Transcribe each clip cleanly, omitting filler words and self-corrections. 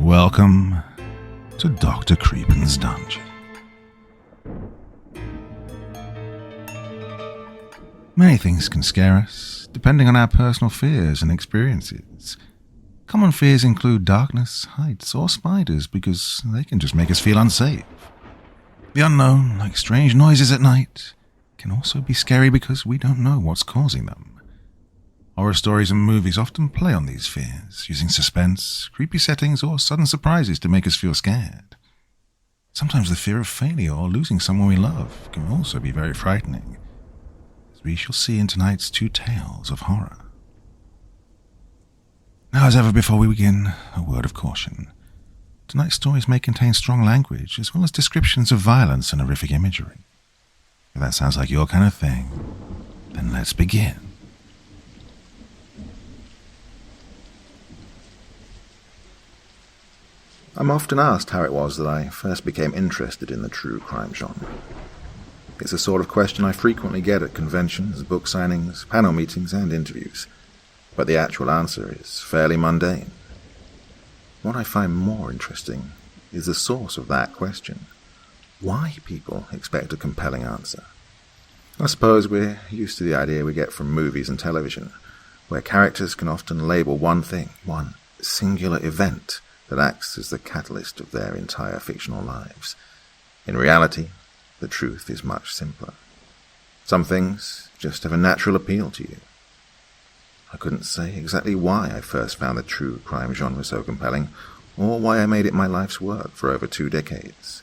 Welcome to Dr. Creepen's Dungeon. Many things can scare us, depending on our personal fears and experiences. Common fears include darkness, heights, or spiders because they can just make us feel unsafe. The unknown, like strange noises at night, can also be scary because we don't know what's causing them. Horror stories and movies often play on these fears, using suspense, creepy settings, or sudden surprises to make us feel scared. Sometimes the fear of failure or losing someone we love can also be very frightening, as we shall see in tonight's two tales of horror. Now, as ever before we begin, a word of caution. Tonight's stories may contain strong language, as well as descriptions of violence and horrific imagery. If that sounds like your kind of thing, then let's begin. I'm often asked how it was that I first became interested in the true crime genre. It's the sort of question I frequently get at conventions, book signings, panel meetings, and interviews. But the actual answer is fairly mundane. What I find more interesting is the source of that question. Why people expect a compelling answer. I suppose we're used to the idea we get from movies and television, where characters can often label one thing, one singular event, that acts as the catalyst of their entire fictional lives. In reality, the truth is much simpler. Some things just have a natural appeal to you. I couldn't say exactly why I first found the true crime genre so compelling, or why I made it my life's work for over 2 decades.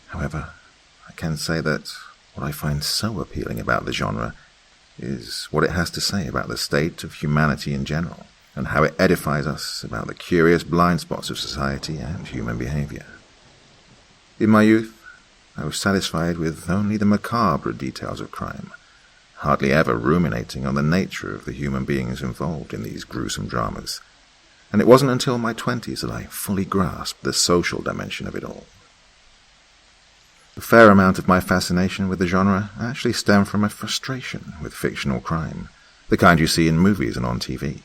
However, I can say that what I find so appealing about the genre is what it has to say about the state of humanity in general, and how it edifies us about the curious blind spots of society and human behavior. In my youth, I was satisfied with only the macabre details of crime, hardly ever ruminating on the nature of the human beings involved in these gruesome dramas, and it wasn't until my 20s that I fully grasped the social dimension of it all. A fair amount of my fascination with the genre actually stemmed from a frustration with fictional crime, the kind you see in movies and on TV.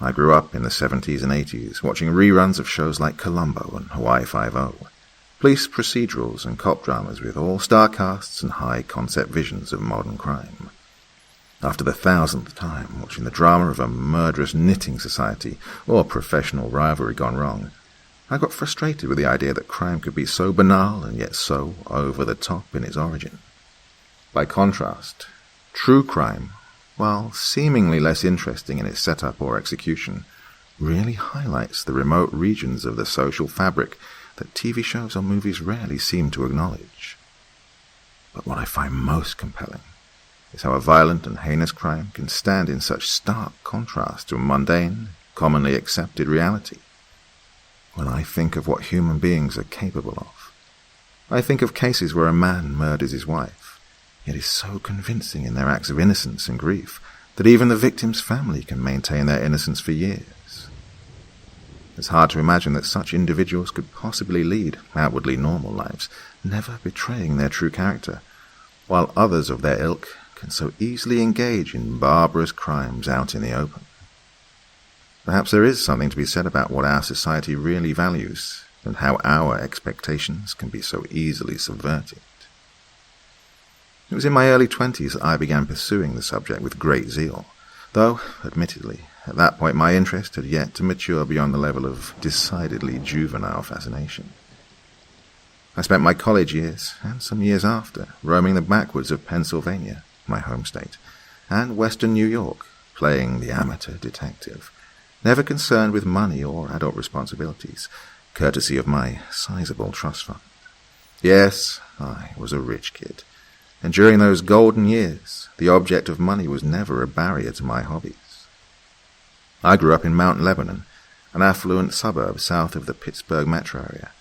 I grew up in the 70s and 80s watching reruns of shows like Columbo and Hawaii Five-0, police procedurals and cop dramas with all-star casts and high-concept visions of modern crime. After the 1000th time watching the drama of a murderous knitting society or professional rivalry gone wrong, I got frustrated with the idea that crime could be so banal and yet so over-the-top in its origin. By contrast, true crime, while seemingly less interesting in its setup or execution, really highlights the remote regions of the social fabric that TV shows or movies rarely seem to acknowledge. But what I find most compelling is how a violent and heinous crime can stand in such stark contrast to a mundane, commonly accepted reality. When I think of what human beings are capable of, I think of cases where a man murders his wife, yet is so convincing in their acts of innocence and grief that even the victim's family can maintain their innocence for years. It's hard to imagine that such individuals could possibly lead outwardly normal lives, never betraying their true character, while others of their ilk can so easily engage in barbarous crimes out in the open. Perhaps there is something to be said about what our society really values, and how our expectations can be so easily subverted. It was in my early 20s that I began pursuing the subject with great zeal, though, admittedly, at that point my interest had yet to mature beyond the level of decidedly juvenile fascination. I spent my college years, and some years after, roaming the backwoods of Pennsylvania, my home state, and western New York, playing the amateur detective, never concerned with money or adult responsibilities, courtesy of my sizable trust fund. Yes, I was a rich kid, and during those golden years, the object of money was never a barrier to my hobbies. I grew up in Mount Lebanon, an affluent suburb south of the Pittsburgh metro area,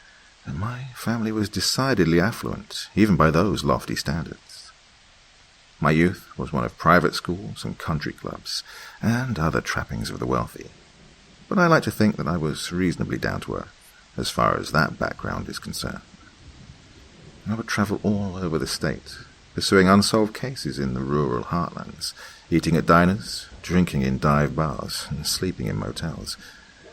and my family was decidedly affluent, even by those lofty standards. My youth was one of private schools and country clubs, and other trappings of the wealthy, but I like to think that I was reasonably down to earth, as far as that background is concerned. I would travel all over the state, pursuing unsolved cases in the rural heartlands, eating at diners, drinking in dive bars, and sleeping in motels,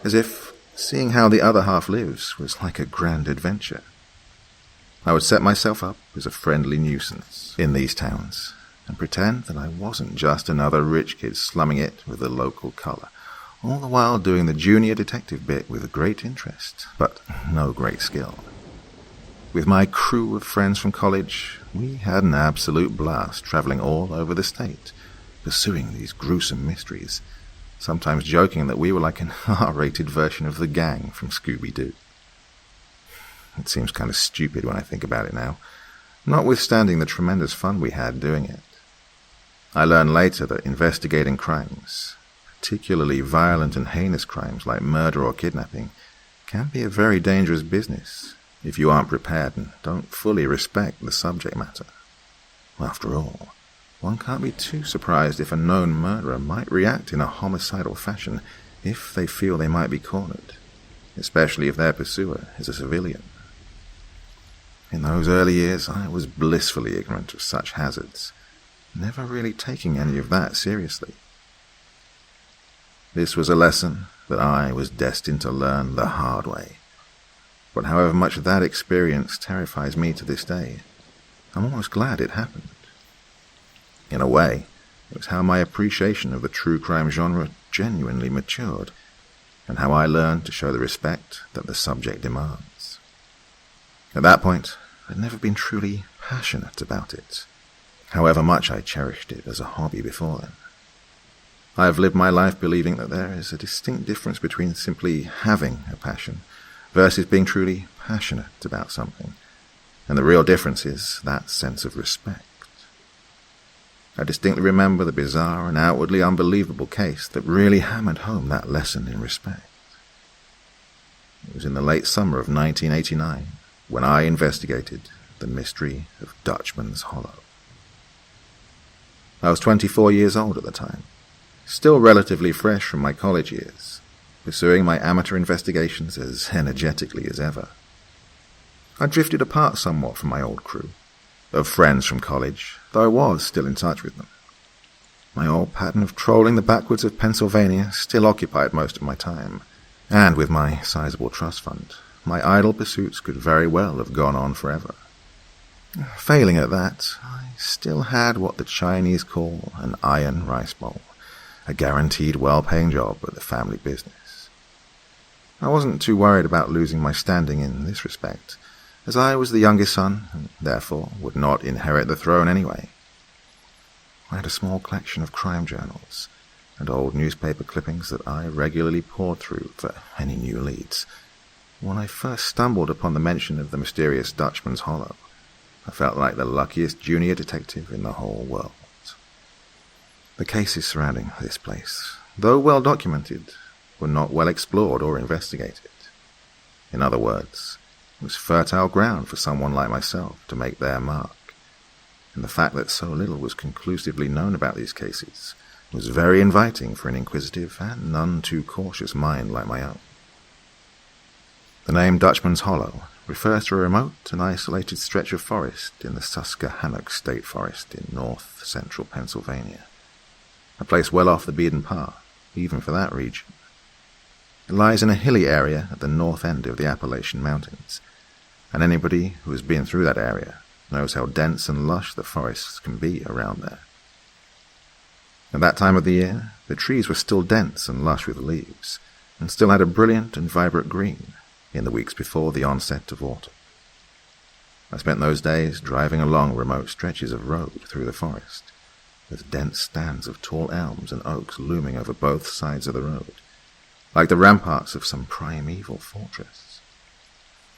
as if Seeing how the other half lives was like a grand adventure. I would set myself up as a friendly nuisance in these towns and pretend that I wasn't just another rich kid slumming it with the local colour, all the while doing the junior detective bit with great interest, but no great skill. With my crew of friends from college, we had an absolute blast travelling all over the state, pursuing these gruesome mysteries, sometimes joking that we were like an R-rated version of the gang from Scooby-Doo. It seems kind of stupid when I think about it now, notwithstanding the tremendous fun we had doing it. I learned later that investigating crimes, particularly violent and heinous crimes like murder or kidnapping, can be a very dangerous business if you aren't prepared and don't fully respect the subject matter. After all, one can't be too surprised if a known murderer might react in a homicidal fashion if they feel they might be cornered, especially if their pursuer is a civilian. In those early years, I was blissfully ignorant of such hazards, never really taking any of that seriously. This was a lesson that I was destined to learn the hard way. But however much that experience terrifies me to this day, I'm almost glad it happened. In a way, it was how my appreciation of the true crime genre genuinely matured, and how I learned to show the respect that the subject demands. At that point, I'd never been truly passionate about it, however much I cherished it as a hobby before then. I have lived my life believing that there is a distinct difference between simply having a passion versus being truly passionate about something, and the real difference is that sense of respect. I distinctly remember the bizarre and outwardly unbelievable case that really hammered home that lesson in respect. It was in the late summer of 1989 when I investigated the mystery of Dutchman's Hollow. I was 24 years old at the time, still relatively fresh from my college years, pursuing my amateur investigations as energetically as ever. I drifted apart somewhat from my old crew of friends from college, though I was still in touch with them. My old pattern of trolling the backwoods of Pennsylvania still occupied most of my time, and with my sizable trust fund, my idle pursuits could very well have gone on forever. Failing at that, I still had what the Chinese call an iron rice bowl, a guaranteed well-paying job at the family business. I wasn't too worried about losing my standing in this respect, as I was the youngest son, and therefore would not inherit the throne anyway. I had a small collection of crime journals and old newspaper clippings that I regularly poured through for any new leads. When I first stumbled upon the mention of the mysterious Dutchman's Hollow, I felt like the luckiest junior detective in the whole world. The cases surrounding this place, though well documented, were not well explored or investigated. In other words, it was fertile ground for someone like myself to make their mark, and the fact that so little was conclusively known about these cases was very inviting for an inquisitive and none too cautious mind like my own. The name Dutchman's Hollow refers to a remote and isolated stretch of forest in the Susquehannock State Forest in north-central Pennsylvania, a place well off the beaten path, even for that region. It lies in a hilly area at the north end of the Appalachian Mountains, and anybody who has been through that area knows how dense and lush the forests can be around there. At that time of the year, the trees were still dense and lush with leaves, and still had a brilliant and vibrant green in the weeks before the onset of autumn. I spent those days driving along remote stretches of road through the forest, with dense stands of tall elms and oaks looming over both sides of the road, like the ramparts of some primeval fortress.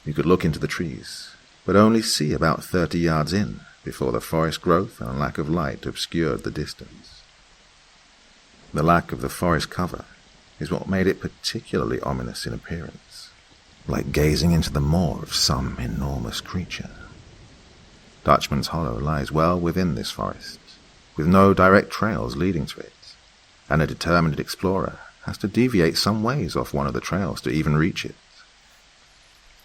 You could look into the trees, but only see about 30 yards in before the forest growth and lack of light obscured the distance. The lack of the forest cover is what made it particularly ominous in appearance, like gazing into the maw of some enormous creature. Dutchman's Hollow lies well within this forest, with no direct trails leading to it, and a determined explorer has to deviate some ways off one of the trails to even reach it.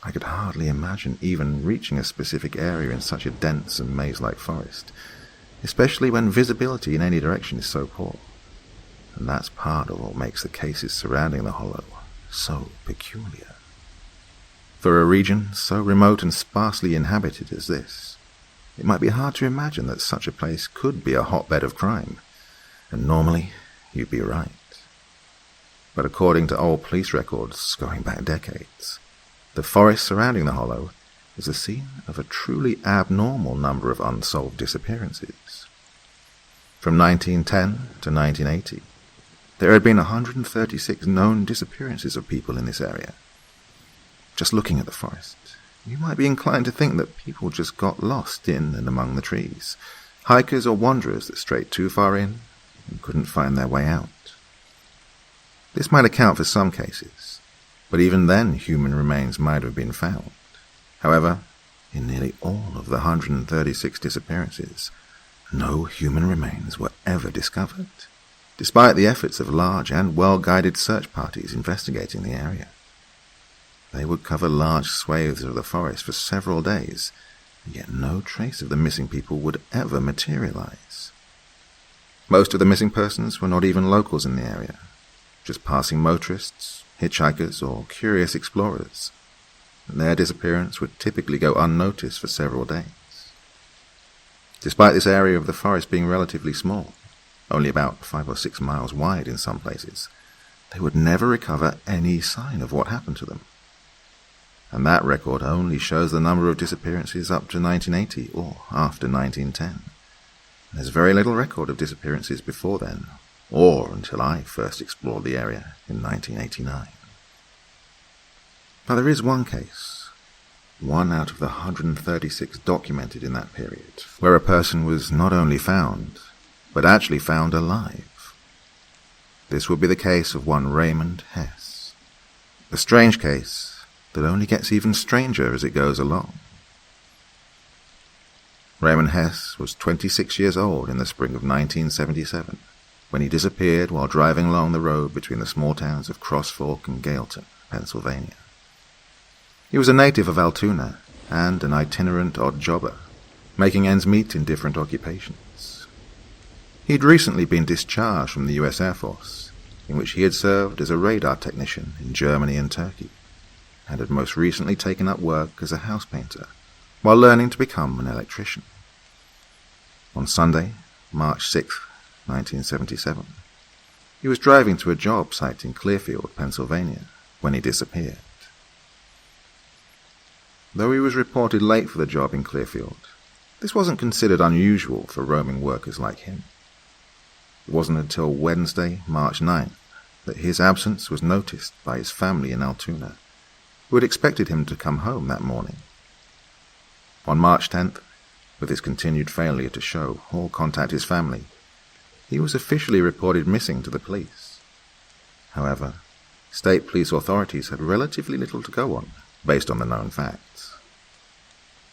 I could hardly imagine even reaching a specific area in such a dense and maze-like forest, especially when visibility in any direction is so poor. And that's part of what makes the cases surrounding the hollow so peculiar. For a region so remote and sparsely inhabited as this, it might be hard to imagine that such a place could be a hotbed of crime, and normally you'd be right. But according to old police records going back decades, the forest surrounding the hollow is the scene of a truly abnormal number of unsolved disappearances. From 1910 to 1980, there had been 136 known disappearances of people in this area. Just looking at the forest, you might be inclined to think that people just got lost in and among the trees, hikers or wanderers that strayed too far in and couldn't find their way out. This might account for some cases, but even then human remains might have been found. However, in nearly all of the 136 disappearances, no human remains were ever discovered, despite the efforts of large and well-guided search parties investigating the area. They would cover large swathes of the forest for several days, and yet no trace of the missing people would ever materialize. Most of the missing persons were not even locals in the area, just passing motorists, hitchhikers, or curious explorers, and their disappearance would typically go unnoticed for several days. Despite this area of the forest being relatively small, only about 5 or 6 miles wide in some places, they would never recover any sign of what happened to them. And that record only shows the number of disappearances up to 1980 or after 1910. There's very little record of disappearances before then, or until I first explored the area in 1989. But there is one case, one out of the 136 documented in that period, where a person was not only found, but actually found alive. This would be the case of one Raymond Hess. A strange case that only gets even stranger as it goes along. Raymond Hess was 26 years old in the spring of 1977, when he disappeared while driving along the road between the small towns of Cross Fork and Gailton, Pennsylvania. He was a native of Altoona and an itinerant odd jobber, making ends meet in different occupations. He'd recently been discharged from the U.S. Air Force, in which he had served as a radar technician in Germany and Turkey, and had most recently taken up work as a house painter while learning to become an electrician. On Sunday, March 6, 1977, he was driving to a job site in Clearfield, Pennsylvania, when he disappeared. Though he was reported late for the job in Clearfield, this wasn't considered unusual for roaming workers like him. It wasn't until Wednesday, March 9th, that his absence was noticed by his family in Altoona, who had expected him to come home that morning. On March 10th, with his continued failure to show or contact his family, he was officially reported missing to the police. However, state police authorities had relatively little to go on, based on the known facts.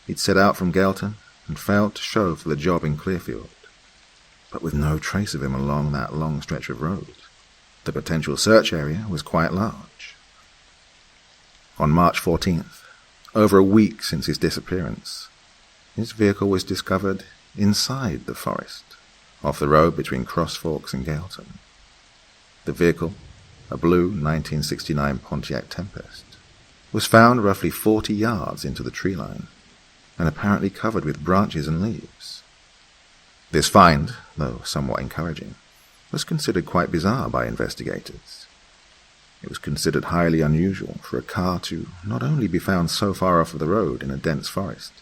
He'd set out from Gailton and failed to show for the job in Clearfield, but with no trace of him along that long stretch of road, the potential search area was quite large. On March 14th, over a week since his disappearance, his vehicle was discovered inside the forest, off the road between Cross Forks and Gailton. The vehicle, a blue 1969 Pontiac Tempest, was found roughly 40 yards into the tree line, and apparently covered with branches and leaves. This find, though somewhat encouraging, was considered quite bizarre by investigators. It was considered highly unusual for a car to not only be found so far off of the road in a dense forest,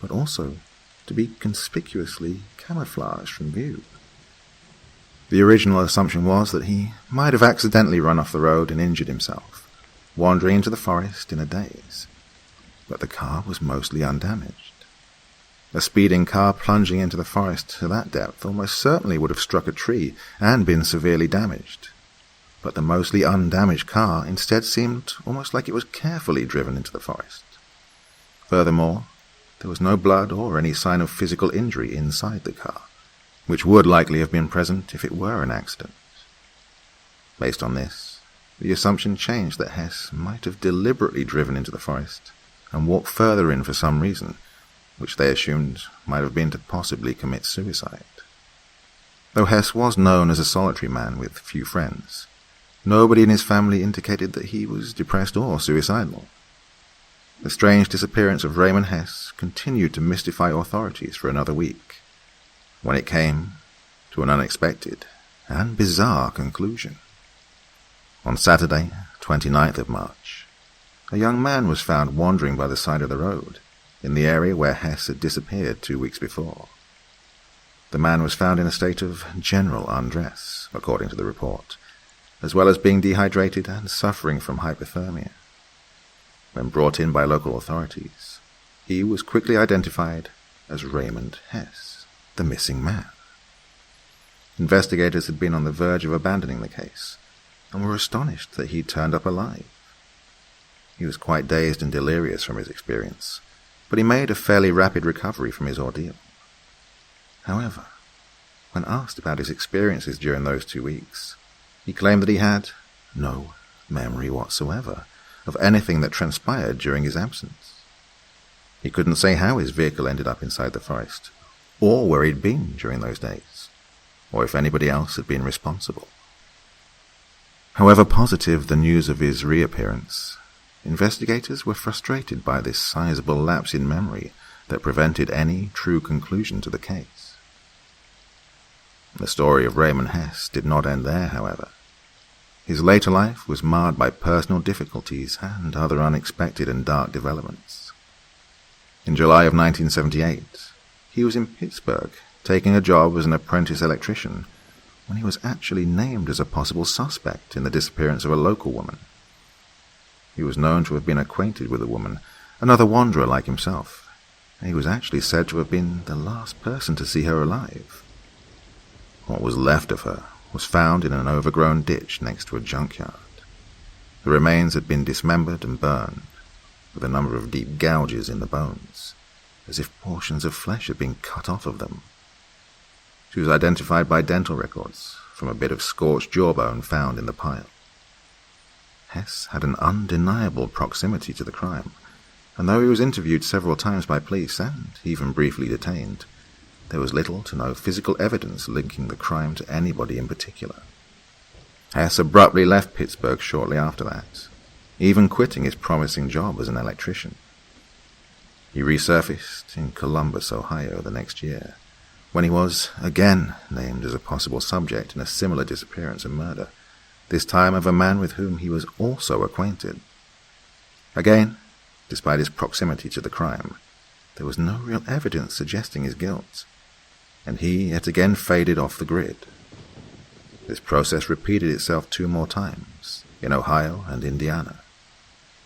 but also to be conspicuously camouflaged from view. The original assumption was that he might have accidentally run off the road and injured himself, wandering into the forest in a daze, but the car was mostly undamaged. A speeding car plunging into the forest to that depth almost certainly would have struck a tree and been severely damaged, but the mostly undamaged car instead seemed almost like it was carefully driven into the forest. Furthermore, there was no blood or any sign of physical injury inside the car, which would likely have been present if it were an accident. Based on this, the assumption changed that Hess might have deliberately driven into the forest and walked further in for some reason, which they assumed might have been to possibly commit suicide. Though Hess was known as a solitary man with few friends, Nobody in his family indicated that he was depressed or suicidal. The strange disappearance of Raymond Hess continued to mystify authorities for another week, when it came to an unexpected and bizarre conclusion. On Saturday, 29th of March, a young man was found wandering by the side of the road in the area where Hess had disappeared 2 weeks before. The man was found in a state of general undress, according to the report, as well as being dehydrated and suffering from hypothermia. When brought in by local authorities, he was quickly identified as Raymond Hess, the missing man. Investigators had been on the verge of abandoning the case, and were astonished that he'd turned up alive. He was quite dazed and delirious from his experience, but he made a fairly rapid recovery from his ordeal. However, when asked about his experiences during those 2 weeks, he claimed that he had no memory whatsoever of anything that transpired during his absence. He couldn't say how his vehicle ended up inside the forest, or where he'd been during those days, or if anybody else had been responsible. However positive the news of his reappearance, investigators were frustrated by this sizable lapse in memory that prevented any true conclusion to the case. The story of Raymond Hess did not end there, however. His later life was marred by personal difficulties and other unexpected and dark developments. In July of 1978, he was in Pittsburgh taking a job as an apprentice electrician when he was actually named as a possible suspect in the disappearance of a local woman. He was known to have been acquainted with the woman, another wanderer like himself, and he was actually said to have been the last person to see her alive. What was left of her was found in an overgrown ditch next to a junkyard. The remains had been dismembered and burned, with a number of deep gouges in the bones, as if portions of flesh had been cut off of them. She was identified by dental records from a bit of scorched jawbone found in the pile. Hess had an undeniable proximity to the crime, and though he was interviewed several times by police and even briefly detained, there was little to no physical evidence linking the crime to anybody in particular. Hess abruptly left Pittsburgh shortly after that, even quitting his promising job as an electrician. He resurfaced in Columbus, Ohio the next year, when he was again named as a possible subject in a similar disappearance and murder, this time of a man with whom he was also acquainted. Again, despite his proximity to the crime, there was no real evidence suggesting his guilt, and he yet again faded off the grid. This process repeated itself 2 more times, in Ohio and Indiana.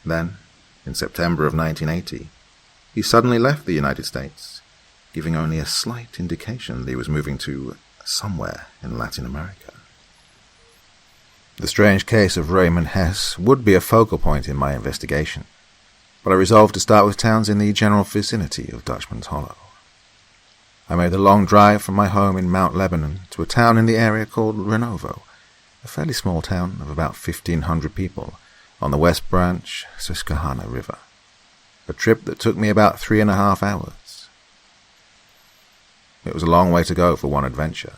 Then, in September of 1980, he suddenly left the United States, giving only a slight indication that he was moving to somewhere in Latin America. The strange case of Raymond Hess would be a focal point in my investigation, but I resolved to start with towns in the general vicinity of Dutchman's Hollow. I made the long drive from my home in Mount Lebanon to a town in the area called Renovo, a fairly small town of about 1,500 people on the West Branch Susquehanna River, a trip that took me about 3.5 hours. It was a long way to go for one adventure,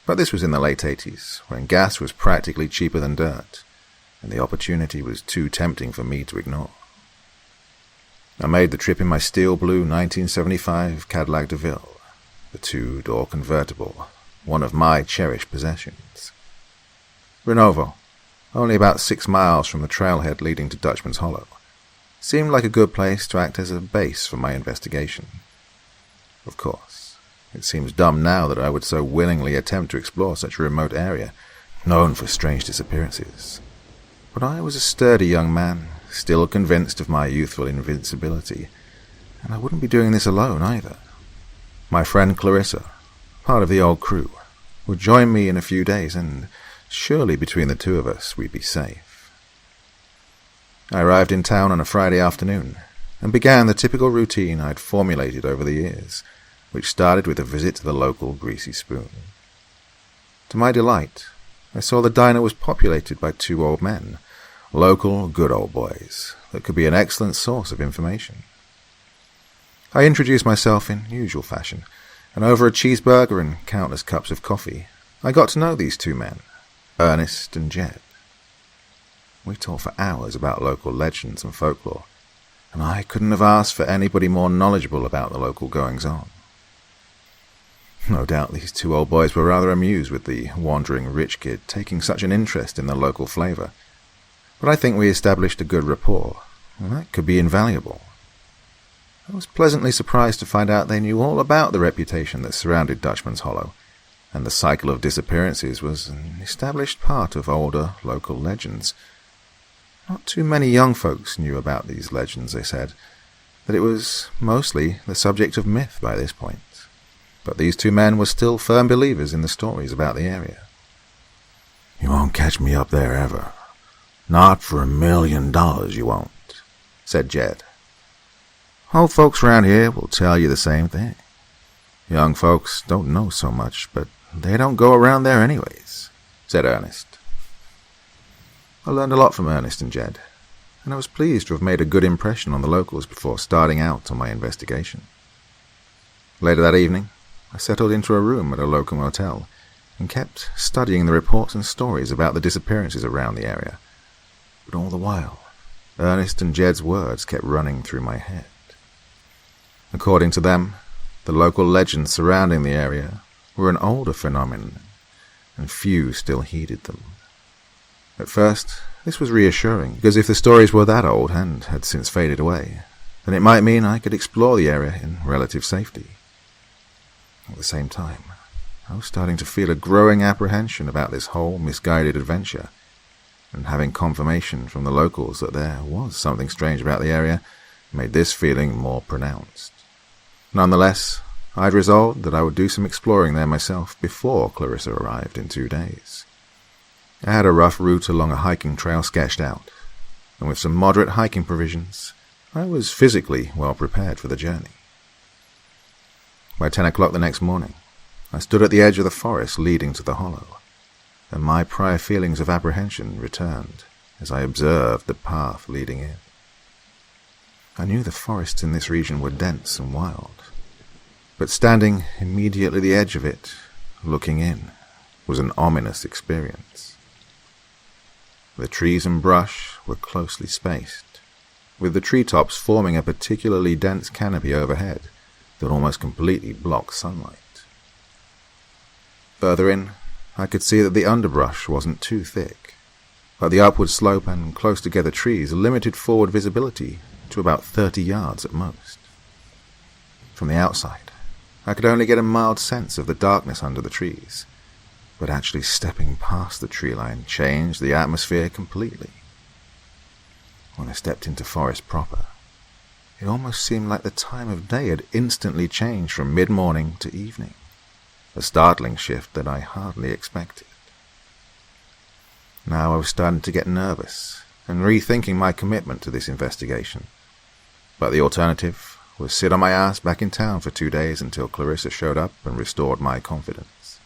but this was in the late 80s, when gas was practically cheaper than dirt, and the opportunity was too tempting for me to ignore. I made the trip in my steel blue 1975 Cadillac DeVille, the 2-door convertible, one of my cherished possessions. Renovo, only about 6 miles from the trailhead leading to Dutchman's Hollow, seemed like a good place to act as a base for my investigation. Of course, it seems dumb now that I would so willingly attempt to explore such a remote area, known for strange disappearances. But I was a sturdy young man, still convinced of my youthful invincibility, and I wouldn't be doing this alone either. My friend Clarissa, part of the old crew, would join me in a few days, and surely between the two of us we'd be safe. I arrived in town on a Friday afternoon, and began the typical routine I'd formulated over the years, which started with a visit to the local Greasy Spoon. To my delight, I saw the diner was populated by 2 old men, local good old boys, that could be an excellent source of information. I introduced myself in usual fashion, and over a cheeseburger and countless cups of coffee, I got to know these 2 men, Ernest and Jed. We talked for hours about local legends and folklore, and I couldn't have asked for anybody more knowledgeable about the local goings-on. No doubt these two old boys were rather amused with the wandering rich kid taking such an interest in the local flavour, but I think we established a good rapport, and that could be invaluable. I was pleasantly surprised to find out they knew all about the reputation that surrounded Dutchman's Hollow, and the cycle of disappearances was an established part of older local legends. Not too many young folks knew about these legends, they said, that it was mostly the subject of myth by this point. But these two men were still firm believers in the stories about the area. "You won't catch me up there ever. Not for $1,000,000 you won't," said Jed. "Old folks around here will tell you the same thing. Young folks don't know so much, but they don't go around there anyways," said Ernest. I learned a lot from Ernest and Jed, and I was pleased to have made a good impression on the locals before starting out on my investigation. Later that evening, I settled into a room at a local motel and kept studying the reports and stories about the disappearances around the area. But all the while, Ernest and Jed's words kept running through my head. According to them, the local legends surrounding the area were an older phenomenon, and few still heeded them. At first, this was reassuring, because if the stories were that old and had since faded away, then it might mean I could explore the area in relative safety. At the same time, I was starting to feel a growing apprehension about this whole misguided adventure, and having confirmation from the locals that there was something strange about the area made this feeling more pronounced. Nonetheless, I'd resolved that I would do some exploring there myself before Clarissa arrived in 2 days. I had a rough route along a hiking trail sketched out, and with some moderate hiking provisions, I was physically well prepared for the journey. By 10 o'clock the next morning, I stood at the edge of the forest leading to the hollow, and my prior feelings of apprehension returned as I observed the path leading in. I knew the forests in this region were dense and wild, but standing immediately at the edge of it, looking in, was an ominous experience. The trees and brush were closely spaced, with the treetops forming a particularly dense canopy overhead that almost completely blocked sunlight. Further in, I could see that the underbrush wasn't too thick, but the upward slope and close-together trees limited forward visibility to about 30 yards at most. From the outside, I could only get a mild sense of the darkness under the trees, but actually stepping past the tree line changed the atmosphere completely. When I stepped into forest proper, it almost seemed like the time of day had instantly changed from mid-morning to evening, a startling shift that I hardly expected. Now I was starting to get nervous and rethinking my commitment to this investigation, but the alternative was sit on my ass back in town for 2 days until Clarissa showed up and restored my confidence.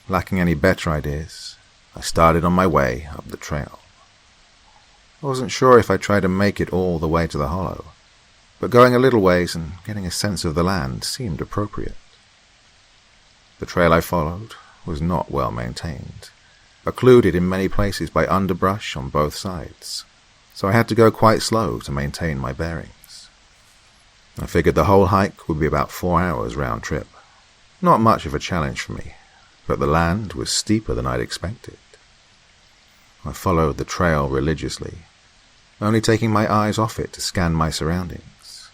Lacking any better ideas, I started on my way up the trail. I wasn't sure if I'd try to make it all the way to the hollow, but going a little ways and getting a sense of the land seemed appropriate. The trail I followed was not well maintained, occluded in many places by underbrush on both sides, so I had to go quite slow to maintain my bearings. I figured the whole hike would be about 4 hours round trip. Not much of a challenge for me, but the land was steeper than I'd expected. I followed the trail religiously, only taking my eyes off it to scan my surroundings.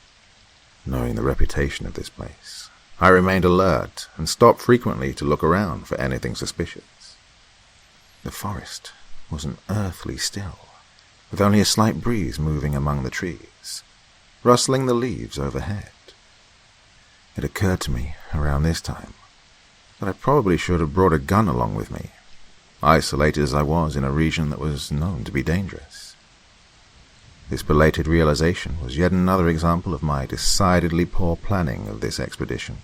Knowing the reputation of this place, I remained alert and stopped frequently to look around for anything suspicious. The forest was an earthly still, with only a slight breeze moving among the trees, rustling the leaves overhead. It occurred to me around this time that I probably should have brought a gun along with me, isolated as I was in a region that was known to be dangerous. This belated realization was yet another example of my decidedly poor planning of this expedition.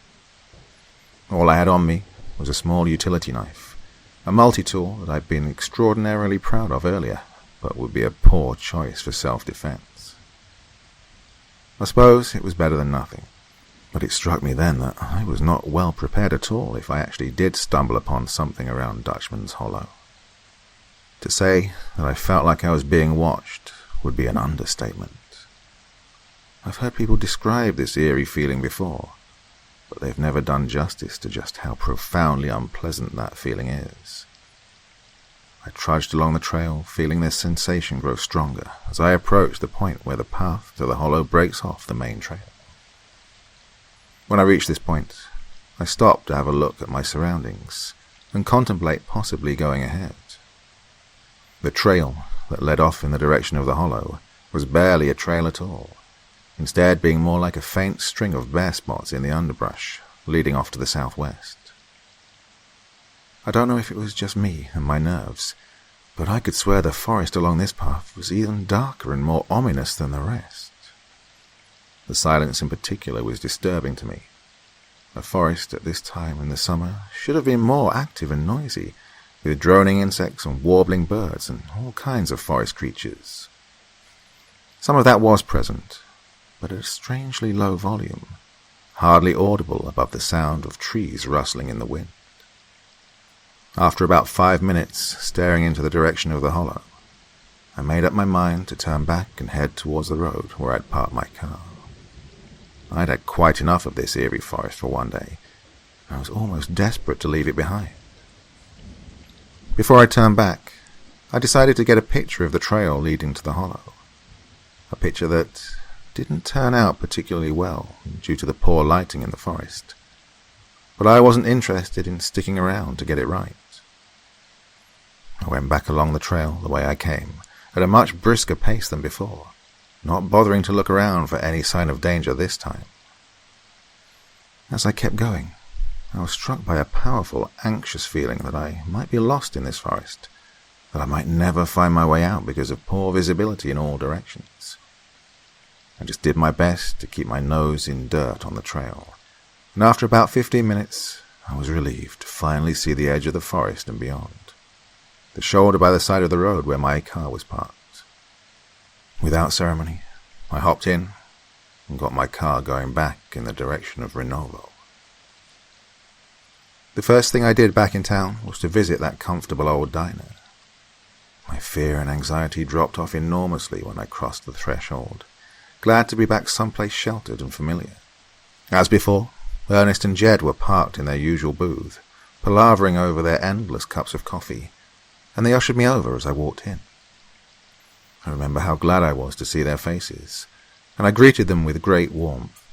All I had on me was a small utility knife, a multi-tool that I'd been extraordinarily proud of earlier, but would be a poor choice for self-defense. I suppose it was better than nothing, but it struck me then that I was not well prepared at all if I actually did stumble upon something around Dutchman's Hollow. To say that I felt like I was being watched would be an understatement. I've heard people describe this eerie feeling before, but they've never done justice to just how profoundly unpleasant that feeling is. I trudged along the trail, feeling this sensation grow stronger as I approached the point where the path to the hollow breaks off the main trail. When I reached this point, I stopped to have a look at my surroundings and contemplate possibly going ahead. The trail that led off in the direction of the hollow was barely a trail at all, instead being more like a faint string of bare spots in the underbrush leading off to the southwest. I don't know if it was just me and my nerves, but I could swear the forest along this path was even darker and more ominous than the rest. The silence in particular was disturbing to me. A forest at this time in the summer should have been more active and noisy, with droning insects and warbling birds and all kinds of forest creatures. Some of that was present, but at a strangely low volume, hardly audible above the sound of trees rustling in the wind. After about 5 minutes staring into the direction of the hollow, I made up my mind to turn back and head towards the road where I'd parked my car. I'd had quite enough of this eerie forest for one day, and I was almost desperate to leave it behind. Before I turned back, I decided to get a picture of the trail leading to the hollow. A picture that didn't turn out particularly well due to the poor lighting in the forest, but I wasn't interested in sticking around to get it right. I went back along the trail the way I came, at a much brisker pace than before, not bothering to look around for any sign of danger this time. As I kept going, I was struck by a powerful, anxious feeling that I might be lost in this forest, that I might never find my way out because of poor visibility in all directions. I just did my best to keep my nose in dirt on the trail, and after about 15 minutes, I was relieved to finally see the edge of the forest and beyond, the shoulder by the side of the road where my car was parked. Without ceremony, I hopped in and got my car going back in the direction of Renovo. The first thing I did back in town was to visit that comfortable old diner. My fear and anxiety dropped off enormously when I crossed the threshold, glad to be back someplace sheltered and familiar. As before, Ernest and Jed were parked in their usual booth, palavering over their endless cups of coffee, and they ushered me over as I walked in. I remember how glad I was to see their faces, and I greeted them with great warmth.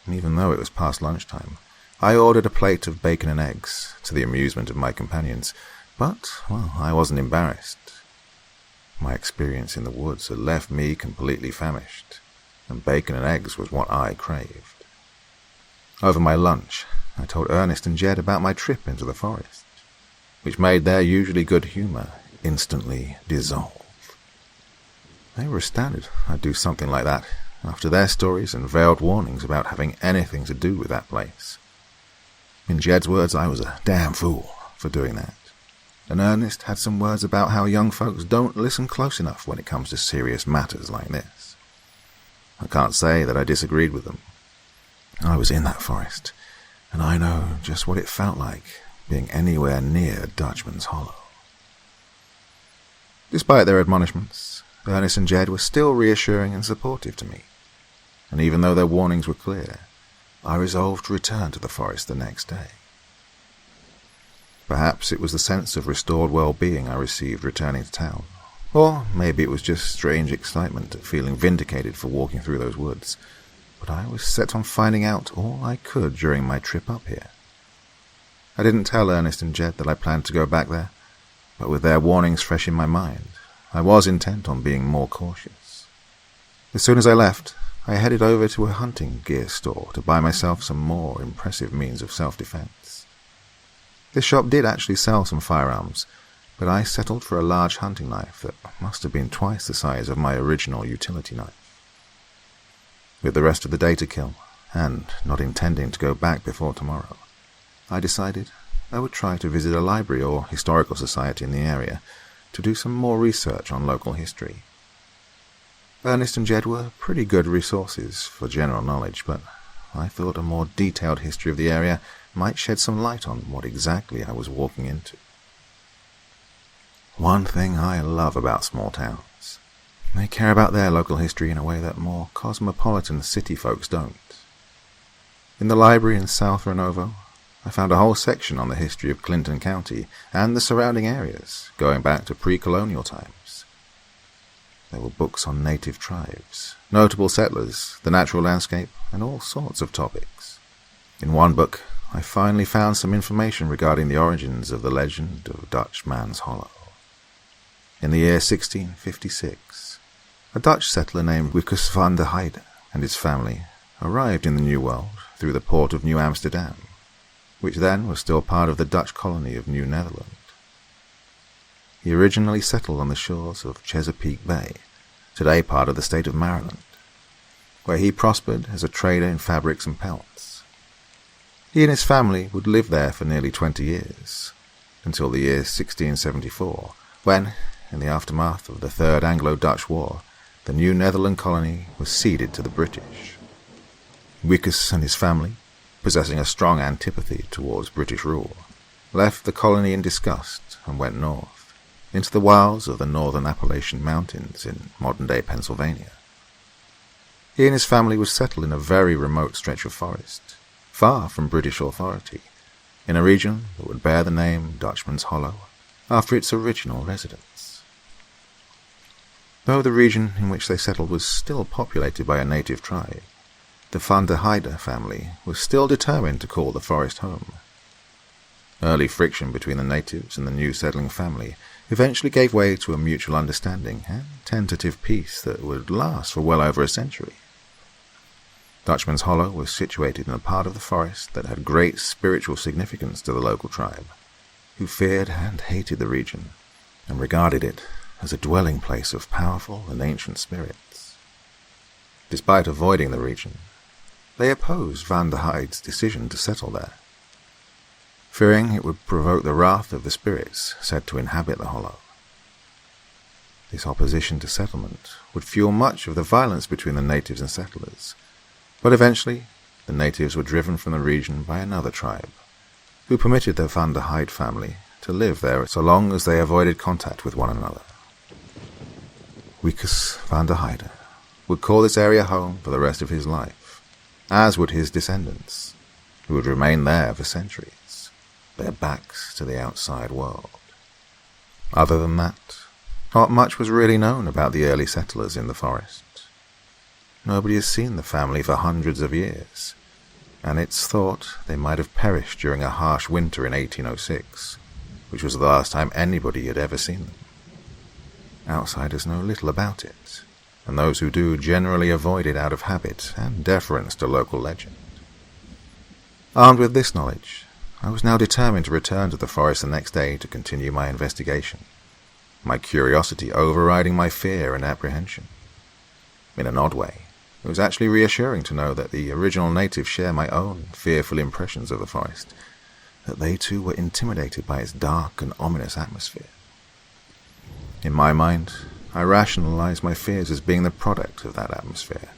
And even though it was past lunchtime, I ordered a plate of bacon and eggs, to the amusement of my companions, but, well, I wasn't embarrassed. My experience in the woods had left me completely famished, and bacon and eggs was what I craved. Over my lunch, I told Ernest and Jed about my trip into the forest, which made their usually good humor instantly dissolve. They were astounded I'd do something like that, after their stories and veiled warnings about having anything to do with that place. In Jed's words, I was a damn fool for doing that. And Ernest had some words about how young folks don't listen close enough when it comes to serious matters like this. I can't say that I disagreed with them. I was in that forest, and I know just what it felt like being anywhere near Dutchman's Hollow. Despite their admonishments, Ernest and Jed were still reassuring and supportive to me, and even though their warnings were clear, I resolved to return to the forest the next day. Perhaps it was the sense of restored well-being I received returning to town, or maybe it was just strange excitement at feeling vindicated for walking through those woods, but I was set on finding out all I could during my trip up here. I didn't tell Ernest and Jed that I planned to go back there, but with their warnings fresh in my mind, I was intent on being more cautious. As soon as I left, I headed over to a hunting gear store to buy myself some more impressive means of self-defense. This shop did actually sell some firearms, but I settled for a large hunting knife that must have been twice the size of my original utility knife. With the rest of the day to kill, and not intending to go back before tomorrow, I decided I would try to visit a library or historical society in the area to do some more research on local history. Ernest and Jed were pretty good resources for general knowledge, but I thought a more detailed history of the area might shed some light on what exactly I was walking into. One thing I love about small towns. They care about their local history in a way that more cosmopolitan city folks don't. In the library in South Renovo, I found a whole section on the history of Clinton County and the surrounding areas, going back to pre-colonial times. There were books on native tribes, notable settlers, the natural landscape, and all sorts of topics. In one book, I finally found some information regarding the origins of the legend of Dutch Man's Hollow. In the year 1656, a Dutch settler named Wikus van der Heide and his family arrived in the New World through the port of New Amsterdam, which then was still part of the Dutch colony of New Netherland. He originally settled on the shores of Chesapeake Bay, today part of the state of Maryland, where he prospered as a trader in fabrics and pelts. He and his family would live there for nearly 20 years, until the year 1674, when, in the aftermath of the Third Anglo-Dutch War, the New Netherland colony was ceded to the British. Wikus and his family, possessing a strong antipathy towards British rule, left the colony in disgust and went north, into the wilds of the northern Appalachian Mountains in modern-day Pennsylvania. He and his family would settle in a very remote stretch of forest, far from British authority, in a region that would bear the name Dutchman's Hollow after its original residents. Though the region in which they settled was still populated by a native tribe, the Van der Heide family was still determined to call the forest home. Early friction between the natives and the new settling family eventually gave way to a mutual understanding and tentative peace that would last for well over a century. Dutchman's Hollow was situated in a part of the forest that had great spiritual significance to the local tribe, who feared and hated the region, and regarded it as a dwelling place of powerful and ancient spirits. Despite avoiding the region, they opposed Van der Heide's decision to settle there, fearing it would provoke the wrath of the spirits said to inhabit the hollow. This opposition to settlement would fuel much of the violence between the natives and settlers, but eventually the natives were driven from the region by another tribe, who permitted the Van der Heide family to live there so long as they avoided contact with one another. Wikus van der Heide would call this area home for the rest of his life, as would his descendants, who would remain there for centuries, their backs to the outside world. Other than that, not much was really known about the early settlers in the forest. Nobody has seen the family for hundreds of years, and it's thought they might have perished during a harsh winter in 1806, which was the last time anybody had ever seen them. Outsiders know little about it, and those who do generally avoid it out of habit and deference to local legend. Armed with this knowledge, I was now determined to return to the forest the next day to continue my investigation, my curiosity overriding my fear and apprehension. In an odd way, it was actually reassuring to know that the original natives share my own fearful impressions of the forest, that they too were intimidated by its dark and ominous atmosphere. In my mind, I rationalized my fears as being the product of that atmosphere,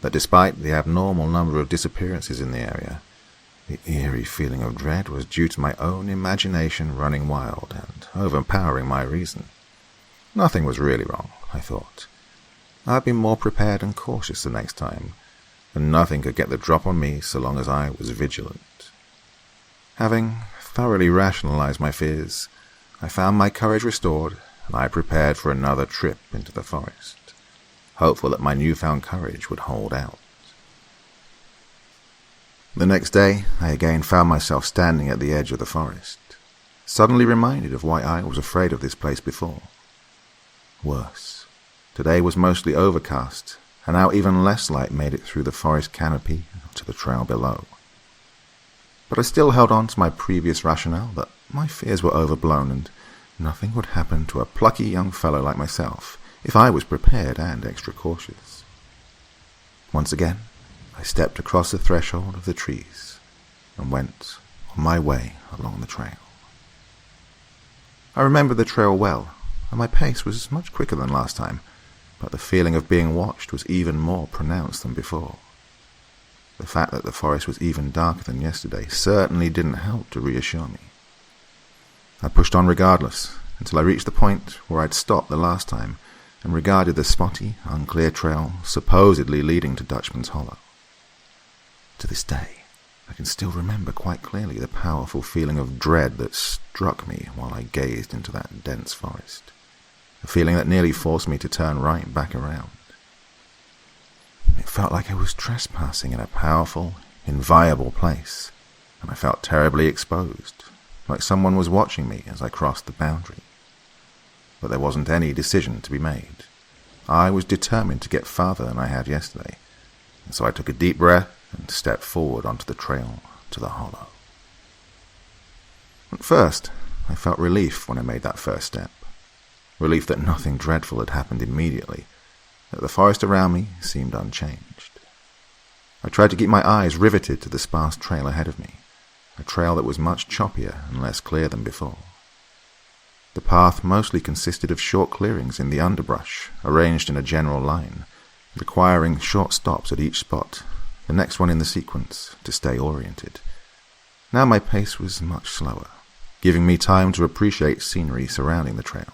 that despite the abnormal number of disappearances in the area, the eerie feeling of dread was due to my own imagination running wild and overpowering my reason. Nothing was really wrong, I thought. I'd be more prepared and cautious the next time, and nothing could get the drop on me so long as I was vigilant. Having thoroughly rationalized my fears, I found my courage restored, and I prepared for another trip into the forest, hopeful that my newfound courage would hold out. The next day, I again found myself standing at the edge of the forest, suddenly reminded of why I was afraid of this place before. Worse, today was mostly overcast, and now even less light made it through the forest canopy to the trail below. But I still held on to my previous rationale that my fears were overblown and nothing would happen to a plucky young fellow like myself if I was prepared and extra cautious. Once again, I stepped across the threshold of the trees and went on my way along the trail. I remember the trail well, and my pace was much quicker than last time, but the feeling of being watched was even more pronounced than before. The fact that the forest was even darker than yesterday certainly didn't help to reassure me. I pushed on regardless, until I reached the point where I'd stopped the last time and regarded the spotty, unclear trail supposedly leading to Dutchman's Hollow. To this day, I can still remember quite clearly the powerful feeling of dread that struck me while I gazed into that dense forest, a feeling that nearly forced me to turn right back around. It felt like I was trespassing in a powerful, inviolable place, and I felt terribly exposed, like someone was watching me as I crossed the boundary. But there wasn't any decision to be made. I was determined to get farther than I had yesterday, and so I took a deep breath and stepped forward onto the trail to the hollow. At first, I felt relief when I made that first step. Relief that nothing dreadful had happened immediately, that the forest around me seemed unchanged. I tried to keep my eyes riveted to the sparse trail ahead of me, a trail that was much choppier and less clear than before. The path mostly consisted of short clearings in the underbrush, arranged in a general line, requiring short stops at each spot, the next one in the sequence, to stay oriented. Now my pace was much slower, giving me time to appreciate scenery surrounding the trail.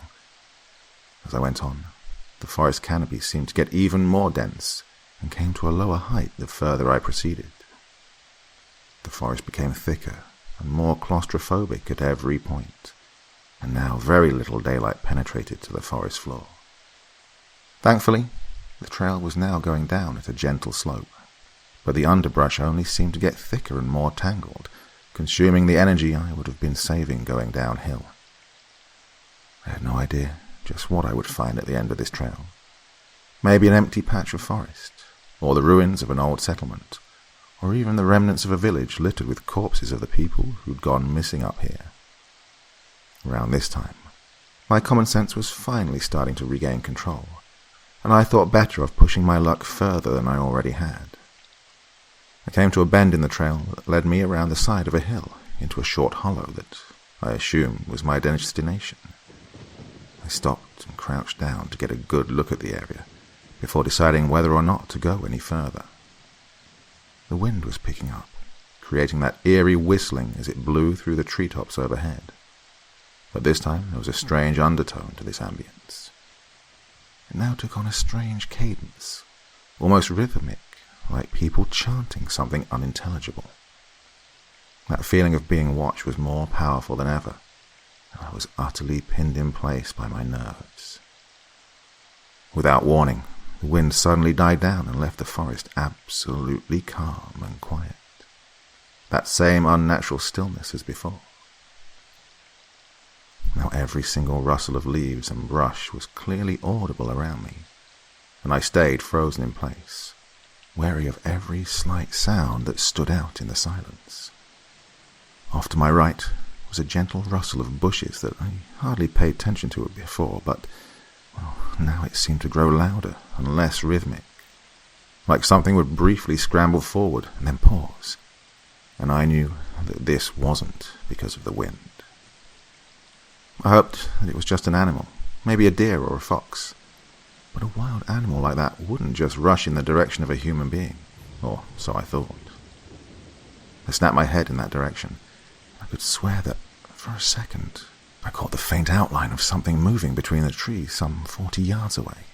As I went on, the forest canopy seemed to get even more dense and came to a lower height the further I proceeded. The forest became thicker and more claustrophobic at every point, and now very little daylight penetrated to the forest floor. Thankfully, the trail was now going down at a gentle slope, but the underbrush only seemed to get thicker and more tangled, consuming the energy I would have been saving going downhill. I had no idea just what I would find at the end of this trail. Maybe an empty patch of forest, or the ruins of an old settlement, or even the remnants of a village littered with corpses of the people who'd gone missing up here. Around this time, my common sense was finally starting to regain control, and I thought better of pushing my luck further than I already had. I came to a bend in the trail that led me around the side of a hill into a short hollow that I assumed was my destination. I stopped and crouched down to get a good look at the area before deciding whether or not to go any further. The wind was picking up, creating that eerie whistling as it blew through the treetops overhead. But this time there was a strange undertone to this ambience. It now took on a strange cadence, almost rhythmic, like people chanting something unintelligible. That feeling of being watched was more powerful than ever, and I was utterly pinned in place by my nerves. Without warning, the wind suddenly died down and left the forest absolutely calm and quiet. That same unnatural stillness as before. Now every single rustle of leaves and brush was clearly audible around me, and I stayed frozen in place, wary of every slight sound that stood out in the silence. Off to my right was a gentle rustle of bushes that I hardly paid attention to before, but now it seemed to grow louder and less rhythmic, like something would briefly scramble forward and then pause, and I knew that this wasn't because of the wind. I hoped that it was just an animal, maybe a deer or a fox, but a wild animal like that wouldn't just rush in the direction of a human being, or so I thought. I snapped my head in that direction. I could swear that, for a second, I caught the faint outline of something moving between the trees some 40 yards away.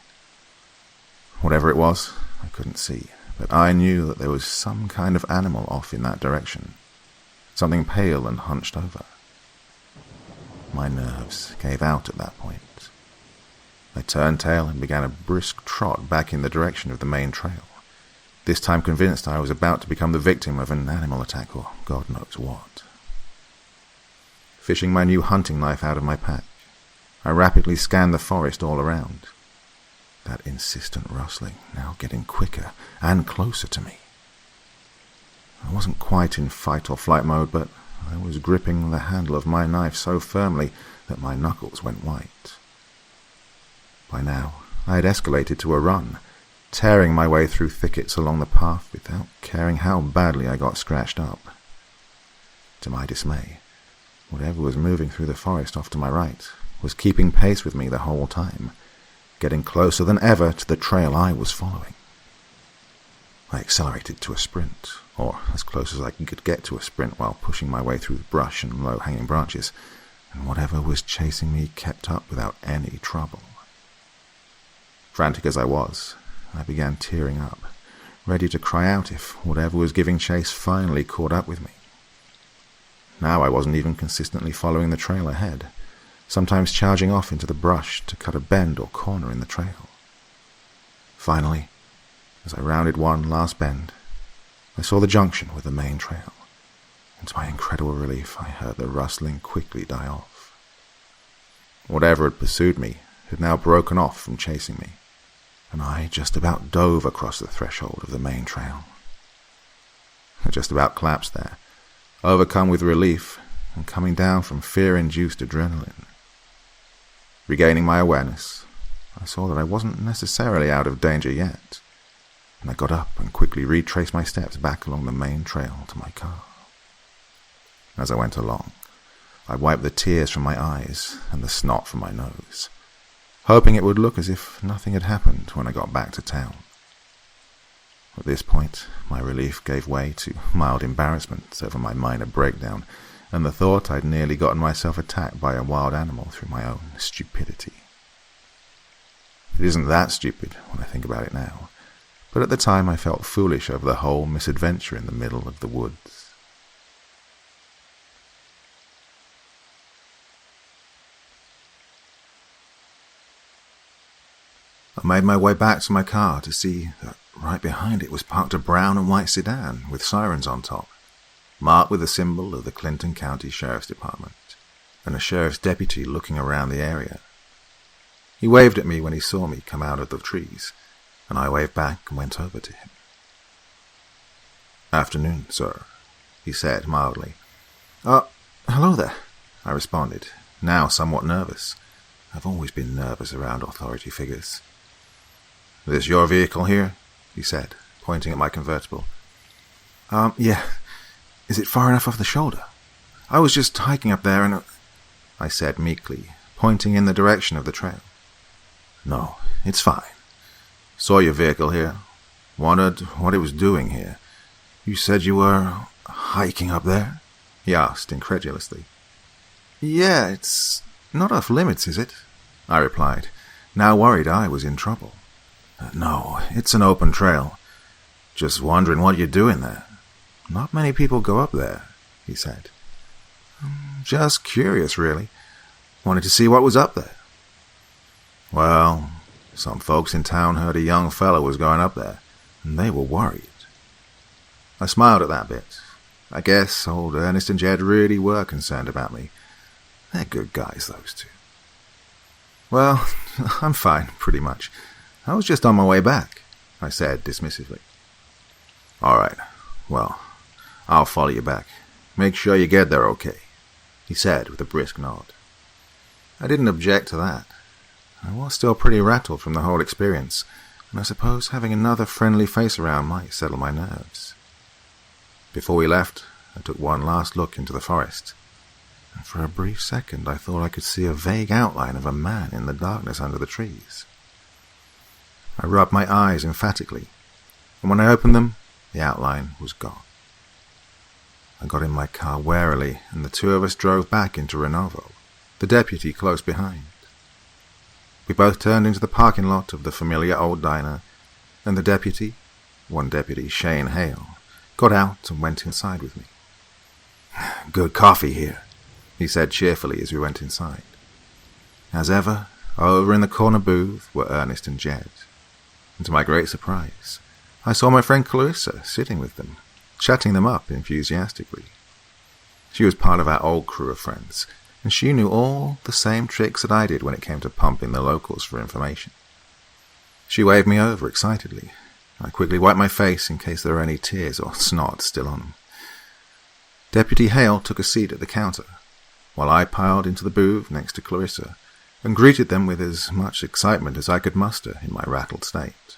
Whatever it was, I couldn't see, but I knew that there was some kind of animal off in that direction, something pale and hunched over. My nerves gave out at that point. I turned tail and began a brisk trot back in the direction of the main trail, this time convinced I was about to become the victim of an animal attack or God knows what. Fishing my new hunting knife out of my pack, I rapidly scanned the forest all around. That insistent rustling now getting quicker and closer to me. I wasn't quite in fight or flight mode, but I was gripping the handle of my knife so firmly that my knuckles went white. By now, I had escalated to a run, tearing my way through thickets along the path without caring how badly I got scratched up. To my dismay, whatever was moving through the forest off to my right was keeping pace with me the whole time, getting closer than ever to the trail I was following. I accelerated to a sprint, or as close as I could get to a sprint while pushing my way through the brush and low-hanging branches, and whatever was chasing me kept up without any trouble. Frantic as I was, I began tearing up, ready to cry out if whatever was giving chase finally caught up with me. Now I wasn't even consistently following the trail ahead, sometimes charging off into the brush to cut a bend or corner in the trail. Finally, as I rounded one last bend, I saw the junction with the main trail, and to my incredible relief I heard the rustling quickly die off. Whatever had pursued me had now broken off from chasing me, and I just about dove across the threshold of the main trail. I just about collapsed there, overcome with relief and coming down from fear-induced adrenaline. Regaining my awareness, I saw that I wasn't necessarily out of danger yet, and I got up and quickly retraced my steps back along the main trail to my car. As I went along, I wiped the tears from my eyes and the snot from my nose, hoping it would look as if nothing had happened when I got back to town. At this point, my relief gave way to mild embarrassment over my minor breakdown and the thought I'd nearly gotten myself attacked by a wild animal through my own stupidity. It isn't that stupid when I think about it now, but at the time I felt foolish over the whole misadventure in the middle of the woods. I made my way back to my car to see that right behind it was parked a brown and white sedan with sirens on top, marked with the symbol of the Clinton County Sheriff's Department, and a sheriff's deputy looking around the area. He waved at me when he saw me come out of the trees, and I waved back and went over to him. "Afternoon, sir," he said mildly. Hello there," I responded, now somewhat nervous. I've always been nervous around authority figures. "This your vehicle here?" he said, pointing at my convertible. Yeah. Is it far enough off the shoulder? I was just hiking up there and..." I said meekly, pointing in the direction of the trail. "No, it's fine. Saw your vehicle here. Wondered what it was doing here. You said you were hiking up there?" he asked incredulously. "Yeah, it's not off limits, is it?" I replied, now worried I was in trouble. "No, it's an open trail. Just wondering what you're doing there. Not many people go up there," he said. "Just curious, really. Wanted to see what was up there." "Well, some folks in town heard a young fellow was going up there, and they were worried." I smiled at that bit. I guess old Ernest and Jed really were concerned about me. They're good guys, those two. "Well, I'm fine, pretty much. I was just on my way back," I said dismissively. "All right. Well, I'll follow you back. Make sure you get there okay," he said with a brisk nod. I didn't object to that. I was still pretty rattled from the whole experience, and I suppose having another friendly face around might settle my nerves. Before we left, I took one last look into the forest, and for a brief second I thought I could see a vague outline of a man in the darkness under the trees. I rubbed my eyes emphatically, and when I opened them, the outline was gone. I got in my car warily, and the two of us drove back into Renovo, the deputy close behind. We both turned into the parking lot of the familiar old diner, and the deputy, one deputy Shane Hale, got out and went inside with me. "Good coffee here," he said cheerfully as we went inside. As ever, over in the corner booth were Ernest and Jed, and to my great surprise, I saw my friend Clarissa sitting with them, chatting them up enthusiastically. She was part of our old crew of friends, and she knew all the same tricks that I did when it came to pumping the locals for information. She waved me over excitedly. I quickly wiped my face in case there were any tears or snot still on them. Deputy Hale took a seat at the counter, while I piled into the booth next to Clarissa and greeted them with as much excitement as I could muster in my rattled state.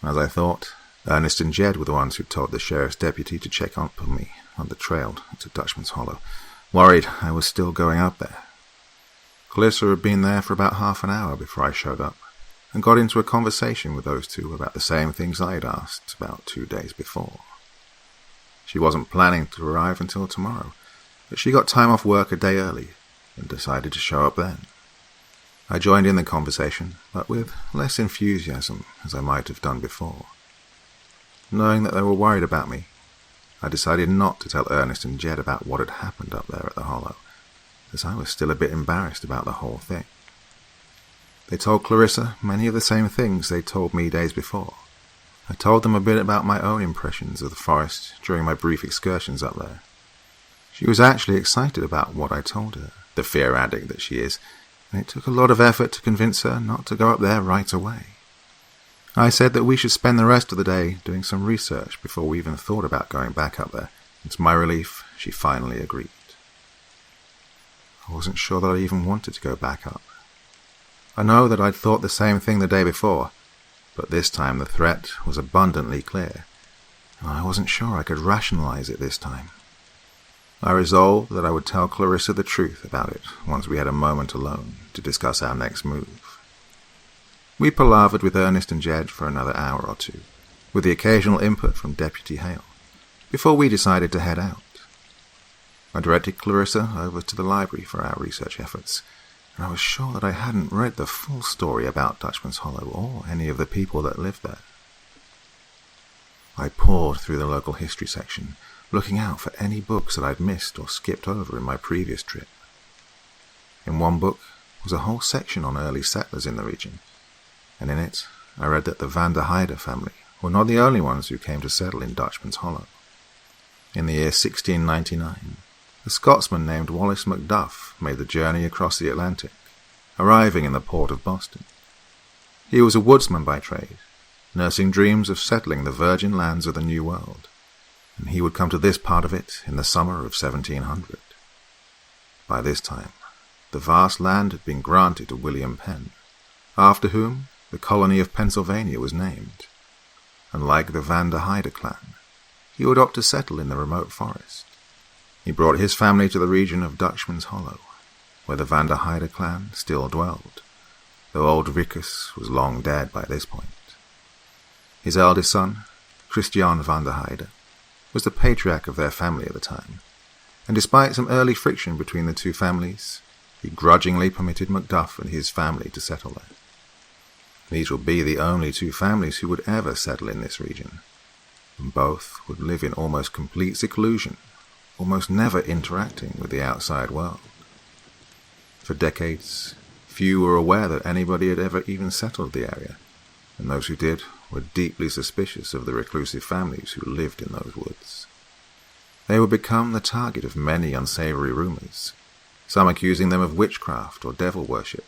As I thought, Ernest and Jed were the ones who told the sheriff's deputy to check up on me on the trail to Dutchman's Hollow, worried I was still going up there. Clarissa had been there for about half an hour before I showed up, and got into a conversation with those two about the same things I had asked about 2 days before. She wasn't planning to arrive until tomorrow, but she got time off work a day early, and decided to show up then. I joined in the conversation, but with less enthusiasm as I might have done before. Knowing that they were worried about me, I decided not to tell Ernest and Jed about what had happened up there at the Hollow, as I was still a bit embarrassed about the whole thing. They told Clarissa many of the same things they told me days before. I told them a bit about my own impressions of the forest during my brief excursions up there. She was actually excited about what I told her, the fear addict that she is, and it took a lot of effort to convince her not to go up there right away. I said that we should spend the rest of the day doing some research before we even thought about going back up there, and to my relief, she finally agreed. I wasn't sure that I even wanted to go back up. I know that I'd thought the same thing the day before, but this time the threat was abundantly clear, and I wasn't sure I could rationalize it this time. I resolved that I would tell Clarissa the truth about it once we had a moment alone to discuss our next move. We palavered with Ernest and Jed for another hour or two, with the occasional input from Deputy Hale, before we decided to head out. I directed Clarissa over to the library for our research efforts, and I was sure that I hadn't read the full story about Dutchman's Hollow or any of the people that lived there. I poured through the local history section, looking out for any books that I'd missed or skipped over in my previous trip. In one book was a whole section on early settlers in the region, and in it I read that the Van der Heide family were not the only ones who came to settle in Dutchman's Hollow. In the year 1699, a Scotsman named Wallace Macduff made the journey across the Atlantic, arriving in the port of Boston. He was a woodsman by trade, nursing dreams of settling the virgin lands of the New World, and he would come to this part of it in the summer of 1700. By this time, the vast land had been granted to William Penn, after whom the colony of Pennsylvania was named, and like the Van der Heide clan, he would opt to settle in the remote forest. He brought his family to the region of Dutchman's Hollow, where the Van der Heide clan still dwelled, though old Ricus was long dead by this point. His eldest son, Christian van der Heide, was the patriarch of their family at the time, and despite some early friction between the two families, he grudgingly permitted Macduff and his family to settle there. These would be the only two families who would ever settle in this region, and both would live in almost complete seclusion, almost never interacting with the outside world. For decades, few were aware that anybody had ever even settled the area, and those who did were deeply suspicious of the reclusive families who lived in those woods. They would become the target of many unsavory rumors, some accusing them of witchcraft or devil worship,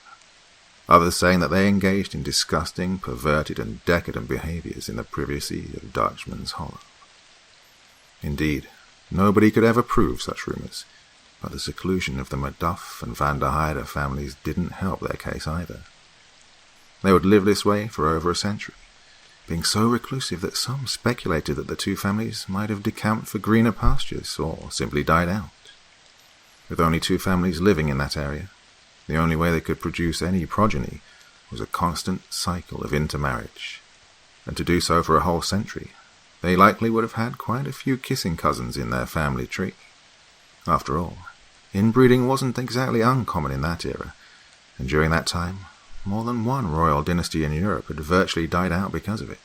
others saying that they engaged in disgusting, perverted and decadent behaviors in the privacy of Dutchman's Hollow. Indeed, nobody could ever prove such rumors, but the seclusion of the Macduff and Van der Heide families didn't help their case either. They would live this way for over a century, being so reclusive that some speculated that the two families might have decamped for greener pastures or simply died out. With only two families living in that area, the only way they could produce any progeny was a constant cycle of intermarriage, and to do so for a whole century, they likely would have had quite a few kissing cousins in their family tree. After all, inbreeding wasn't exactly uncommon in that era, and during that time, more than one royal dynasty in Europe had virtually died out because of it.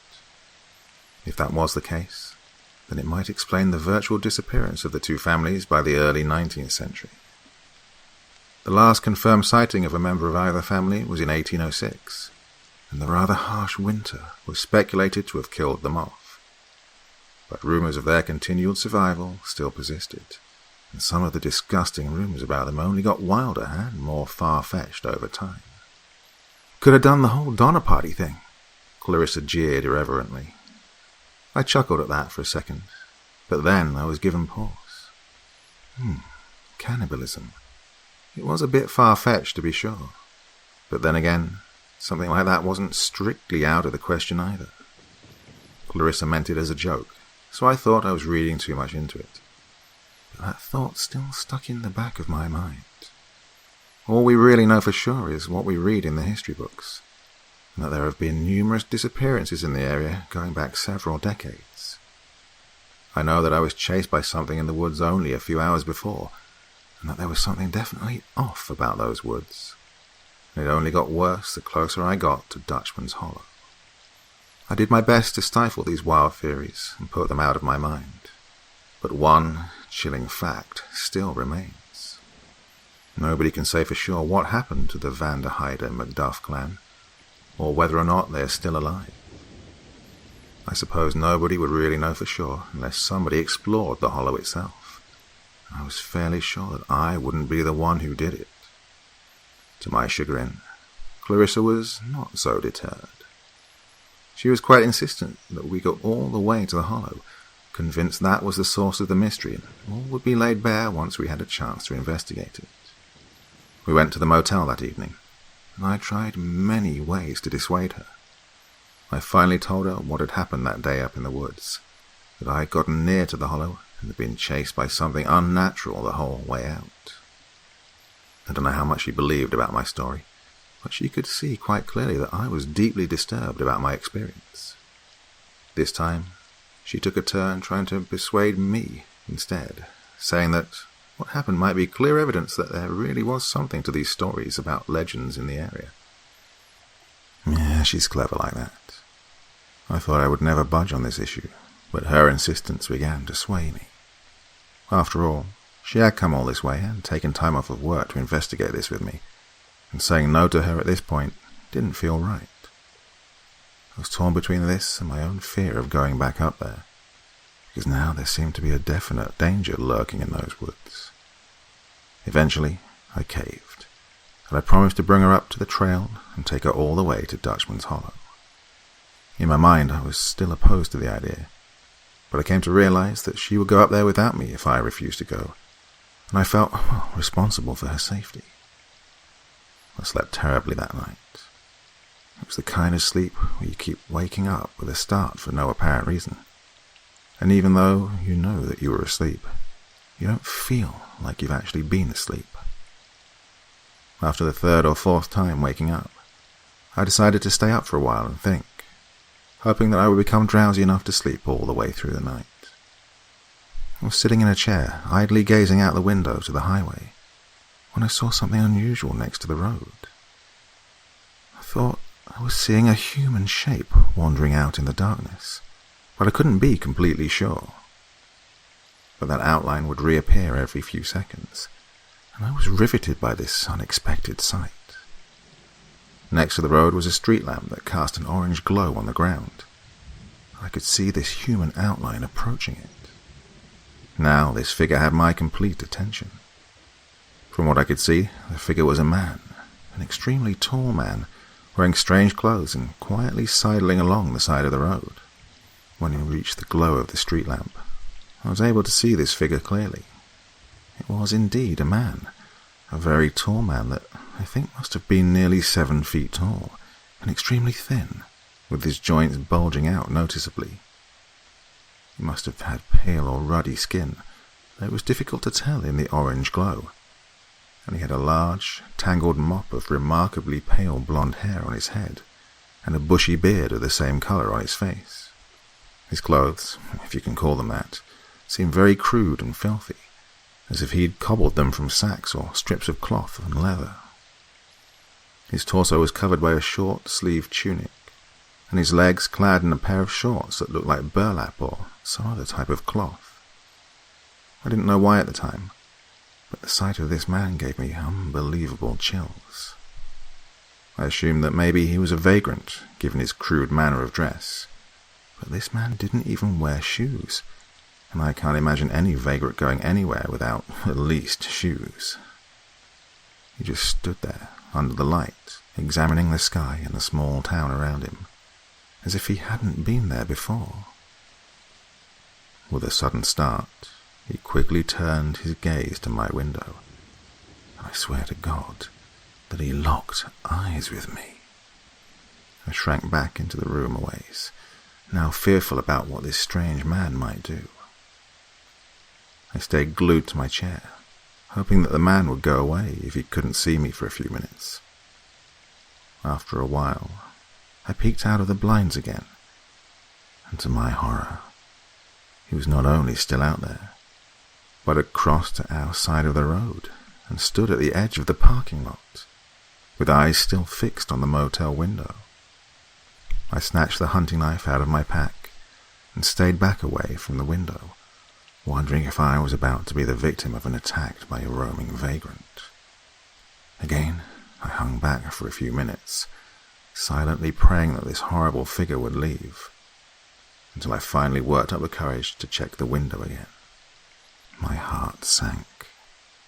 If that was the case, then it might explain the virtual disappearance of the two families by the early 19th century. The last confirmed sighting of a member of either family was in 1806, and the rather harsh winter was speculated to have killed them off. But rumours of their continued survival still persisted, and some of the disgusting rumours about them only got wilder and more far-fetched over time. "Could have done the whole Donner Party thing," Clarissa jeered irreverently. I chuckled at that for a second, but then I was given pause. Cannibalism. It was a bit far-fetched, to be sure, but then again, something like that wasn't strictly out of the question either. Clarissa meant it as a joke, so I thought I was reading too much into it. But that thought still stuck in the back of my mind. All we really know for sure is what we read in the history books, and that there have been numerous disappearances in the area going back several decades. I know that I was chased by something in the woods only a few hours before, and that there was something definitely off about those woods. And it only got worse the closer I got to Dutchman's Hollow. I did my best to stifle these wild theories and put them out of my mind, but one chilling fact still remains. Nobody can say for sure what happened to the Van der Heide Macduff clan, or whether or not they're still alive. I suppose nobody would really know for sure unless somebody explored the hollow itself. I was fairly sure that I wouldn't be the one who did it. To my chagrin, Clarissa was not so deterred. She was quite insistent that we go all the way to the hollow, convinced that was the source of the mystery, and all would be laid bare once we had a chance to investigate it. We went to the motel that evening, and I tried many ways to dissuade her. I finally told her what had happened that day up in the woods, that I had gotten near to the hollow and had been chased by something unnatural the whole way out. I don't know how much she believed about my story, but she could see quite clearly that I was deeply disturbed about my experience. This time, she took a turn trying to persuade me instead, saying that what happened might be clear evidence that there really was something to these stories about legends in the area. Yeah, she's clever like that. I thought I would never budge on this issue, but her insistence began to sway me. After all, she had come all this way and taken time off of work to investigate this with me, and saying no to her at this point didn't feel right. I was torn between this and my own fear of going back up there, because now there seemed to be a definite danger lurking in those woods. Eventually, I caved, and I promised to bring her up to the trail and take her all the way to Dutchman's Hollow. In my mind, I was still opposed to the idea, but I came to realize that she would go up there without me if I refused to go, and I felt responsible for her safety. I slept terribly that night. It was the kind of sleep where you keep waking up with a start for no apparent reason, and even though you know that you were asleep, you don't feel like you've actually been asleep. After the third or fourth time waking up, I decided to stay up for a while and think, hoping that I would become drowsy enough to sleep all the way through the night. I was sitting in a chair, idly gazing out the window to the highway, when I saw something unusual next to the road. I thought I was seeing a human shape wandering out in the darkness, but I couldn't be completely sure. But that outline would reappear every few seconds, and I was riveted by this unexpected sight. Next to the road was a street lamp that cast an orange glow on the ground. I could see this human outline approaching it. Now this figure had my complete attention. From what I could see, the figure was a man, an extremely tall man, wearing strange clothes and quietly sidling along the side of the road. When he reached the glow of the street lamp, I was able to see this figure clearly. It was indeed a man, a very tall man that I think must have been nearly 7 feet tall, and extremely thin, with his joints bulging out noticeably. He must have had pale or ruddy skin, though it was difficult to tell in the orange glow, and he had a large, tangled mop of remarkably pale blonde hair on his head, and a bushy beard of the same colour on his face. His clothes, if you can call them that, seemed very crude and filthy, as if he'd cobbled them from sacks or strips of cloth and leather. His torso was covered by a short-sleeved tunic, and his legs clad in a pair of shorts that looked like burlap or some other type of cloth. I didn't know why at the time, but the sight of this man gave me unbelievable chills. I assumed that maybe he was a vagrant, given his crude manner of dress, but this man didn't even wear shoes, and I can't imagine any vagrant going anywhere without at least shoes. He just stood there, under the light, examining the sky and the small town around him, as if he hadn't been there before. With a sudden start, he quickly turned his gaze to my window, and I swear to God that he locked eyes with me. I shrank back into the room a ways, now fearful about what this strange man might do. I stayed glued to my chair, hoping that the man would go away if he couldn't see me for a few minutes. After a while, I peeked out of the blinds again, and to my horror, he was not only still out there, but had crossed to our side of the road and stood at the edge of the parking lot, with eyes still fixed on the motel window. I snatched the hunting knife out of my pack and stayed back away from the window, wondering if I was about to be the victim of an attack by a roaming vagrant. Again, I hung back for a few minutes, silently praying that this horrible figure would leave, until I finally worked up the courage to check the window again. My heart sank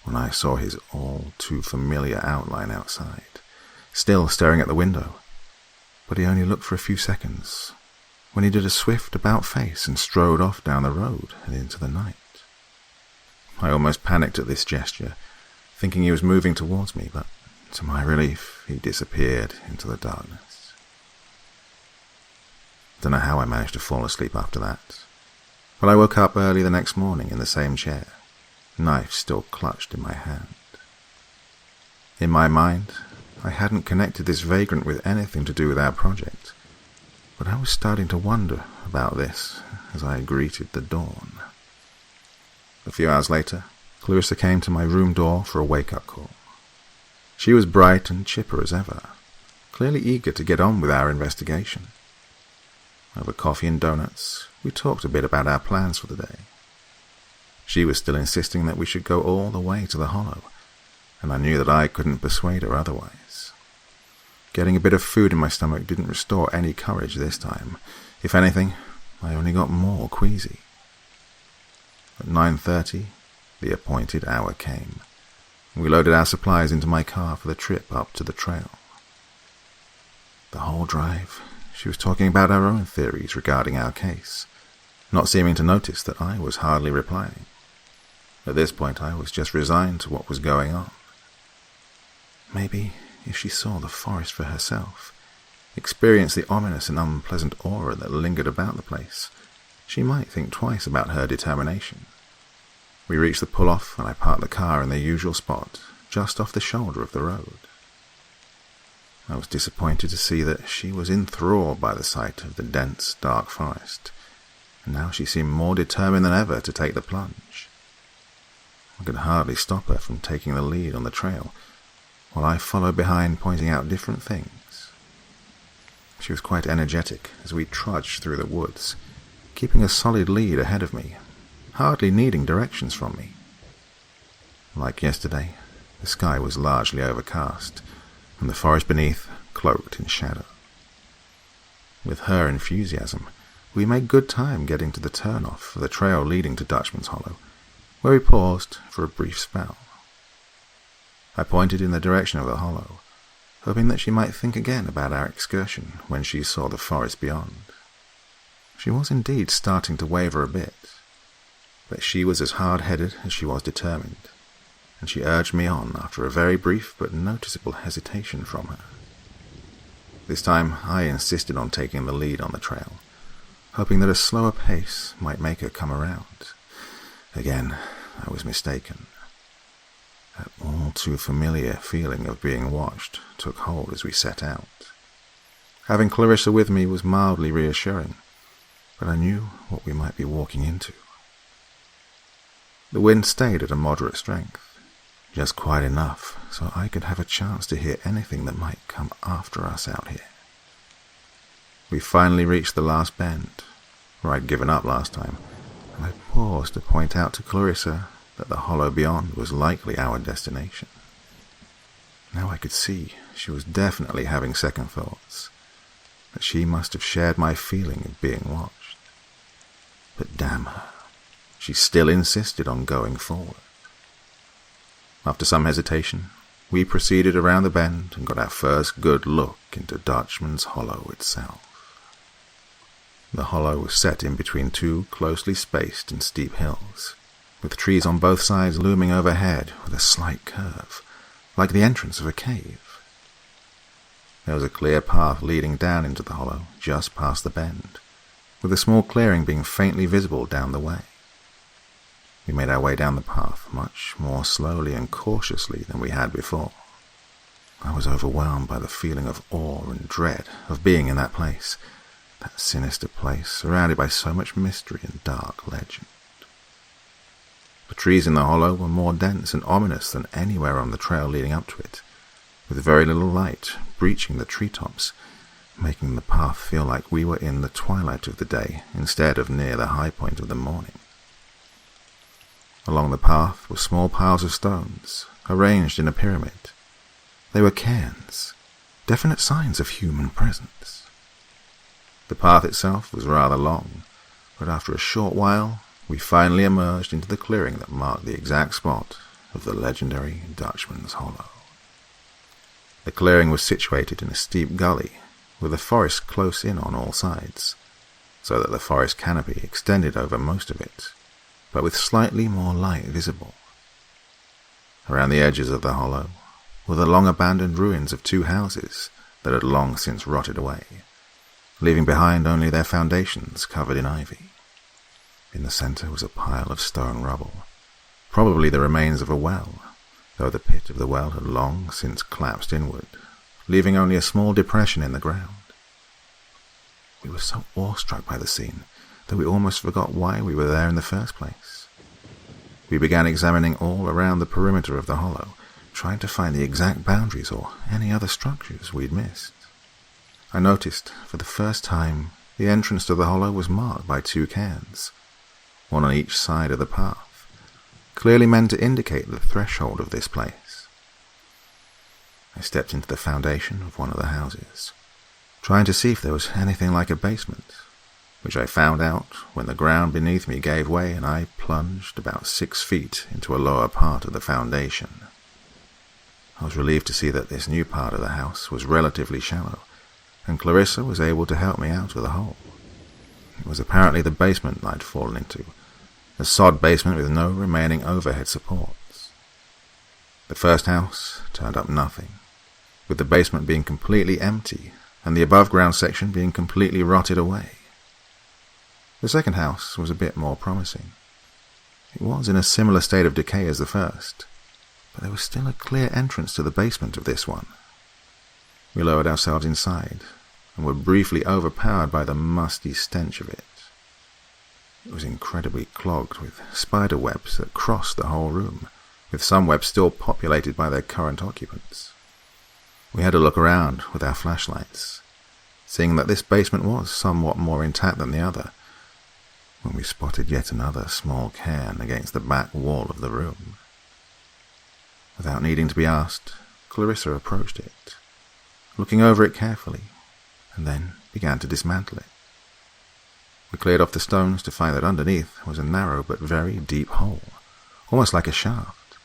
when I saw his all too familiar outline outside, still staring at the window, but he only looked for a few seconds, when he did a swift about-face and strode off down the road and into the night. I almost panicked at this gesture, thinking he was moving towards me, but to my relief, he disappeared into the darkness. Don't know how I managed to fall asleep after that, but I woke up early the next morning in the same chair, knife still clutched in my hand. In my mind, I hadn't connected this vagrant with anything to do with our project, but I was starting to wonder about this as I greeted the dawn. A few hours later, Clarissa came to my room door for a wake-up call. She was bright and chipper as ever, clearly eager to get on with our investigation. Over coffee and donuts, we talked a bit about our plans for the day. She was still insisting that we should go all the way to the Hollow, and I knew that I couldn't persuade her otherwise. Getting a bit of food in my stomach didn't restore any courage this time. If anything, I only got more queasy. At 9:30, the appointed hour came. We loaded our supplies into my car for the trip up to the trail. The whole drive, she was talking about her own theories regarding our case, not seeming to notice that I was hardly replying. At this point, I was just resigned to what was going on. Maybe if she saw the forest for herself, experienced the ominous and unpleasant aura that lingered about the place, she might think twice about her determination. We reached the pull-off and I parked the car in the usual spot, just off the shoulder of the road. I was disappointed to see that she was enthralled by the sight of the dense, dark forest, and now she seemed more determined than ever to take the plunge. I could hardly stop her from taking the lead on the trail, while I followed behind pointing out different things. She was quite energetic as we trudged through the woods, keeping a solid lead ahead of me, hardly needing directions from me. Like yesterday, the sky was largely overcast, and the forest beneath cloaked in shadow. With her enthusiasm, we made good time getting to the turn-off for the trail leading to Dutchman's Hollow, where we paused for a brief spell. I pointed in the direction of the hollow, hoping that she might think again about our excursion when she saw the forest beyond. She was indeed starting to waver a bit, but she was as hard-headed as she was determined, and she urged me on after a very brief but noticeable hesitation from her. This time I insisted on taking the lead on the trail, hoping that a slower pace might make her come around. Again, I was mistaken. That all too familiar feeling of being watched took hold as we set out. Having Clarissa with me was mildly reassuring, but I knew what we might be walking into. The wind stayed at a moderate strength, just quite enough so I could have a chance to hear anything that might come after us out here. We finally reached the last bend, where I'd given up last time, and I paused to point out to Clarissa that the hollow beyond was likely our destination. Now I could see she was definitely having second thoughts, that she must have shared my feeling of being watched. But damn her, she still insisted on going forward. After some hesitation, we proceeded around the bend and got our first good look into Dutchman's Hollow itself. The hollow was set in between two closely spaced and steep hills, with trees on both sides looming overhead with a slight curve, like the entrance of a cave. There was a clear path leading down into the hollow just past the bend, with a small clearing being faintly visible down the way. We made our way down the path much more slowly and cautiously than we had before. I was overwhelmed by the feeling of awe and dread of being in that place, that sinister place surrounded by so much mystery and dark legend. The trees in the hollow were more dense and ominous than anywhere on the trail leading up to it, with very little light breaching the treetops, making the path feel like we were in the twilight of the day instead of near the high point of the morning. Along the path were small piles of stones, arranged in a pyramid. They were cairns, definite signs of human presence. The path itself was rather long, but after a short while, we finally emerged into the clearing that marked the exact spot of the legendary Dutchman's Hollow. The clearing was situated in a steep gully, with the forest close in on all sides, so that the forest canopy extended over most of it, but with slightly more light visible. Around the edges of the hollow were the long-abandoned ruins of 2 houses that had long since rotted away, leaving behind only their foundations covered in ivy. In the centre was a pile of stone rubble, probably the remains of a well, though the pit of the well had long since collapsed inward, leaving only a small depression in the ground. We were so awestruck by the scene that we almost forgot why we were there in the first place. We began examining all around the perimeter of the hollow, trying to find the exact boundaries or any other structures we'd missed. I noticed, for the first time, the entrance to the hollow was marked by 2 cairns, one on each side of the path, clearly meant to indicate the threshold of this place. I stepped into the foundation of one of the houses, trying to see if there was anything like a basement, which I found out when the ground beneath me gave way and I plunged about 6 feet into a lower part of the foundation. I was relieved to see that this new part of the house was relatively shallow, and Clarissa was able to help me out of the hole. It was apparently the basement I'd fallen into, a sod basement with no remaining overhead supports. The first house turned up nothing, with the basement being completely empty and the above-ground section being completely rotted away. The second house was a bit more promising. It was in a similar state of decay as the first, but there was still a clear entrance to the basement of this one. We lowered ourselves inside, and were briefly overpowered by the musty stench of it. It was incredibly clogged with spider webs that crossed the whole room, with some webs still populated by their current occupants. We had a look around with our flashlights, seeing that this basement was somewhat more intact than the other, when we spotted yet another small cairn against the back wall of the room. Without needing to be asked, Clarissa approached it, looking over it carefully, and then began to dismantle it. We cleared off the stones to find that underneath was a narrow but very deep hole, almost like a shaft,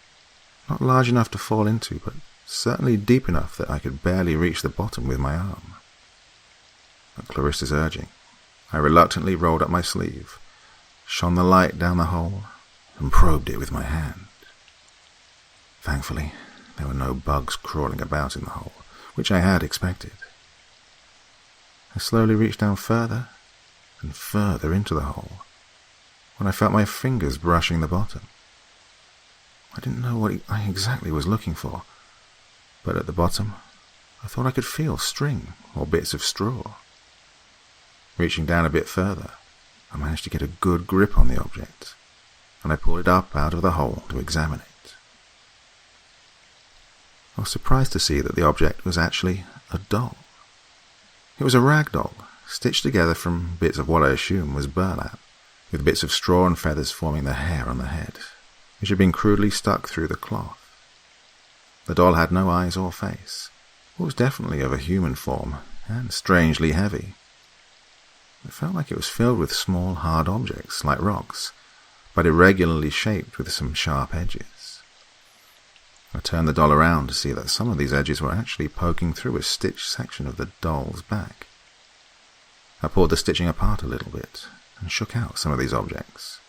not large enough to fall into, but certainly deep enough that I could barely reach the bottom with my arm. At Clarissa's urging, I reluctantly rolled up my sleeve, shone the light down the hole, and probed it with my hand. Thankfully, there were no bugs crawling about in the hole, which I had expected. I slowly reached down further and further into the hole, when I felt my fingers brushing the bottom. I didn't know what I exactly was looking for, but at the bottom, I thought I could feel string or bits of straw. Reaching down a bit further, I managed to get a good grip on the object, and I pulled it up out of the hole to examine it. I was surprised to see that the object was actually a doll. It was a rag doll, stitched together from bits of what I assume was burlap, with bits of straw and feathers forming the hair on the head, which had been crudely stuck through the cloth. The doll had no eyes or face, but was definitely of a human form, and strangely heavy. It felt like it was filled with small, hard objects, like rocks, but irregularly shaped with some sharp edges. I turned the doll around to see that some of these edges were actually poking through a stitched section of the doll's back. I pulled the stitching apart a little bit and shook out some of these objects.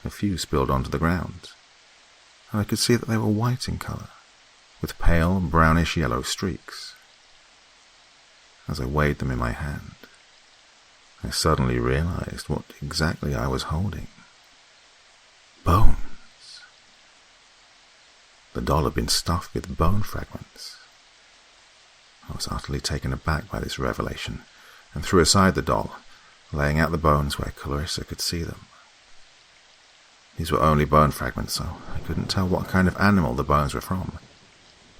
A few spilled onto the ground, and I could see that they were white in colour, with pale brownish-yellow streaks. As I weighed them in my hand, I suddenly realized what exactly I was holding. Bones. The doll had been stuffed with bone fragments. I was utterly taken aback by this revelation, and threw aside the doll, laying out the bones where Clarissa could see them. These were only bone fragments, so I couldn't tell what kind of animal the bones were from,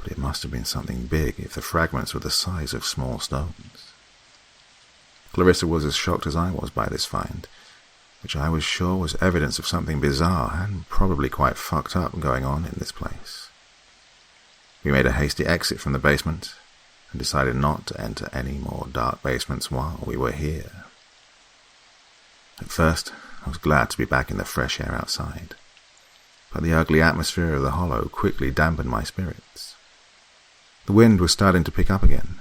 but it must have been something big if the fragments were the size of small stones. Clarissa was as shocked as I was by this find, which I was sure was evidence of something bizarre and probably quite fucked up going on in this place. We made a hasty exit from the basement and decided not to enter any more dark basements while we were here. At first, I was glad to be back in the fresh air outside, but the ugly atmosphere of the hollow quickly dampened my spirits. The wind was starting to pick up again,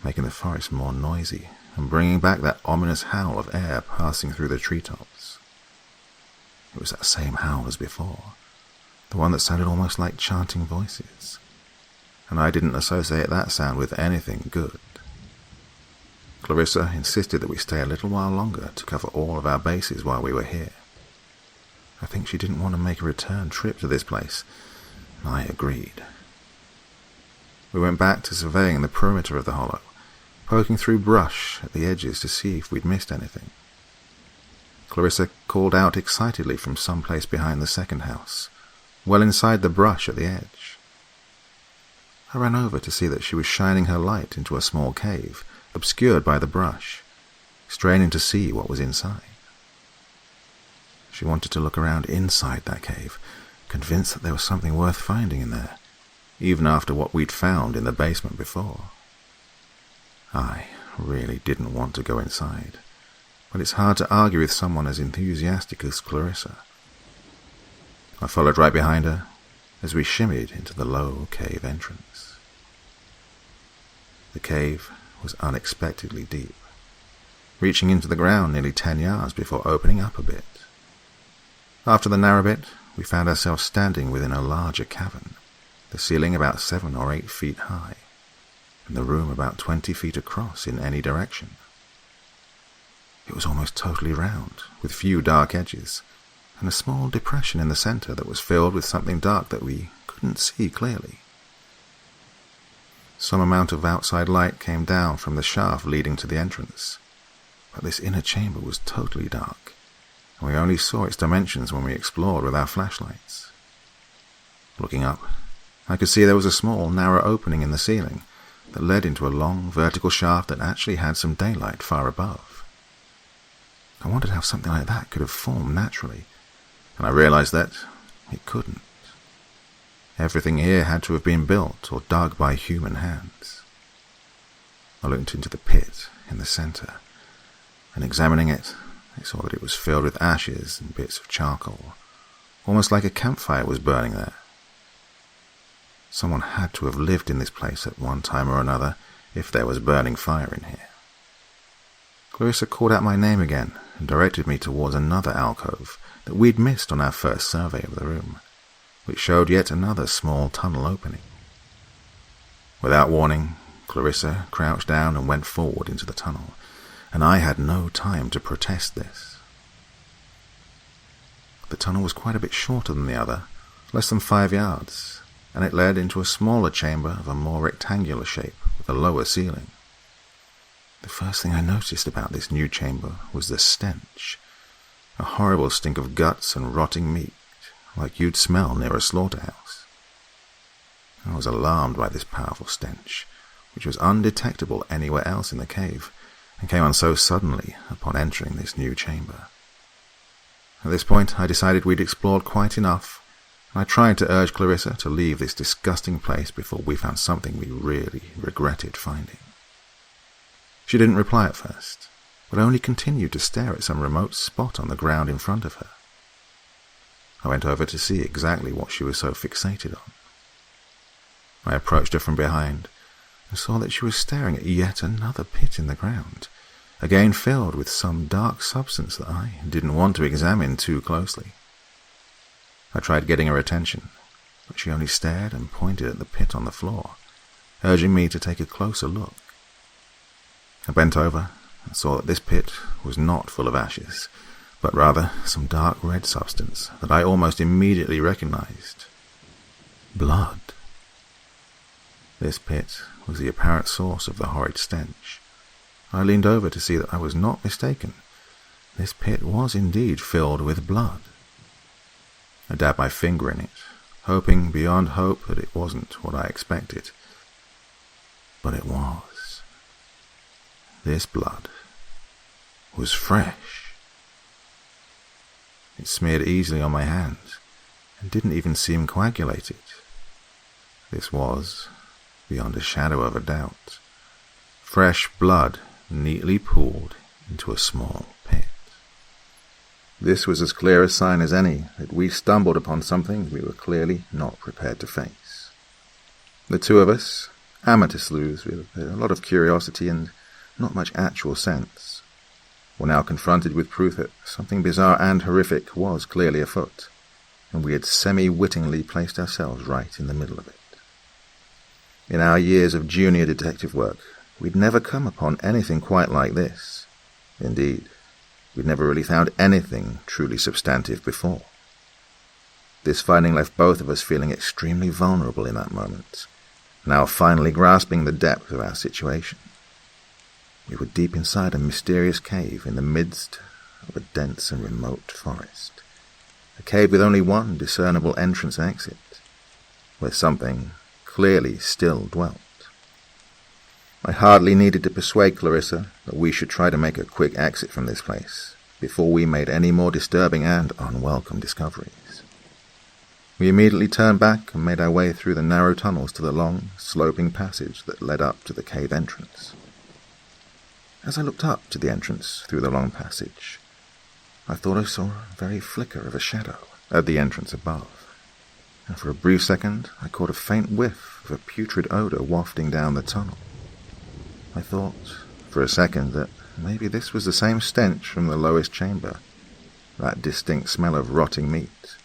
making the forest more noisy and bringing back that ominous howl of air passing through the treetops. It was that same howl as before, the one that sounded almost like chanting voices, and I didn't associate that sound with anything good. Clarissa insisted that we stay a little while longer to cover all of our bases while we were here. I think she didn't want to make a return trip to this place, and I agreed. We went back to surveying the perimeter of the hollow, poking through brush at the edges to see if we'd missed anything. Clarissa called out excitedly from someplace behind the second house, well inside the brush at the edge. I ran over to see that she was shining her light into a small cave, obscured by the brush, straining to see what was inside. She wanted to look around inside that cave, convinced that there was something worth finding in there, even after what we'd found in the basement before. I really didn't want to go inside, but it's hard to argue with someone as enthusiastic as Clarissa. I followed right behind her as we shimmied into the low cave entrance. The cave was unexpectedly deep, reaching into the ground nearly 10 yards before opening up a bit. After the narrow bit, we found ourselves standing within a larger cavern, the ceiling about 7 or 8 feet high, and the room about 20 feet across in any direction. It was almost totally round, with few dark edges, and a small depression in the center that was filled with something dark that we couldn't see clearly. Some amount of outside light came down from the shaft leading to the entrance, but this inner chamber was totally dark, and we only saw its dimensions when we explored with our flashlights. Looking up, I could see there was a small, narrow opening in the ceiling that led into a long, vertical shaft that actually had some daylight far above. I wondered how something like that could have formed naturally, and I realized that it couldn't. Everything here had to have been built or dug by human hands. I looked into the pit in the center, and examining it, I saw that it was filled with ashes and bits of charcoal, almost like a campfire was burning there. Someone had to have lived in this place at one time or another if there was burning fire in here. Clarissa called out my name again and directed me towards another alcove that we'd missed on our first survey of the room, which showed yet another small tunnel opening. Without warning, Clarissa crouched down and went forward into the tunnel, and I had no time to protest this. The tunnel was quite a bit shorter than the other, less than 5 yards, and it led into a smaller chamber of a more rectangular shape with a lower ceiling. The first thing I noticed about this new chamber was the stench, a horrible stink of guts and rotting meat, like you'd smell near a slaughterhouse. I was alarmed by this powerful stench, which was undetectable anywhere else in the cave, and came on so suddenly upon entering this new chamber. At this point, I decided we'd explored quite enough, and I tried to urge Clarissa to leave this disgusting place before we found something we really regretted finding. She didn't reply at first, but only continued to stare at some remote spot on the ground in front of her. I went over to see exactly what she was so fixated on. I approached her from behind and saw that she was staring at yet another pit in the ground, again filled with some dark substance that I didn't want to examine too closely. I tried getting her attention, but she only stared and pointed at the pit on the floor, urging me to take a closer look. I bent over and saw that this pit was not full of ashes, but rather some dark red substance that I almost immediately recognized. Blood. This pit was the apparent source of the horrid stench. I leaned over to see that I was not mistaken. This pit was indeed filled with blood. I dabbed my finger in it, hoping beyond hope that it wasn't what I expected. But it was. This blood was fresh. It smeared easily on my hands and didn't even seem coagulated. This was, beyond a shadow of a doubt, fresh blood neatly pooled into a small pit. This was as clear a sign as any that we stumbled upon something we were clearly not prepared to face. The two of us, amateur sleuths with a lot of curiosity and not much actual sense, were now confronted with proof that something bizarre and horrific was clearly afoot, and we had semi-wittingly placed ourselves right in the middle of it. In our years of junior detective work, we'd never come upon anything quite like this. Indeed, we'd never really found anything truly substantive before. This finding left both of us feeling extremely vulnerable in that moment, now finally grasping the depth of our situation. We were deep inside a mysterious cave in the midst of a dense and remote forest, a cave with only one discernible entrance and exit, where something clearly still dwelt. I hardly needed to persuade Clarissa that we should try to make a quick exit from this place before we made any more disturbing and unwelcome discoveries. We immediately turned back and made our way through the narrow tunnels to the long, sloping passage that led up to the cave entrance. As I looked up to the entrance through the long passage, I thought I saw a very flicker of a shadow at the entrance above, and for a brief second I caught a faint whiff of a putrid odor wafting down the tunnel. I thought, for a second, that maybe this was the same stench from the lowest chamber, that distinct smell of rotting meat.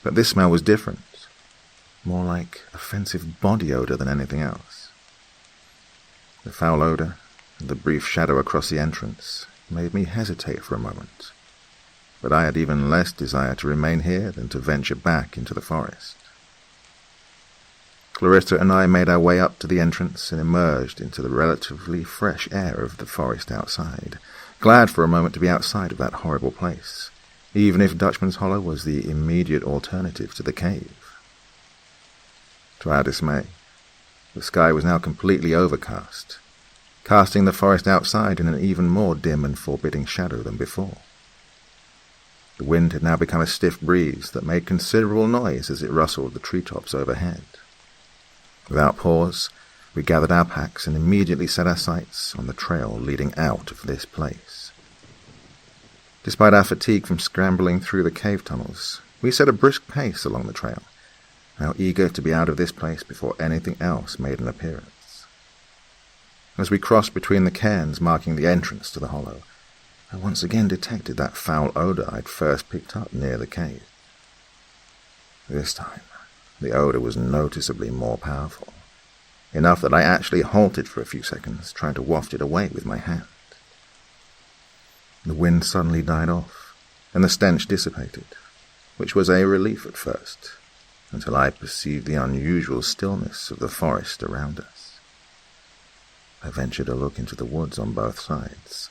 But this smell was different, more like offensive body odor than anything else. The foul odor, and the brief shadow across the entrance, made me hesitate for a moment, but I had even less desire to remain here than to venture back into the forest. Clarissa and I made our way up to the entrance and emerged into the relatively fresh air of the forest outside, glad for a moment to be outside of that horrible place, even if Dutchman's Hollow was the immediate alternative to the cave. To our dismay, the sky was now completely overcast, casting the forest outside in an even more dim and forbidding shadow than before. The wind had now become a stiff breeze that made considerable noise as it rustled the treetops overhead. Without pause, we gathered our packs and immediately set our sights on the trail leading out of this place. Despite our fatigue from scrambling through the cave tunnels, we set a brisk pace along the trail, now eager to be out of this place before anything else made an appearance. As we crossed between the cairns marking the entrance to the hollow, I once again detected that foul odor I'd first picked up near the cave. This time, the odor was noticeably more powerful, enough that I actually halted for a few seconds, trying to waft it away with my hand. The wind suddenly died off, and the stench dissipated, which was a relief at first, until I perceived the unusual stillness of the forest around us. I ventured a look into the woods on both sides,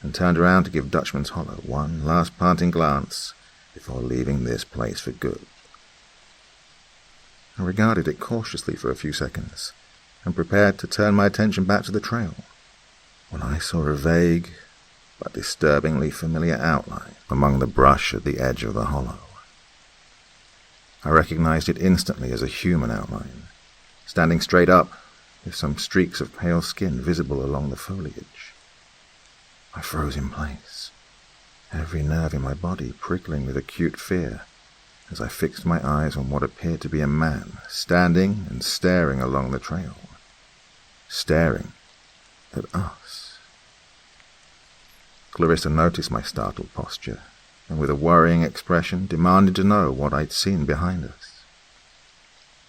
and turned around to give Dutchman's Hollow one last parting glance before leaving this place for good. I regarded it cautiously for a few seconds, and prepared to turn my attention back to the trail, when I saw a vague but disturbingly familiar outline among the brush at the edge of the hollow. I recognized it instantly as a human outline, standing straight up, with some streaks of pale skin visible along the foliage. I froze in place, every nerve in my body prickling with acute fear, as I fixed my eyes on what appeared to be a man standing and staring along the trail, staring at us. Clarissa noticed my startled posture, and with a worrying expression demanded to know what I'd seen behind us.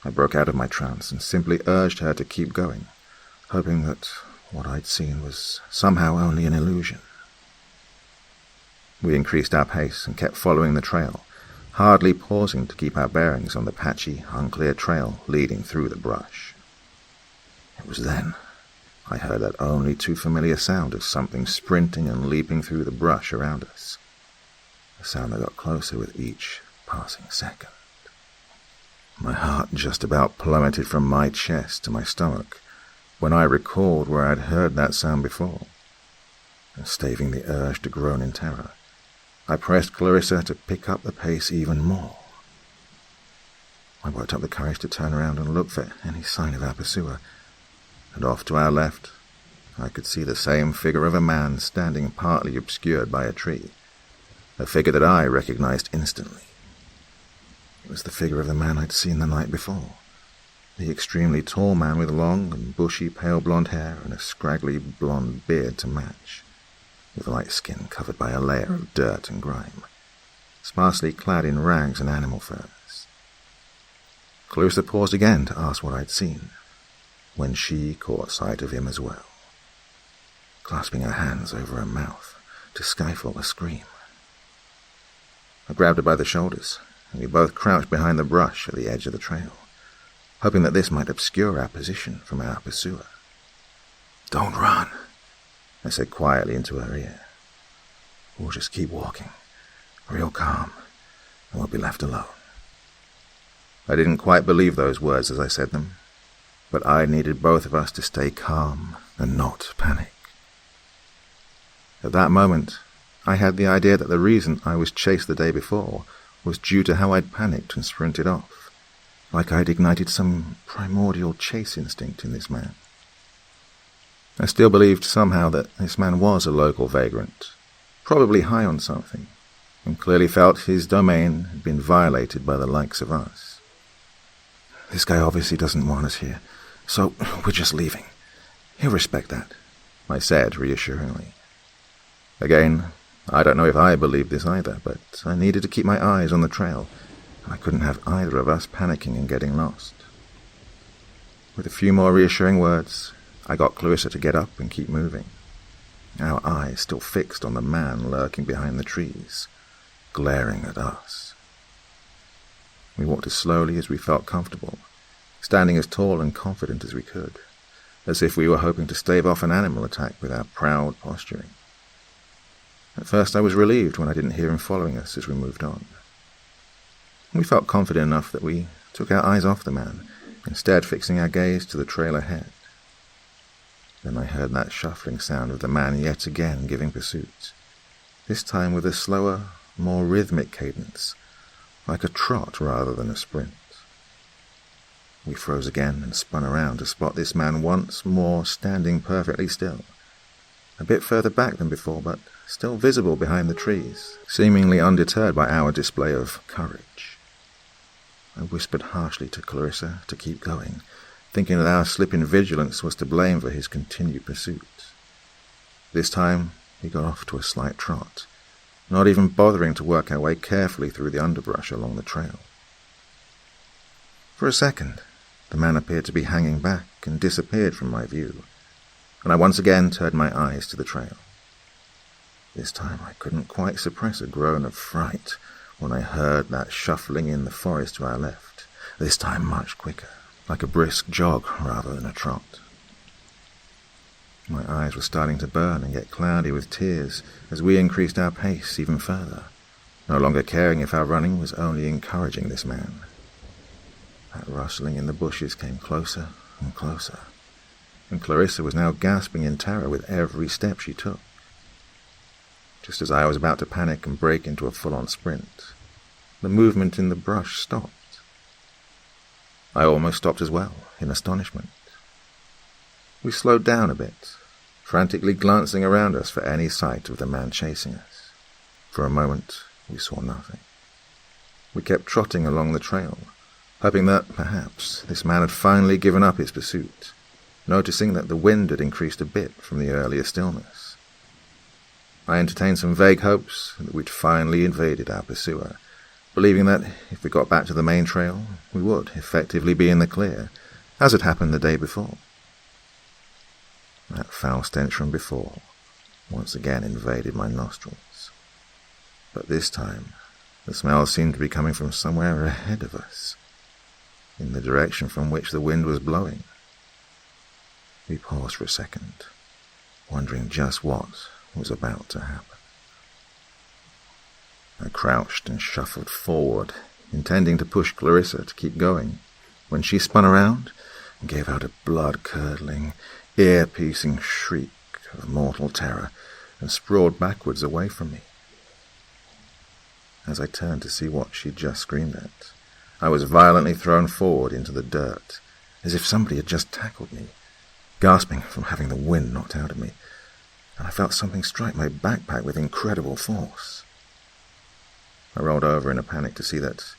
I broke out of my trance and simply urged her to keep going, hoping that what I'd seen was somehow only an illusion. We increased our pace and kept following the trail, hardly pausing to keep our bearings on the patchy, unclear trail leading through the brush. It was then I heard that only too familiar sound of something sprinting and leaping through the brush around us, a sound that got closer with each passing second. My heart just about plummeted from my chest to my stomach when I recalled where I'd heard that sound before. And staving the urge to groan in terror, I pressed Clarissa to pick up the pace even more. I worked up the courage to turn around and look for any sign of our pursuer, and off to our left I could see the same figure of a man standing partly obscured by a tree, a figure that I recognized instantly. It was the figure of the man I'd seen the night before, the extremely tall man with long and bushy pale blonde hair and a scraggly blonde beard to match, with light skin covered by a layer of dirt and grime, sparsely clad in rags and animal furs. Clarissa paused again to ask what I'd seen, when she caught sight of him as well, clasping her hands over her mouth to stifle a scream. I grabbed her by the shoulders, and we both crouched behind the brush at the edge of the trail, hoping that this might obscure our position from our pursuer. "Don't run," I said quietly into her ear. "We'll just keep walking, real calm, and we'll be left alone." I didn't quite believe those words as I said them, but I needed both of us to stay calm and not panic. At that moment, I had the idea that the reason I was chased the day before was due to how I'd panicked and sprinted off, like I'd ignited some primordial chase instinct in this man. I still believed somehow that this man was a local vagrant, probably high on something, and clearly felt his domain had been violated by the likes of us. "This guy obviously doesn't want us here, so we're just leaving. He'll respect that," I said reassuringly. Again, I don't know if I believed this either, but I needed to keep my eyes on the trail, and I couldn't have either of us panicking and getting lost. With a few more reassuring words, I got Clarissa to get up and keep moving, our eyes still fixed on the man lurking behind the trees, glaring at us. We walked as slowly as we felt comfortable, standing as tall and confident as we could, as if we were hoping to stave off an animal attack with our proud posturing. At first I was relieved when I didn't hear him following us as we moved on. We felt confident enough that we took our eyes off the man, instead fixing our gaze to the trail ahead. Then I heard that shuffling sound of the man yet again giving pursuit, this time with a slower, more rhythmic cadence, like a trot rather than a sprint. We froze again and spun around to spot this man once more standing perfectly still, a bit further back than before, but still visible behind the trees, seemingly undeterred by our display of courage. I whispered harshly to Clarissa to keep going, thinking that our slip in vigilance was to blame for his continued pursuit. This time he got off to a slight trot, not even bothering to work our way carefully through the underbrush along the trail. For a second, the man appeared to be hanging back and disappeared from my view, and I once again turned my eyes to the trail. This time I couldn't quite suppress a groan of fright when I heard that shuffling in the forest to our left, this time much quicker, like a brisk jog rather than a trot. My eyes were starting to burn and get cloudy with tears as we increased our pace even further, no longer caring if our running was only encouraging this man. That rustling in the bushes came closer and closer, and Clarissa was now gasping in terror with every step she took. Just as I was about to panic and break into a full-on sprint, the movement in the brush stopped. I almost stopped as well, in astonishment. We slowed down a bit, frantically glancing around us for any sight of the man chasing us. For a moment, we saw nothing. We kept trotting along the trail, hoping that, perhaps, this man had finally given up his pursuit, noticing that the wind had increased a bit from the earlier stillness. I entertained some vague hopes that we'd finally invaded our pursuer, believing that if we got back to the main trail, we would effectively be in the clear, as had happened the day before. That foul stench from before once again invaded my nostrils. But this time, the smell seemed to be coming from somewhere ahead of us, in the direction from which the wind was blowing. We paused for a second, wondering just what was about to happen. A crouched and shuffled forward, intending to push Clarissa to keep going, when she spun around and gave out a blood-curdling, ear-piercing shriek of mortal terror and sprawled backwards away from me. As I turned to see what she'd just screamed at, I was violently thrown forward into the dirt, as if somebody had just tackled me, gasping from having the wind knocked out of me, and I felt something strike my backpack with incredible force. I rolled over in a panic to see that,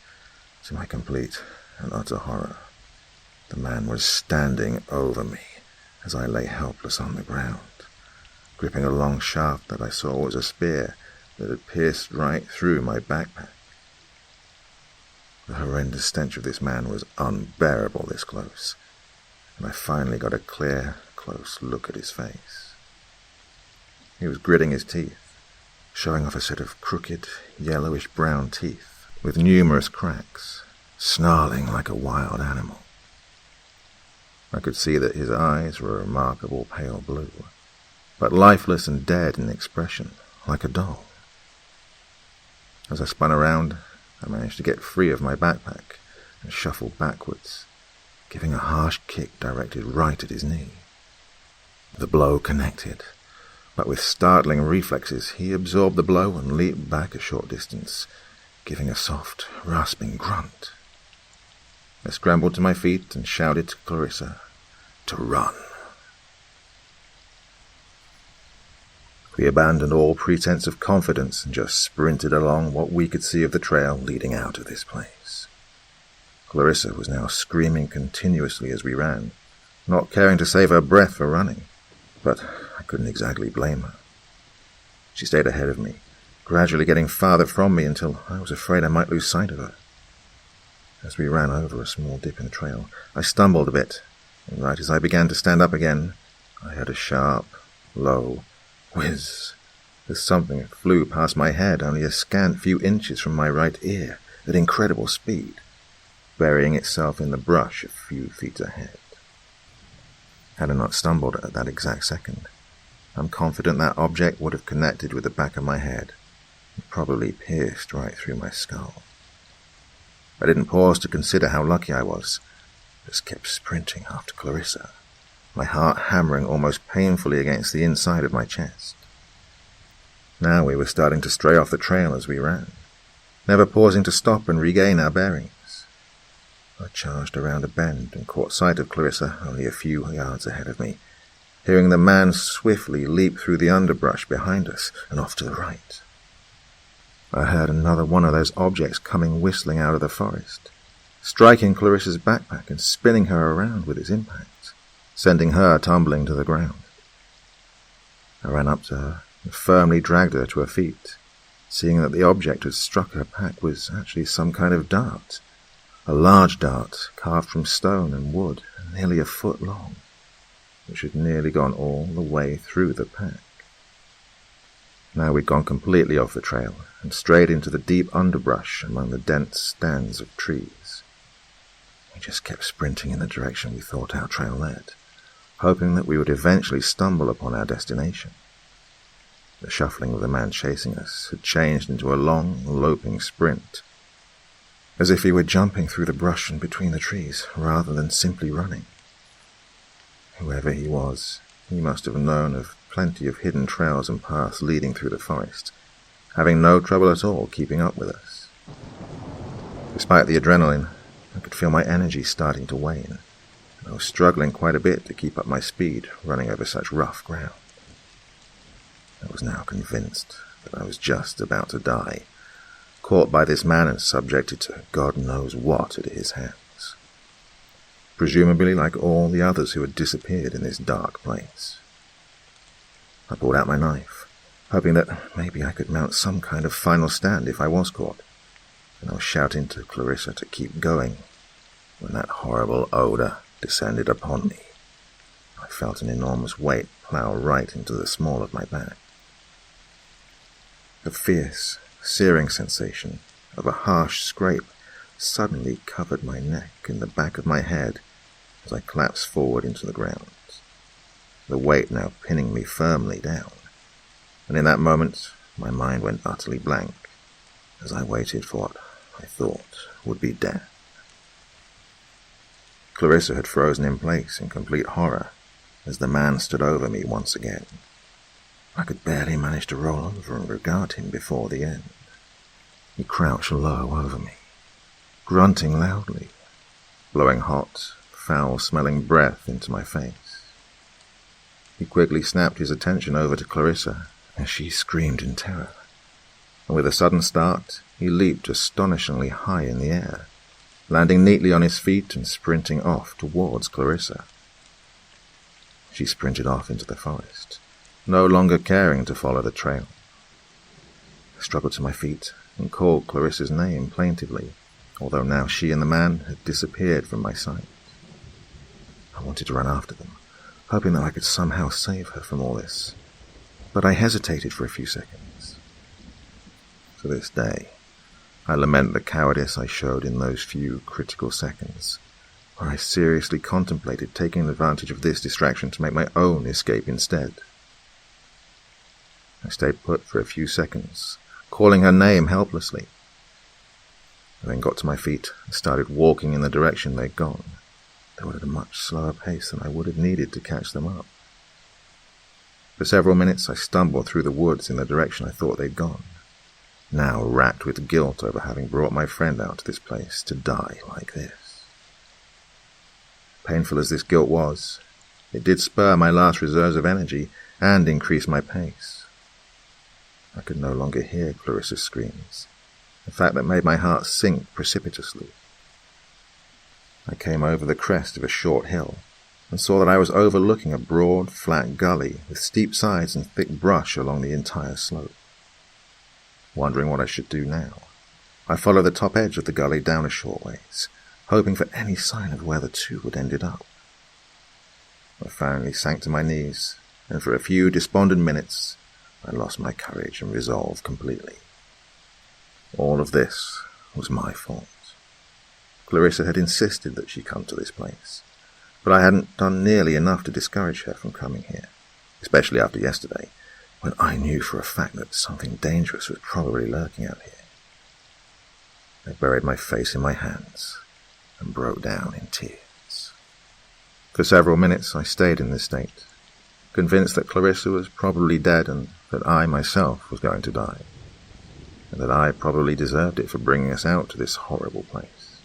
to my complete and utter horror, the man was standing over me as I lay helpless on the ground, gripping a long shaft that I saw was a spear that had pierced right through my backpack. The horrendous stench of this man was unbearable this close, and I finally got a clear, close look at his face. He was gritting his teeth, showing off a set of crooked, yellowish-brown teeth with numerous cracks, snarling like a wild animal. I could see that his eyes were a remarkable pale blue, but lifeless and dead in expression, like a doll. As I spun around, I managed to get free of my backpack and shuffled backwards, giving a harsh kick directed right at his knee. The blow connected, but with startling reflexes he absorbed the blow and leaped back a short distance, giving a soft, rasping grunt. I scrambled to my feet and shouted to Clarissa to run. We abandoned all pretense of confidence and just sprinted along what we could see of the trail leading out of this place. Clarissa was now screaming continuously as we ran, not caring to save her breath for running, but I couldn't exactly blame her. She stayed ahead of me, gradually getting farther from me until I was afraid I might lose sight of her. As we ran over a small dip in the trail, I stumbled a bit, and right as I began to stand up again, I heard a sharp, low whiz, as something flew past my head only a scant few inches from my right ear at incredible speed, burying itself in the brush a few feet ahead. Had I not stumbled at that exact second, I'm confident that object would have connected with the back of my head and probably pierced right through my skull. I didn't pause to consider how lucky I was, just kept sprinting after Clarissa, my heart hammering almost painfully against the inside of my chest. Now we were starting to stray off the trail as we ran, never pausing to stop and regain our bearings. I charged around a bend and caught sight of Clarissa only a few yards ahead of me, hearing the man swiftly leap through the underbrush behind us and off to the right. I heard another one of those objects coming whistling out of the forest, striking Clarissa's backpack and spinning her around with its impact, sending her tumbling to the ground. I ran up to her and firmly dragged her to her feet, seeing that the object had struck her pack was actually some kind of dart, a large dart carved from stone and wood and nearly a foot long, which had nearly gone all the way through the pack. Now we'd gone completely off the trail and strayed into the deep underbrush among the dense stands of trees. We just kept sprinting in the direction we thought our trail led, hoping that we would eventually stumble upon our destination. The shuffling of the man chasing us had changed into a long, loping sprint, as if he were jumping through the brush and between the trees rather than simply running. Whoever he was, he must have known of plenty of hidden trails and paths leading through the forest, having no trouble at all keeping up with us. Despite the adrenaline, I could feel my energy starting to wane, and I was struggling quite a bit to keep up my speed running over such rough ground. I was now convinced that I was just about to die, caught by this man and subjected to God knows what at his hands, presumably like all the others who had disappeared in this dark place. I pulled out my knife, hoping that maybe I could mount some kind of final stand if I was caught, and I was shouting to Clarissa to keep going when that horrible odor descended upon me. I felt an enormous weight plow right into the small of my back. A fierce, searing sensation of a harsh scrape suddenly covered my neck and the back of my head as I collapsed forward into the ground, the weight now pinning me firmly down, and in that moment my mind went utterly blank, as I waited for what I thought would be death. Clarissa had frozen in place in complete horror as the man stood over me once again. I could barely manage to roll over and regard him before the end. He crouched low over me, grunting loudly, blowing hot, foul-smelling breath into my face. He quickly snapped his attention over to Clarissa as she screamed in terror, and with a sudden start, he leaped astonishingly high in the air, landing neatly on his feet and sprinting off towards Clarissa. She sprinted off into the forest, no longer caring to follow the trail. I struggled to my feet and called Clarissa's name plaintively, although now she and the man had disappeared from my sight. I wanted to run after them, hoping that I could somehow save her from all this, but I hesitated for a few seconds. To this day, I lament the cowardice I showed in those few critical seconds, where I seriously contemplated taking advantage of this distraction to make my own escape instead. I stayed put for a few seconds, calling her name helplessly. I then got to my feet and started walking in the direction they'd gone, though at a much slower pace than I would have needed to catch them up. For several minutes I stumbled through the woods in the direction I thought they'd gone, now racked with guilt over having brought my friend out to this place to die like this. Painful as this guilt was, it did spur my last reserves of energy and increase my pace. I could no longer hear Clarissa's screams, a fact that made my heart sink precipitously. I came over the crest of a short hill and saw that I was overlooking a broad, flat gully with steep sides and thick brush along the entire slope. Wondering what I should do now, I followed the top edge of the gully down a short ways, hoping for any sign of where the two had ended up. I finally sank to my knees, and for a few despondent minutes, I lost my courage and resolve completely. All of this was my fault. Clarissa had insisted that she come to this place, but I hadn't done nearly enough to discourage her from coming here, especially after yesterday, when I knew for a fact that something dangerous was probably lurking out here. I buried my face in my hands and broke down in tears. For several minutes I stayed in this state, convinced that Clarissa was probably dead and that I myself was going to die, and that I probably deserved it for bringing us out to this horrible place.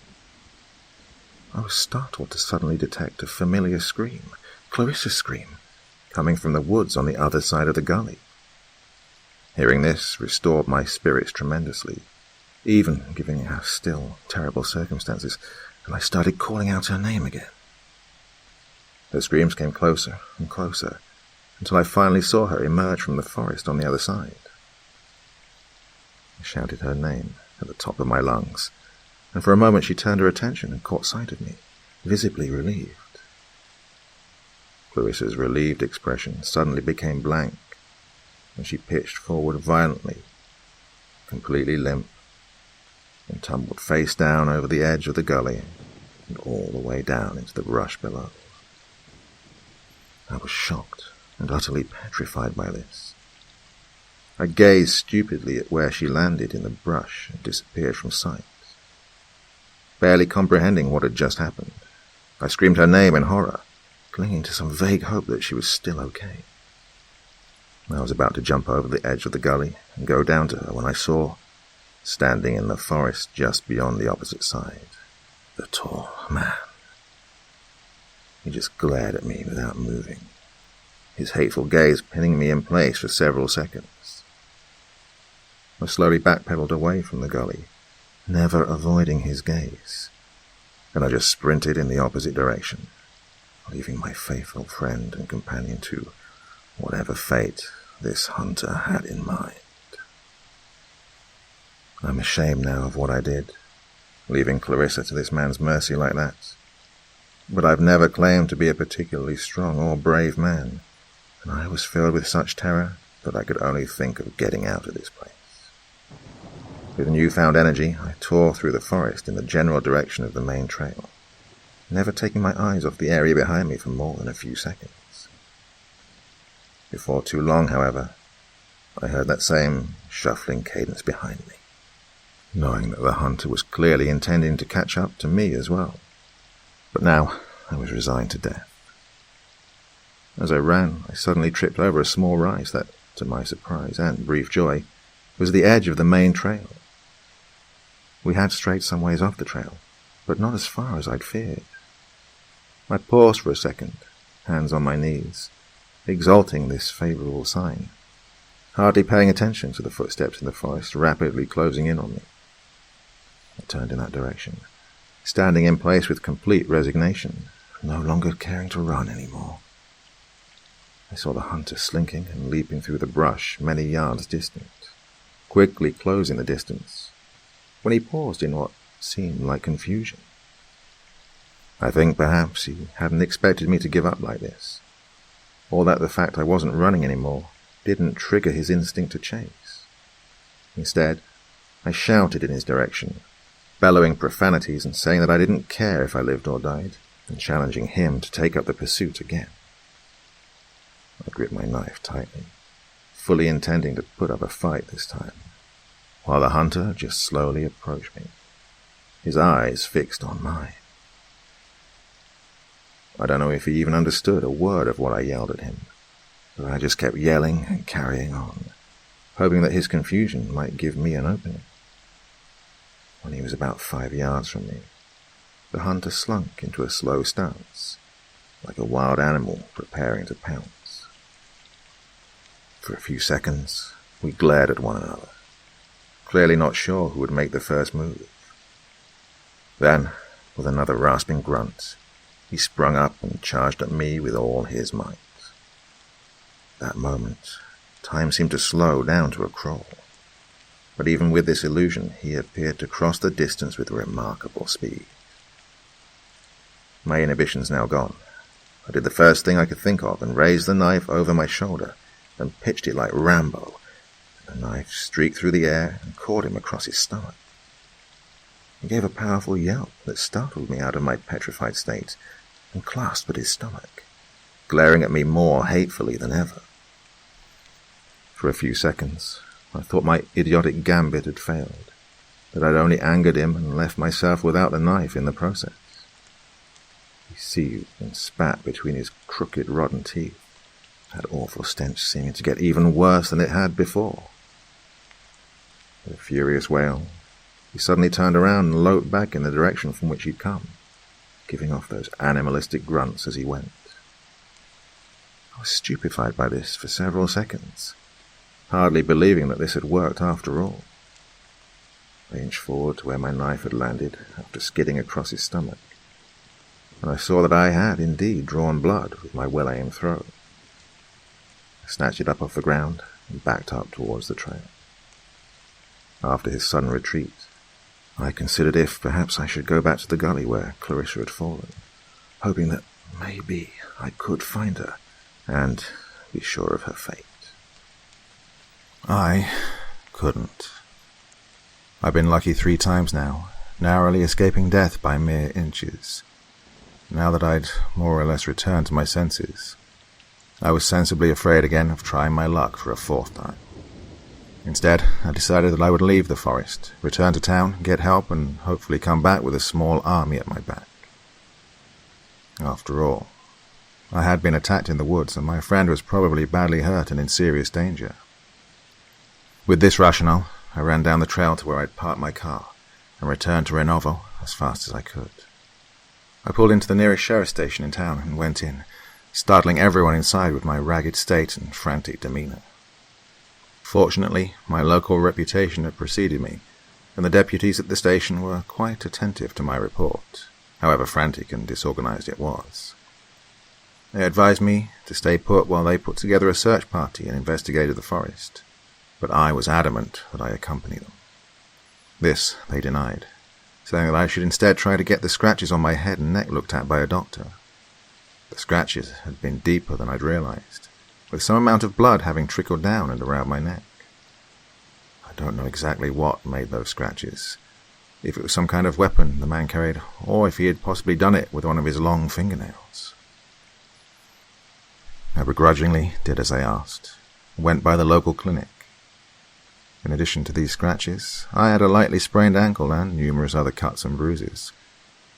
I was startled to suddenly detect a familiar scream, Clarissa's scream, coming from the woods on the other side of the gully. Hearing this restored my spirits tremendously, even given our still terrible circumstances, and I started calling out her name again. Her screams came closer and closer, until I finally saw her emerge from the forest on the other side. I shouted her name at the top of my lungs, and for a moment she turned her attention and caught sight of me, visibly relieved. Clarissa's relieved expression suddenly became blank, and she pitched forward violently, completely limp, and tumbled face down over the edge of the gully and all the way down into the brush below. I was shocked and utterly petrified by this. I gazed stupidly at where she landed in the brush and disappeared from sight. Barely comprehending what had just happened, I screamed her name in horror, clinging to some vague hope that she was still okay. I was about to jump over the edge of the gully and go down to her when I saw, standing in the forest just beyond the opposite side, the tall man. He just glared at me without moving, his hateful gaze pinning me in place for several seconds. I slowly backpedaled away from the gully, never avoiding his gaze, and I just sprinted in the opposite direction, leaving my faithful friend and companion to whatever fate this hunter had in mind. I'm ashamed now of what I did, leaving Clarissa to this man's mercy like that. But I've never claimed to be a particularly strong or brave man, and I was filled with such terror that I could only think of getting out of this place. With newfound energy, I tore through the forest in the general direction of the main trail, never taking my eyes off the area behind me for more than a few seconds. Before too long, however, I heard that same shuffling cadence behind me, knowing that the hunter was clearly intending to catch up to me as well. But now I was resigned to death. As I ran, I suddenly tripped over a small rise that, to my surprise and brief joy, was the edge of the main trail. We had strayed some ways off the trail, but not as far as I'd feared. I paused for a second, hands on my knees, exalting this favourable sign, hardly paying attention to the footsteps in the forest rapidly closing in on me. I turned in that direction, standing in place with complete resignation, no longer caring to run anymore. I saw the hunter slinking and leaping through the brush many yards distant, quickly closing the distance, when he paused in what seemed like confusion. I think perhaps he hadn't expected me to give up like this, or that the fact I wasn't running anymore didn't trigger his instinct to chase. Instead, I shouted in his direction, bellowing profanities and saying that I didn't care if I lived or died, and challenging him to take up the pursuit again. I gripped my knife tightly, fully intending to put up a fight this time, while the hunter just slowly approached me, his eyes fixed on mine. I don't know if he even understood a word of what I yelled at him, but I just kept yelling and carrying on, hoping that his confusion might give me an opening. When he was about 5 yards from me, the hunter slunk into a slow stance, like a wild animal preparing to pounce. For a few seconds, we glared at one another, clearly not sure who would make the first move. Then, with another rasping grunt, he sprung up and charged at me with all his might. That moment, time seemed to slow down to a crawl, but even with this illusion, he appeared to cross the distance with remarkable speed. My inhibitions now gone, I did the first thing I could think of and raised the knife over my shoulder and pitched it like Rambo. The knife streaked through the air and caught him across his stomach. He gave a powerful yelp that startled me out of my petrified state and clasped at his stomach, glaring at me more hatefully than ever. For a few seconds, I thought my idiotic gambit had failed, that I'd only angered him and left myself without the knife in the process. He seethed and spat between his crooked, rotten teeth, that awful stench seeming to get even worse than it had before. With a furious wail, he suddenly turned around and loped back in the direction from which he'd come, giving off those animalistic grunts as he went. I was stupefied by this for several seconds, hardly believing that this had worked after all. I inched forward to where my knife had landed after skidding across his stomach, and I saw that I had indeed drawn blood with my well-aimed throw. I snatched it up off the ground and backed up towards the trail. After his sudden retreat, I considered if perhaps I should go back to the gully where Clarissa had fallen, hoping that maybe I could find her and be sure of her fate. I couldn't. I've been lucky 3 times now, narrowly escaping death by mere inches. Now that I'd more or less returned to my senses, I was sensibly afraid again of trying my luck for a 4th time. Instead, I decided that I would leave the forest, return to town, get help, and hopefully come back with a small army at my back. After all, I had been attacked in the woods, and my friend was probably badly hurt and in serious danger. With this rationale, I ran down the trail to where I'd parked my car and returned to Renovo as fast as I could. I pulled into the nearest sheriff station in town and went in, startling everyone inside with my ragged state and frantic demeanor. Fortunately, my local reputation had preceded me, and the deputies at the station were quite attentive to my report, however frantic and disorganized it was. They advised me to stay put while they put together a search party and investigated the forest, but I was adamant that I accompany them. This they denied, saying that I should instead try to get the scratches on my head and neck looked at by a doctor. The scratches had been deeper than I'd realized, with some amount of blood having trickled down and around my neck. I don't know exactly what made those scratches, if it was some kind of weapon the man carried, or if he had possibly done it with one of his long fingernails. I begrudgingly did as I asked, and went by the local clinic. In addition to these scratches, I had a lightly sprained ankle and numerous other cuts and bruises,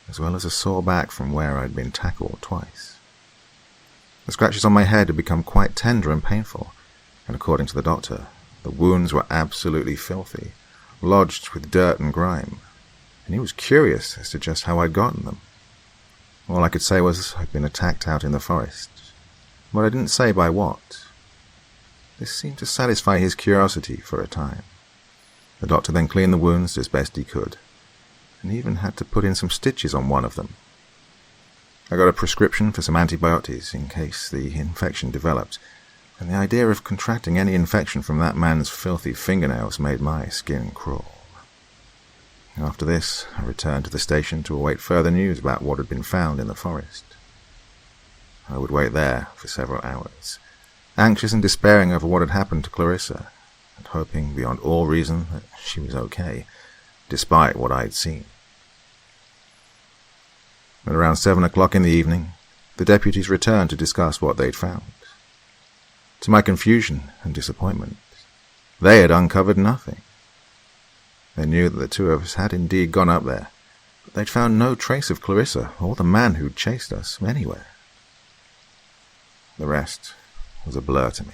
as well as a sore back from where I'd been tackled twice. The scratches on my head had become quite tender and painful, and according to the doctor, the wounds were absolutely filthy, lodged with dirt and grime, and he was curious as to just how I'd gotten them. All I could say was I'd been attacked out in the forest, but I didn't say by what. This seemed to satisfy his curiosity for a time. The doctor then cleaned the wounds as best he could, and even had to put in some stitches on one of them. I got a prescription for some antibiotics in case the infection developed, and the idea of contracting any infection from that man's filthy fingernails made my skin crawl. After this, I returned to the station to await further news about what had been found in the forest. I would wait there for several hours, anxious and despairing over what had happened to Clarissa, and hoping beyond all reason that she was okay, despite what I had seen. At around 7 o'clock in the evening, the deputies returned to discuss what they'd found. To my confusion and disappointment, they had uncovered nothing. They knew that the two of us had indeed gone up there, but they'd found no trace of Clarissa or the man who'd chased us anywhere. The rest was a blur to me.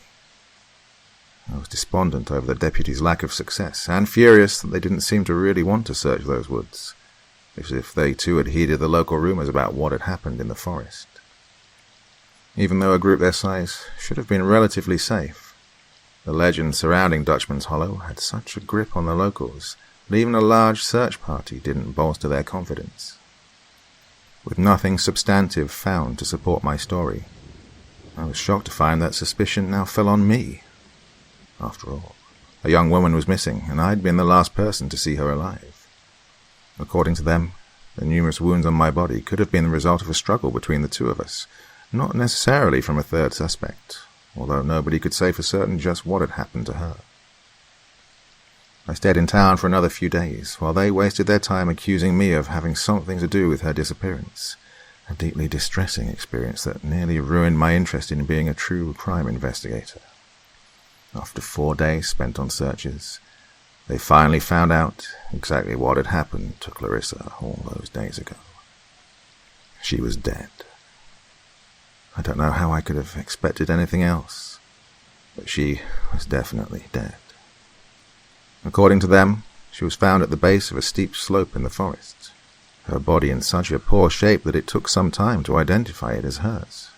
I was despondent over the deputies' lack of success, and furious that they didn't seem to really want to search those woods, as if they too had heeded the local rumours about what had happened in the forest. Even though a group their size should have been relatively safe, the legend surrounding Dutchman's Hollow had such a grip on the locals that even a large search party didn't bolster their confidence. With nothing substantive found to support my story, I was shocked to find that suspicion now fell on me. After all, a young woman was missing, and I'd been the last person to see her alive. According to them, the numerous wounds on my body could have been the result of a struggle between the two of us, not necessarily from a third suspect, although nobody could say for certain just what had happened to her. I stayed in town for another few days, while they wasted their time accusing me of having something to do with her disappearance, a deeply distressing experience that nearly ruined my interest in being a true crime investigator. After 4 days spent on searches, they finally found out exactly what had happened to Clarissa all those days ago. She was dead. I don't know how I could have expected anything else, but she was definitely dead. According to them, she was found at the base of a steep slope in the forest, her body in such a poor shape that it took some time to identify it as hers.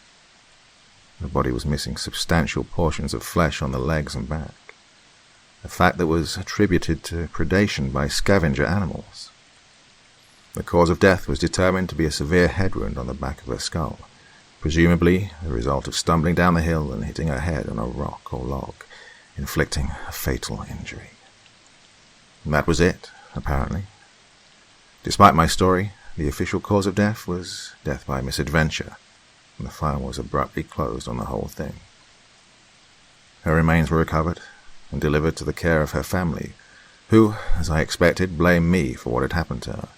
The body was missing substantial portions of flesh on the legs and back, a fact that was attributed to predation by scavenger animals. The cause of death was determined to be a severe head wound on the back of her skull, presumably the result of stumbling down the hill and hitting her head on a rock or log, inflicting a fatal injury. And that was it, apparently. Despite my story, the official cause of death was death by misadventure, and the file was abruptly closed on the whole thing. Her remains were recovered and delivered to the care of her family, who, as I expected, blamed me for what had happened to her,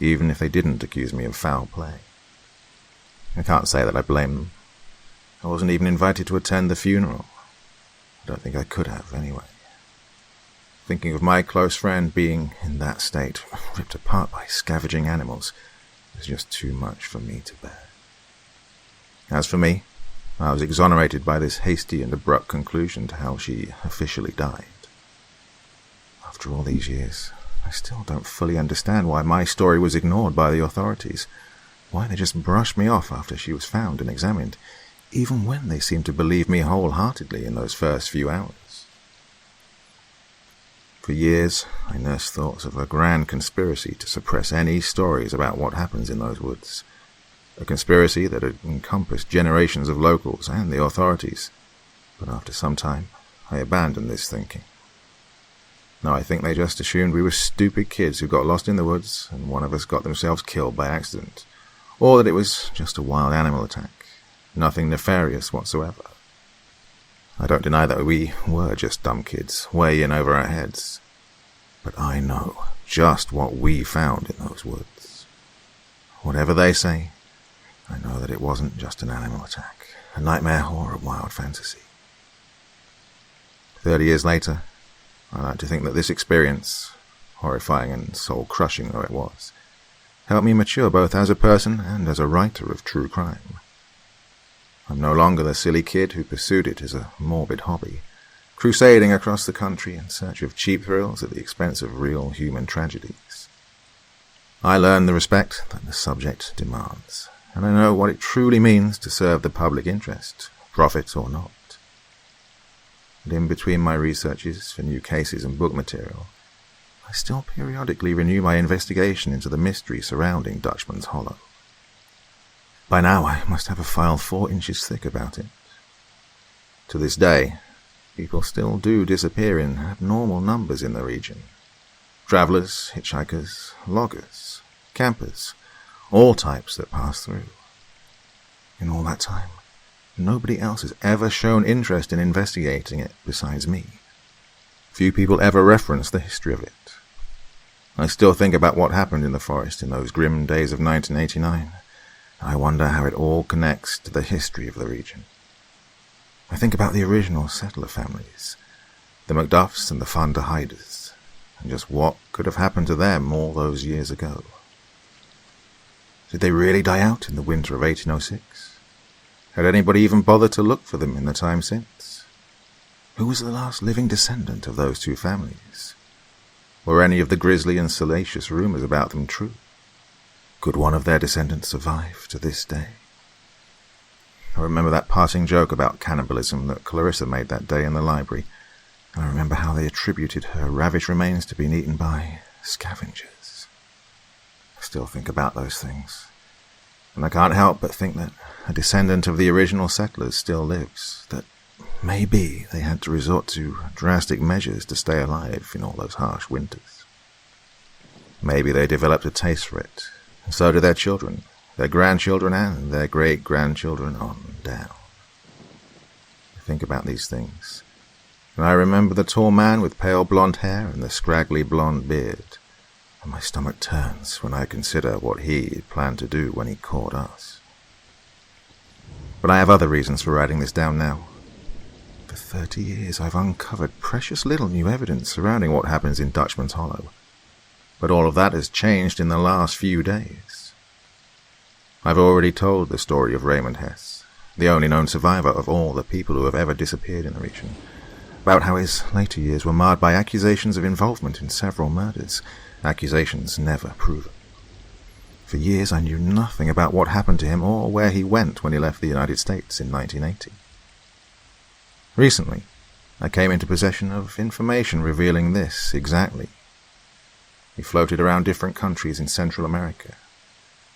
even if they didn't accuse me of foul play. I can't say that I blame them. I wasn't even invited to attend the funeral. I don't think I could have, anyway. Thinking of my close friend being in that state, ripped apart by scavenging animals, was just too much for me to bear. As for me, I was exonerated by this hasty and abrupt conclusion to how she officially died. After all these years, I still don't fully understand why my story was ignored by the authorities, why they just brushed me off after she was found and examined, even when they seemed to believe me wholeheartedly in those first few hours. For years, I nursed thoughts of a grand conspiracy to suppress any stories about what happens in those woods, a conspiracy that had encompassed generations of locals and the authorities, but after some time, I abandoned this thinking. Now I think they just assumed we were stupid kids who got lost in the woods and one of us got themselves killed by accident, or that it was just a wild animal attack, nothing nefarious whatsoever. I don't deny that we were just dumb kids, way in over our heads, but I know just what we found in those woods. Whatever they say, I know that it wasn't just an animal attack, a nightmare or a wild fantasy. 30 years later, I like to think that this experience, horrifying and soul-crushing though it was, helped me mature both as a person and as a writer of true crime. I'm no longer the silly kid who pursued it as a morbid hobby, crusading across the country in search of cheap thrills at the expense of real human tragedies. I learned the respect that the subject demands, and I know what it truly means to serve the public interest, profit or not. And in between my researches for new cases and book material, I still periodically renew my investigation into the mystery surrounding Dutchman's Hollow. By now I must have a file 4 inches thick about it. To this day, people still do disappear in abnormal numbers in the region. Travellers, hitchhikers, loggers, campers, all types that pass through. In all that time, nobody else has ever shown interest in investigating it besides me. Few people ever reference the history of it. I still think about what happened in the forest in those grim days of 1989. I wonder how it all connects to the history of the region. I think about the original settler families, the Macduffs and the Van der Heiders, and just what could have happened to them all those years ago. Did they really die out in the winter of 1806? Had anybody even bothered to look for them in the time since? Who was the last living descendant of those two families? Were any of the grisly and salacious rumors about them true? Could one of their descendants survive to this day? I remember that passing joke about cannibalism that Clarissa made that day in the library, and I remember how they attributed her ravished remains to being eaten by scavengers. I still think about those things, and I can't help but think that a descendant of the original settlers still lives, that maybe they had to resort to drastic measures to stay alive in all those harsh winters. Maybe they developed a taste for it, and so did their children, their grandchildren, and their great-grandchildren on down. I think about these things, and I remember the tall man with pale blonde hair and the scraggly blonde beard, and my stomach turns when I consider what he planned to do when he caught us. But I have other reasons for writing this down now. For 30 years I've uncovered precious little new evidence surrounding what happens in Dutchman's Hollow, but all of that has changed in the last few days. I've already told the story of Raymond Hess, the only known survivor of all the people who have ever disappeared in the region, about how his later years were marred by accusations of involvement in several murders, accusations never proven. For years I knew nothing about what happened to him or where he went when he left the United States in 1980. Recently, I came into possession of information revealing this exactly. He floated around different countries in Central America,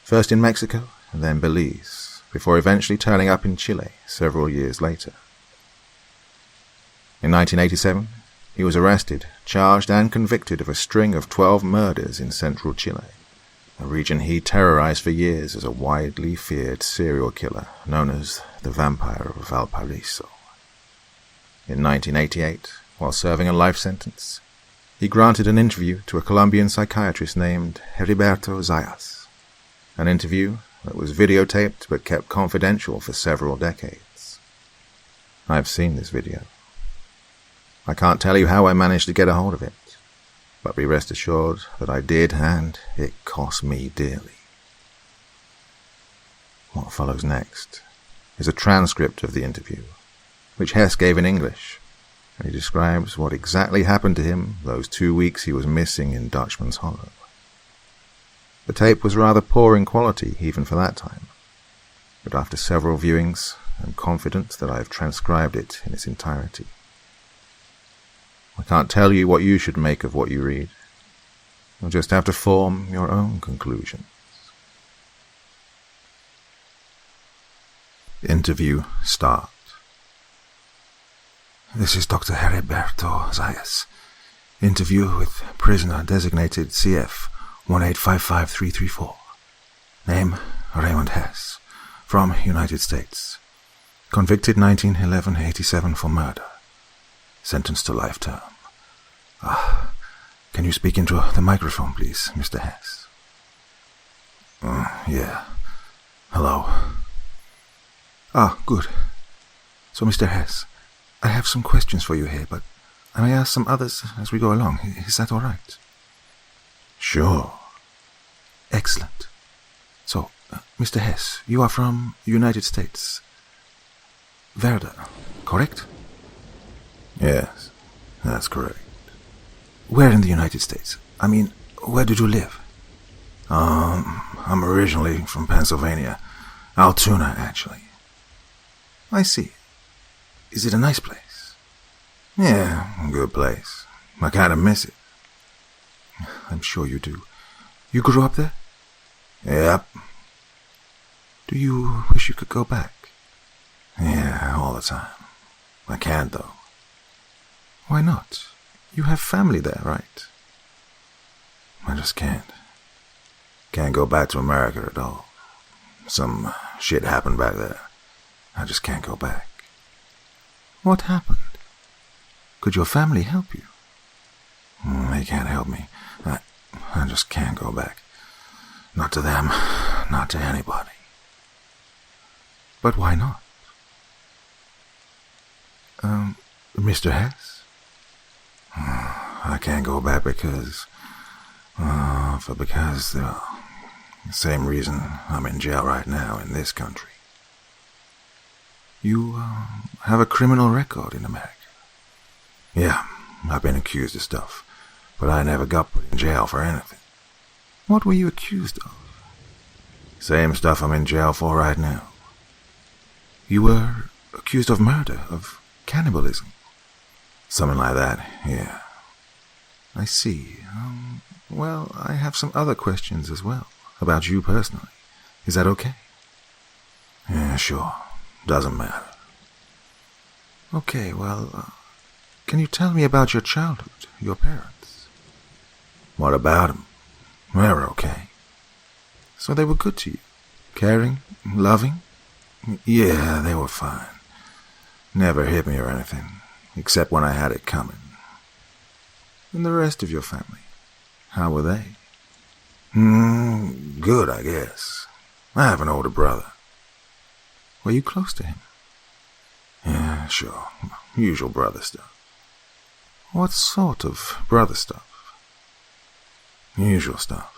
first in Mexico and then Belize, before eventually turning up in Chile several years later. In 1987, he was arrested, charged and convicted of a string of 12 murders in central Chile, a region he terrorized for years as a widely feared serial killer known as the Vampire of Valparaiso. In 1988, while serving a life sentence, he granted an interview to a Colombian psychiatrist named Heriberto Zayas, an interview that was videotaped but kept confidential for several decades. I've seen this video. I can't tell you how I managed to get a hold of it, but be rest assured that I did, and it cost me dearly. What follows next is a transcript of the interview, which Hess gave in English, and he describes what exactly happened to him those 2 weeks he was missing in Dutchman's Hollow. The tape was rather poor in quality even for that time, but after several viewings, I'm confident that I have transcribed it in its entirety. I can't tell you what you should make of what you read. You'll just have to form your own conclusions. Interview start. This is Dr. Heriberto Zayas. Interview with prisoner designated CF 1855334. Name, Raymond Hess. From United States. Convicted 1911-87 for murder. Sentenced to life term. Can you speak into the microphone, please, Mr. Hess? Yeah. Hello. Good. So, Mr. Hess, I have some questions for you here, but I may ask some others as we go along. Is that all right? Sure. Excellent. So, Mr. Hess, you are from the United States. Werder, correct? Yes, that's correct. Where in the United States? I mean, where did you live? I'm originally from Pennsylvania. Altoona, actually. I see. Is it a nice place? Yeah, good place. I kind of miss it. I'm sure you do. You grew up there? Yep. Do you wish you could go back? Yeah, all the time. I can't, though. Why not? You have family there, right? I just can't. Can't go back to America at all. Some shit happened back there. I just can't go back. What happened? Could your family help you? They can't help me. I just can't go back. Not to them, not to anybody. But why not? Mr. Hess? I can't go back because the same reason I'm in jail right now in this country. You have a criminal record in America? Yeah, I've been accused of stuff, but I never got put in jail for anything. What were you accused of? Same stuff I'm in jail for right now. You were accused of murder, of cannibalism? Something like that, yeah. I see. Well, I have some other questions as well, about you personally. Is that okay? Yeah, sure. Doesn't matter. Okay, well, can you tell me about your childhood, your parents? What about them? They're okay. So they were good to you? Caring? Loving? Yeah, they were fine. Never hit me or anything, except when I had it coming. And the rest of your family? How were they? Good, I guess. I have an older brother. Were you close to him? Yeah, sure. Usual brother stuff. What sort of brother stuff? Usual stuff.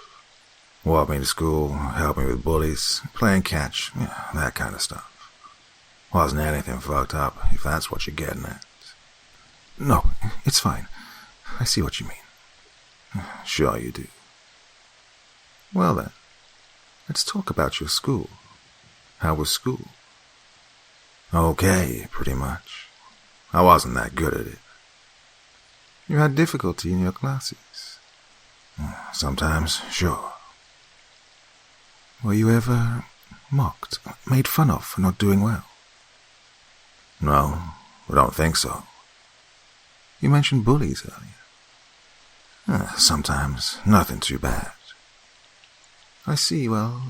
Walk me to school, help me with bullies, playing catch, yeah, that kind of stuff. Wasn't anything fucked up, if that's what you're getting at. No, it's fine. I see what you mean. Sure you do. Well then, let's talk about your school. How was school? Okay, pretty much. I wasn't that good at it. You had difficulty in your classes? Sometimes, sure. Were you ever mocked, made fun of for not doing well? No, I don't think so. You mentioned bullies earlier. Sometimes, nothing too bad. I see, well...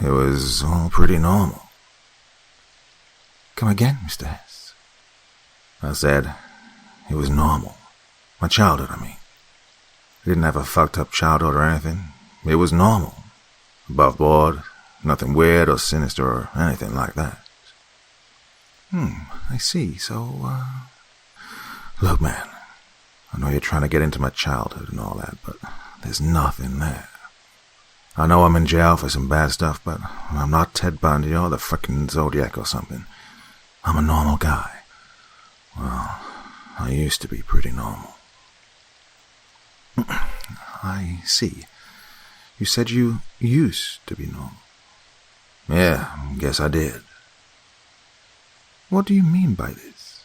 It was all pretty normal. Come again, Mr. Hess. I said, it was normal. My childhood, I mean. I didn't have a fucked up childhood or anything. It was normal. Above board, nothing weird or sinister or anything like that. I see. So, Look, man, I know you're trying to get into my childhood and all that, but there's nothing there. I know I'm in jail for some bad stuff, but I'm not Ted Bundy or the frickin' Zodiac or something. I'm a normal guy. Well, I used to be pretty normal. I see. You said you used to be normal. Yeah, guess I did. What do you mean by this?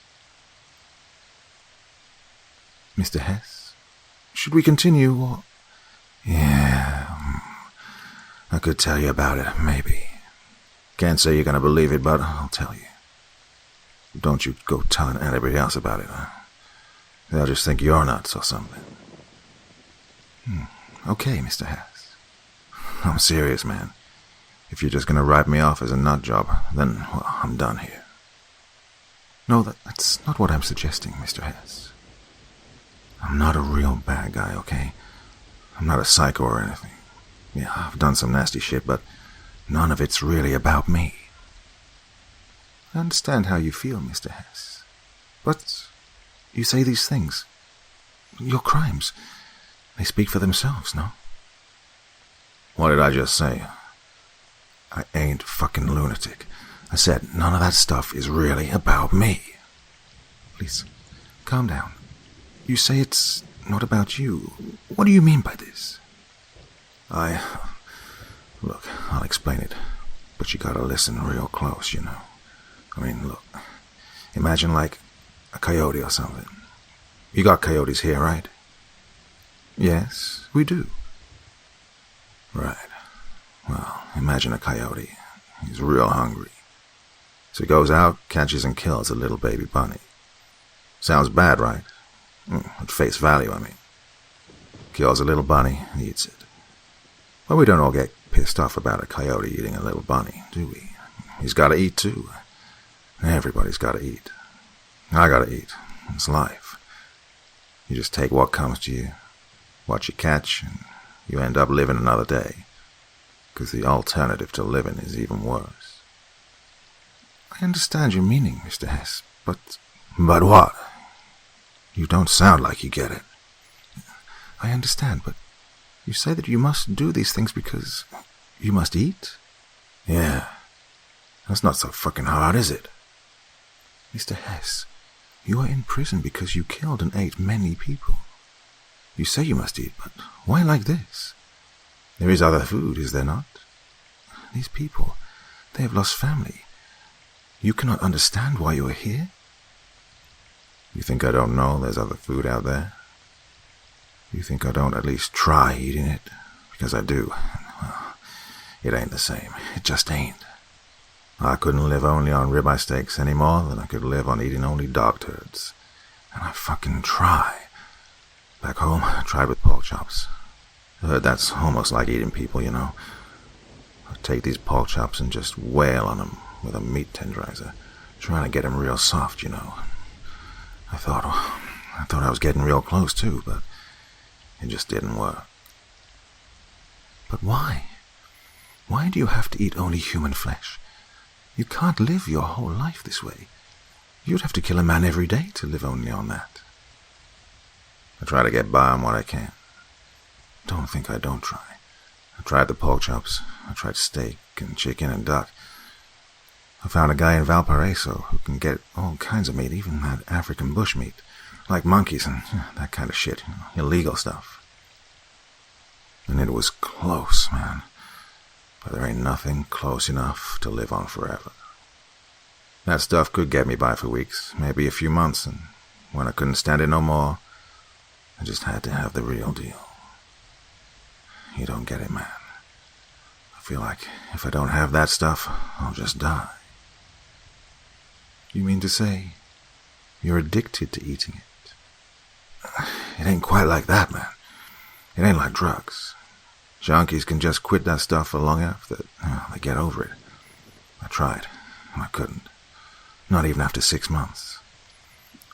Mr. Hess, should we continue or... Yeah, I could tell you about it, maybe. Can't say you're gonna believe it, but I'll tell you. Don't you go telling anybody else about it, huh? They'll just think you're nuts or something. Okay, Mr. Hess. I'm serious, man. If you're just gonna write me off as a nut job, then, well, I'm done here. No, that's not what I'm suggesting, Mr. Hess. I'm not a real bad guy, okay? I'm not a psycho or anything. Yeah, I've done some nasty shit, but none of it's really about me. I understand how you feel, Mr. Hess. But You say these things. Your crimes. They speak for themselves, no? What did I just say? I ain't fucking lunatic. I said none of that stuff is really about me. Please, calm down. You say it's not about you. What do you mean by this? Look, I'll explain it, but you gotta listen real close, you know. I mean, look, imagine like a coyote or something. You got coyotes here, right? Yes, we do. Right. Well, imagine a coyote. He's real hungry. So he goes out, catches and kills a little baby bunny. Sounds bad, right? At face value, I mean. Kills a little bunny and eats it. But we don't all get pissed off about a coyote eating a little bunny, do we? He's gotta eat too. Everybody's gotta eat. I gotta eat. It's life. You just take what comes to you, what you catch, and you end up living another day. Because the alternative to living is even worse. I understand your meaning, Mr. Hess, but... But what? You don't sound like you get it. I understand, but you say that you must do these things because you must eat? Yeah. That's not so fucking hard, is it? Mr. Hess, you are in prison because you killed and ate many people. You say you must eat, but why like this? There is other food, is there not? These people, they have lost family. You cannot understand why you are here? You think I don't know there's other food out there? You think I don't at least try eating it? Because I do. Well, it ain't the same. It just ain't. I couldn't live only on ribeye steaks any more than I could live on eating only dog turds. And I fucking try. Back home, I tried with pork chops. I heard that's almost like eating people, you know. I take these pork chops and just wail on them with a meat tenderizer, trying to get them real soft, you know. I thought I was getting real close too, but it just didn't work. But why? Why do you have to eat only human flesh? You can't live your whole life this way. You'd have to kill a man every day to live only on that. I try to get by on what I can. Don't think I don't try. I tried the pork chops. I tried steak and chicken and duck. I found a guy in Valparaiso who can get all kinds of meat, even that African bush meat, like monkeys and that kind of shit, illegal stuff. And it was close, man. But there ain't nothing close enough to live on forever. That stuff could get me by for weeks, maybe a few months, and when I couldn't stand it no more, I just had to have the real deal. You don't get it, man. I feel like if I don't have that stuff, I'll just die. You mean to say you're addicted to eating it? It ain't quite like that, man. It ain't like drugs. Junkies can just quit that stuff for long enough that they get over it. I tried, and I couldn't. Not even after 6 months.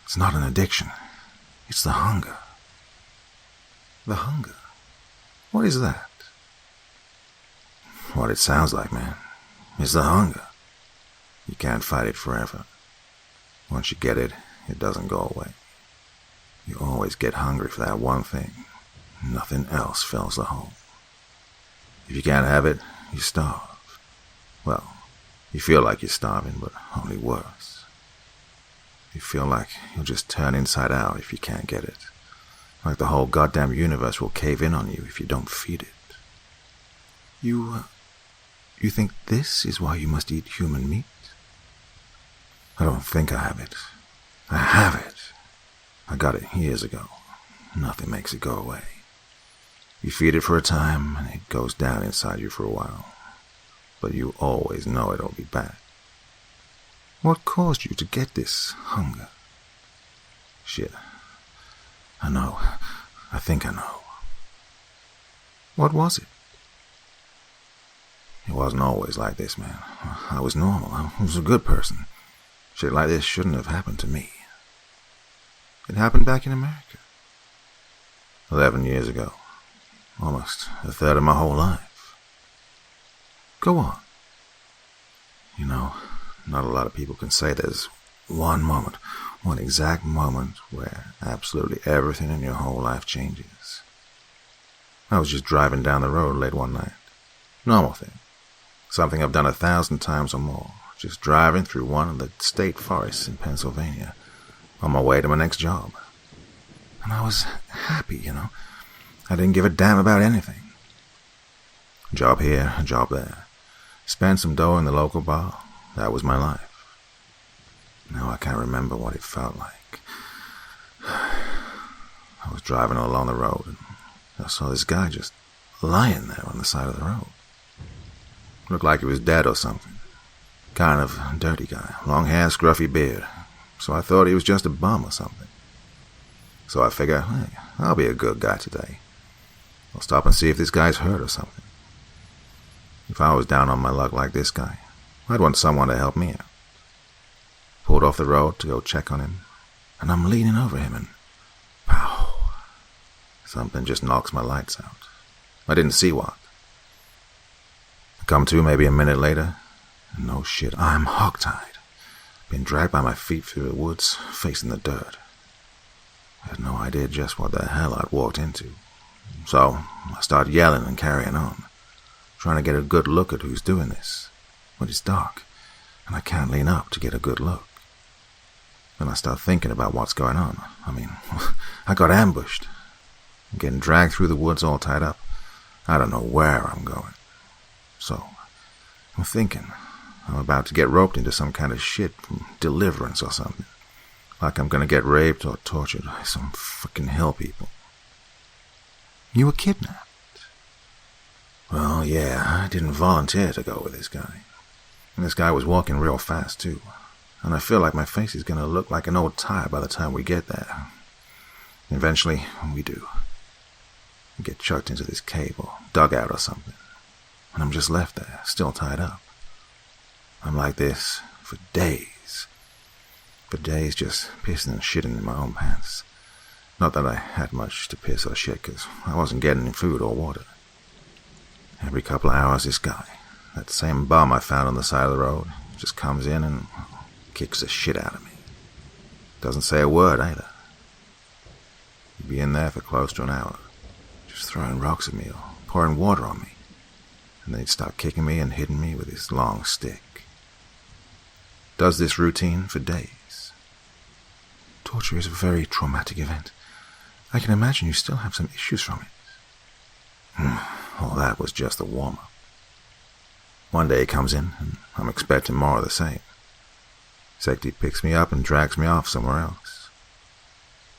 It's not an addiction. It's the hunger. The hunger? What is that? What it sounds like, man. It's the hunger. You can't fight it forever. Once you get it, it doesn't go away. You always get hungry for that one thing. Nothing else fills the hole. If you can't have it, you starve. Well, you feel like you're starving, but only worse. You feel like you'll just turn inside out if you can't get it. Like the whole goddamn universe will cave in on you if you don't feed it. You think this is why you must eat human meat? I don't think I have it. I have it. I got it years ago. Nothing makes it go away. You feed it for a time, and it goes down inside you for a while. But you always know it'll be back. What caused you to get this hunger? Shit. I know. I think I know. What was it? It wasn't always like this, man. I was normal. I was a good person. Shit like this shouldn't have happened to me. It happened back in America. 11 years ago. Almost a third of my whole life. Go on. You know, not a lot of people can say there's one moment, One exact moment where absolutely everything in your whole life changes. I was just driving down the road late one night. Normal thing. Something I've done 1,000 times or more. Just driving through one of the state forests in Pennsylvania on my way to my next job. And I was happy, you know. I didn't give a damn about anything. A job here, a job there. Spent some dough in the local bar. That was my life. Now I can't remember what it felt like. I was driving along the road and I saw this guy just lying there on the side of the road. Looked like he was dead or something. Kind of dirty guy. Long hair, scruffy beard. So I thought he was just a bum or something. So I figure, hey, I'll be a good guy today. I'll stop and see if this guy's hurt or something. If I was down on my luck like this guy, I'd want someone to help me out. Pulled off the road to go check on him, and I'm leaning over him and pow! Something just knocks my lights out. I didn't see what. I come to maybe a minute later, and no shit, I'm hogtied. Been dragged by my feet through the woods, facing the dirt. I had no idea just what the hell I'd walked into. So I start yelling and carrying on, trying to get a good look at who's doing this. But it's dark, and I can't lean up to get a good look. Then I start thinking about what's going on. I mean, I got ambushed. I'm getting dragged through the woods all tied up. I don't know where I'm going. So, I'm thinking I'm about to get roped into some kind of shit from Deliverance or something. Like I'm gonna get raped or tortured by some fucking hell people. You were kidnapped? Well, yeah, I didn't volunteer to go with this guy. And this guy was walking real fast, too. And I feel like my face is going to look like an old tire by the time we get there. Eventually, we do. We get chucked into this cave or dugout or something. And I'm just left there, still tied up. I'm like this for days. For days just pissing and shitting in my own pants. Not that I had much to piss or shit, because I wasn't getting any food or water. Every couple of hours, this guy, that same bum I found on the side of the road, just comes in and kicks the shit out of me. Doesn't say a word either. He'd be in there for close to an hour, just throwing rocks at me or pouring water on me. And then he'd start kicking me and hitting me with his long stick. Does this routine for days. Torture is a very traumatic event. I can imagine you still have some issues from it. All that was just a warm-up. One day he comes in, and I'm expecting more of the same. Except he picks me up and drags me off somewhere else.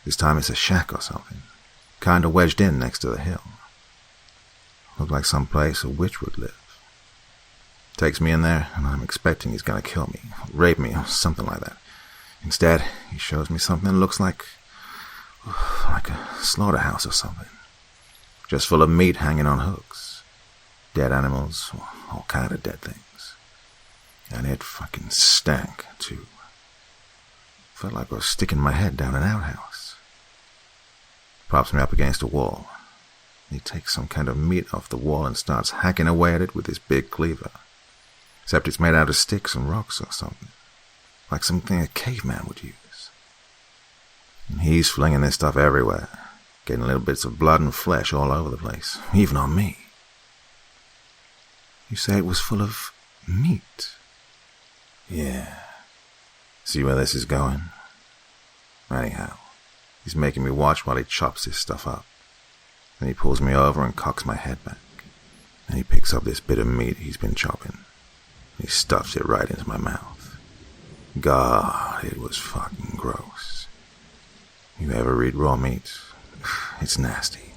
This time it's a shack or something, kinda wedged in next to the hill. Looked like some place a witch would live. Takes me in there, and I'm expecting he's gonna kill me, rape me, or something like that. Instead, he shows me something that looks like a slaughterhouse or something. Just full of meat hanging on hooks. Dead animals, all kind of dead things. And it fucking stank, too. Felt like I was sticking my head down an outhouse. Props me up against a wall. He takes some kind of meat off the wall and starts hacking away at it with his big cleaver. Except it's made out of sticks and rocks or something. Like something a caveman would use. And he's flinging this stuff everywhere. Getting little bits of blood and flesh all over the place. Even on me. You say it was full of meat? Yeah. See where this is going? Anyhow, he's making me watch while he chops this stuff up. Then he pulls me over and cocks my head back. And he picks up this bit of meat he's been chopping. And he stuffs it right into my mouth. God, it was fucking gross. You ever read raw meat? It's nasty.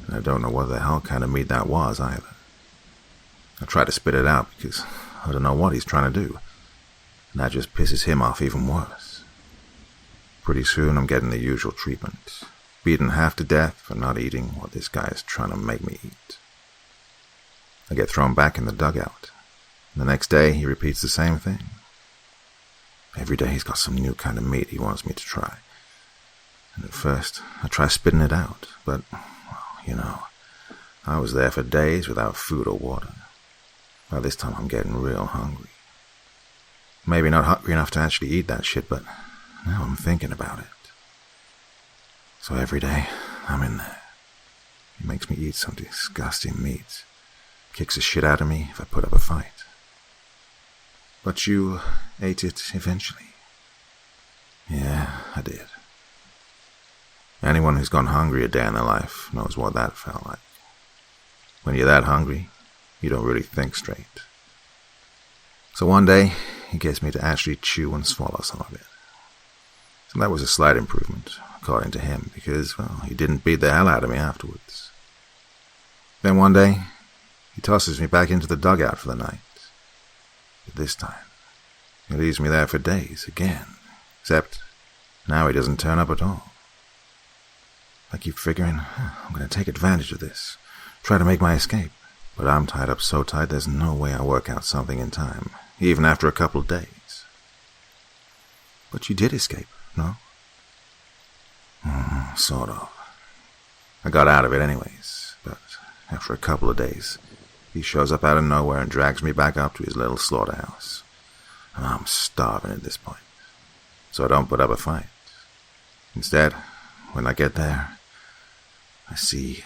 And I don't know what the hell kind of meat that was either. I try to spit it out because I don't know what he's trying to do. And that just pisses him off even worse. Pretty soon I'm getting the usual treatment. Beaten half to death for not eating what this guy is trying to make me eat. I get thrown back in the dugout. And the next day he repeats the same thing. Every day he's got some new kind of meat he wants me to try. And at first I try spitting it out, but, well, you know, I was there for days without food or water. By this time I'm getting real hungry. Maybe not hungry enough to actually eat that shit, but Now I'm thinking about it. So every day, I'm in there. He makes me eat some disgusting meat. Kicks the shit out of me if I put up a fight. But you ate it eventually. Yeah, I did. Anyone who's gone hungry a day in their life knows what that felt like. When you're that hungry, you don't really think straight. So one day, he gets me to actually chew and swallow some of it. So that was a slight improvement, according to him, because, well, he didn't beat the hell out of me afterwards. Then one day, he tosses me back into the dugout for the night. But this time, he leaves me there for days again, except now he doesn't turn up at all. I keep figuring, I'm going to take advantage of this, try to make my escape. But I'm tied up so tight there's no way I work out something in time, even after a couple of days. But you did escape, no? Sort of. I got out of it anyways, but after a couple of days, he shows up out of nowhere and drags me back up to his little slaughterhouse. And I'm starving at this point, so I don't put up a fight. Instead, when I get there, I see...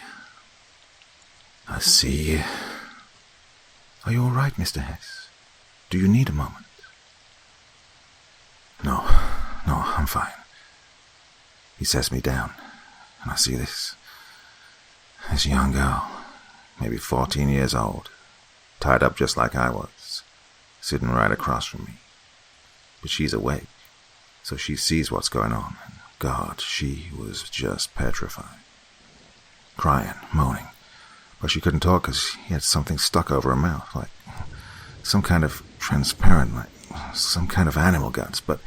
Are you all right, Mr. Hess? Do you need a moment? No, I'm fine. He sets me down, and I see this young girl, maybe 14 years old, tied up just like I was, sitting right across from me. But she's awake, so she sees what's going on, and God, she was just petrified. Crying, moaning. But she couldn't talk because he had something stuck over her mouth, like some kind of transparent, like some kind of animal guts, but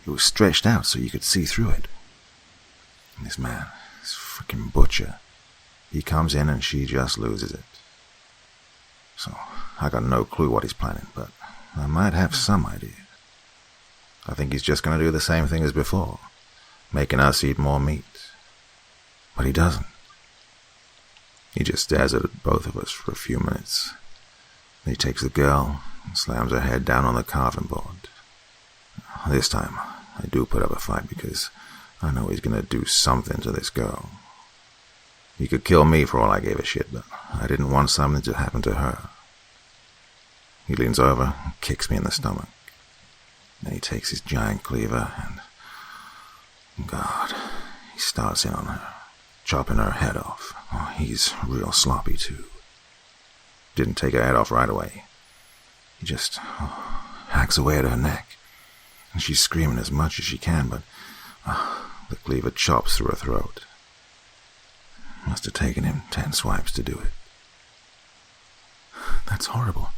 it was stretched out so you could see through it. And this man, this freaking butcher, he comes in and she just loses it. So I got no clue what he's planning, but I might have some idea. I think he's just going to do the same thing as before, making us eat more meat. But he doesn't. He just stares at both of us for a few minutes. Then he takes the girl and slams her head down on the carving board. This time, I do put up a fight because I know he's going to do something to this girl. He could kill me for all I gave a shit, but I didn't want something to happen to her. He leans over and kicks me in the stomach. Then he takes his giant cleaver and... God, he starts in on her, chopping her head off. Oh, he's real sloppy, too. Didn't take her head off right away. He just hacks away at her neck. And she's screaming as much as she can, but the cleaver chops through her throat. Must have taken him 10 swipes to do it. That's horrible.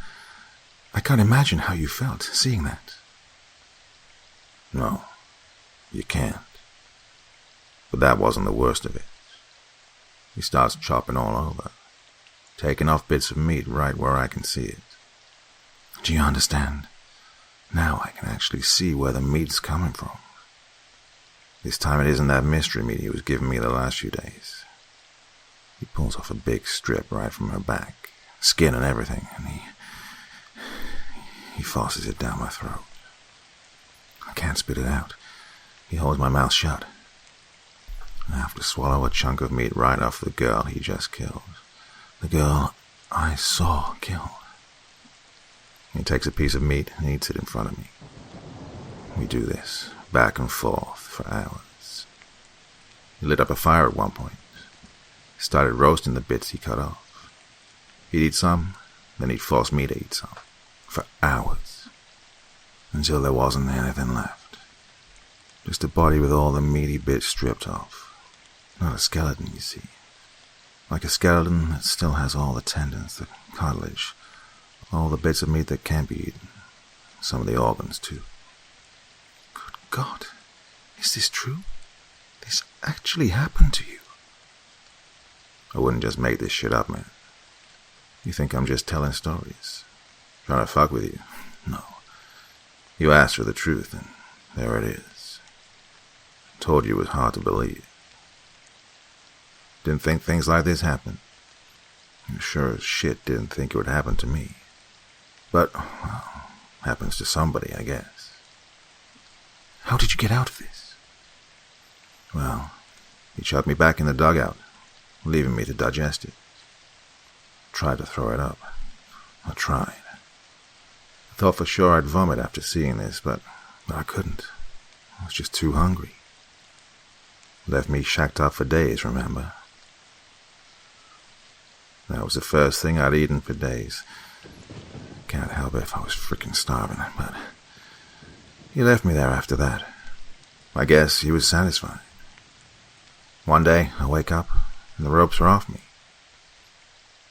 I can't imagine how you felt seeing that. No, you can't. But that wasn't the worst of it. He starts chopping all over, taking off bits of meat right where I can see it. Do you understand? Now I can actually see where the meat's coming from. This time it isn't that mystery meat he was giving me the last few days. He pulls off a big strip right from her back, skin and everything, and he forces it down my throat. I can't spit it out. He holds my mouth shut. I have to swallow a chunk of meat right off the girl he just killed. The girl I saw killed. He takes a piece of meat and eats it in front of me. We do this, back and forth, for hours. He lit up a fire at one point. He started roasting the bits he cut off. He'd eat some, then he'd force me to eat some. For hours. Until there wasn't anything left. Just a body with all the meaty bits stripped off. Not a skeleton, you see. Like a skeleton that still has all the tendons, the cartilage, all the bits of meat that can't be eaten. Some of the organs, too. Good God. Is this true? This actually happened to you? I wouldn't just make this shit up, man. You think I'm just telling stories? Trying to fuck with you? No. You asked for the truth, and there it is. Told you it was hard to believe. Didn't think things like this happened. You sure as shit didn't think it would happen to me. But, well, happens to somebody, I guess. How did you get out of this? Well, he chucked me back in the dugout, leaving me to digest it. Tried to throw it up. I tried. I thought for sure I'd vomit after seeing this, but I couldn't. I was just too hungry. Left me shacked up for days, remember? That was the first thing I'd eaten for days. Can't help it if I was frickin' starving, but he left me there after that. I guess he was satisfied. One day, I wake up, and the ropes are off me.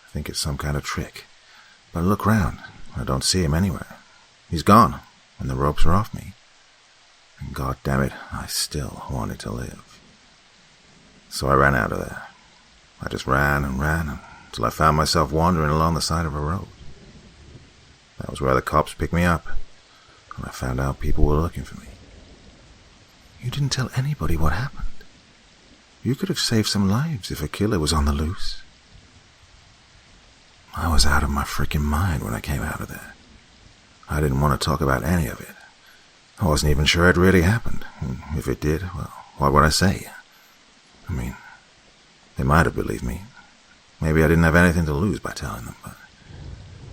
I think it's some kind of trick, but I look round. I don't see him anywhere. He's gone, and the ropes are off me. And God damn it, I still wanted to live. So I ran out of there. I just ran until I found myself wandering along the side of a road. That was where the cops picked me up, and I found out people were looking for me. You didn't tell anybody what happened. You could have saved some lives if a killer was on the loose. I was out of my freaking mind when I came out of there. I didn't want to talk about any of it. I wasn't even sure it really happened. And if it did, well, what would I say? I mean, they might have believed me. Maybe I didn't have anything to lose by telling them, but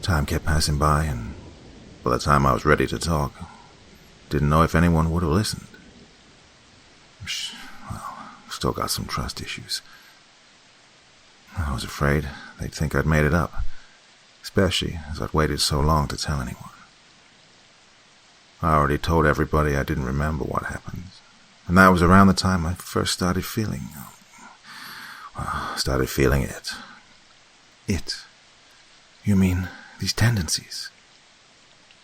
time kept passing by, and by the time I was ready to talk, didn't know if anyone would have listened. Well, still got some trust issues. I was afraid they'd think I'd made it up, especially as I'd waited so long to tell anyone. I already told everybody I didn't remember what happened, and that was around the time I first started feeling it. It? You mean these tendencies?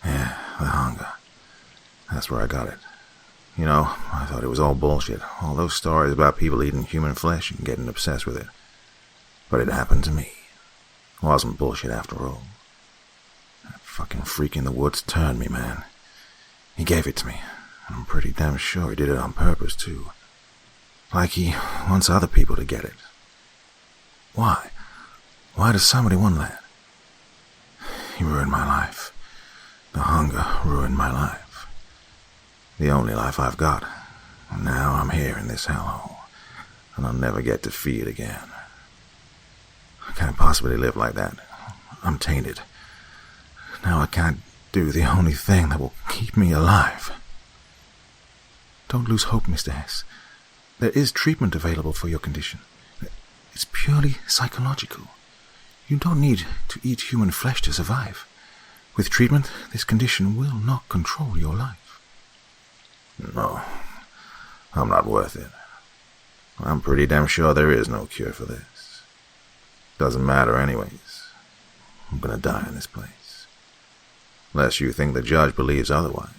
Yeah, the hunger. That's where I got it. You know, I thought it was all bullshit, all those stories about people eating human flesh and getting obsessed with it. But it happened to me. It wasn't bullshit after all. That fucking freak in the woods turned me, man. He gave it to me, and I'm pretty damn sure he did it on purpose, too. Like he wants other people to get it. Why? Why does somebody want that? He ruined my life. The hunger ruined my life. The only life I've got. And now I'm here in this hellhole, and I'll never get to feed again. I can't possibly live like that. I'm tainted. Now I can't do the only thing that will keep me alive. Don't lose hope, Mr. Hess. There is treatment available for your condition. It's purely psychological. You don't need to eat human flesh to survive. With treatment, this condition will not control your life. No, I'm not worth it. I'm pretty damn sure there is no cure for this. Doesn't matter anyways. I'm gonna die in this place. Unless you think the judge believes otherwise.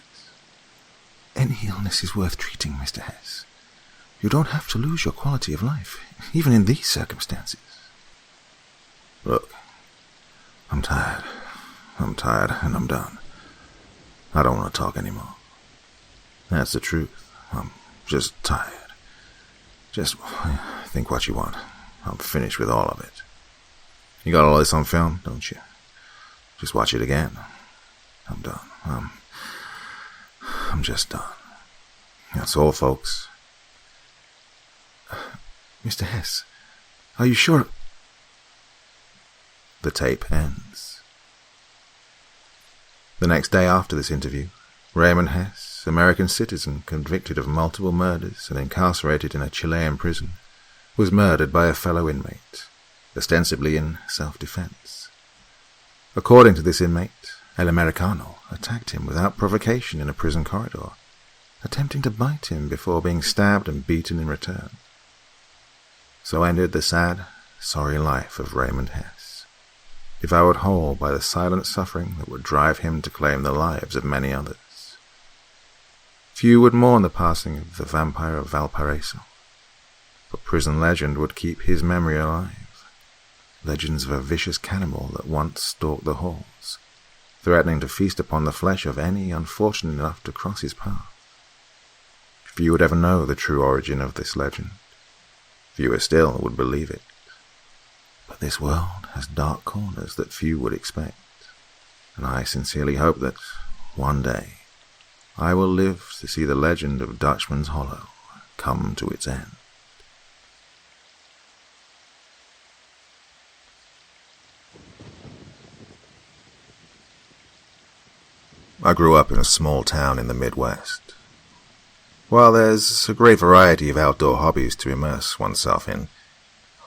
Any illness is worth treating, Mr. Hess. You don't have to lose your quality of life, even in these circumstances. Look, I'm tired. I'm tired and I'm done. I don't want to talk anymore. That's the truth. I'm just tired. Just think what you want. I'm finished with all of it. You got all this on film, don't you? Just watch it again. I'm done. I'm just done. That's all, folks. Mr. Hess, are you sure? The tape ends. The next day after this interview, Raymond Hess, American citizen convicted of multiple murders and incarcerated in a Chilean prison, was murdered by a fellow inmate, ostensibly in self-defense. According to this inmate, El Americano attacked him without provocation in a prison corridor, attempting to bite him before being stabbed and beaten in return. So ended the sad, sorry life of Raymond Hess, devoured whole by the silent suffering that would drive him to claim the lives of many others. Few would mourn the passing of the vampire of Valparaiso, but prison legend would keep his memory alive. Legends of a vicious cannibal that once stalked the halls, threatening to feast upon the flesh of any unfortunate enough to cross his path. Few would ever know the true origin of this legend. Fewer still would believe it. But this world has dark corners that few would expect, and I sincerely hope that, one day, I will live to see the legend of Dutchman's Hollow come to its end. I grew up in a small town in the Midwest. While there's a great variety of outdoor hobbies to immerse oneself in,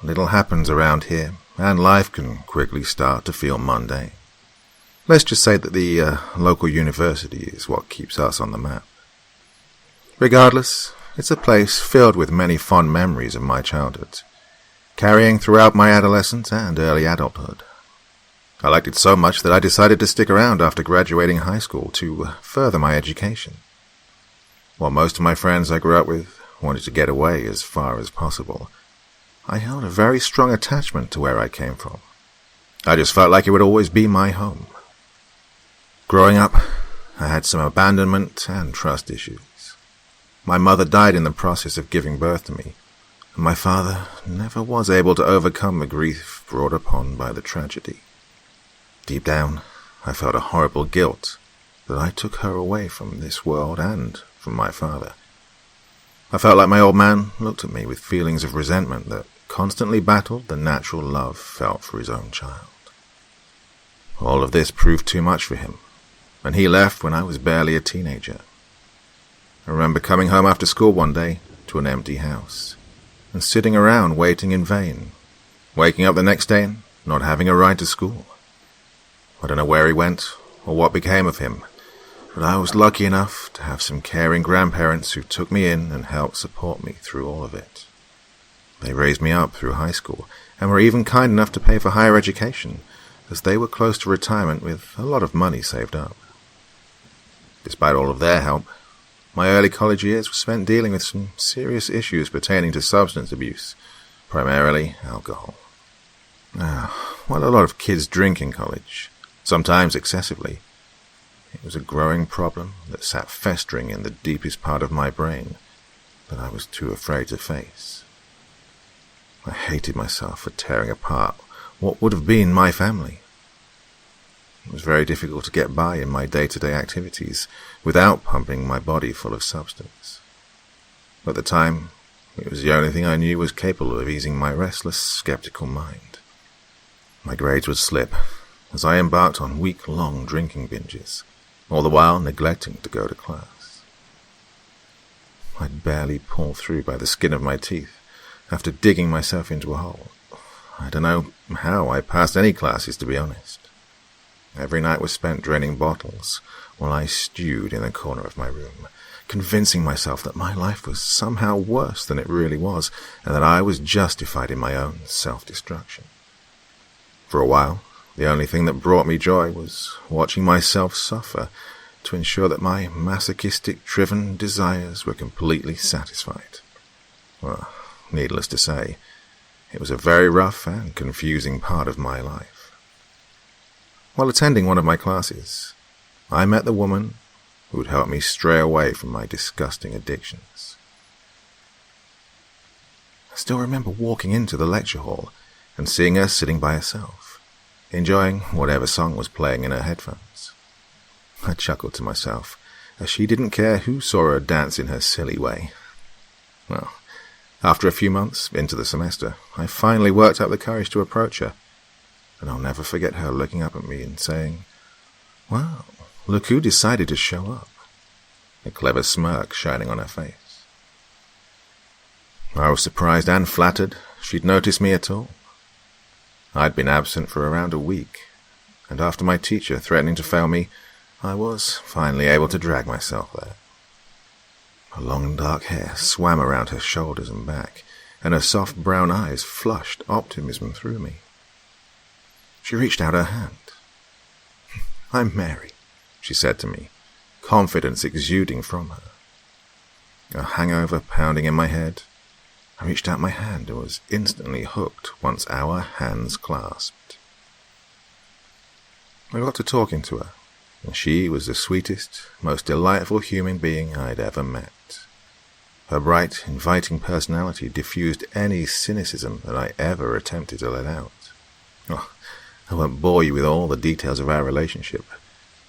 little happens around here, and life can quickly start to feel mundane. Let's just say that the local university is what keeps us on the map. Regardless, it's a place filled with many fond memories of my childhood, carrying throughout my adolescence and early adulthood. I liked it so much that I decided to stick around after graduating high school to further my education. While most of my friends I grew up with wanted to get away as far as possible, I held a very strong attachment to where I came from. I just felt like it would always be my home. Growing up, I had some abandonment and trust issues. My mother died in the process of giving birth to me, and my father never was able to overcome the grief brought upon by the tragedy. Deep down, I felt a horrible guilt that I took her away from this world and from my father. I felt like my old man looked at me with feelings of resentment that constantly battled the natural love felt for his own child. All of this proved too much for him, and he left when I was barely a teenager. I remember coming home after school one day to an empty house, and sitting around waiting in vain, waking up the next day and not having a ride to school. I don't know where he went or what became of him, but I was lucky enough to have some caring grandparents who took me in and helped support me through all of it. They raised me up through high school and were even kind enough to pay for higher education, as they were close to retirement with a lot of money saved up. Despite all of their help, my early college years were spent dealing with some serious issues pertaining to substance abuse, primarily alcohol. While a lot of kids drink in college, sometimes excessively, it was a growing problem that sat festering in the deepest part of my brain that I was too afraid to face. I hated myself for tearing apart what would have been my family. It was very difficult to get by in my day-to-day activities without pumping my body full of substance. At the time, it was the only thing I knew was capable of easing my restless, skeptical mind. My grades would slip as I embarked on week-long drinking binges, all the while neglecting to go to class. I'd barely pull through by the skin of my teeth after digging myself into a hole. I don't know how I passed any classes, to be honest. Every night was spent draining bottles while I stewed in a corner of my room, convincing myself that my life was somehow worse than it really was, and that I was justified in my own self-destruction. For a while, the only thing that brought me joy was watching myself suffer to ensure that my masochistic-driven desires were completely satisfied. Well, needless to say, it was a very rough and confusing part of my life. While attending one of my classes, I met the woman who would help me stray away from my disgusting addictions. I still remember walking into the lecture hall and seeing her sitting by herself, enjoying whatever song was playing in her headphones. I chuckled to myself, as she didn't care who saw her dance in her silly way. Well, after a few months into the semester, I finally worked up the courage to approach her, and I'll never forget her looking up at me and saying, "Wow, look who decided to show up," a clever smirk shining on her face. I was surprised and flattered she'd noticed me at all. I'd been absent for around a week, and after my teacher threatening to fail me, I was finally able to drag myself there. Her long dark hair swam around her shoulders and back, and her soft brown eyes flushed optimism through me. She reached out her hand. "I'm Mary," she said to me, confidence exuding from her. A hangover pounding in my head, I reached out my hand and was instantly hooked once our hands clasped. I got to talking to her, and she was the sweetest, most delightful human being I'd ever met. Her bright, inviting personality diffused any cynicism that I ever attempted to let out. I won't bore you with all the details of our relationship,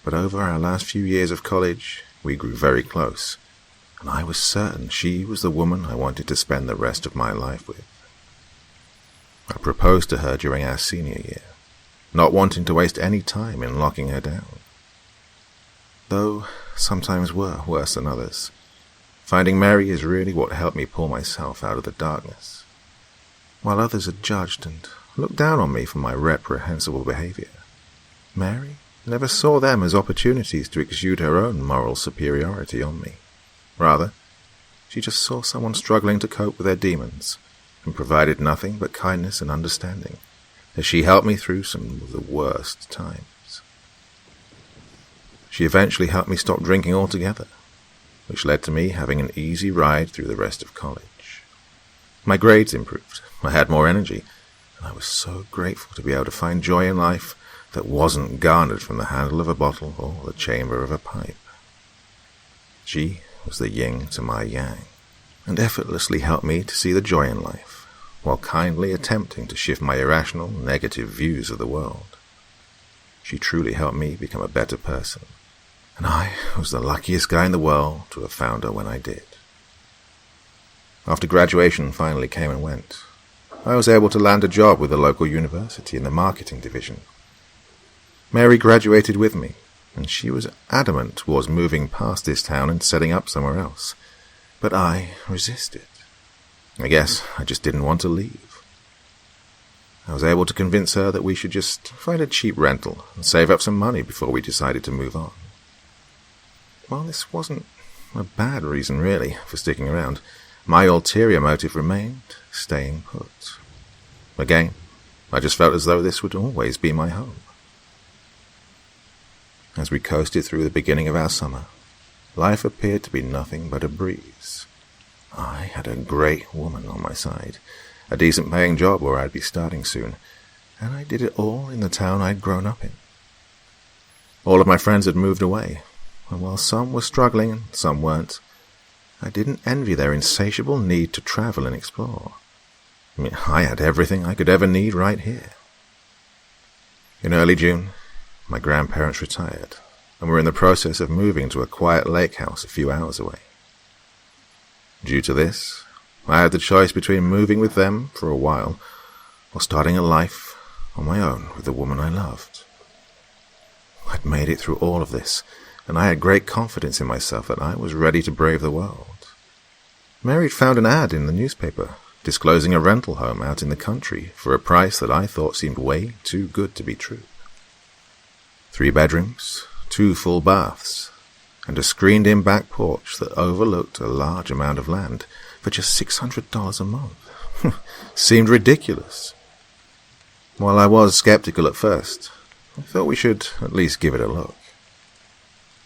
but over our last few years of college, We grew very close, and I was certain she was the woman I wanted to spend the rest of my life with. I proposed to her during our senior year, not wanting to waste any time in locking her down. Though some times were worse than others, finding Mary is really what helped me pull myself out of the darkness. While others had judged and looked down on me for my reprehensible behavior, Mary never saw them as opportunities to exude her own moral superiority on me. Rather, she just saw someone struggling to cope with their demons, and provided nothing but kindness and understanding as she helped me through some of the worst times. She eventually helped me stop drinking altogether, which led to me having an easy ride through the rest of college. My grades improved, I had more energy, and I was so grateful to be able to find joy in life that wasn't garnered from the handle of a bottle or the chamber of a pipe. She was the yin to my yang, and effortlessly helped me to see the joy in life, while kindly attempting to shift my irrational, negative views of the world. She truly helped me become a better person, and I was the luckiest guy in the world to have found her when I did. After graduation finally came and went, I was able to land a job with the local university in the marketing division. Mary graduated with me, and she was adamant towards moving past this town and setting up somewhere else, but I resisted. I guess I just didn't want to leave. I was able to convince her that we should just find a cheap rental and save up some money before we decided to move on. While this wasn't a bad reason, really, for sticking around, my ulterior motive remained staying put. Again, I just felt as though this would always be my home. As we coasted through the beginning of our summer, life appeared to be nothing but a breeze. I had a great woman on my side, a decent-paying job where I'd be starting soon, and I did it all in the town I'd grown up in. All of my friends had moved away, and while some were struggling and some weren't, I didn't envy their insatiable need to travel and explore. I had everything I could ever need right here. In early June, my grandparents retired, and were in the process of moving to a quiet lake house a few hours away. Due to this, I had the choice between moving with them for a while or starting a life on my own with the woman I loved. I'd made it through all of this, and I had great confidence in myself that I was ready to brave the world. Mary found an ad in the newspaper disclosing a rental home out in the country for a price that I thought seemed way too good to be true. 3 bedrooms, 2 full baths, and a screened-in back porch that overlooked a large amount of land for just $600 a month. Seemed ridiculous. While I was skeptical at first, I thought we should at least give it a look.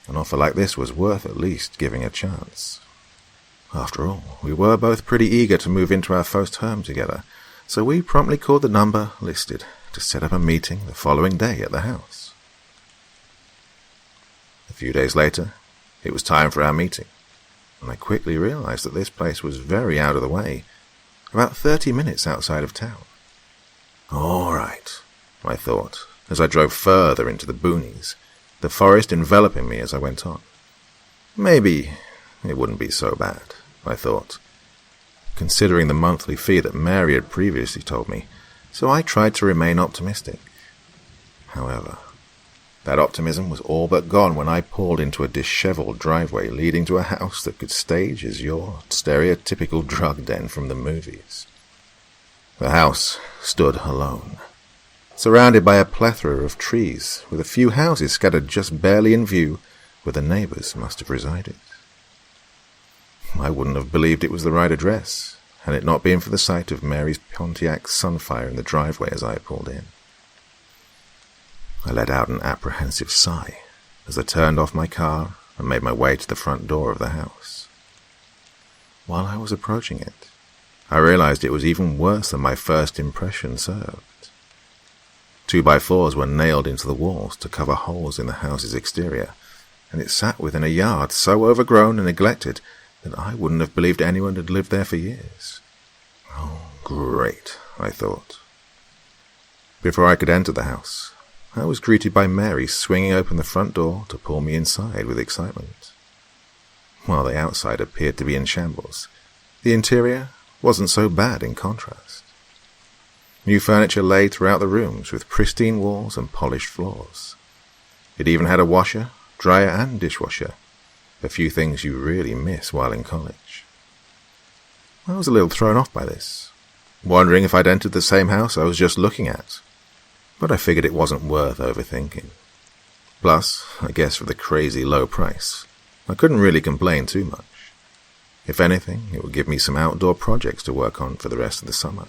An offer like this was worth at least giving a chance. After all, we were both pretty eager to move into our first home together, so we promptly called the number listed to set up a meeting the following day at the house. A few days later, it was time for our meeting, and I quickly realized that this place was very out of the way, about 30 minutes outside of town. All right, I thought, as I drove further into the boonies, the forest enveloping me as I went on. Maybe it wouldn't be so bad, I thought, considering the monthly fee that Mary had previously told me, so I tried to remain optimistic. However, that optimism was all but gone when I pulled into a disheveled driveway leading to a house that could stage as your stereotypical drug den from the movies. The house stood alone, surrounded by a plethora of trees, with a few houses scattered just barely in view where the neighbors must have resided. I wouldn't have believed it was the right address, had it not been for the sight of Mary's Pontiac Sunfire in the driveway as I pulled in. I let out an apprehensive sigh as I turned off my car and made my way to the front door of the house. While I was approaching it, I realized it was even worse than my first impression served. 2x4s were nailed into the walls to cover holes in the house's exterior, and it sat within a yard so overgrown and neglected that I wouldn't have believed anyone had lived there for years. Oh, great, I thought. Before I could enter the house, I was greeted by Mary swinging open the front door to pull me inside with excitement. While the outside appeared to be in shambles, the interior wasn't so bad in contrast. New furniture lay throughout the rooms with pristine walls and polished floors. It even had a washer, dryer and dishwasher, a few things you really miss while in college. I was a little thrown off by this, wondering if I'd entered the same house I was just looking at, but I figured it wasn't worth overthinking. Plus, I guess for the crazy low price, I couldn't really complain too much. If anything, it would give me some outdoor projects to work on for the rest of the summer.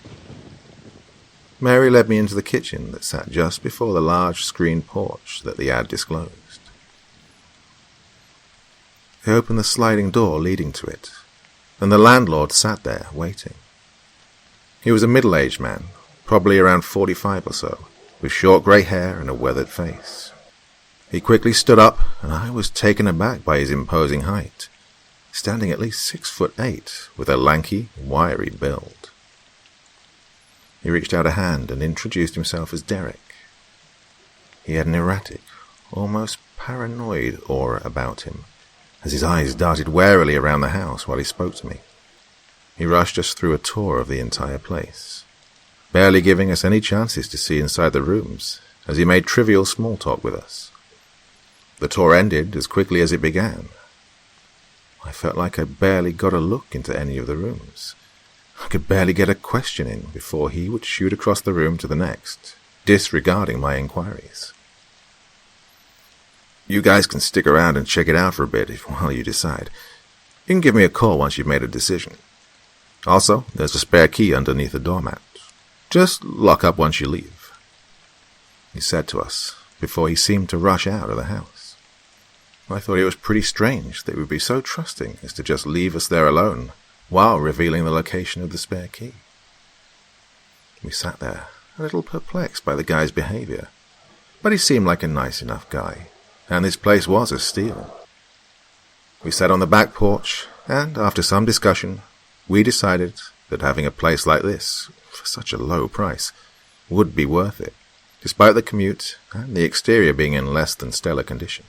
Mary led me into the kitchen that sat just before the large screened porch that the ad disclosed. I opened the sliding door leading to it, and the landlord sat there waiting. He was a middle-aged man, probably around 45 or so, with short grey hair and a weathered face. He quickly stood up, and I was taken aback by his imposing height, standing at least 6'8", with a lanky, wiry build. He reached out a hand and introduced himself as Derek. He had an erratic, almost paranoid aura about him, as his eyes darted warily around the house while he spoke to me. He rushed us through a tour of the entire place, barely giving us any chances to see inside the rooms, as he made trivial small talk with us. The tour ended as quickly as it began. I felt like I barely got a look into any of the rooms. I could barely get a question in before he would shoot across the room to the next, disregarding my inquiries. You guys can stick around and check it out for a bit while you decide. You can give me a call once you've made a decision. Also, there's a spare key underneath the doormat. Just lock up once you leave, he said to us, before he seemed to rush out of the house. I thought it was pretty strange that he would be so trusting as to just leave us there alone, while revealing the location of the spare key. We sat there, a little perplexed by the guy's behavior, but he seemed like a nice enough guy, and this place was a steal. We sat on the back porch, and after some discussion, we decided that having a place like this, for such a low price, would be worth it, despite the commute and the exterior being in less than stellar condition.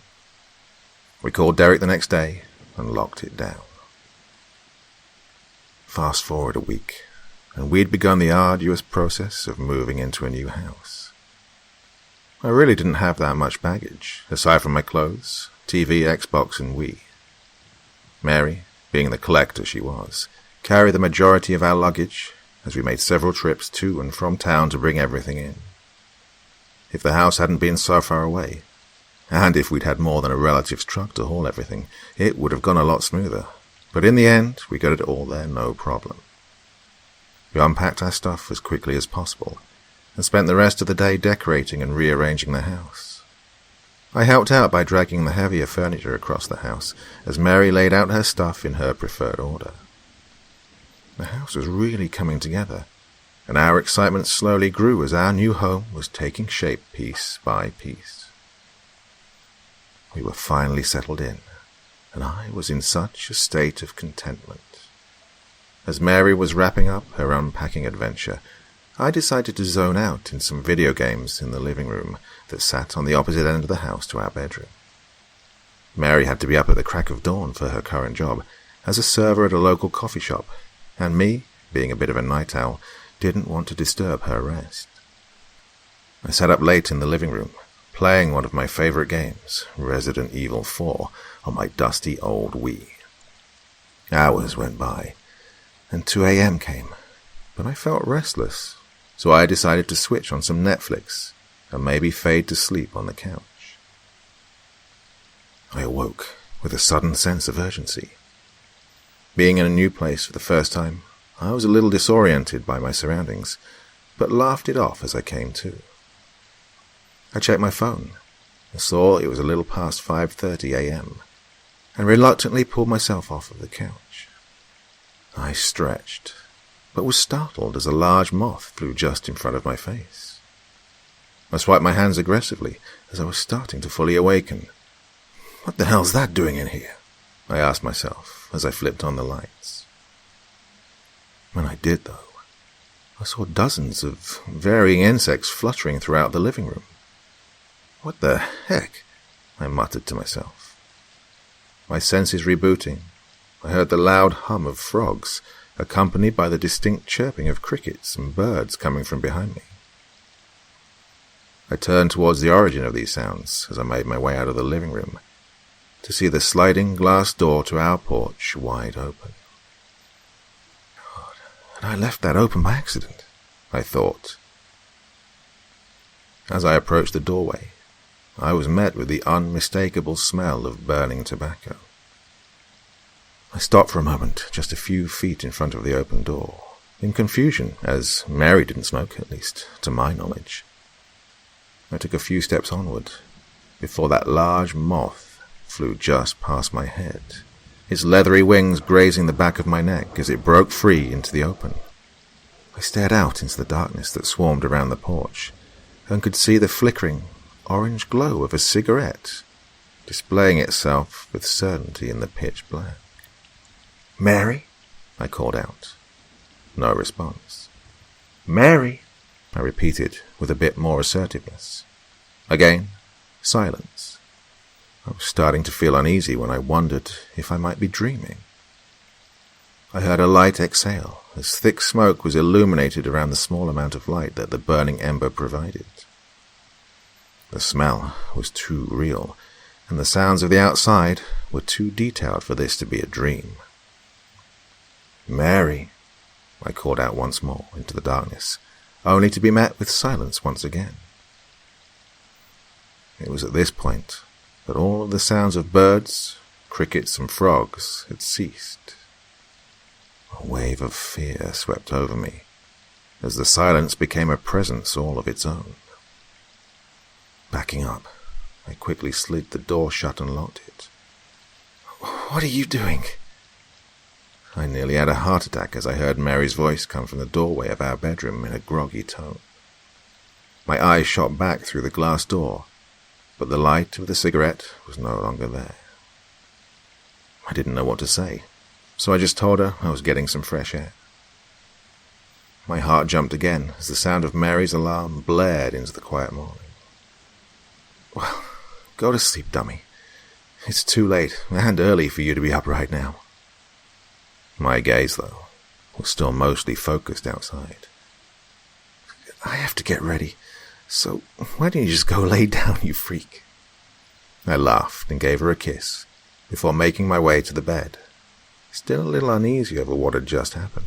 We called Derek the next day and locked it down. Fast forward a week, and we'd begun the arduous process of moving into a new house. I really didn't have that much baggage, aside from my clothes, TV, Xbox, and Wii. Mary, being the collector she was, carried the majority of our luggage, as we made several trips to and from town to bring everything in. If the house hadn't been so far away, and if we'd had more than a relative's truck to haul everything, it would have gone a lot smoother. But in the end, we got it all there, no problem. We unpacked our stuff as quickly as possible, and spent the rest of the day decorating and rearranging the house. I helped out by dragging the heavier furniture across the house, as Mary laid out her stuff in her preferred order. The house was really coming together, and our excitement slowly grew as our new home was taking shape piece by piece. We were finally settled in, and I was in such a state of contentment. As Mary was wrapping up her unpacking adventure, I decided to zone out in some video games in the living room that sat on the opposite end of the house to our bedroom. Mary had to be up at the crack of dawn for her current job as a server at a local coffee shop, and me, being a bit of a night owl, didn't want to disturb her rest. I sat up late in the living room, playing one of my favorite games, Resident Evil 4, on my dusty old Wii. Hours went by, and 2 a.m. came, but I felt restless, so I decided to switch on some Netflix and maybe fade to sleep on the couch. I awoke with a sudden sense of urgency. Being in a new place for the first time, I was a little disoriented by my surroundings, but laughed it off as I came to. I checked my phone and saw it was a little past 5:30 a.m., and reluctantly pulled myself off of the couch. I stretched, but was startled as a large moth flew just in front of my face. I swiped my hands aggressively as I was starting to fully awaken. What the hell's that doing in here? I asked myself as I flipped on the lights. When I did, though, I saw dozens of varying insects fluttering throughout the living room. What the heck? I muttered to myself. My senses rebooting, I heard the loud hum of frogs, accompanied by the distinct chirping of crickets and birds coming from behind me. I turned towards the origin of these sounds as I made my way out of the living room, to see the sliding glass door to our porch wide open. God, and I left that open by accident, I thought. As I approached the doorway, I was met with the unmistakable smell of burning tobacco. I stopped for a moment, just a few feet in front of the open door, in confusion, as Mary didn't smoke, at least to my knowledge. I took a few steps onward, before that large moth flew just past my head, its leathery wings grazing the back of my neck as it broke free into the open. I stared out into the darkness that swarmed around the porch, and could see the flickering orange glow of a cigarette, displaying itself with certainty in the pitch black. "Mary?" I called out. No response. "Mary?" I repeated with a bit more assertiveness. Again, silence. I was starting to feel uneasy when I wondered if I might be dreaming. I heard a light exhale as thick smoke was illuminated around the small amount of light that the burning ember provided. The smell was too real, and the sounds of the outside were too detailed for this to be a dream. "Mary," I called out once more into the darkness, only to be met with silence once again. It was at this point that all of the sounds of birds, crickets, and frogs had ceased. A wave of fear swept over me, as the silence became a presence all of its own. Backing up, I quickly slid the door shut and locked it. "What are you doing?" I nearly had a heart attack as I heard Mary's voice come from the doorway of our bedroom in a groggy tone. My eyes shot back through the glass door, but the light of the cigarette was no longer there. I didn't know what to say, so I just told her I was getting some fresh air. My heart jumped again as the sound of Mary's alarm blared into the quiet morning. "Well, go to sleep, dummy. It's too late and early for you to be up right now." My gaze, though, was still mostly focused outside. "I have to get ready, so why don't you just go lay down, you freak?" I laughed and gave her a kiss before making my way to the bed, still a little uneasy over what had just happened.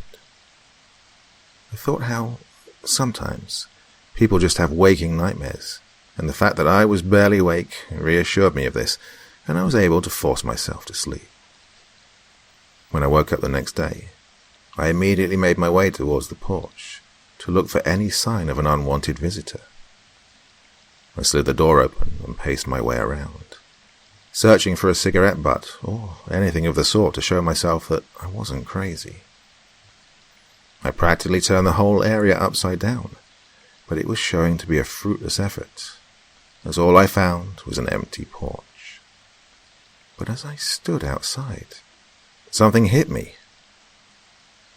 I thought how, sometimes, people just have waking nightmares, and the fact that I was barely awake reassured me of this, and I was able to force myself to sleep. When I woke up the next day, I immediately made my way towards the porch to look for any sign of an unwanted visitor. I slid the door open and paced my way around, searching for a cigarette butt or anything of the sort to show myself that I wasn't crazy. I practically turned the whole area upside down, but it was showing to be a fruitless effort, as all I found was an empty porch. But as I stood outside, something hit me.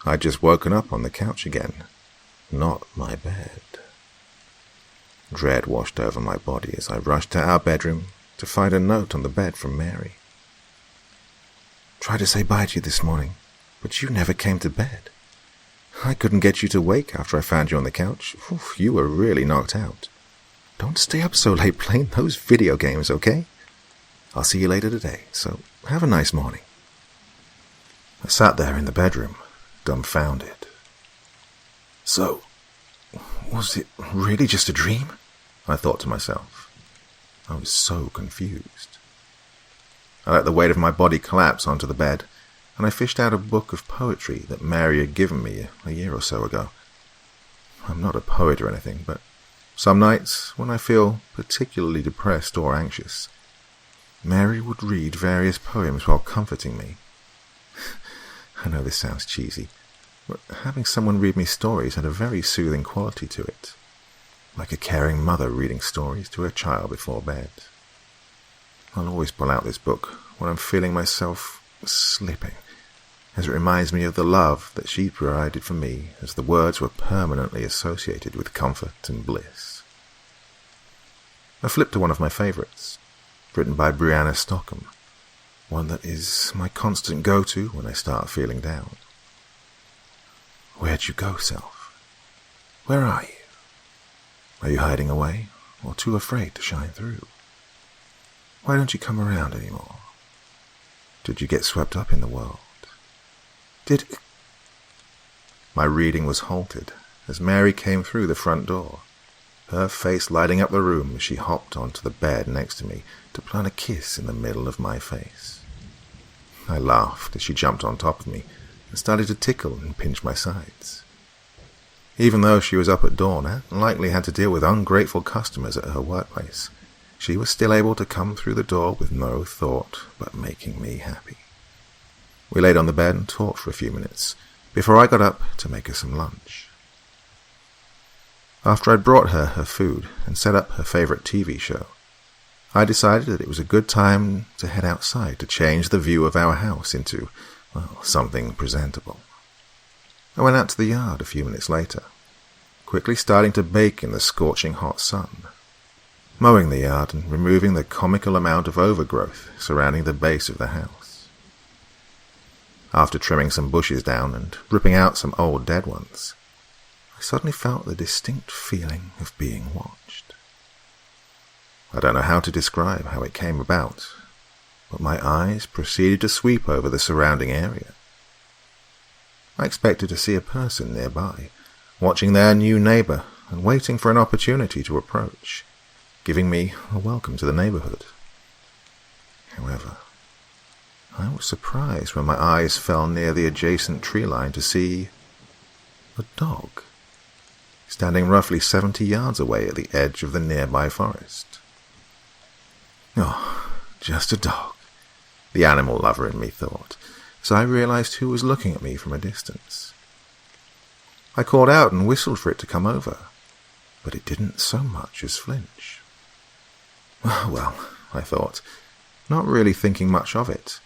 I'd just woken up on the couch again, not my bed. Dread washed over my body as I rushed to our bedroom to find a note on the bed from Mary. "Tried to say bye to you this morning, but you never came to bed. I couldn't get you to wake after I found you on the couch. Oof, you were really knocked out. Don't stay up so late playing those video games, okay? I'll see you later today, so have a nice morning." I sat there in the bedroom, dumbfounded. So, was it really just a dream? I thought to myself. I was so confused. I let the weight of my body collapse onto the bed, and I fished out a book of poetry that Mary had given me a year or so ago. I'm not a poet or anything, but some nights, when I feel particularly depressed or anxious, Mary would read various poems while comforting me. I know this sounds cheesy, but having someone read me stories had a very soothing quality to it, like a caring mother reading stories to her child before bed. I'll always pull out this book when I'm feeling myself slipping, as it reminds me of the love that she provided for me, as the words were permanently associated with comfort and bliss. I flipped to one of my favorites, written by Brianna Stockham, one that is my constant go-to when I start feeling down. Where'd you go, self? Where are you? Are you hiding away, or too afraid to shine through? Why don't you come around anymore? Did you get swept up in the world? My reading was halted as Mary came through the front door, her face lighting up the room as she hopped onto the bed next to me to plant a kiss in the middle of my face. I laughed as she jumped on top of me and started to tickle and pinch my sides. Even though she was up at dawn and likely had to deal with ungrateful customers at her workplace, she was still able to come through the door with no thought but making me happy. We laid on the bed and talked for a few minutes before I got up to make her some lunch. After I'd brought her her food and set up her favorite TV show, I decided that it was a good time to head outside to change the view of our house into, something presentable. I went out to the yard a few minutes later, quickly starting to bake in the scorching hot sun, mowing the yard and removing the comical amount of overgrowth surrounding the base of the house. After trimming some bushes down and ripping out some old dead ones, I suddenly felt the distinct feeling of being watched. I don't know how to describe how it came about, but my eyes proceeded to sweep over the surrounding area. I expected to see a person nearby, watching their new neighbor and waiting for an opportunity to approach, giving me a welcome to the neighborhood. However, I was surprised when my eyes fell near the adjacent tree line to see a dog, standing roughly 70 yards away at the edge of the nearby forest. Oh, just a dog, the animal lover in me thought, as I realized who was looking at me from a distance. I called out and whistled for it to come over, but it didn't so much as flinch. Well, I thought, not really thinking much of it,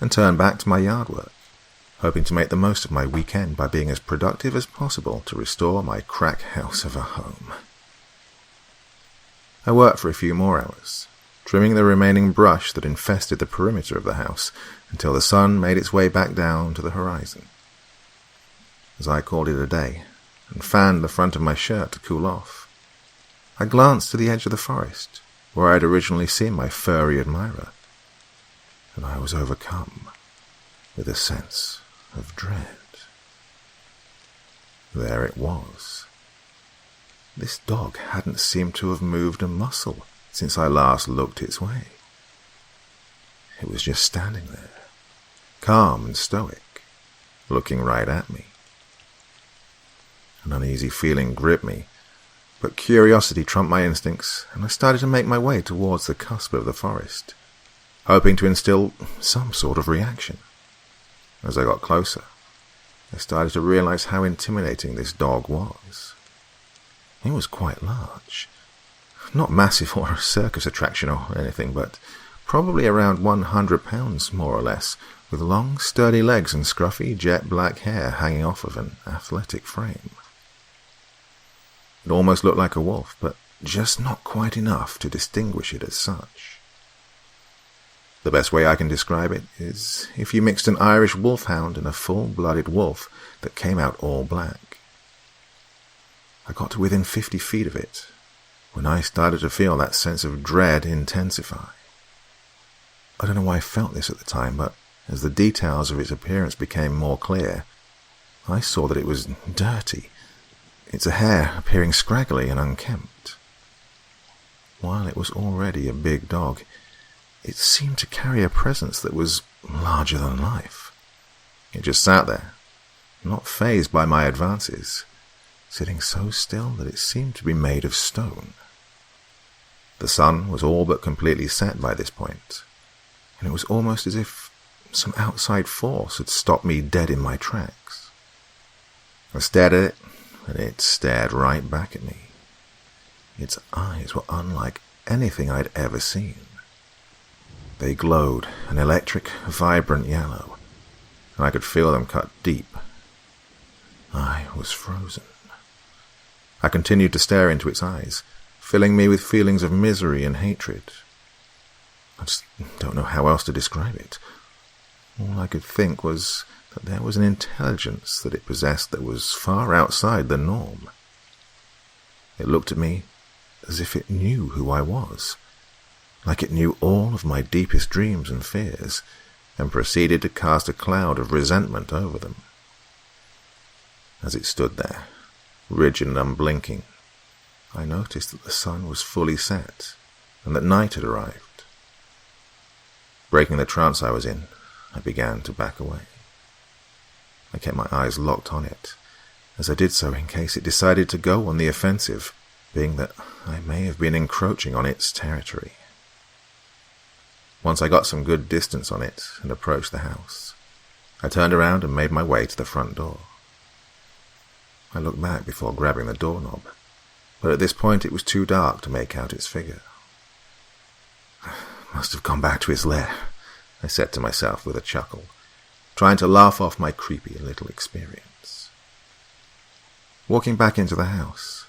and turned back to my yard work, hoping to make the most of my weekend by being as productive as possible to restore my crack house of a home. I worked for a few more hours, trimming the remaining brush that infested the perimeter of the house until the sun made its way back down to the horizon. As I called it a day and fanned the front of my shirt to cool off, I glanced to the edge of the forest where I had originally seen my furry admirer, and I was overcome with a sense of dread. There it was. This dog hadn't seemed to have moved a muscle since I last looked its way. It was just standing there, calm and stoic, looking right at me. An uneasy feeling gripped me, but curiosity trumped my instincts, and I started to make my way towards the cusp of the forest, hoping to instill some sort of reaction. As I got closer, I started to realize how intimidating this dog was. It was quite large. Not massive or a circus attraction or anything, but probably around 100 pounds, more or less, with long, sturdy legs and scruffy, jet-black hair hanging off of an athletic frame. It almost looked like a wolf, but just not quite enough to distinguish it as such. The best way I can describe it is if you mixed an Irish wolfhound and a full-blooded wolf that came out all black. I got to within 50 feet of it when I started to feel that sense of dread intensify. I don't know why I felt this at the time, but as the details of its appearance became more clear, I saw that it was dirty, its hair appearing scraggly and unkempt. While it was already a big dog, it seemed to carry a presence that was larger than life. It just sat there, not fazed by my advances, sitting so still that it seemed to be made of stone. The sun was all but completely set by this point, and it was almost as if some outside force had stopped me dead in my tracks. I stared at it, and it stared right back at me. Its eyes were unlike anything I'd ever seen. They glowed an electric, vibrant yellow, and I could feel them cut deep. I was frozen. I continued to stare into its eyes, filling me with feelings of misery and hatred. I just don't know how else to describe it. All I could think was that there was an intelligence that it possessed that was far outside the norm. It looked at me as if it knew who I was, like it knew all of my deepest dreams and fears, and proceeded to cast a cloud of resentment over them. As it stood there, rigid and unblinking, I noticed that the sun was fully set and that night had arrived. Breaking the trance I was in, I began to back away. I kept my eyes locked on it, as I did so in case it decided to go on the offensive, being that I may have been encroaching on its territory. Once I got some good distance on it and approached the house, I turned around and made my way to the front door. I looked back before grabbing the doorknob, but at this point it was too dark to make out its figure. Must have gone back to his lair, I said to myself with a chuckle, trying to laugh off my creepy little experience. Walking back into the house,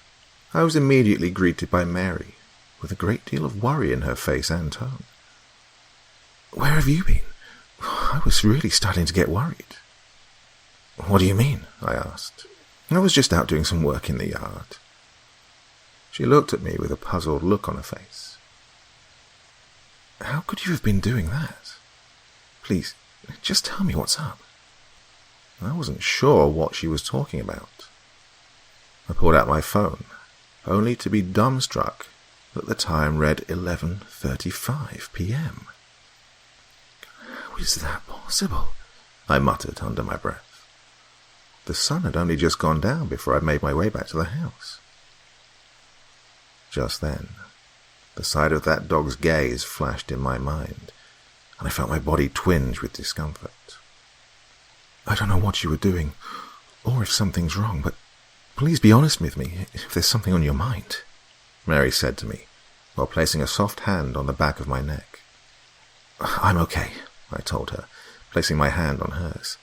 I was immediately greeted by Mary, with a great deal of worry in her face and tone. "Where have you been? I was really starting to get worried." "What do you mean?" I asked. "I was just out doing some work in the yard." She looked at me with a puzzled look on her face. "How could you have been doing that? Please, just tell me what's up." I wasn't sure what she was talking about. I pulled out my phone, only to be dumbstruck that the time read 11:35 p.m. "How is that possible?" I muttered under my breath. The sun had only just gone down before I made my way back to the house. Just then, the sight of that dog's gaze flashed in my mind, and I felt my body twinge with discomfort. "I don't know what you were doing, or if something's wrong, but please be honest with me if there's something on your mind," Mary said to me, while placing a soft hand on the back of my neck. "I'm okay," I told her, placing my hand on hers.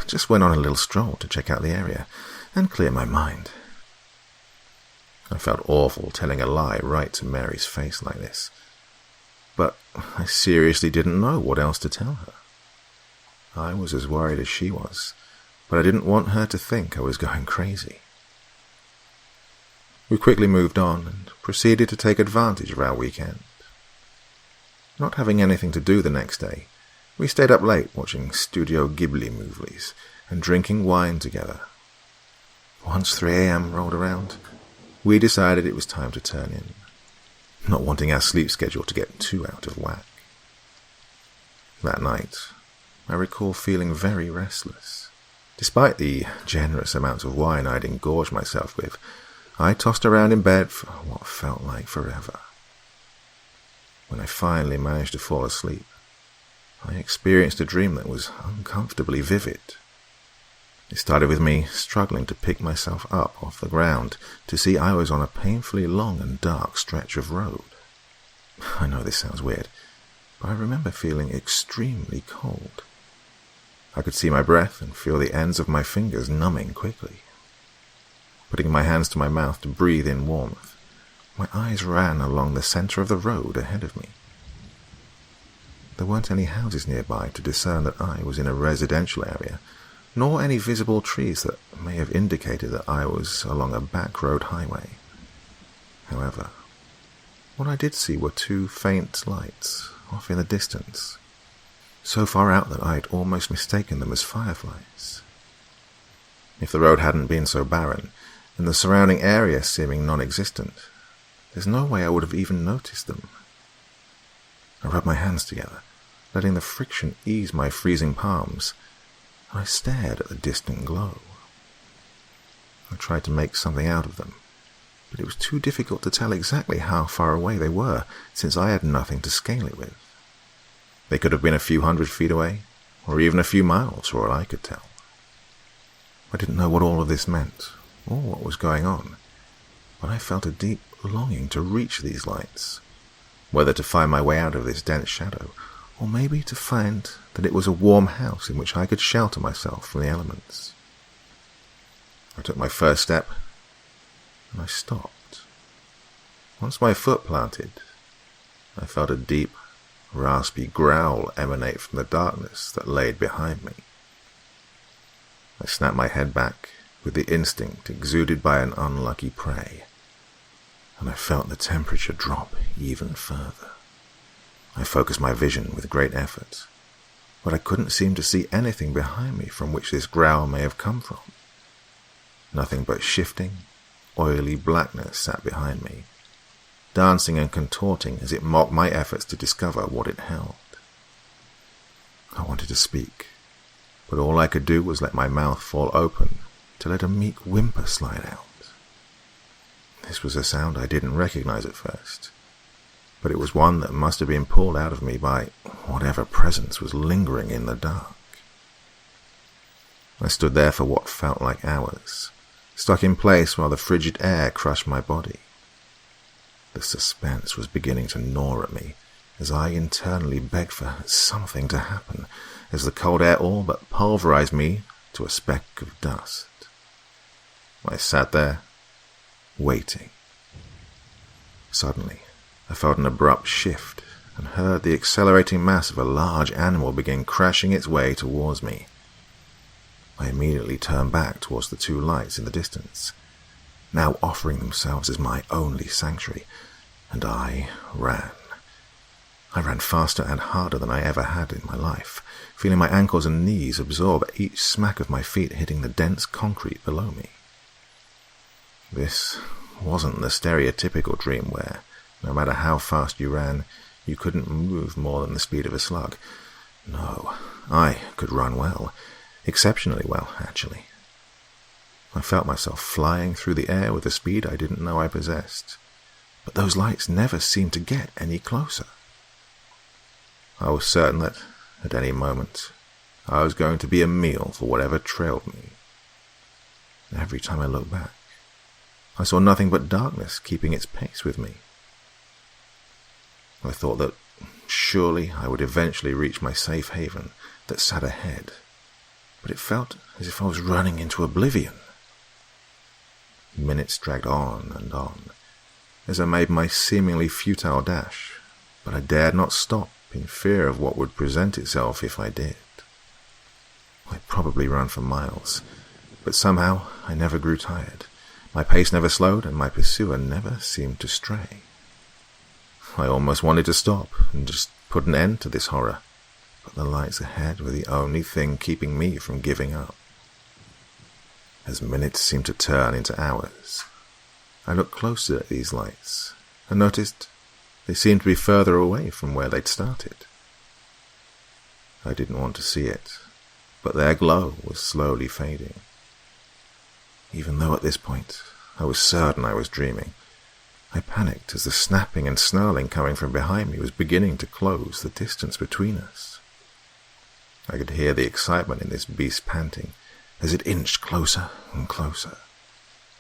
"Just went on a little stroll to check out the area and clear my mind." I felt awful telling a lie right to Mary's face like this, but I seriously didn't know what else to tell her. I was as worried as she was, but I didn't want her to think I was going crazy. We quickly moved on and proceeded to take advantage of our weekend. Not having anything to do the next day, we stayed up late watching Studio Ghibli movies and drinking wine together. Once 3 a.m. rolled around, we decided it was time to turn in, not wanting our sleep schedule to get too out of whack. That night, I recall feeling very restless. Despite the generous amounts of wine I'd engorged myself with, I tossed around in bed for what felt like forever. When I finally managed to fall asleep, I experienced a dream that was uncomfortably vivid. It started with me struggling to pick myself up off the ground to see I was on a painfully long and dark stretch of road. I know this sounds weird, but I remember feeling extremely cold. I could see my breath and feel the ends of my fingers numbing quickly. Putting my hands to my mouth to breathe in warmth, my eyes ran along the center of the road ahead of me. There weren't any houses nearby to discern that I was in a residential area, nor any visible trees that may have indicated that I was along a back road highway. However, what I did see were 2 faint lights off in the distance, so far out that I'd almost mistaken them as fireflies. If the road hadn't been so barren, and the surrounding area seeming non-existent, there's no way I would have even noticed them. I rubbed my hands together, letting the friction ease my freezing palms, and I stared at the distant glow. I tried to make something out of them, but it was too difficult to tell exactly how far away they were, since I had nothing to scale it with. They could have been a few hundred feet away, or even a few miles, for all I could tell. I didn't know what all of this meant, or what was going on, but I felt a deep longing to reach these lights, whether to find my way out of this dense shadow, or maybe to find that it was a warm house in which I could shelter myself from the elements. I took my first step, and I stopped. Once my foot planted, I felt a deep, raspy growl emanate from the darkness that laid behind me. I snapped my head back with the instinct exuded by an unlucky prey, and I felt the temperature drop even further. I focused my vision with great effort, but I couldn't seem to see anything behind me from which this growl may have come from. Nothing but shifting, oily blackness sat behind me, dancing and contorting as it mocked my efforts to discover what it held. I wanted to speak, but all I could do was let my mouth fall open to let a meek whimper slide out. This was a sound I didn't recognize at first, but it was one that must have been pulled out of me by whatever presence was lingering in the dark. I stood there for what felt like hours, stuck in place while the frigid air crushed my body. The suspense was beginning to gnaw at me as I internally begged for something to happen, as the cold air all but pulverized me to a speck of dust. I sat there, waiting. Suddenly, I felt an abrupt shift and heard the accelerating mass of a large animal begin crashing its way towards me. I immediately turned back towards the two lights in the distance, now offering themselves as my only sanctuary, and I ran. I ran faster and harder than I ever had in my life, feeling my ankles and knees absorb each smack of my feet hitting the dense concrete below me. This wasn't the stereotypical dream where, no matter how fast you ran, you couldn't move more than the speed of a slug. No, I could run well, exceptionally well, actually. I felt myself flying through the air with a speed I didn't know I possessed, but those lights never seemed to get any closer. I was certain that, at any moment, I was going to be a meal for whatever trailed me. Every time I looked back, I saw nothing but darkness keeping its pace with me. I thought that surely I would eventually reach my safe haven that sat ahead, but it felt as if I was running into oblivion. Minutes dragged on, as I made my seemingly futile dash, but I dared not stop in fear of what would present itself if I did. I'd probably run for miles, but somehow I never grew tired. My pace never slowed, and my pursuer never seemed to stray. I almost wanted to stop and just put an end to this horror, but the lights ahead were the only thing keeping me from giving up. As minutes seemed to turn into hours, I looked closer at these lights and noticed they seemed to be further away from where they'd started. I didn't want to see it, but their glow was slowly fading. Even though at this point I was certain I was dreaming, I panicked as the snapping and snarling coming from behind me was beginning to close the distance between us. I could hear the excitement in this beast panting as it inched closer and closer,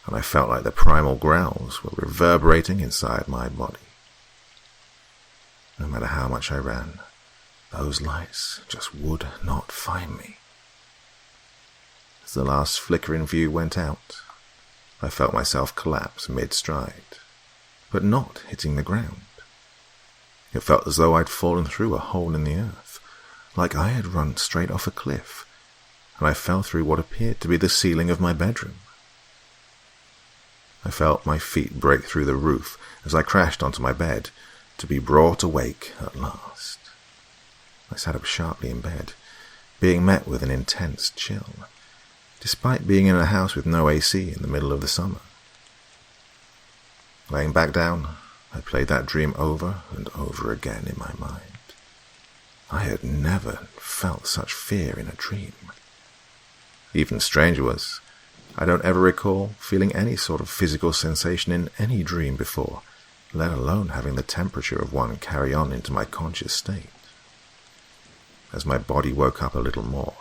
and I felt like the primal growls were reverberating inside my body. No matter how much I ran, those lights just would not find me. As the last flickering view went out, I felt myself collapse mid-stride, but not hitting the ground. It felt as though I'd fallen through a hole in the earth, like I had run straight off a cliff, and I fell through what appeared to be the ceiling of my bedroom. I felt my feet break through the roof as I crashed onto my bed, to be brought awake at last. I sat up sharply in bed, being met with an intense chill, despite being in a house with no AC in the middle of the summer. Laying back down, I played that dream over and over again in my mind. I had never felt such fear in a dream. Even stranger was, I don't ever recall feeling any sort of physical sensation in any dream before, let alone having the temperature of one carry on into my conscious state. As my body woke up a little more,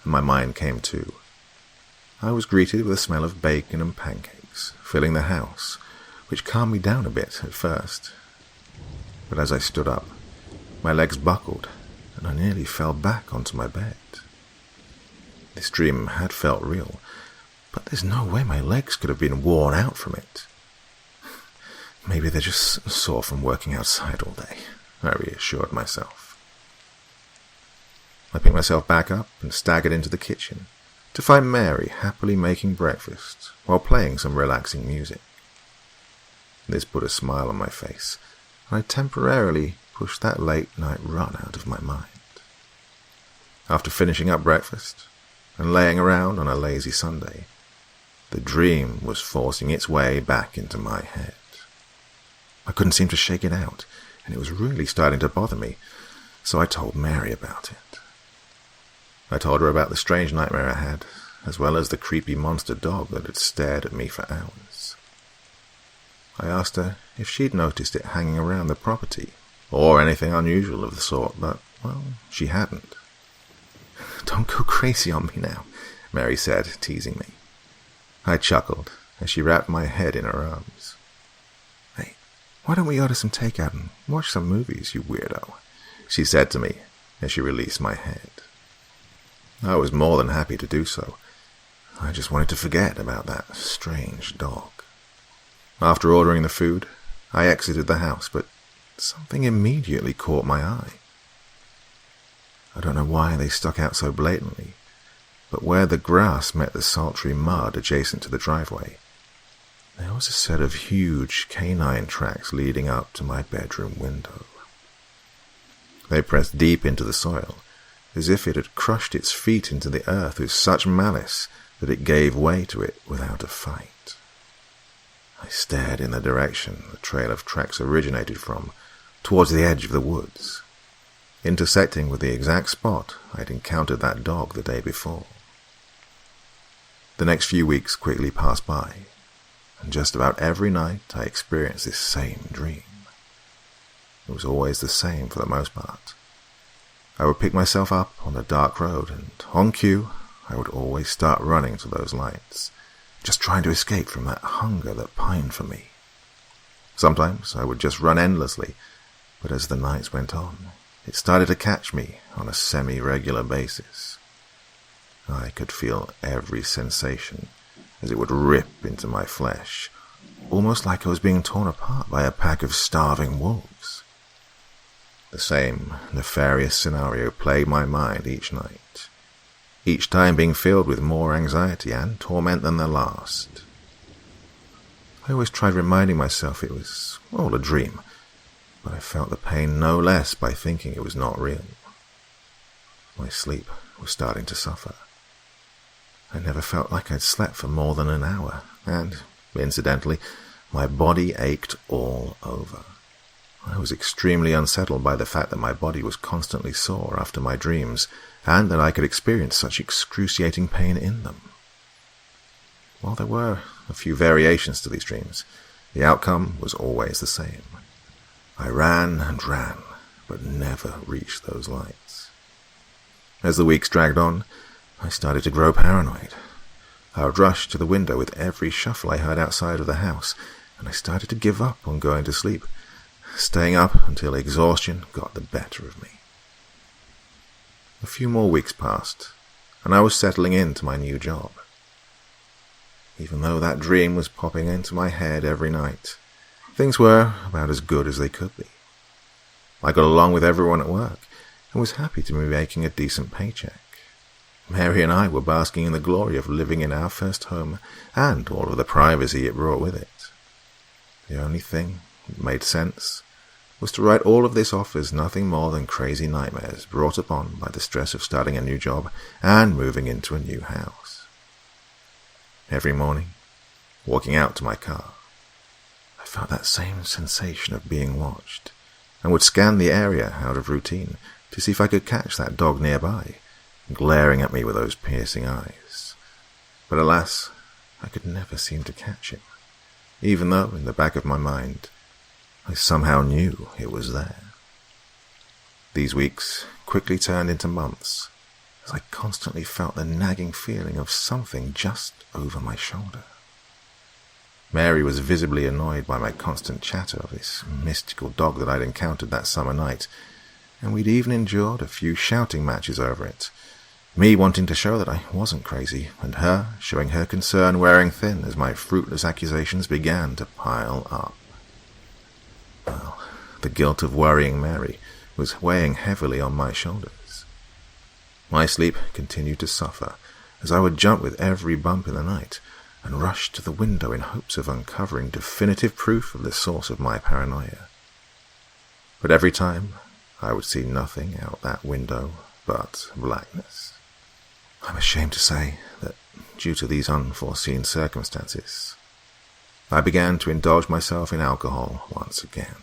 and my mind came to, I was greeted with a smell of bacon and pancakes filling the house, which calmed me down a bit at first. But as I stood up, my legs buckled, and I nearly fell back onto my bed. This dream had felt real, but there's no way my legs could have been worn out from it. Maybe they're just sore from working outside all day. I reassured myself. I picked myself back up and staggered into the kitchen to find Mary happily making breakfast while playing some relaxing music. This put a smile on my face, and I temporarily pushed that late-night run out of my mind. After finishing up breakfast and laying around on a lazy Sunday, the dream was forcing its way back into my head. I couldn't seem to shake it out, and it was really starting to bother me, so I told Mary about it. I told her about the strange nightmare I had, as well as the creepy monster dog that had stared at me for hours. I asked her if she'd noticed it hanging around the property, or anything unusual of the sort, but, well, she hadn't. "Don't go crazy on me now," Mary said, teasing me. I chuckled as she wrapped my head in her arms. "Hey, why don't we order some takeout and watch some movies, you weirdo?" she said to me as she released my head. I was more than happy to do so. I just wanted to forget about that strange dog. After ordering the food, I exited the house, but something immediately caught my eye. I don't know why they stuck out so blatantly, but where the grass met the sultry mud adjacent to the driveway, there was a set of huge canine tracks leading up to my bedroom window. They pressed deep into the soil, as if it had crushed its feet into the earth with such malice that it gave way to it without a fight. I stared in the direction the trail of tracks originated from, towards the edge of the woods, intersecting with the exact spot I'd encountered that dog the day before. The next few weeks quickly passed by, and just about every night I experienced this same dream. It was always the same for the most part. I would pick myself up on a dark road, and on cue, I would always start running to those lights, just trying to escape from that hunger that pined for me. Sometimes I would just run endlessly, but as the nights went on, it started to catch me on a semi-regular basis. I could feel every sensation as it would rip into my flesh, almost like I was being torn apart by a pack of starving wolves. The same nefarious scenario plagued my mind each night, each time being filled with more anxiety and torment than the last. I always tried reminding myself it was all a dream, but I felt the pain no less by thinking it was not real. My sleep was starting to suffer. I never felt like I'd slept for more than an hour, and, incidentally, my body ached all over. I was extremely unsettled by the fact that my body was constantly sore after my dreams, and that I could experience such excruciating pain in them. While there were a few variations to these dreams, the outcome was always the same. I ran and ran, but never reached those lights. As the weeks dragged on, I started to grow paranoid. I would rush to the window with every shuffle I heard outside of the house, and I started to give up on going to sleep, staying up until exhaustion got the better of me. A few more weeks passed, and I was settling into my new job. Even though that dream was popping into my head every night, things were about as good as they could be. I got along with everyone at work, and was happy to be making a decent paycheck. Mary and I were basking in the glory of living in our first home, and all of the privacy it brought with it. The only thing that made sense was to write all of this off as nothing more than crazy nightmares brought upon by the stress of starting a new job and moving into a new house. Every morning, walking out to my car, I felt that same sensation of being watched, and would scan the area out of routine to see if I could catch that dog nearby, glaring at me with those piercing eyes. But alas, I could never seem to catch him, even though in the back of my mind I somehow knew it was there. These weeks quickly turned into months, as I constantly felt the nagging feeling of something just over my shoulder. Mary was visibly annoyed by my constant chatter of this mystical dog that I'd encountered that summer night, and we'd even endured a few shouting matches over it, me wanting to show that I wasn't crazy, and her showing her concern wearing thin as my fruitless accusations began to pile up. Well, The guilt of worrying Mary was weighing heavily on my shoulders. My sleep continued to suffer as I would jump with every bump in the night and rush to the window in hopes of uncovering definitive proof of the source of my paranoia. But every time, I would see nothing out that window but blackness. I'm ashamed to say that due to these unforeseen circumstances, I began to indulge myself in alcohol once again.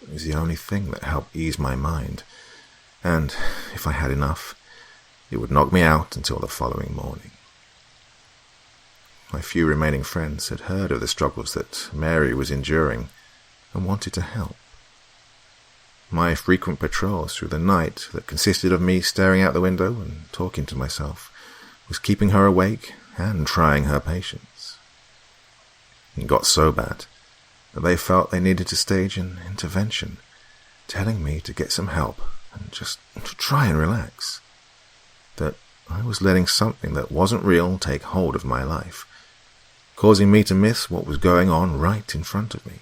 It was the only thing that helped ease my mind, and if I had enough, it would knock me out until the following morning. My few remaining friends had heard of the struggles that Mary was enduring and wanted to help. My frequent patrols through the night that consisted of me staring out the window and talking to myself was keeping her awake and trying her patience. It got so bad that they felt they needed to stage an intervention, telling me to get some help and just to try and relax. That I was letting something that wasn't real take hold of my life, causing me to miss what was going on right in front of me.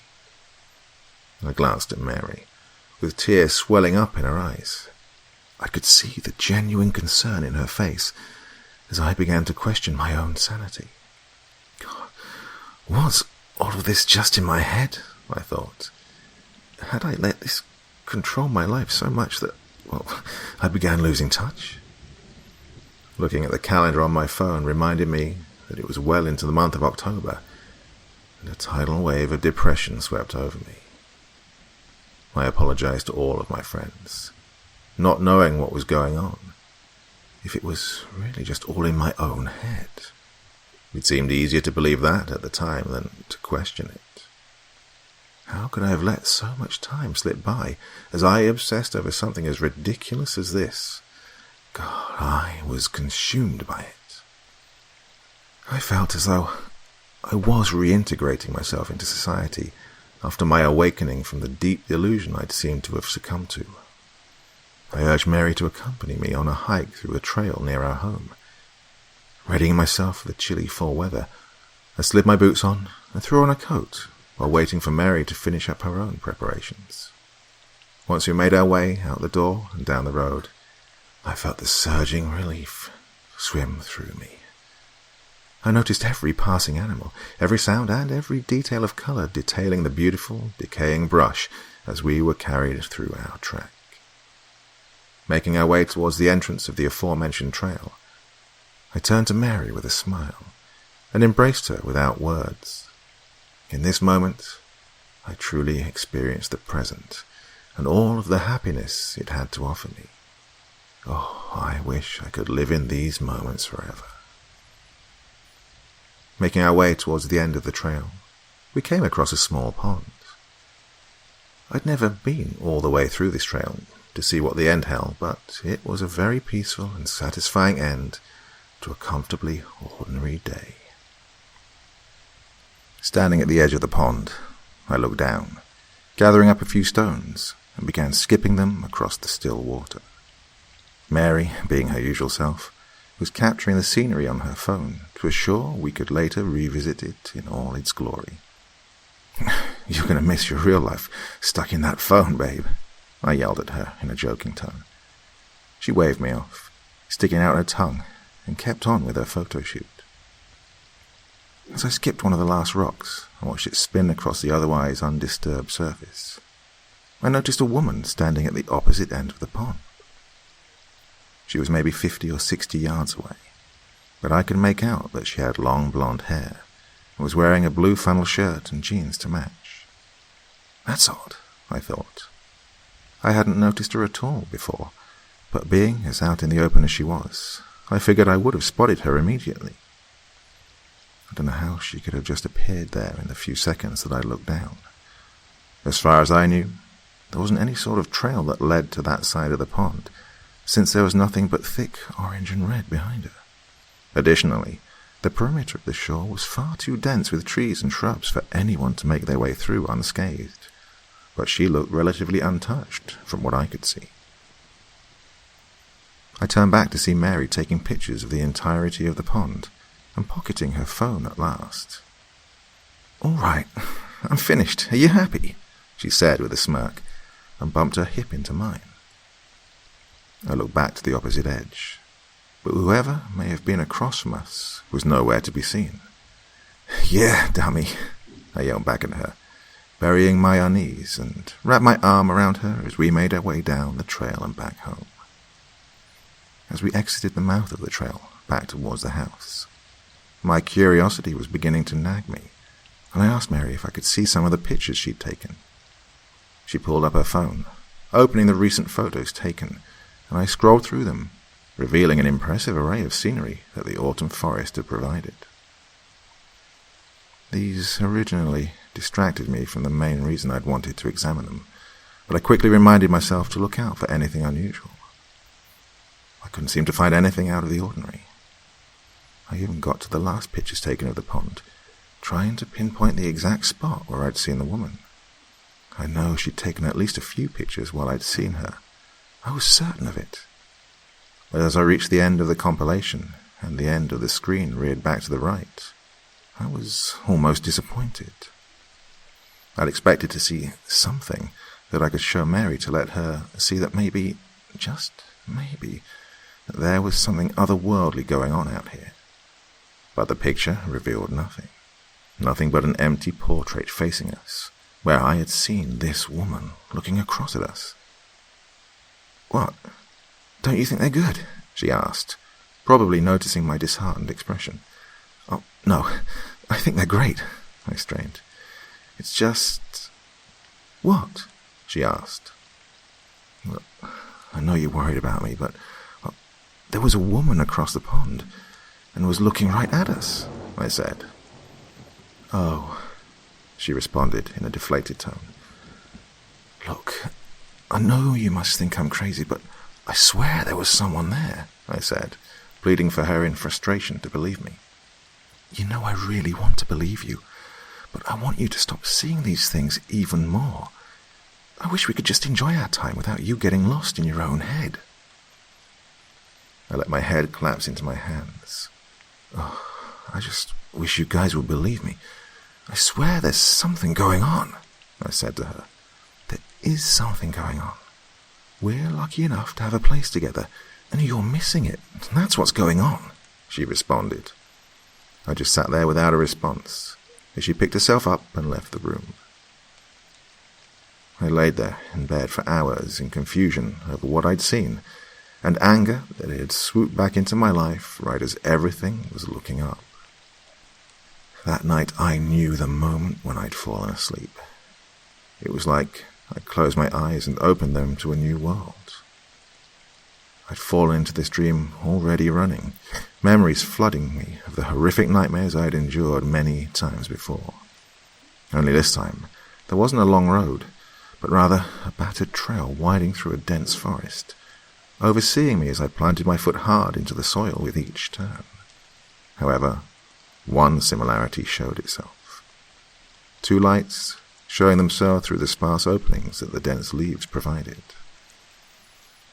I glanced at Mary, with tears swelling up in her eyes. I could see the genuine concern in her face as I began to question my own sanity. God, was all of this just in my head? I thought. Had I let this control my life so much that, I began losing touch? Looking at the calendar on my phone reminded me that it was well into the month of October, and a tidal wave of depression swept over me. I apologized to all of my friends, not knowing what was going on, if it was really just all in my own head. It seemed easier to believe that at the time than to question it. How could I have let so much time slip by as I obsessed over something as ridiculous as this? God, I was consumed by it. I felt as though I was reintegrating myself into society after my awakening from the deep delusion I'd seemed to have succumbed to. I urged Mary to accompany me on a hike through a trail near our home. Readying myself for the chilly fall weather, I slid my boots on and threw on a coat while waiting for Mary to finish up her own preparations. Once we made our way out the door and down the road, I felt the surging relief swim through me. I noticed every passing animal, every sound and every detail of colour detailing the beautiful, decaying brush as we were carried through our trek. Making our way towards the entrance of the aforementioned trail, I turned to Mary with a smile and embraced her without words. In this moment, I truly experienced the present and all of the happiness it had to offer me. Oh, I wish I could live in these moments forever. Making our way towards the end of the trail, we came across a small pond. I'd never been all the way through this trail to see what the end held, but it was a very peaceful and satisfying end to a comfortably ordinary day. Standing at the edge of the pond, I looked down, gathering up a few stones, and began skipping them across the still water. Mary, being her usual self, was capturing the scenery on her phone to assure we could later revisit it in all its glory. "You're going to miss your real life stuck in that phone, babe," I yelled at her in a joking tone. She waved me off, sticking out her tongue, and kept on with her photo shoot. As I skipped one of the last rocks and watched it spin across the otherwise undisturbed surface, I noticed a woman standing at the opposite end of the pond. She was maybe 50 or 60 yards away, but I could make out that she had long blonde hair and was wearing a blue flannel shirt and jeans to match. That's odd, I thought. I hadn't noticed her at all before, but being as out in the open as she was, I figured I would have spotted her immediately. I don't know how she could have just appeared there in the few seconds that I looked down. As far as I knew, there wasn't any sort of trail that led to that side of the pond, since there was nothing but thick orange and red behind her. Additionally, the perimeter of the shore was far too dense with trees and shrubs for anyone to make their way through unscathed, but she looked relatively untouched from what I could see. I turned back to see Mary taking pictures of the entirety of the pond and pocketing her phone at last. "All right, I'm finished. Are you happy?" she said with a smirk, and bumped her hip into mine. I looked back to the opposite edge, but whoever may have been across from us was nowhere to be seen. "Yeah, dummy," I yelled back at her, burying my unease, and wrapped my arm around her as we made our way down the trail and back home. As we exited the mouth of the trail, back towards the house, my curiosity was beginning to nag me, and I asked Mary if I could see some of the pictures she'd taken. She pulled up her phone, opening the recent photos taken, and I scrolled through them, revealing an impressive array of scenery that the autumn forest had provided. These originally distracted me from the main reason I'd wanted to examine them, but I quickly reminded myself to look out for anything unusual. I couldn't seem to find anything out of the ordinary. I even got to the last pictures taken of the pond, trying to pinpoint the exact spot where I'd seen the woman. I know she'd taken at least a few pictures while I'd seen her. I was certain of it. But as I reached the end of the compilation, and the end of the screen reared back to the right, I was almost disappointed. I'd expected to see something that I could show Mary to let her see that maybe, just maybe, that there was something otherworldly going on out here. But the picture revealed nothing. Nothing but an empty portrait facing us, where I had seen this woman looking across at us. "What? Don't you think they're good?" she asked, probably noticing my disheartened expression. "Oh, no, I think they're great," I strained. "It's just—" "What?" she asked. "Look, I know you're worried about me, but there was a woman across the pond and was looking right at us," I said. "Oh," she responded in a deflated tone. "Look, I know you must think I'm crazy, but I swear there was someone there," I said, pleading for her in frustration to believe me. "You know I really want to believe you, but I want you to stop seeing these things even more. I wish we could just enjoy our time without you getting lost in your own head." I let my head collapse into my hands. "Oh, I just wish you guys would believe me. I swear there's something going on," I said to her. "There is something going on. We're lucky enough to have a place together, and you're missing it. That's what's going on," she responded. I just sat there without a response as she picked herself up and left the room. I laid there in bed for hours in confusion over what I'd seen, and anger that it had swooped back into my life right as everything was looking up. That night I knew the moment when I'd fallen asleep. It was like I'd closed my eyes and opened them to a new world. I'd fallen into this dream already running, memories flooding me of the horrific nightmares I'd endured many times before. Only this time, there wasn't a long road, but rather a battered trail winding through a dense forest, overseeing me as I planted my foot hard into the soil with each turn. However, one similarity showed itself. Two lights showing themselves through the sparse openings that the dense leaves provided.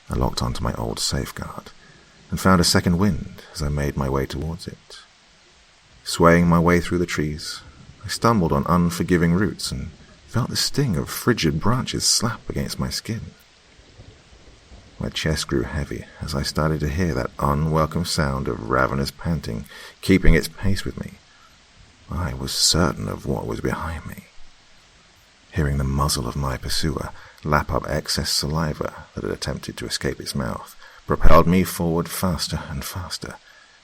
I locked onto my old safeguard and found a second wind as I made my way towards it. Swaying my way through the trees, I stumbled on unforgiving roots and felt the sting of frigid branches slap against my skin. My chest grew heavy as I started to hear that unwelcome sound of ravenous panting keeping its pace with me. I was certain of what was behind me. Hearing the muzzle of my pursuer lap up excess saliva that had attempted to escape its mouth propelled me forward faster and faster,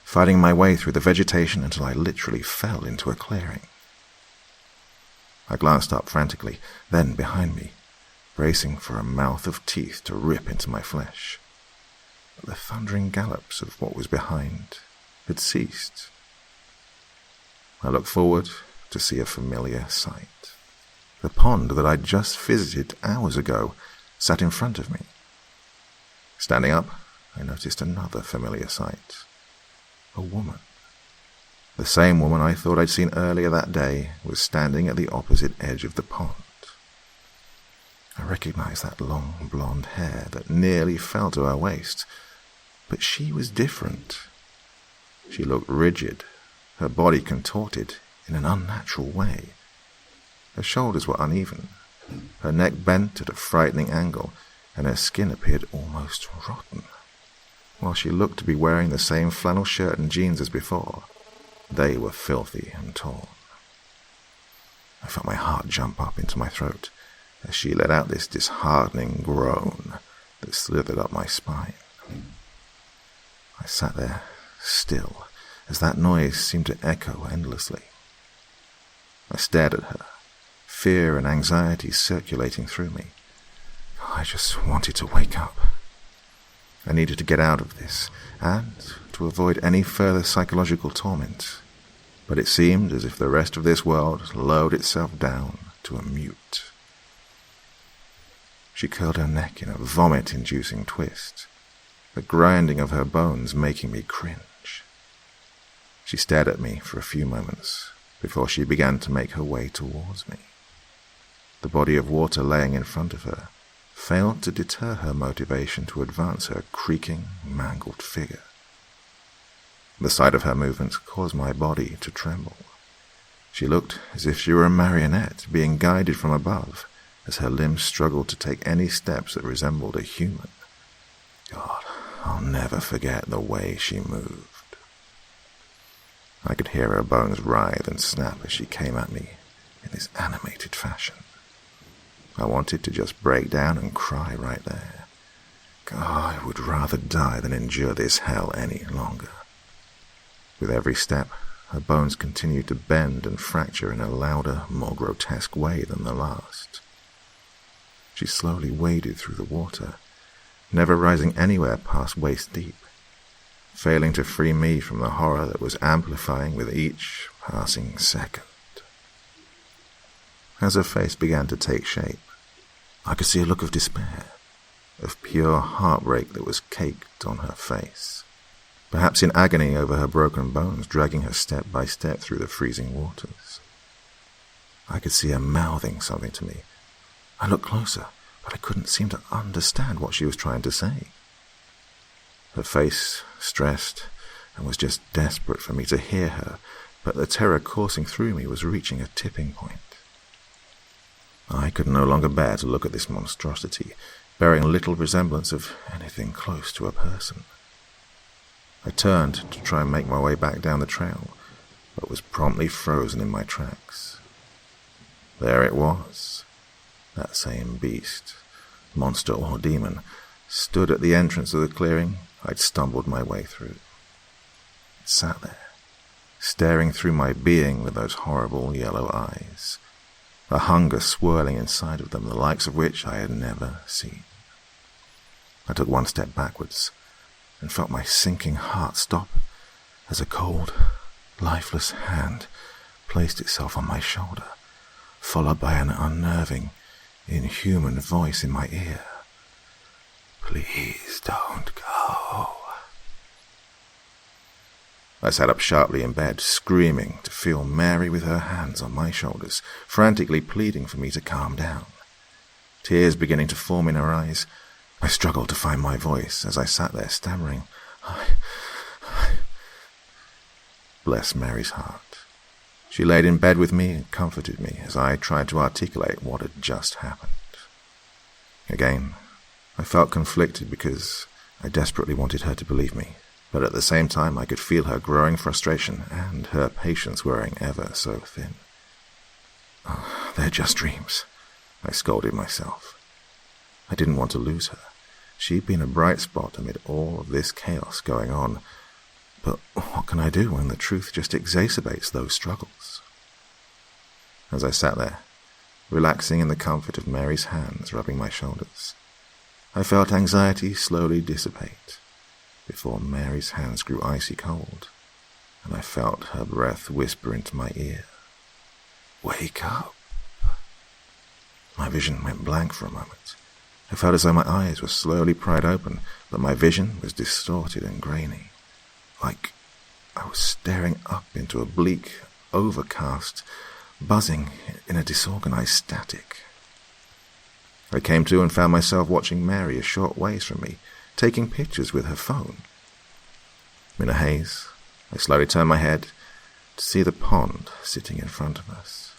fighting my way through the vegetation until I literally fell into a clearing. I glanced up frantically, then behind me, bracing for a mouth of teeth to rip into my flesh. But the thundering gallops of what was behind had ceased. I looked forward to see a familiar sight. The pond that I'd just visited hours ago sat in front of me. Standing up, I noticed another familiar sight. A woman. The same woman I thought I'd seen earlier that day was standing at the opposite edge of the pond. I recognized that long blonde hair that nearly fell to her waist, but she was different. She looked rigid, her body contorted in an unnatural way. Her shoulders were uneven, Her neck bent at a frightening angle, and her skin appeared almost rotten. While she looked to be wearing the same flannel shirt and jeans as before, they were filthy and torn. I felt my heart jump up into my throat as she let out this disheartening groan that slithered up my spine. I sat there, still, as that noise seemed to echo endlessly. I stared at her, fear and anxiety circulating through me. I just wanted to wake up. I needed to get out of this, and to avoid any further psychological torment. But it seemed as if the rest of this world lowered itself down to a mute. She curled her neck in a vomit-inducing twist, the grinding of her bones making me cringe. She stared at me for a few moments before she began to make her way towards me. The body of water laying in front of her failed to deter her motivation to advance her creaking, mangled figure. The sight of her movements caused my body to tremble. She looked as if she were a marionette being guided from above, as her limbs struggled to take any steps that resembled a human. God, I'll never forget the way she moved. I could hear her bones writhe and snap as she came at me in this animated fashion. I wanted to just break down and cry right there. God, I would rather die than endure this hell any longer. With every step, her bones continued to bend and fracture in a louder, more grotesque way than the last. She slowly waded through the water, never rising anywhere past waist deep, failing to free me from the horror that was amplifying with each passing second. As her face began to take shape, I could see a look of despair, of pure heartbreak that was caked on her face, perhaps in agony over her broken bones dragging her step by step through the freezing waters. I could see her mouthing something to me. I looked closer, but I couldn't seem to understand what she was trying to say. Her face stressed and was just desperate for me to hear her, but the terror coursing through me was reaching a tipping point. I could no longer bear to look at this monstrosity, bearing little resemblance of anything close to a person. I turned to try and make my way back down the trail, but was promptly frozen in my tracks. There it was, that same beast, monster or demon, stood at the entrance of the clearing I'd stumbled my way through. It sat there, staring through my being with those horrible yellow eyes, a hunger swirling inside of them, the likes of which I had never seen. I took one step backwards and felt my sinking heart stop as a cold, lifeless hand placed itself on my shoulder, followed by an unnerving, inhuman voice in my ear. "Please don't go." I sat up sharply in bed, screaming to feel Mary with her hands on my shoulders, frantically pleading for me to calm down. Tears beginning to form in her eyes, I struggled to find my voice as I sat there stammering, Bless Mary's heart. She laid in bed with me and comforted me as I tried to articulate what had just happened. Again, I felt conflicted because I desperately wanted her to believe me, but at the same time I could feel her growing frustration and her patience wearing ever so thin. Oh, they're just dreams, I scolded myself. I didn't want to lose her. She'd been a bright spot amid all of this chaos going on, but what can I do when the truth just exacerbates those struggles? As I sat there, relaxing in the comfort of Mary's hands rubbing my shoulders, I felt anxiety slowly dissipate before Mary's hands grew icy cold, and I felt her breath whisper into my ear, "Wake up." My vision went blank for a moment. I felt as though my eyes were slowly pried open, but my vision was distorted and grainy, like I was staring up into a bleak, overcast, buzzing in a disorganized static. I came to and found myself watching Mary a short ways from me, taking pictures with her phone. In a haze, I slowly turned my head to see the pond sitting in front of us.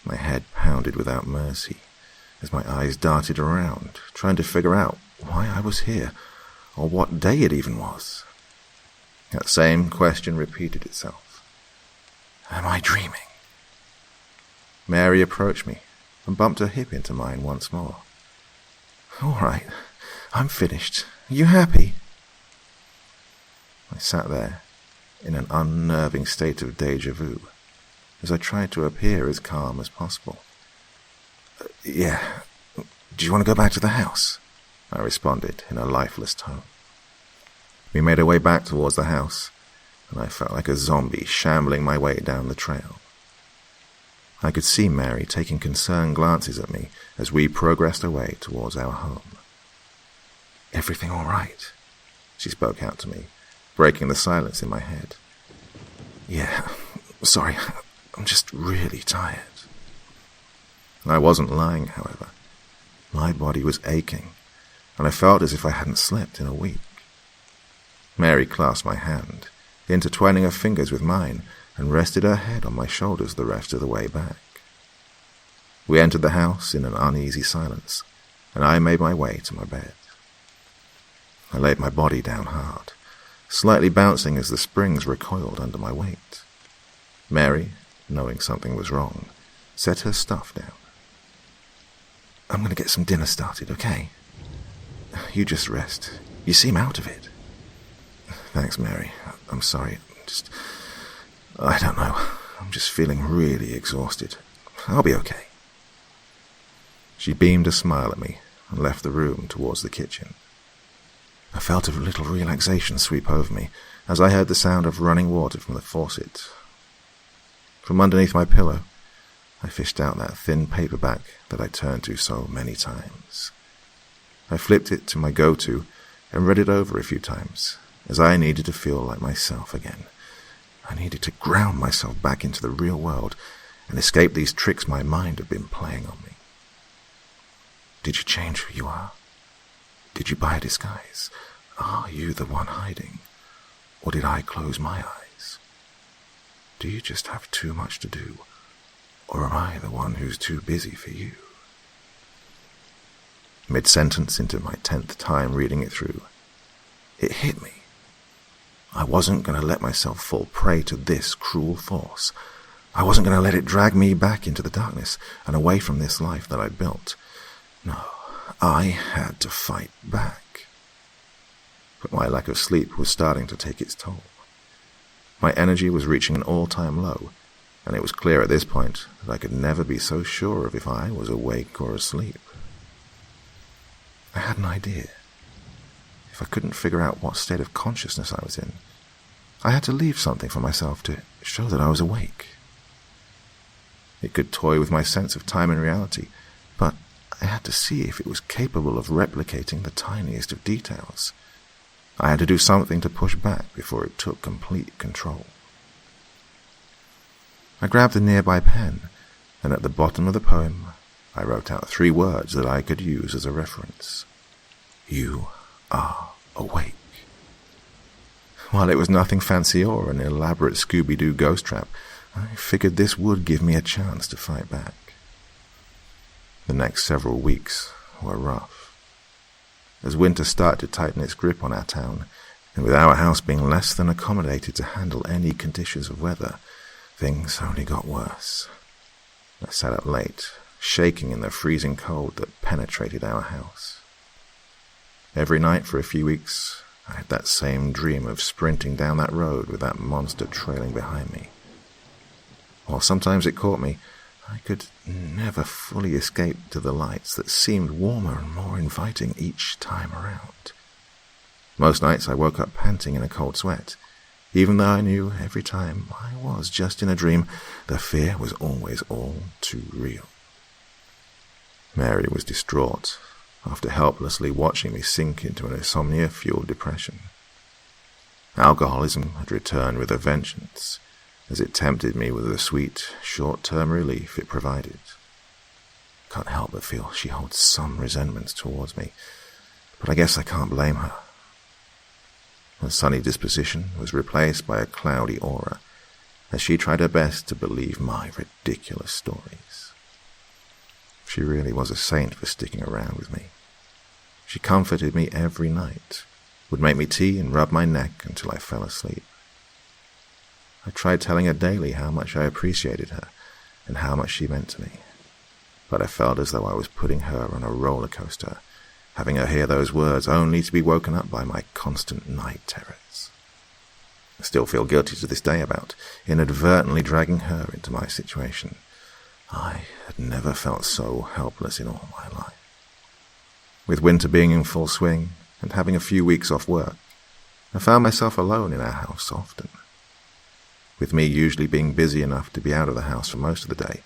My head pounded without mercy as my eyes darted around, trying to figure out why I was here, or what day it even was. That same question repeated itself. Am I dreaming? Mary approached me and bumped her hip into mine once more. All right, I'm finished. Are you happy? I sat there in an unnerving state of déjà vu as I tried to appear as calm as possible. Yeah. Do you want to go back to the house? I responded in a lifeless tone. We made our way back towards the house, and I felt like a zombie shambling my way down the trail. I could see Mary taking concerned glances at me as we progressed our way towards our home. Everything all right? She spoke out to me, breaking the silence in my head. Yeah, sorry, I'm just really tired. I wasn't lying, however. My body was aching, and I felt as if I hadn't slept in a week. Mary clasped my hand, intertwining her fingers with mine, and rested her head on my shoulders the rest of the way back. We entered the house in an uneasy silence, and I made my way to my bed. I laid my body down hard, slightly bouncing as the springs recoiled under my weight. Mary, knowing something was wrong, set her stuff down. I'm going to get some dinner started, okay? You just rest. You seem out of it. Thanks, Mary. I'm sorry. I don't know. I'm just feeling really exhausted. I'll be okay. She beamed a smile at me and left the room towards the kitchen. I felt a little relaxation sweep over me as I heard the sound of running water from the faucet. From underneath my pillow, I fished out that thin paperback that I turned to so many times. I flipped it to my go-to and read it over a few times, as I needed to feel like myself again. I needed to ground myself back into the real world and escape these tricks my mind had been playing on me. Did you change who you are? Did you buy a disguise? Are you the one hiding? Or did I close my eyes? Do you just have too much to do? Or am I the one who's too busy for you? Mid-sentence into my 10th time reading it through, it hit me. I wasn't going to let myself fall prey to this cruel force. I wasn't going to let it drag me back into the darkness and away from this life that I'd built. No, I had to fight back. But my lack of sleep was starting to take its toll. My energy was reaching an all-time low, and it was clear at this point that I could never be so sure of if I was awake or asleep. I had an idea. If I couldn't figure out what state of consciousness I was in, I had to leave something for myself to show that I was awake. It could toy with my sense of time and reality, but I had to see if it was capable of replicating the tiniest of details. I had to do something to push back before it took complete control. I grabbed a nearby pen, and at the bottom of the poem, I wrote out 3 words that I could use as a reference. You are awake. While it was nothing fancy or an elaborate Scooby-Doo ghost trap, I figured this would give me a chance to fight back. The next several weeks were rough. As winter started to tighten its grip on our town, and with our house being less than accommodated to handle any conditions of weather, things only got worse. I sat up late, shaking in the freezing cold that penetrated our house. Every night for a few weeks, I had that same dream of sprinting down that road with that monster trailing behind me. While sometimes it caught me, I could never fully escape to the lights that seemed warmer and more inviting each time around. Most nights I woke up panting in a cold sweat, even though I knew every time I was just in a dream, the fear was always all too real. Mary was distraught after helplessly watching me sink into an insomnia-fueled depression. Alcoholism had returned with a vengeance, as it tempted me with the sweet, short-term relief it provided. Can't help but feel she holds some resentment towards me, but I guess I can't blame her. Her sunny disposition was replaced by a cloudy aura, as she tried her best to believe my ridiculous stories. She really was a saint for sticking around with me. She comforted me every night, would make me tea and rub my neck until I fell asleep. I tried telling her daily how much I appreciated her and how much she meant to me, but I felt as though I was putting her on a roller coaster, having her hear those words only to be woken up by my constant night terrors. I still feel guilty to this day about inadvertently dragging her into my situation. I had never felt so helpless in all my life. With winter being in full swing and having a few weeks off work, I found myself alone in our house often. With me usually being busy enough to be out of the house for most of the day,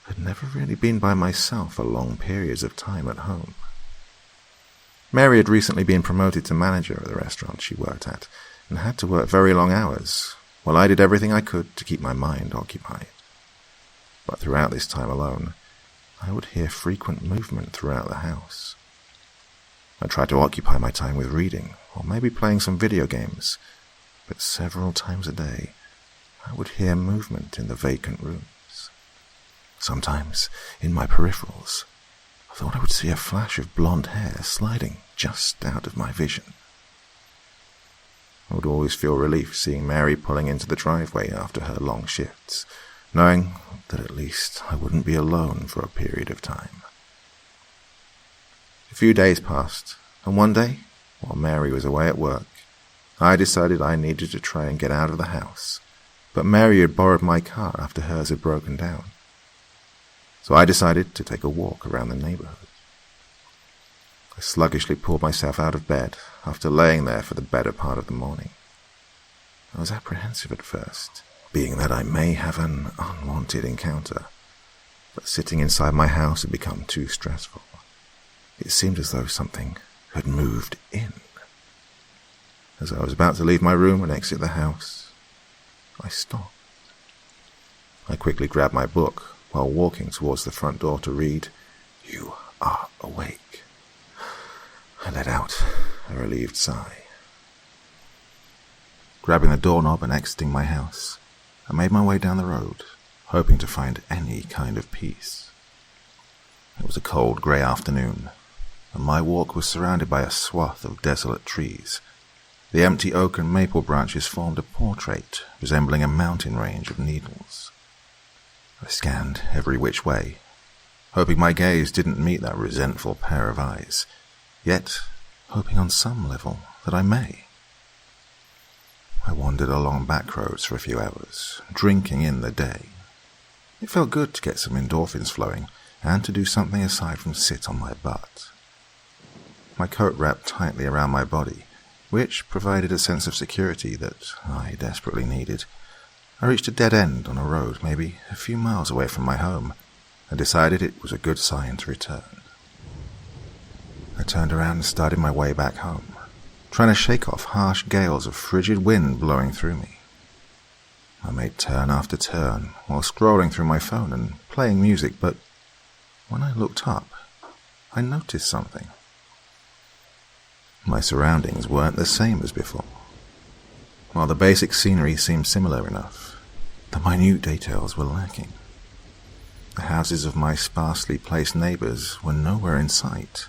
I'd never really been by myself for long periods of time at home. Mary had recently been promoted to manager of the restaurant she worked at and had to work very long hours, while I did everything I could to keep my mind occupied. But throughout this time alone, I would hear frequent movement throughout the house. I tried to occupy my time with reading, or maybe playing some video games, but several times a day, I would hear movement in the vacant rooms. Sometimes, in my peripherals, I thought I would see a flash of blonde hair sliding just out of my vision. I would always feel relief seeing Mary pulling into the driveway after her long shifts, knowing that at least I wouldn't be alone for a period of time. A few days passed, and one day, while Mary was away at work, I decided I needed to try and get out of the house, but Mary had borrowed my car after hers had broken down. So I decided to take a walk around the neighborhood. I sluggishly pulled myself out of bed after laying there for the better part of the morning. I was apprehensive at first, being that I may have an unwanted encounter, but sitting inside my house had become too stressful. It seemed as though something had moved in. As I was about to leave my room and exit the house, I stopped. I quickly grabbed my book while walking towards the front door to read, "You are awake." I let out a relieved sigh. Grabbing the doorknob and exiting my house, I made my way down the road, hoping to find any kind of peace. It was a cold, grey afternoon, and my walk was surrounded by a swath of desolate trees. The empty oak and maple branches formed a portrait resembling a mountain range of needles. I scanned every which way, hoping my gaze didn't meet that resentful pair of eyes, yet hoping on some level that I may. I wandered along back roads for a few hours, drinking in the day. It felt good to get some endorphins flowing and to do something aside from sit on my butt. My coat wrapped tightly around my body, which provided a sense of security that I desperately needed. I reached a dead end on a road maybe a few miles away from my home and decided it was a good sign to return. I turned around and started my way back home, trying to shake off harsh gales of frigid wind blowing through me. I made turn after turn while scrolling through my phone and playing music, but when I looked up, I noticed something. My surroundings weren't the same as before. While the basic scenery seemed similar enough, the minute details were lacking. The houses of my sparsely placed neighbors were nowhere in sight,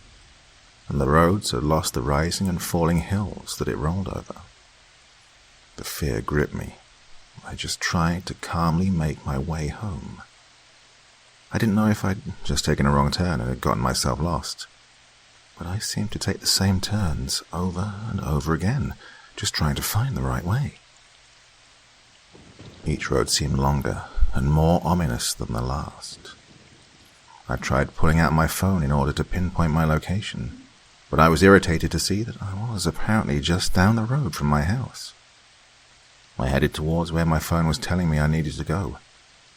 and the roads had lost the rising and falling hills that it rolled over. The fear gripped me. I just tried to calmly make my way home. I didn't know if I'd just taken a wrong turn and had gotten myself lost, but I seemed to take the same turns over and over again, just trying to find the right way. Each road seemed longer and more ominous than the last. I tried pulling out my phone in order to pinpoint my location, but I was irritated to see that I was apparently just down the road from my house. I headed towards where my phone was telling me I needed to go,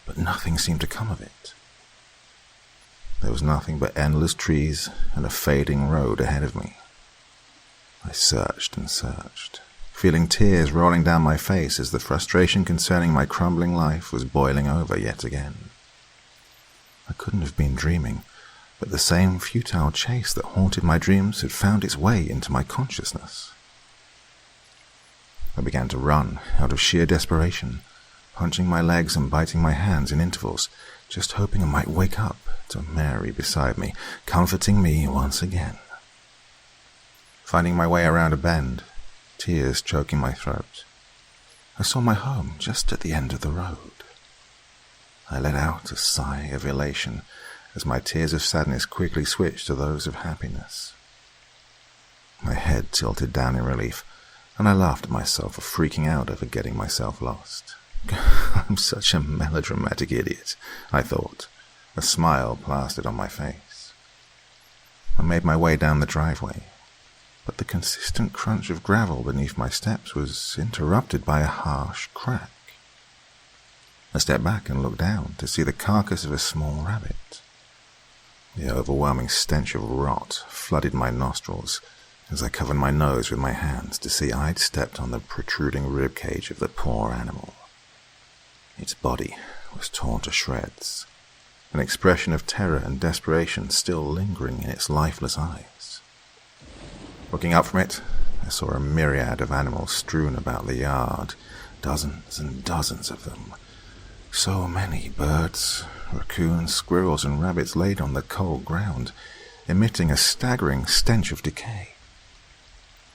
but nothing seemed to come of it. There was nothing but endless trees and a fading road ahead of me. I searched and searched, feeling tears rolling down my face as the frustration concerning my crumbling life was boiling over yet again. I couldn't have been dreaming, but the same futile chase that haunted my dreams had found its way into my consciousness. I began to run out of sheer desperation, punching my legs and biting my hands in intervals, just hoping I might wake up to Mary beside me, comforting me once again. Finding my way around a bend, tears choking my throat, I saw my home just at the end of the road. I let out a sigh of elation as my tears of sadness quickly switched to those of happiness. My head tilted down in relief, and I laughed at myself for freaking out over getting myself lost. I'm such a melodramatic idiot, I thought, a smile plastered on my face. I made my way down the driveway, but the consistent crunch of gravel beneath my steps was interrupted by a harsh crack. I stepped back and looked down to see the carcass of a small rabbit. The overwhelming stench of rot flooded my nostrils as I covered my nose with my hands to see I'd stepped on the protruding ribcage of the poor animal. Its body was torn to shreds, an expression of terror and desperation still lingering in its lifeless eyes. Looking up from it, I saw a myriad of animals strewn about the yard, dozens and dozens of them. So many birds, raccoons, squirrels, and rabbits laid on the cold ground, emitting a staggering stench of decay.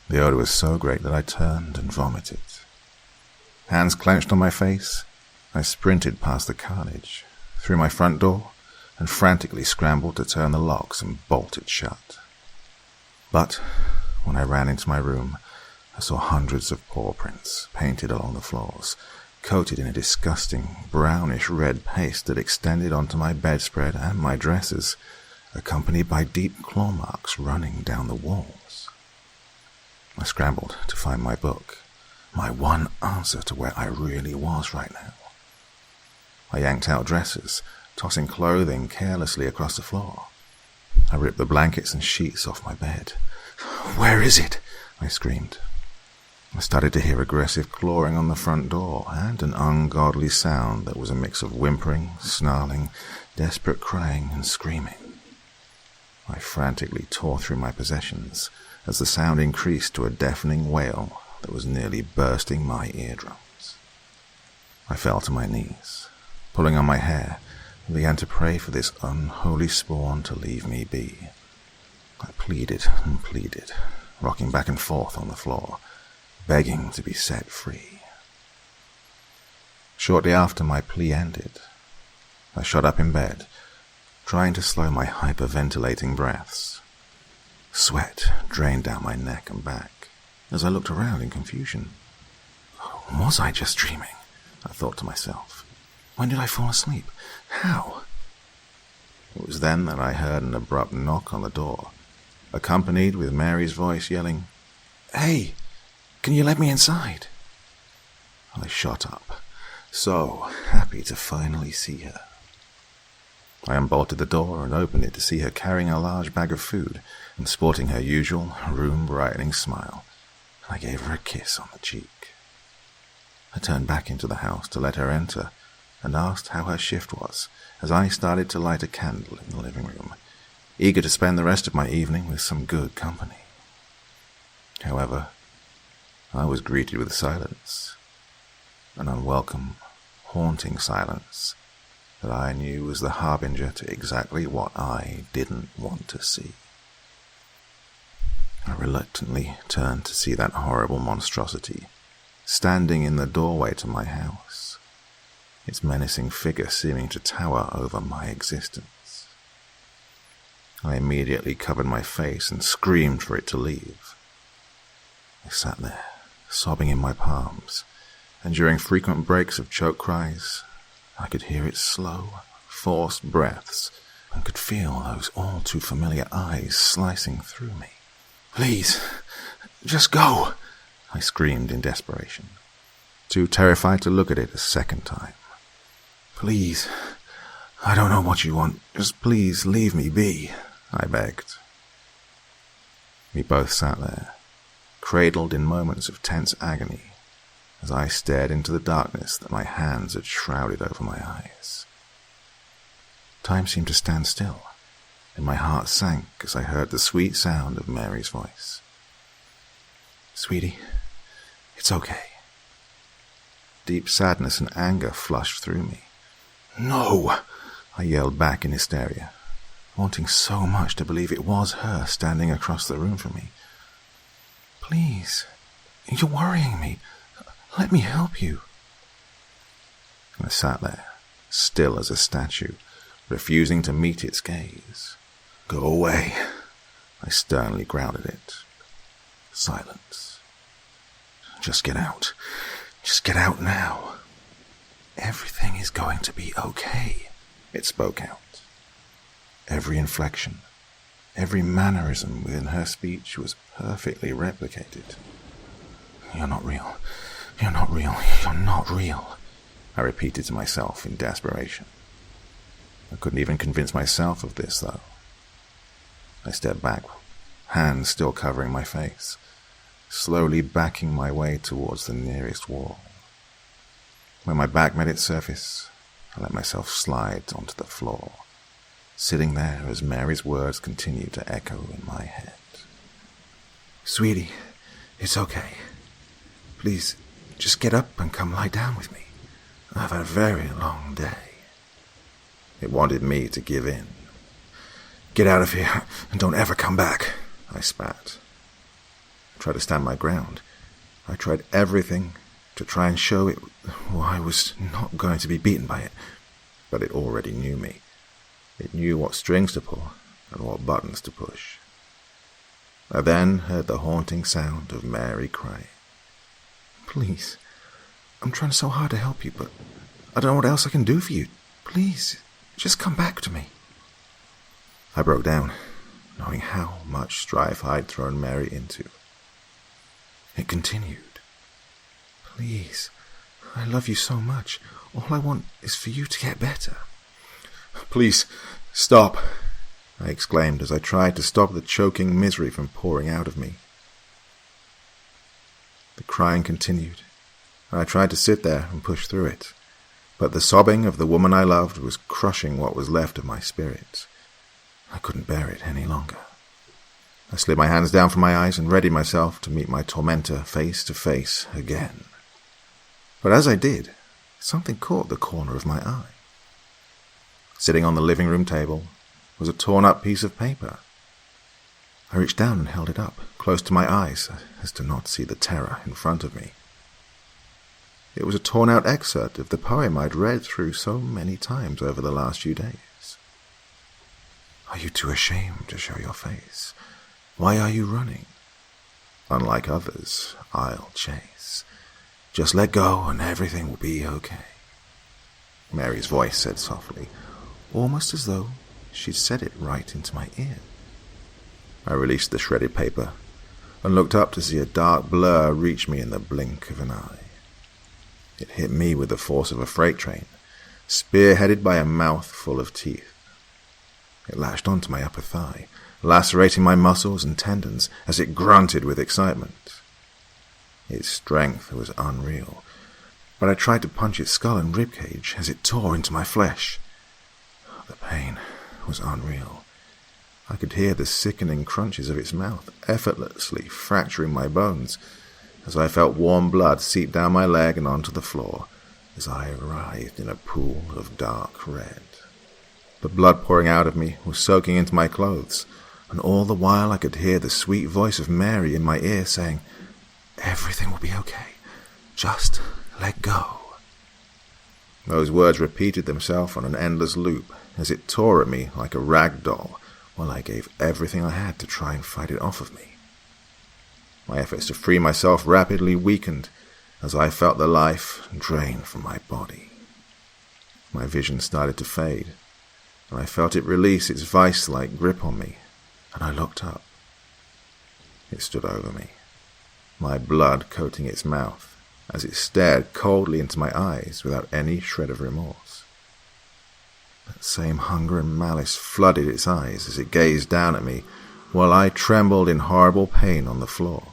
The odor was so great that I turned and vomited. Hands clenched on my face, I sprinted past the carnage, through my front door, and frantically scrambled to turn the locks and bolt it shut. But when I ran into my room, I saw hundreds of paw prints painted along the floors, coated in a disgusting brownish-red paste that extended onto my bedspread and my dressers, accompanied by deep claw marks running down the walls. I scrambled to find my book, my one answer to where I really was right now. I yanked out dressers, tossing clothing carelessly across the floor. I ripped the blankets and sheets off my bed. "Where is it?" I screamed. I started to hear aggressive clawing on the front door and an ungodly sound that was a mix of whimpering, snarling, desperate crying, and screaming. I frantically tore through my possessions as the sound increased to a deafening wail that was nearly bursting my eardrums. I fell to my knees, pulling on my hair, and began to pray for this unholy spawn to leave me be. I pleaded and pleaded, rocking back and forth on the floor, begging to be set free. Shortly after my plea ended, I shot up in bed, trying to slow my hyperventilating breaths. Sweat drained down my neck and back as I looked around in confusion. Was I just dreaming? I thought to myself. When did I fall asleep? How? It was then that I heard an abrupt knock on the door, accompanied with Mary's voice yelling, "Hey! Can you let me inside?" I shot up, so happy to finally see her. I unbolted the door and opened it to see her carrying a large bag of food and sporting her usual room-brightening smile. I gave her a kiss on the cheek. I turned back into the house to let her enter and asked how her shift was as I started to light a candle in the living room, eager to spend the rest of my evening with some good company. However, I was greeted with silence, an unwelcome, haunting silence that I knew was the harbinger to exactly what I didn't want to see. I reluctantly turned to see that horrible monstrosity standing in the doorway to my house, its menacing figure seeming to tower over my existence. I immediately covered my face and screamed for it to leave. I sat there, sobbing in my palms, and during frequent breaks of choke cries, I could hear its slow, forced breaths and could feel those all too familiar eyes slicing through me. "Please, just go," I screamed in desperation, too terrified to look at it a second time. "Please, I don't know what you want, just please leave me be," I begged. We both sat there, cradled in moments of tense agony, as I stared into the darkness that my hands had shrouded over my eyes. Time seemed to stand still, and my heart sank as I heard the sweet sound of Mary's voice. "Sweetie, it's okay." Deep sadness and anger flushed through me. "No! I yelled back in hysteria, wanting so much to believe it was her standing across the room from me. "Please, you're worrying me. Let me help you." I sat there, still as a statue, refusing to meet its gaze. "Go away," I sternly growled at it. Silence. "Just get out. Just get out now." "Everything is going to be okay," it spoke out. Every inflection, every mannerism within her speech was perfectly replicated. "You're not real. You're not real. You're not real," I repeated to myself in desperation. I couldn't even convince myself of this, though. I stepped back, hands still covering my face, slowly backing my way towards the nearest wall. When my back met its surface, I let myself slide onto the floor, sitting there as Mary's words continued to echo in my head. "Sweetie, it's okay. Please, just get up and come lie down with me. I've had a very long day." It wanted me to give in. "Get out of here and don't ever come back," I spat. I tried to stand my ground. I tried everything to try and show it I was not going to be beaten by it, but it already knew me. It knew what strings to pull and what buttons to push. I then heard the haunting sound of Mary crying. "Please, I'm trying so hard to help you, but I don't know what else I can do for you. Please, just come back to me." I broke down, knowing how much strife I'd thrown Mary into. It continued. "Please, I love you so much. All I want is for you to get better." "Please, stop," I exclaimed as I tried to stop the choking misery from pouring out of me. The crying continued, and I tried to sit there and push through it, but the sobbing of the woman I loved was crushing what was left of my spirit. I couldn't bear it any longer. I slid my hands down from my eyes and readied myself to meet my tormentor face to face again. But as I did, something caught the corner of my eye. Sitting on the living room table was a torn-up piece of paper. I reached down and held it up, close to my eyes, as to not see the terror in front of me. It was a torn-out excerpt of the poem I'd read through so many times over the last few days. "Are you too ashamed to show your face? Why are you running? Unlike others, I'll chase. Just let go and everything will be okay." Mary's voice said softly, almost as though she'd said it right into my ear. I released the shredded paper and looked up to see a dark blur reach me in the blink of an eye. It hit me with the force of a freight train, spearheaded by a mouth full of teeth. It lashed onto my upper thigh, lacerating my muscles and tendons as it grunted with excitement. Its strength was unreal, but I tried to punch its skull and ribcage as it tore into my flesh. The pain was unreal. I could hear the sickening crunches of its mouth effortlessly fracturing my bones as I felt warm blood seep down my leg and onto the floor as I writhed in a pool of dark red. The blood pouring out of me was soaking into my clothes, and all the while I could hear the sweet voice of Mary in my ear saying, "Everything will be okay. Just let go." Those words repeated themselves on an endless loop as it tore at me like a rag doll while I gave everything I had to try and fight it off of me. My efforts to free myself rapidly weakened as I felt the life drain from my body. My vision started to fade, and I felt it release its vice-like grip on me, and I looked up. It stood over me, my blood coating its mouth as it stared coldly into my eyes without any shred of remorse. That same hunger and malice flooded its eyes as it gazed down at me while I trembled in horrible pain on the floor.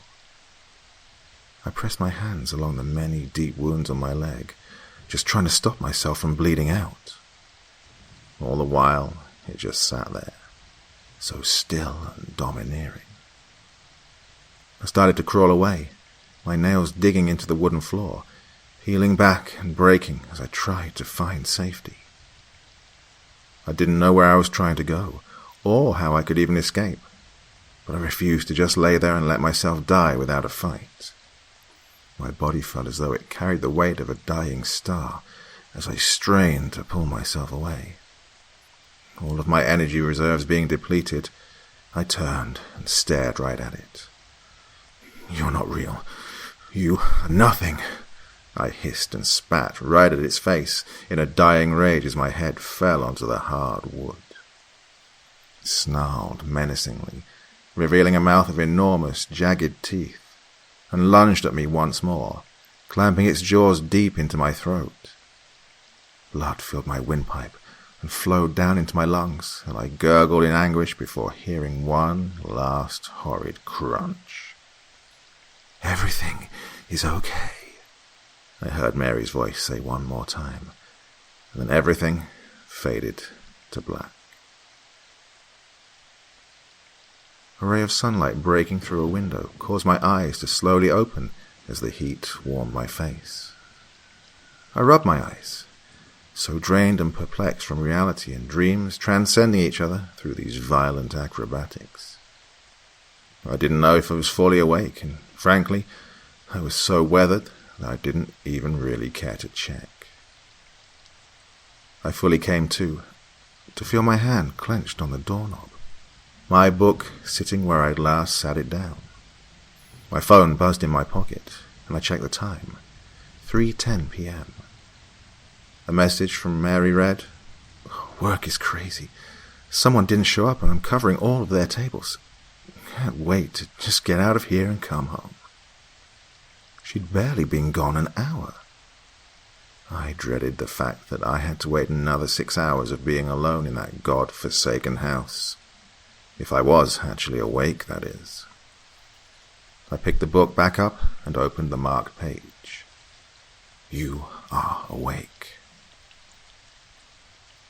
I pressed my hands along the many deep wounds on my leg, just trying to stop myself from bleeding out. All the while, it just sat there, so still and domineering. I started to crawl away, my nails digging into the wooden floor, peeling back and breaking as I tried to find safety. I didn't know where I was trying to go, or how I could even escape, but I refused to just lay there and let myself die without a fight. My body felt as though it carried the weight of a dying star as I strained to pull myself away. All of my energy reserves being depleted, I turned and stared right at it. "You're not real. You are nothing," I hissed and spat right at its face in a dying rage as my head fell onto the hard wood. It snarled menacingly, revealing a mouth of enormous, jagged teeth, and lunged at me once more, clamping its jaws deep into my throat. Blood filled my windpipe and flowed down into my lungs, and I gurgled in anguish before hearing one last horrid crunch. "Everything is okay," I heard Mary's voice say one more time, and then everything faded to black. A ray of sunlight breaking through a window caused my eyes to slowly open as the heat warmed my face. I rubbed my eyes, so drained and perplexed from reality and dreams transcending each other through these violent acrobatics. I didn't know if I was fully awake, and frankly, I was so weathered that I didn't even really care to check. I fully came to feel my hand clenched on the doorknob, my book sitting where I'd last sat it down. My phone buzzed in my pocket, and I checked the time. 3:10 p.m. A message from Mary read, "Work is crazy. Someone didn't show up and I'm covering all of their tables. Can't wait to just get out of here and come home." She'd barely been gone an hour. I dreaded the fact that I had to wait another 6 hours of being alone in that God-forsaken house. If I was actually awake, that is. I picked the book back up and opened the marked page. "You are awake."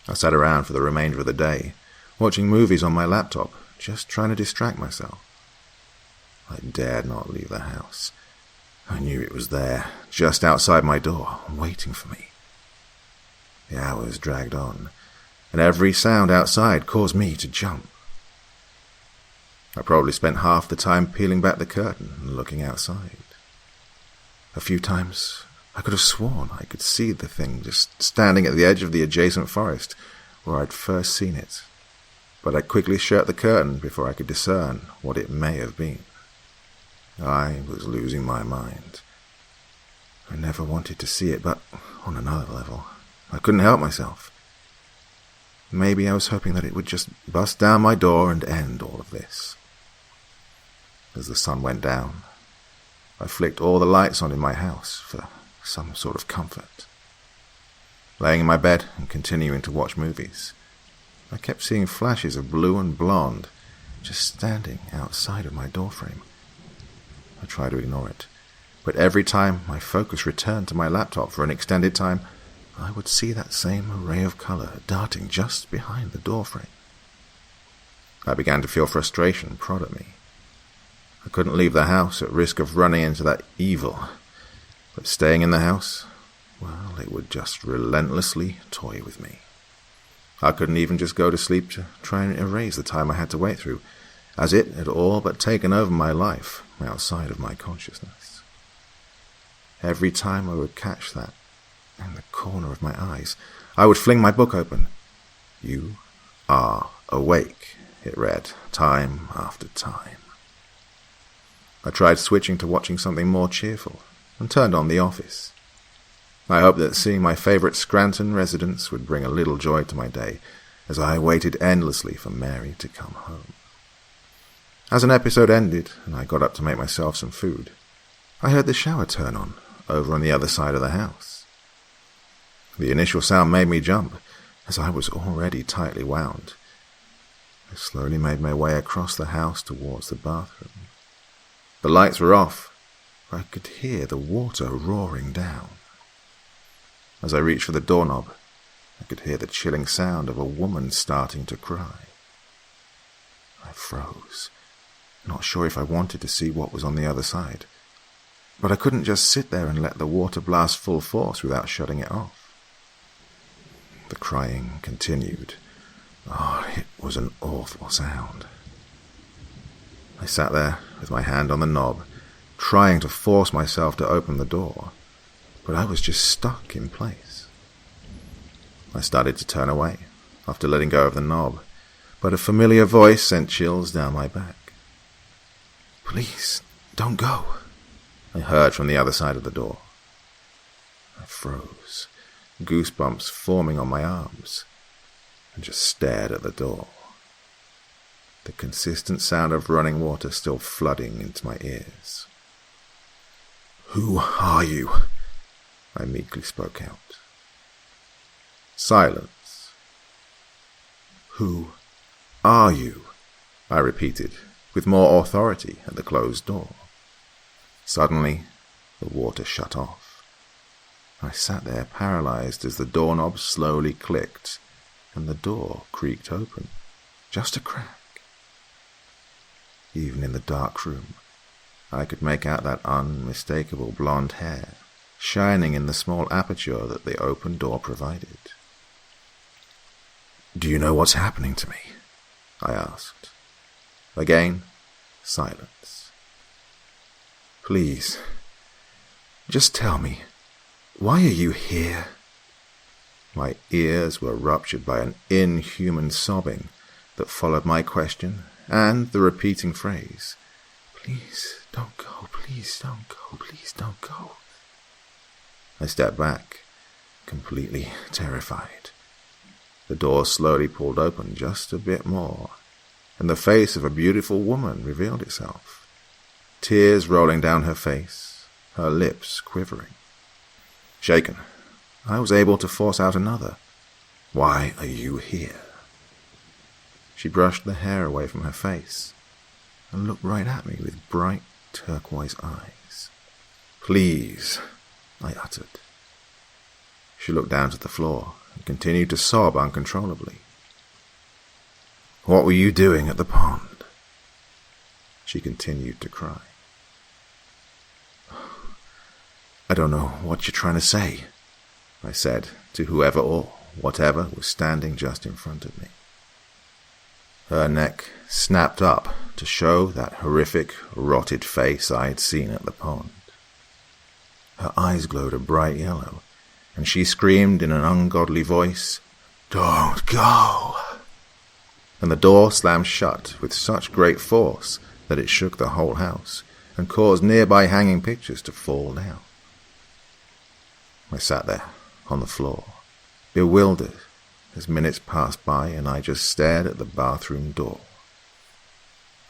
I sat around for the remainder of the day, watching movies on my laptop, just trying to distract myself. I dared not leave the house. I knew it was there, just outside my door, waiting for me. The hours dragged on, and every sound outside caused me to jump. I probably spent half the time peeling back the curtain and looking outside. A few times, I could have sworn I could see the thing just standing at the edge of the adjacent forest where I'd first seen it, but I quickly shut the curtain before I could discern what it may have been. I was losing my mind. I never wanted to see it, but on another level, I couldn't help myself. Maybe I was hoping that it would just bust down my door and end all of this. As the sun went down, I flicked all the lights on in my house for some sort of comfort. Laying in my bed and continuing to watch movies, I kept seeing flashes of blue and blonde just standing outside of my doorframe. I tried to ignore it, but every time my focus returned to my laptop for an extended time, I would see that same array of color darting just behind the doorframe. I began to feel frustration prod at me. I couldn't leave the house at risk of running into that evil, but staying in the house, well, it would just relentlessly toy with me. I couldn't even just go to sleep to try and erase the time I had to wait through, as it had all but taken over my life outside of my consciousness. Every time I would catch that in the corner of my eyes, I would fling my book open. "You are awake," it read, time after time. I tried switching to watching something more cheerful and turned on The Office. I hoped that seeing my favorite Scranton residents would bring a little joy to my day as I waited endlessly for Mary to come home. As an episode ended and I got up to make myself some food, I heard the shower turn on over on the other side of the house. The initial sound made me jump, as I was already tightly wound. I slowly made my way across the house towards the bathroom. The lights were off, but I could hear the water roaring down. As I reached for the doorknob, I could hear the chilling sound of a woman starting to cry. I froze, not sure if I wanted to see what was on the other side, but I couldn't just sit there and let the water blast full force without shutting it off. The crying continued, Oh, it was an awful sound. I sat there with my hand on the knob, trying to force myself to open the door, but I was just stuck in place. I started to turn away after letting go of the knob, but a familiar voice sent chills down my back. "Please, don't go," I heard from the other side of the door. I froze, goosebumps forming on my arms, and just stared at the door. The consistent sound of running water still flooding into my ears. "Who are you?" I meekly spoke out. Silence. "Who are you?" I repeated, with more authority at the closed door. Suddenly, the water shut off. I sat there paralyzed as the doorknob slowly clicked and the door creaked open, just a crack. Even in the dark room, I could make out that unmistakable blonde hair shining in the small aperture that the open door provided. "Do you know what's happening to me?" I asked. Again, silence. "Please, just tell me, why are you here?" My ears were ruptured by an inhuman sobbing that followed my question and the repeating phrase, "Please don't go, please don't go, please don't go." I stepped back, completely terrified. The door slowly pulled open just a bit more, and the face of a beautiful woman revealed itself, tears rolling down her face, her lips quivering. Shaken, I was able to force out another, "Why are you here?" She brushed the hair away from her face and looked right at me with bright turquoise eyes. "Please," I uttered. She looked down to the floor and continued to sob uncontrollably. "What were you doing at the pond?" She continued to cry. "I don't know what you're trying to say," I said to whoever or whatever was standing just in front of me. Her neck snapped up to show that horrific, rotted face I had seen at the pond. Her eyes glowed a bright yellow, and she screamed in an ungodly voice, "Don't go!" And the door slammed shut with such great force that it shook the whole house and caused nearby hanging pictures to fall down. I sat there on the floor, bewildered, as minutes passed by and I just stared at the bathroom door.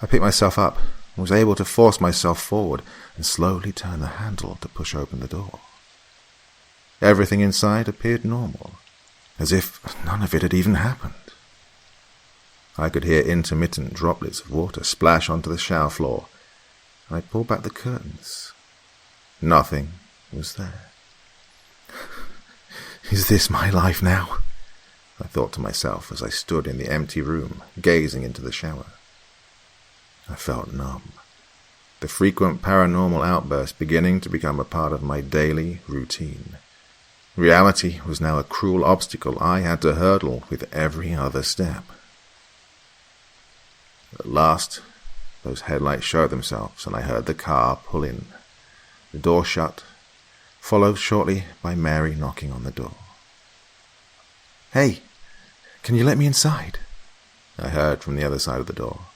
I picked myself up and was able to force myself forward and slowly turn the handle to push open the door. Everything inside appeared normal, as if none of it had even happened. I could hear intermittent droplets of water splash onto the shower floor, and I pulled back the curtains. Nothing was there. "Is this my life now?" I thought to myself as I stood in the empty room, gazing into the shower. I felt numb, the frequent paranormal outbursts beginning to become a part of my daily routine. Reality was now a cruel obstacle I had to hurdle with every other step. At last, those headlights showed themselves and I heard the car pull in. The door shut, followed shortly by Mary knocking on the door. "Hey, can you let me inside?" I heard from the other side of the door.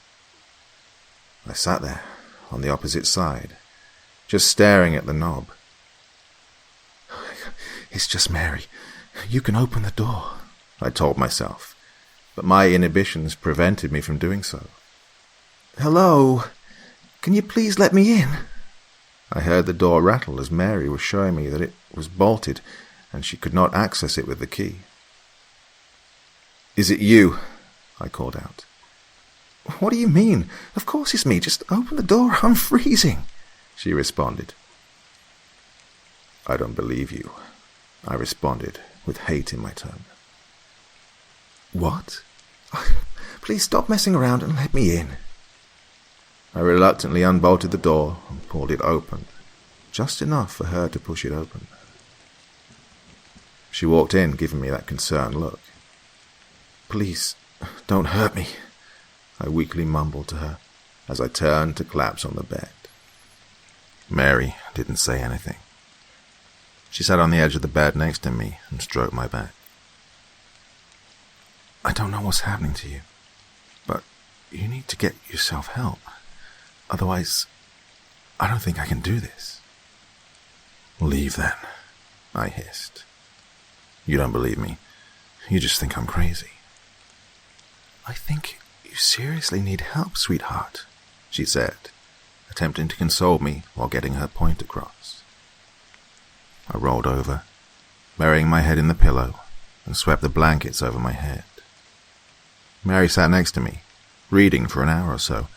I sat there on the opposite side, just staring at the knob. "It's just Mary. You can open the door," I told myself, but my inhibitions prevented me from doing so. "Hello? Can you please let me in?" I heard the door rattle as Mary was showing me that it was bolted and she could not access it with the key. "Is it you?" I called out. "What do you mean? Of course it's me. Just open the door. I'm freezing," she responded. "I don't believe you," I responded with hate in my tone. "What? Please stop messing around and let me in." I reluctantly unbolted the door and pulled it open, just enough for her to push it open. She walked in, giving me that concerned look. "Please, Don't hurt me," I weakly mumbled to her as I turned to collapse on the bed. Mary didn't say anything. She sat on the edge of the bed next to me and stroked my back. "I don't know what's happening to you, but you need to get yourself help. Otherwise, I don't think I can do this." "Leave then," I hissed. "You don't believe me. You just think I'm crazy." "I think you seriously need help, sweetheart," she said, attempting to console me while getting her point across. I rolled over, burying my head in the pillow, and swept the blankets over my head. Mary sat next to me, reading for an hour or so,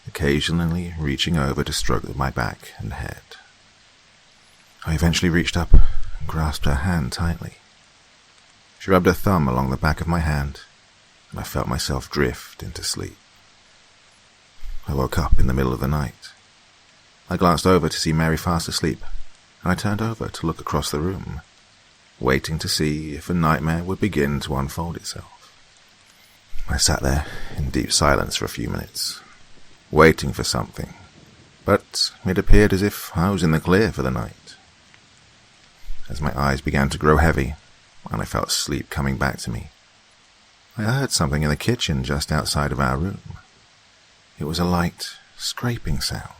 occasionally reaching over to stroke my back and head. I eventually reached up and grasped her hand tightly. She rubbed her thumb along the back of my hand, and I felt myself drift into sleep. I woke up in the middle of the night. I glanced over to see Mary fast asleep, and I turned over to look across the room, waiting to see if a nightmare would begin to unfold itself. I sat there in deep silence for a few minutes, waiting for something, but it appeared as if I was in the clear for the night. As my eyes began to grow heavy, and I felt sleep coming back to me, I heard something in the kitchen just outside of our room. It was a light, scraping sound.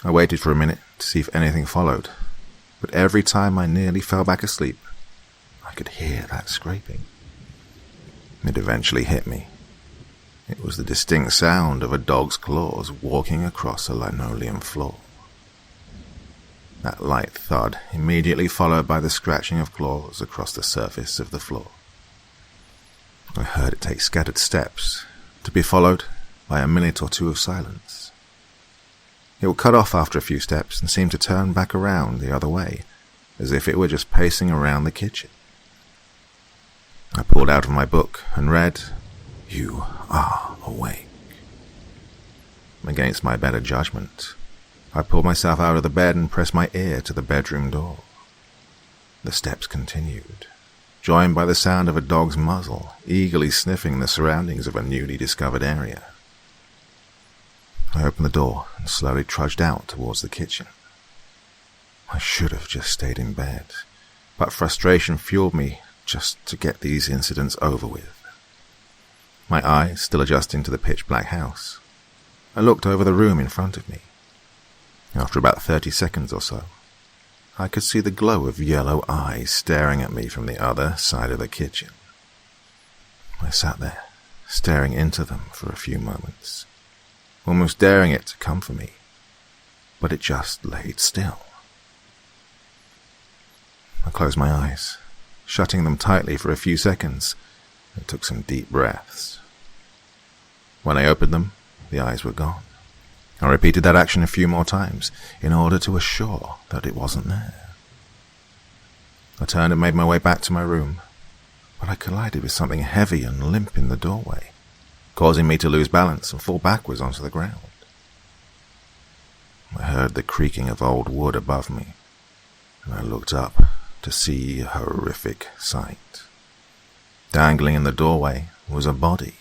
I waited for a minute to see if anything followed, but every time I nearly fell back asleep, I could hear that scraping. It eventually hit me. It was the distinct sound of a dog's claws walking across a linoleum floor. That light thud immediately followed by the scratching of claws across the surface of the floor. I heard it take scattered steps, to be followed by a minute or two of silence. It would cut off after a few steps and seem to turn back around the other way, as if it were just pacing around the kitchen. I pulled out of my book and read, "You are awake." Against my better judgment, I pulled myself out of the bed and pressed my ear to the bedroom door. The steps continued, joined by the sound of a dog's muzzle eagerly sniffing the surroundings of a newly discovered area. I opened the door and slowly trudged out towards the kitchen. I should have just stayed in bed, but frustration fueled me just to get these incidents over with. My eyes still adjusting to the pitch-black house, I looked over the room in front of me. After about 30 seconds or so, I could see the glow of yellow eyes staring at me from the other side of the kitchen. I sat there, staring into them for a few moments, almost daring it to come for me, but it just laid still. I closed my eyes, shutting them tightly for a few seconds, and took some deep breaths. When I opened them, the eyes were gone. I repeated that action a few more times in order to assure that it wasn't there. I turned and made my way back to my room, but I collided with something heavy and limp in the doorway, causing me to lose balance and fall backwards onto the ground. I heard the creaking of old wood above me, and I looked up to see a horrific sight. Dangling in the doorway was a body,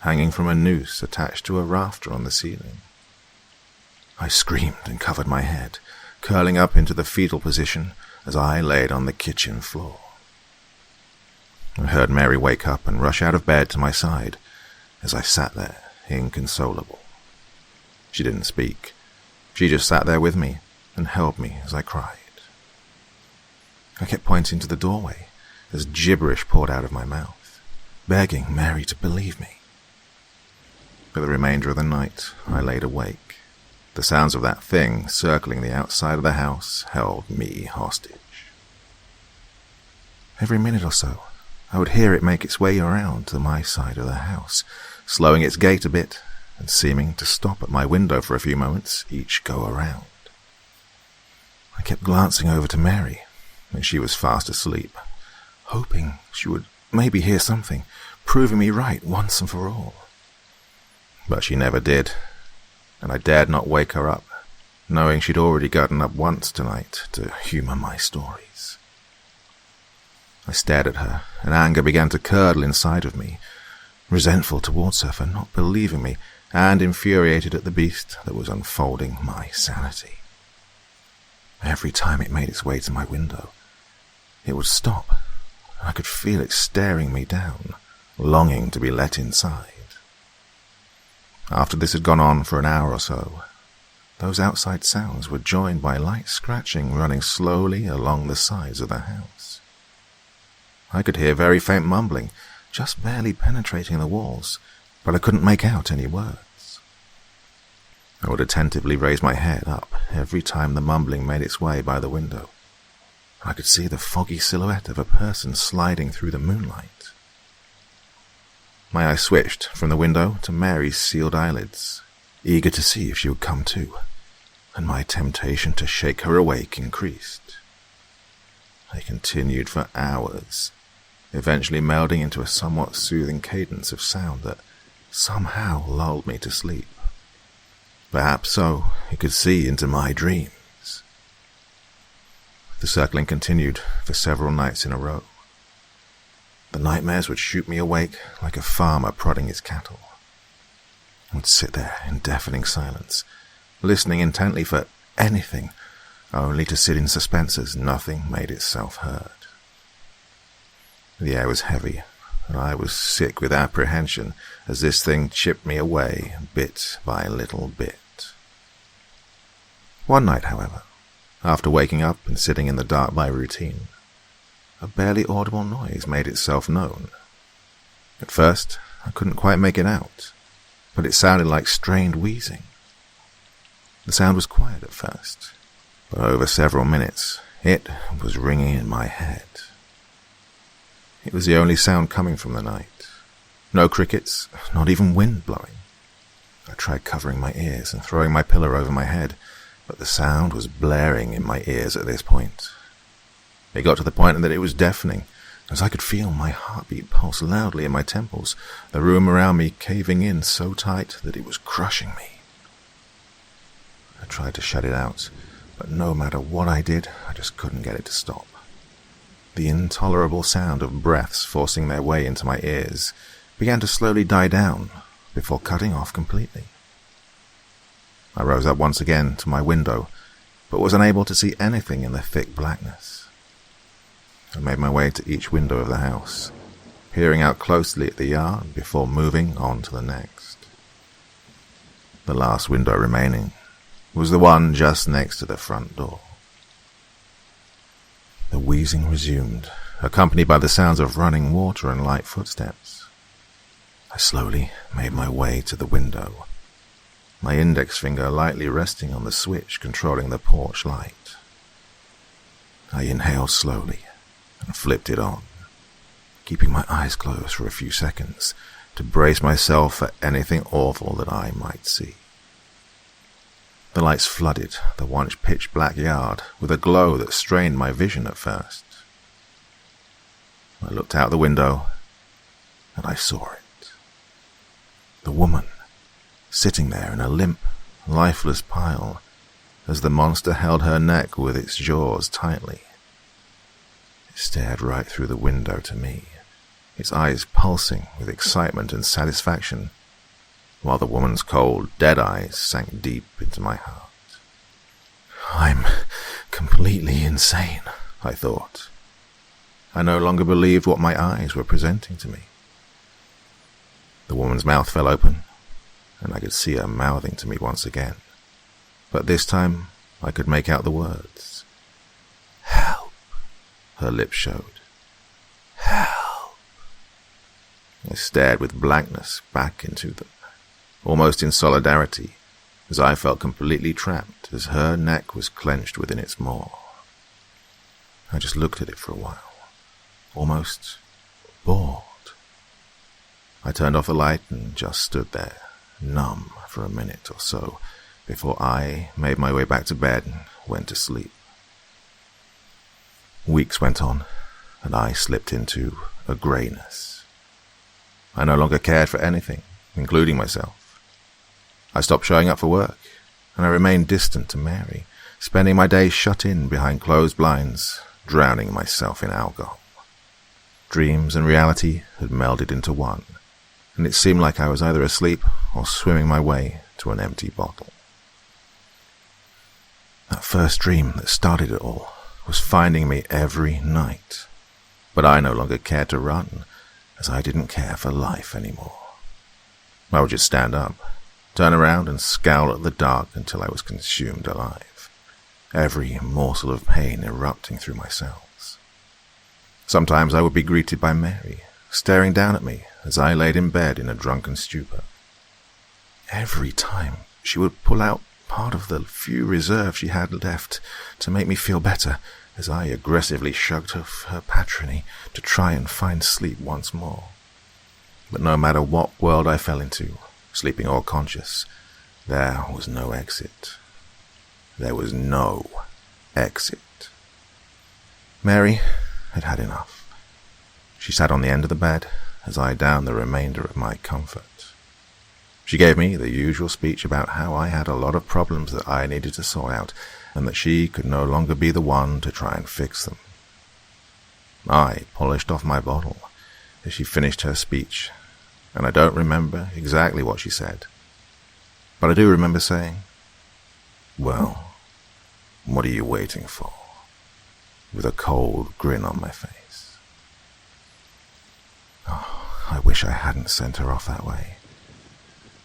hanging from a noose attached to a rafter on the ceiling. I screamed and covered my head, curling up into the fetal position as I laid on the kitchen floor. I heard Mary wake up and rush out of bed to my side as I sat there, inconsolable. She didn't speak. She just sat there with me and held me as I cried. I kept pointing to the doorway as gibberish poured out of my mouth, begging Mary to believe me. For the remainder of the night, I laid awake. The sounds of that thing circling the outside of the house held me hostage. Every minute or so, I would hear it make its way around to my side of the house, slowing its gait a bit and seeming to stop at my window for a few moments each go around. I kept glancing over to Mary when she was fast asleep, hoping she would maybe hear something, proving me right once and for all. But she never did, and I dared not wake her up, knowing she'd already gotten up once tonight to humor my stories. I stared at her, and anger began to curdle inside of me, resentful towards her for not believing me, and infuriated at the beast that was unfolding my sanity. Every time it made its way to my window, it would stop, and I could feel it staring me down, longing to be let inside. After this had gone on for an hour or so, those outside sounds were joined by light scratching running slowly along the sides of the house. I could hear very faint mumbling, just barely penetrating the walls, but I couldn't make out any words. I would attentively raise my head up every time the mumbling made its way by the window. I could see the foggy silhouette of a person sliding through the moonlight. My eyes switched from the window to Mary's sealed eyelids, eager to see if she would come to, and my temptation to shake her awake increased. They continued for hours, eventually melding into a somewhat soothing cadence of sound that somehow lulled me to sleep. Perhaps so it could see into my dreams. The circling continued for several nights in a row. The nightmares would shoot me awake like a farmer prodding his cattle. I would sit there in deafening silence, listening intently for anything, only to sit in suspense as nothing made itself heard. The air was heavy, and I was sick with apprehension as this thing chipped me away bit by little bit. One night, however, after waking up and sitting in the dark by routine, a barely audible noise made itself known. At first, I couldn't quite make it out, but it sounded like strained wheezing. The sound was quiet at first, but over several minutes, it was ringing in my head. It was the only sound coming from the night. No crickets, not even wind blowing. I tried covering my ears and throwing my pillow over my head, but the sound was blaring in my ears at this point. It got to the point that it was deafening, as I could feel my heartbeat pulse loudly in my temples, the room around me caving in so tight that it was crushing me. I tried to shut it out, but no matter what I did, I just couldn't get it to stop. The intolerable sound of breaths forcing their way into my ears began to slowly die down before cutting off completely. I rose up once again to my window, but was unable to see anything in the thick blackness. I made my way to each window of the house, peering out closely at the yard before moving on to the next. The last window remaining was the one just next to the front door. The wheezing resumed, accompanied by the sounds of running water and light footsteps. I slowly made my way to the window, my index finger lightly resting on the switch controlling the porch light. I inhaled slowly and flipped it on, keeping my eyes closed for a few seconds to brace myself for anything awful that I might see. The lights flooded the once pitch-black yard with a glow that strained my vision at first. I looked out the window, and I saw it. The woman, sitting there in a limp, lifeless pile, as the monster held her neck with its jaws tightly. It stared right through the window to me, its eyes pulsing with excitement and satisfaction, while the woman's cold, dead eyes sank deep into my heart. I'm completely insane, I thought. I no longer believed what my eyes were presenting to me. The woman's mouth fell open, and I could see her mouthing to me once again, but this time I could make out the words. Help, her lips showed. Help. I stared with blankness back into them, almost in solidarity, as I felt completely trapped as her neck was clenched within its maw. I just looked at it for a while, almost bored. I turned off the light and just stood there, numb for a minute or so, before I made my way back to bed and went to sleep. Weeks went on, and I slipped into a greyness. I no longer cared for anything, including myself. I stopped showing up for work, and I remained distant to Mary, spending my days shut in behind closed blinds, drowning myself in alcohol. Dreams and reality had melded into one, and it seemed like I was either asleep or swimming my way to an empty bottle. That first dream that started it all was finding me every night, but I no longer cared to run, as I didn't care for life anymore. I would just stand up, turn around and scowl at the dark until I was consumed alive, every morsel of pain erupting through my cells. Sometimes I would be greeted by Mary, staring down at me as I laid in bed in a drunken stupor. Every time she would pull out part of the few reserve she had left to make me feel better, as I aggressively shrugged off her patronage to try and find sleep once more. But no matter what world I fell into, sleeping or conscious, there was no exit. There was no exit. Mary had had enough. She sat on the end of the bed as I downed the remainder of my comfort. She gave me the usual speech about how I had a lot of problems that I needed to sort out, and that she could no longer be the one to try and fix them. I polished off my bottle as she finished her speech, and I don't remember exactly what she said, but I do remember saying, "Well, what are you waiting for?" with a cold grin on my face. Oh, I wish I hadn't sent her off that way.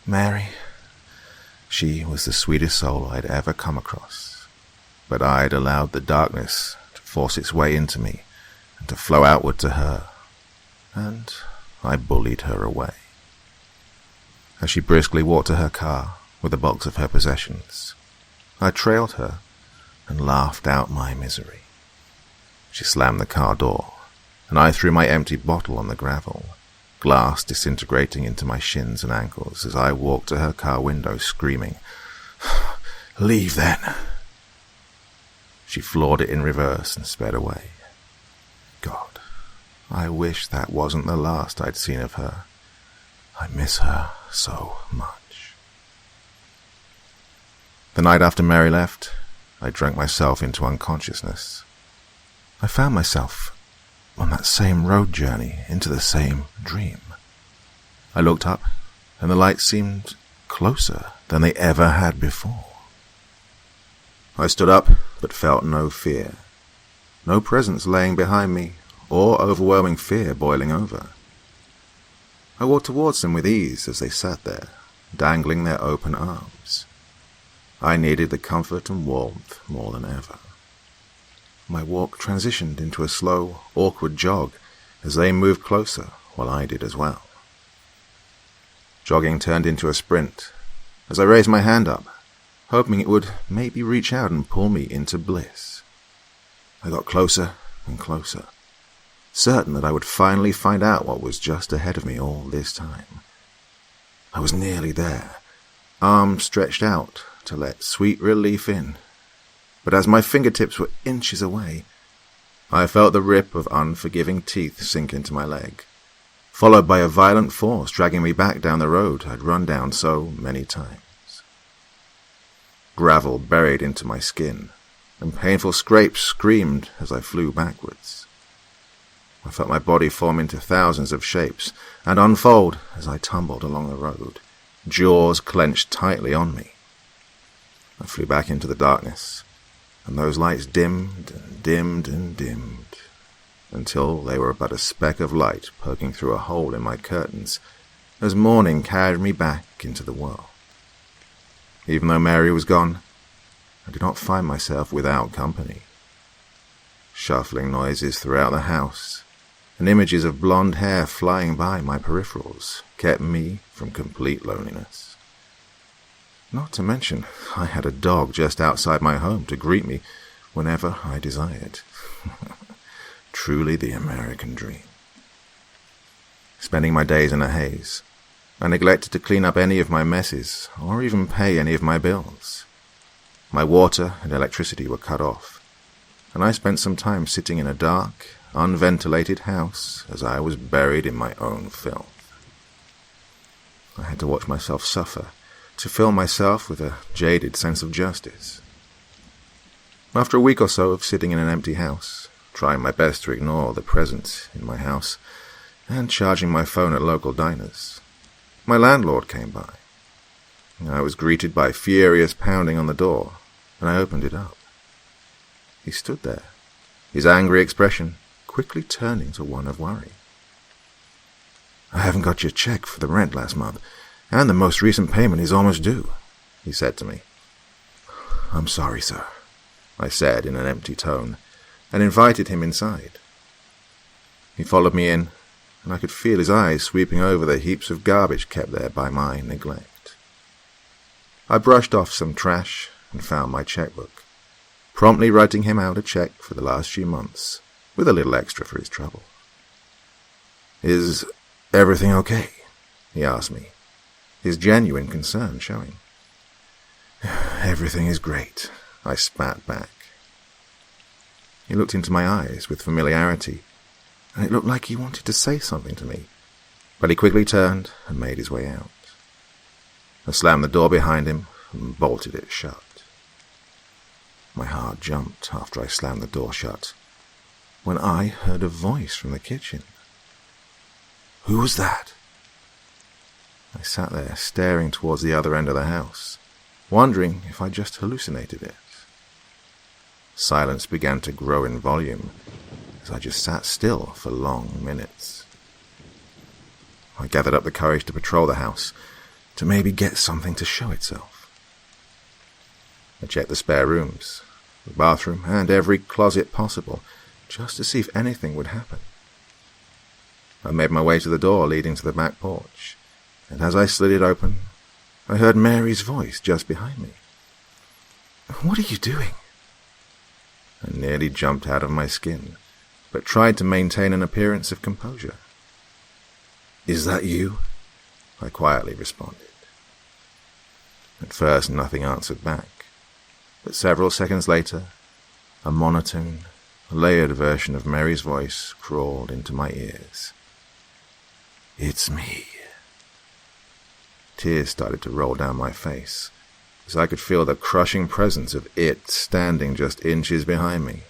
Mary, she was the sweetest soul I'd ever come across, but I'd allowed the darkness to force its way into me and to flow outward to her, and I bullied her away. As she briskly walked to her car with a box of her possessions, I trailed her and laughed out my misery. She slammed the car door, and I threw my empty bottle on the gravel, glass disintegrating into my shins and ankles as I walked to her car window screaming, "Leave then!" She floored it in reverse and sped away. God, I wish that wasn't the last I'd seen of her. I miss her so much. The night after Mary left, I drank myself into unconsciousness. I found myself on that same road journey into the same dream. I looked up, and the lights seemed closer than they ever had before. I stood up, but felt no fear. No presence laying behind me, or overwhelming fear boiling over. I walked towards them with ease as they sat there, dangling their open arms. I needed the comfort and warmth more than ever. My walk transitioned into a slow, awkward jog as they moved closer while I did as well. Jogging turned into a sprint as I raised my hand up, hoping it would maybe reach out and pull me into bliss. I got closer and closer, certain that I would finally find out what was just ahead of me all this time. I was nearly there, arms stretched out to let sweet relief in. But as my fingertips were inches away, I felt the rip of unforgiving teeth sink into my leg, followed by a violent force dragging me back down the road I'd run down so many times. Gravel buried into my skin, and painful scrapes screamed as I flew backwards. I felt my body form into thousands of shapes and unfold as I tumbled along the road, jaws clenched tightly on me. I flew back into the darkness, and those lights dimmed and dimmed and dimmed, until they were but a speck of light poking through a hole in my curtains as morning carried me back into the world. Even though Mary was gone, I did not find myself without company. Shuffling noises throughout the house, and images of blonde hair flying by my peripherals, kept me from complete loneliness. Not to mention, I had a dog just outside my home to greet me whenever I desired. Truly the American dream. Spending my days in a haze, I neglected to clean up any of my messes or even pay any of my bills. My water and electricity were cut off, and I spent some time sitting in a dark, unventilated house as I was buried in my own filth. I had to watch myself suffer to fill myself with a jaded sense of justice. After a week or so of sitting in an empty house, trying my best to ignore the presence in my house, and charging my phone at local diners, My landlord came by. I was greeted by furious pounding on the door, and I opened it up. He stood there, his angry expression quickly turning to one of worry. "I haven't got your check for the rent last month, and the most recent payment is almost due," he said to me. "I'm sorry, sir," I said in an empty tone, and invited him inside. He followed me in, and I could feel his eyes sweeping over the heaps of garbage kept there by my neglect. I brushed off some trash and found my checkbook, promptly writing him out a check for the last few months, with a little extra for his trouble. "Is everything okay?" he asked me, his genuine concern showing. "Everything is great," I spat back. He looked into my eyes with familiarity, and it looked like he wanted to say something to me, but he quickly turned and made his way out. I slammed the door behind him and bolted it shut. My heart jumped after I slammed the door shut, when I heard a voice from the kitchen. "Who was that?" I sat there staring towards the other end of the house, wondering if I just hallucinated it. Silence began to grow in volume as I just sat still for long minutes. I gathered up the courage to patrol the house, to maybe get something to show itself. I checked the spare rooms, the bathroom, and every closet possible, just to see if anything would happen. I made my way to the door leading to the back porch, and as I slid it open, I heard Mary's voice just behind me. "What are you doing?" I nearly jumped out of my skin, but tried to maintain an appearance of composure. "Is that you?" I quietly responded. At first nothing answered back, but several seconds later, a monotone, layered version of Mary's voice crawled into my ears. "It's me." Tears started to roll down my face, as I could feel the crushing presence of it standing just inches behind me.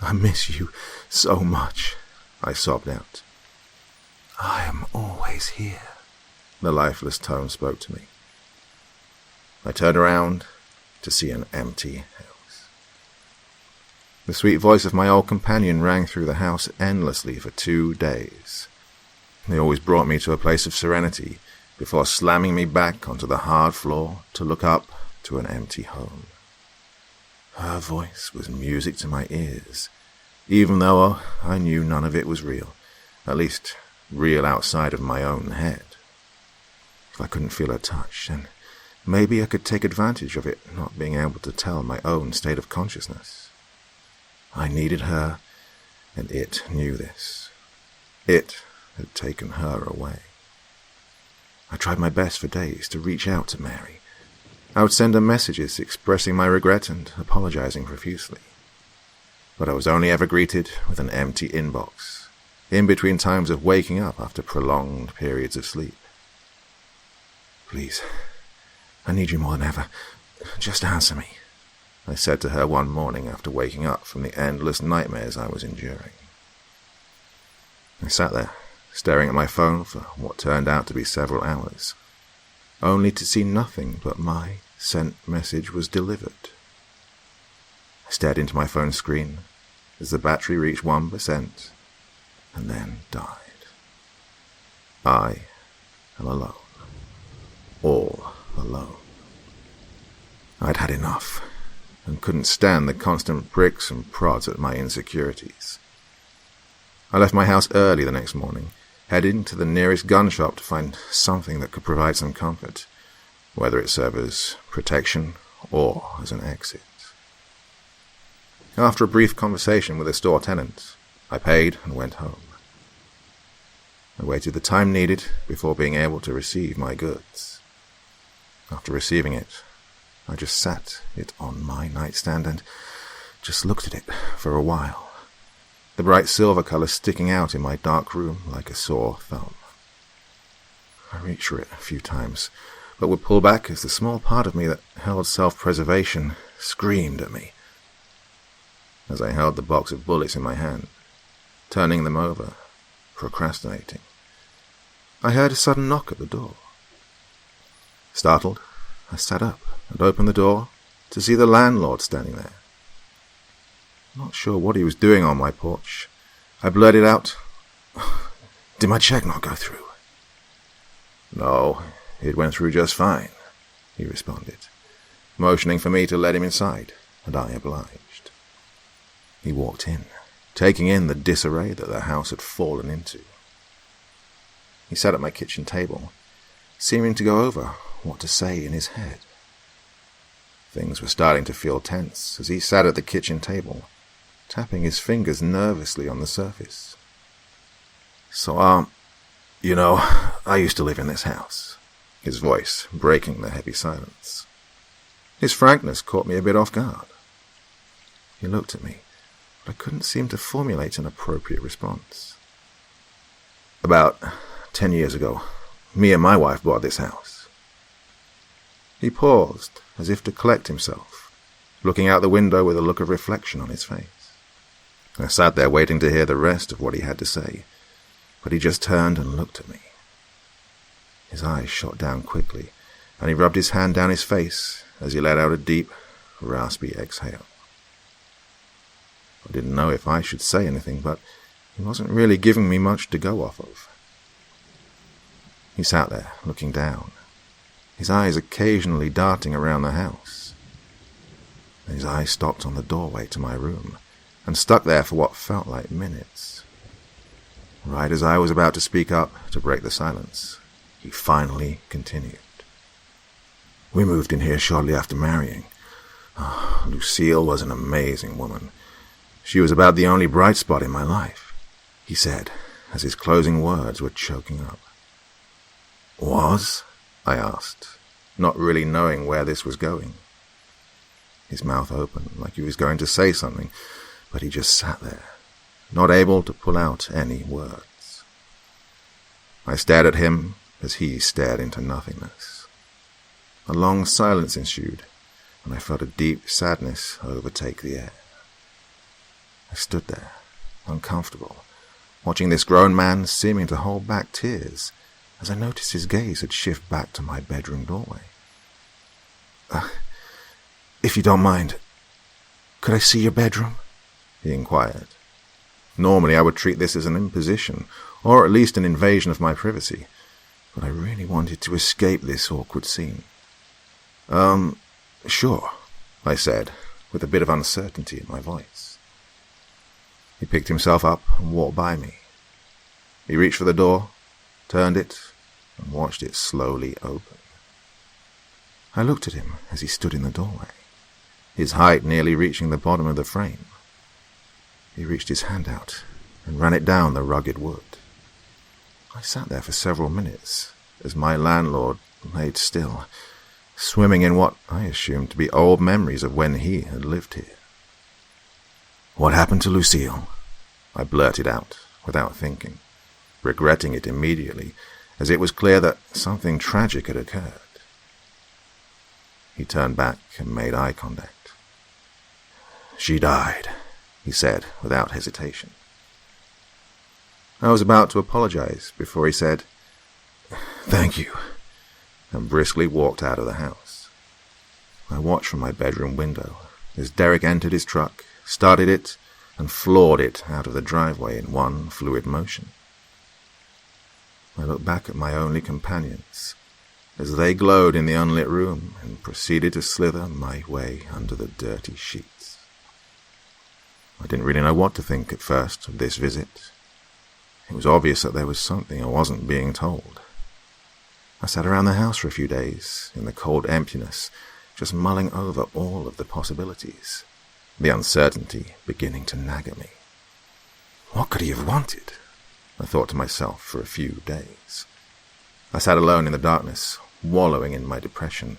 "I miss you so much," I sobbed out. "I am always here," the lifeless tone spoke to me. I turned around to see an empty house. The sweet voice of my old companion rang through the house endlessly for 2 days. They always brought me to a place of serenity, before slamming me back onto the hard floor to look up to an empty home. Her voice was music to my ears, even though I knew none of it was real, at least real outside of my own head. If I couldn't feel her touch, then maybe I could take advantage of it not being able to tell my own state of consciousness. I needed her, and it knew this. It had taken her away. I tried my best for days to reach out to Mary. I would send her messages expressing my regret and apologizing profusely. But I was only ever greeted with an empty inbox, in between times of waking up after prolonged periods of sleep. "Please, I need you more than ever. Just answer me," I said to her one morning after waking up from the endless nightmares I was enduring. I sat there, staring at my phone for what turned out to be several hours, only to see nothing but my sent message was delivered. I stared into my phone screen as the battery reached 1% and then died. I am alone. All alone. I'd had enough and couldn't stand the constant pricks and prods at my insecurities. I left my house early the next morning, heading to the nearest gun shop to find something that could provide some comfort, whether it served as protection or as an exit. After a brief conversation with a store tenant, I paid and went home. I waited the time needed before being able to receive my goods. After receiving it, I just sat it on my nightstand and just looked at it for a while, the bright silver color sticking out in my dark room like a sore thumb. I reached for it a few times, but would pull back as the small part of me that held self-preservation screamed at me. As I held the box of bullets in my hand, turning them over, procrastinating, I heard a sudden knock at the door. Startled, I sat up and opened the door to see the landlord standing there. Not sure what he was doing on my porch, I blurted out, "Did my check not go through?" "No, it went through just fine," he responded, motioning for me to let him inside, and I obliged. He walked in, taking in the disarray that the house had fallen into. He sat at my kitchen table, seeming to go over what to say in his head. Things were starting to feel tense as he sat at the kitchen table, tapping his fingers nervously on the surface. "So, I used to live in this house," his voice breaking the heavy silence. His frankness caught me a bit off guard. He looked at me, but I couldn't seem to formulate an appropriate response. "About 10 years ago, me and my wife bought this house." He paused, as if to collect himself, looking out the window with a look of reflection on his face. I sat there waiting to hear the rest of what he had to say, but he just turned and looked at me. His eyes shot down quickly, and he rubbed his hand down his face as he let out a deep, raspy exhale. I didn't know if I should say anything, but he wasn't really giving me much to go off of. He sat there, looking down, his eyes occasionally darting around the house. His eyes stopped on the doorway to my room, and stuck there for what felt like minutes. Right as I was about to speak up to break the silence, he finally continued. "We moved in here shortly after marrying. Lucille was an amazing woman. She was about the only bright spot in my life," he said, as his closing words were choking up. "Was?" I asked, not really knowing where this was going. His mouth opened like he was going to say something, but he just sat there, not able to pull out any words. I stared at him as he stared into nothingness. A long silence ensued, and I felt a deep sadness overtake the air. I stood there, uncomfortable, watching this grown man seeming to hold back tears as I noticed his gaze had shifted back to my bedroom doorway. "If you don't mind, could I see your bedroom?" he inquired. Normally I would treat this as an imposition, or at least an invasion of my privacy, but I really wanted to escape this awkward scene. Sure," I said, with a bit of uncertainty in my voice. He picked himself up and walked by me. He reached for the door, turned it, and watched it slowly open. I looked at him as he stood in the doorway, his height nearly reaching the bottom of the frame. He reached his hand out and ran it down the rugged wood. I sat there for several minutes as my landlord laid still, swimming in what I assumed to be old memories of when he had lived here. "What happened to Lucille?" I blurted out without thinking, regretting it immediately, as it was clear that something tragic had occurred. He turned back and made eye contact. "She died," he said without hesitation. I was about to apologize before he said, "Thank you," and briskly walked out of the house. I watched from my bedroom window as Derek entered his truck, started it, and floored it out of the driveway in one fluid motion. I looked back at my only companions as they glowed in the unlit room and proceeded to slither my way under the dirty sheets. I didn't really know what to think at first of this visit. It was obvious that there was something I wasn't being told. I sat around the house for a few days, in the cold emptiness, just mulling over all of the possibilities, the uncertainty beginning to nag at me. What could he have wanted? I thought to myself for a few days. I sat alone in the darkness, wallowing in my depression,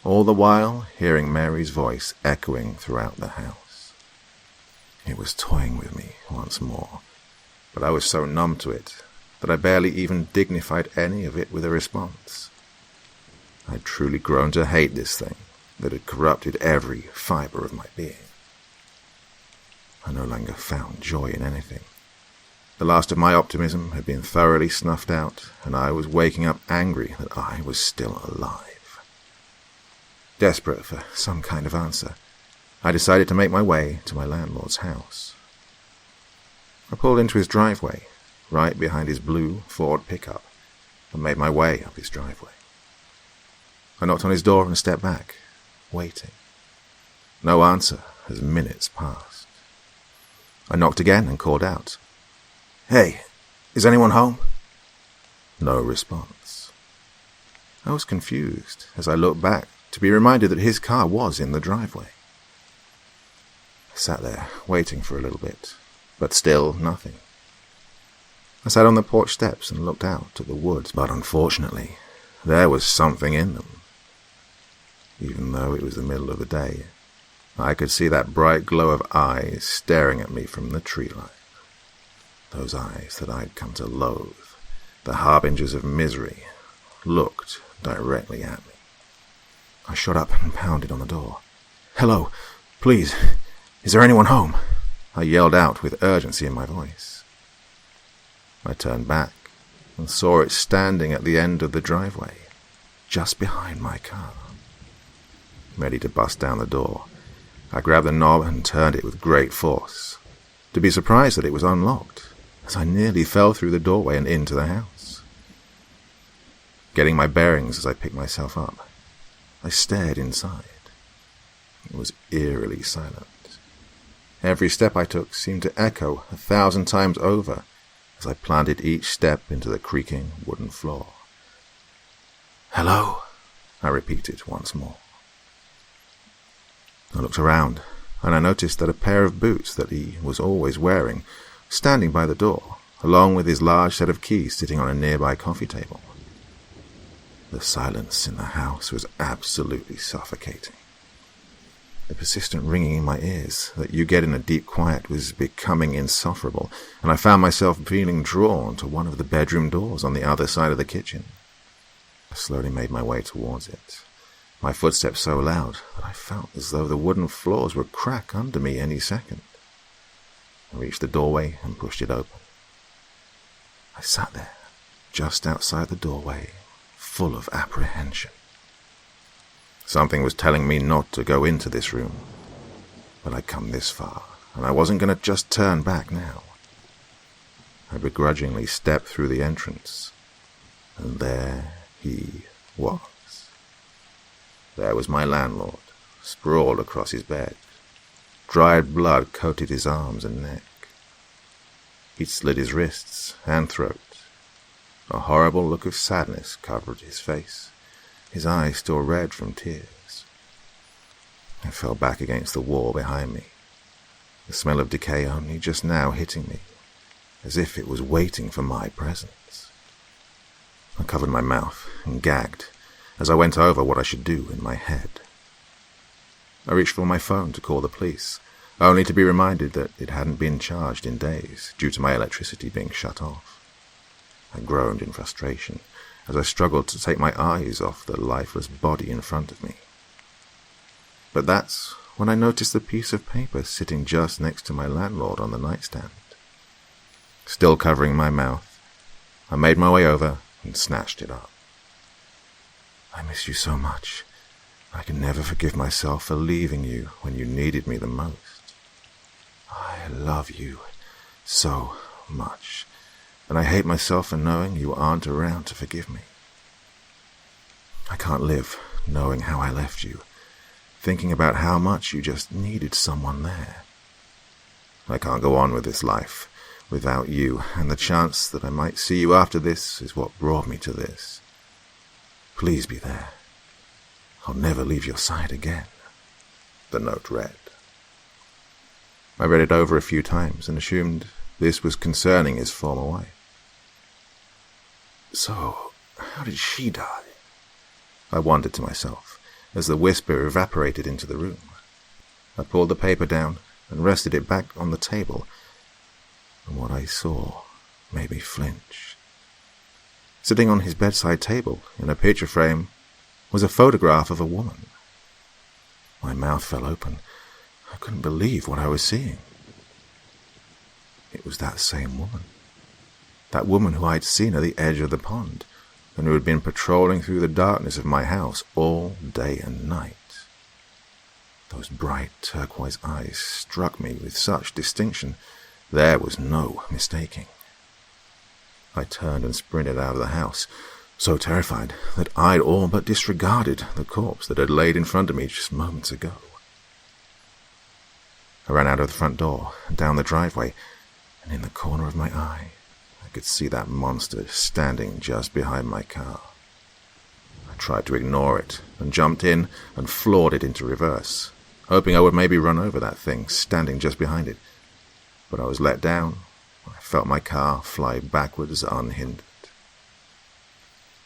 all the while hearing Mary's voice echoing throughout the house. It was toying with me once more, but I was so numb to it that I barely even dignified any of it with a response. I had truly grown to hate this thing that had corrupted every fiber of my being. I no longer found joy in anything. The last of my optimism had been thoroughly snuffed out, and I was waking up angry that I was still alive. Desperate for some kind of answer, I decided to make my way to my landlord's house. I pulled into his driveway, right behind his blue Ford pickup, and made my way up his driveway. I knocked on his door and stepped back, waiting. No answer as minutes passed. I knocked again and called out, "Hey, is anyone home?" No response. I was confused as I looked back to be reminded that his car was in the driveway. I sat there, waiting for a little bit, but still nothing. I sat on the porch steps and looked out at the woods, but unfortunately, there was something in them. Even though it was the middle of the day, I could see that bright glow of eyes staring at me from the tree line. Those eyes that I'd come to loathe, the harbingers of misery, looked directly at me. I shot up and pounded on the door. "Hello, please, is there anyone home?" I yelled out with urgency in my voice. I turned back and saw it standing at the end of the driveway, just behind my car. Ready to bust down the door, I grabbed the knob and turned it with great force, to be surprised that it was unlocked, as I nearly fell through the doorway and into the house. Getting my bearings as I picked myself up, I stared inside. It was eerily silent. Every step I took seemed to echo 1,000 times over as I planted each step into the creaking wooden floor. "Hello," I repeated once more. I looked around, and I noticed that a pair of boots that he was always wearing was standing by the door, along with his large set of keys sitting on a nearby coffee table. The silence in the house was absolutely suffocating. The persistent ringing in my ears that you get in a deep quiet was becoming insufferable, and I found myself feeling drawn to one of the bedroom doors on the other side of the kitchen. I slowly made my way towards it, my footsteps so loud that I felt as though the wooden floors would crack under me any second. I reached the doorway and pushed it open. I sat there, just outside the doorway, full of apprehension. Something was telling me not to go into this room, but I'd come this far, and I wasn't going to just turn back now. I begrudgingly stepped through the entrance, and there he was. There was my landlord, sprawled across his bed. Dried blood coated his arms and neck. He'd slit his wrists and throat. A horrible look of sadness covered his face, his eyes still red from tears. I fell back against the wall behind me, the smell of decay only just now hitting me, as if it was waiting for my presence. I covered my mouth and gagged as I went over what I should do in my head. I reached for my phone to call the police, only to be reminded that it hadn't been charged in days due to my electricity being shut off. I groaned in frustration as I struggled to take my eyes off the lifeless body in front of me. But that's when I noticed the piece of paper sitting just next to my landlord on the nightstand. Still covering my mouth, I made my way over and snatched it up. "I miss you so much. I can never forgive myself for leaving you when you needed me the most. I love you so much, and I hate myself for knowing you aren't around to forgive me. I can't live knowing how I left you, thinking about how much you just needed someone there. I can't go on with this life without you, and the chance that I might see you after this is what brought me to this. Please be there. I'll never leave your side again," the note read. I read it over a few times and assumed this was concerning his former wife. "So, how did she die?" I wondered to myself as the whisper evaporated into the room. I pulled the paper down and rested it back on the table, and what I saw made me flinch. Sitting on his bedside table in a picture frame was a photograph of a woman. My mouth fell open. I couldn't believe what I was seeing. It was that same woman. That woman who I'd seen at the edge of the pond, and who had been patrolling through the darkness of my house all day and night. Those bright turquoise eyes struck me with such distinction, there was no mistaking. I turned and sprinted out of the house, so terrified that I'd all but disregarded the corpse that had laid in front of me just moments ago. I ran out of the front door, and down the driveway, and in the corner of my eye, I could see that monster standing just behind my car. I tried to ignore it, and jumped in and floored it into reverse, hoping I would maybe run over that thing standing just behind it. But I was let down. I felt my car fly backwards unhindered.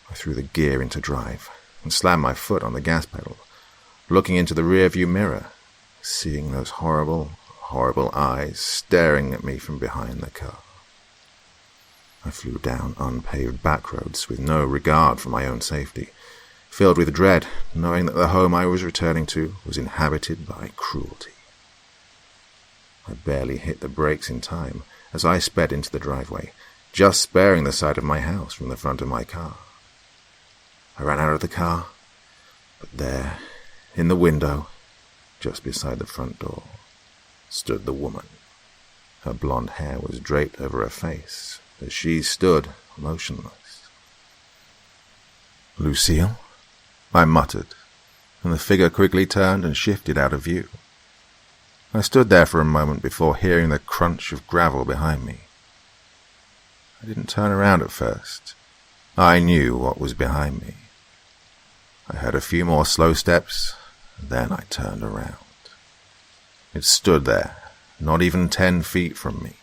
I threw the gear into drive and slammed my foot on the gas pedal, looking into the rearview mirror, seeing those horrible, horrible eyes staring at me from behind the car. I flew down unpaved back roads with no regard for my own safety, filled with dread, knowing that the home I was returning to was inhabited by cruelty. I barely hit the brakes in time as I sped into the driveway, just sparing the side of my house from the front of my car. I ran out of the car, but there, in the window, just beside the front door, stood the woman. Her blonde hair was draped over her face as she stood motionless. "Lucille?" I muttered, and the figure quickly turned and shifted out of view. I stood there for a moment before hearing the crunch of gravel behind me. I didn't turn around at first. I knew what was behind me. I heard a few more slow steps, and then I turned around. It stood there, not even 10 feet from me.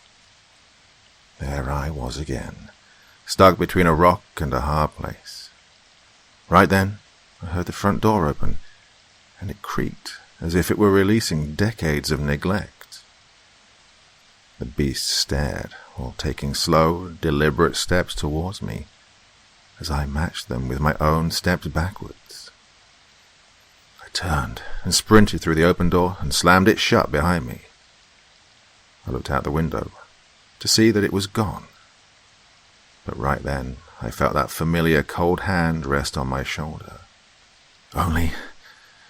There I was again, stuck between a rock and a hard place. Right then, I heard the front door open, and it creaked as if it were releasing decades of neglect. The beast stared while taking slow, deliberate steps towards me, as I matched them with my own steps backwards. I turned and sprinted through the open door and slammed it shut behind me. I looked out the window to see that it was gone. But right then, I felt that familiar cold hand rest on my shoulder. Only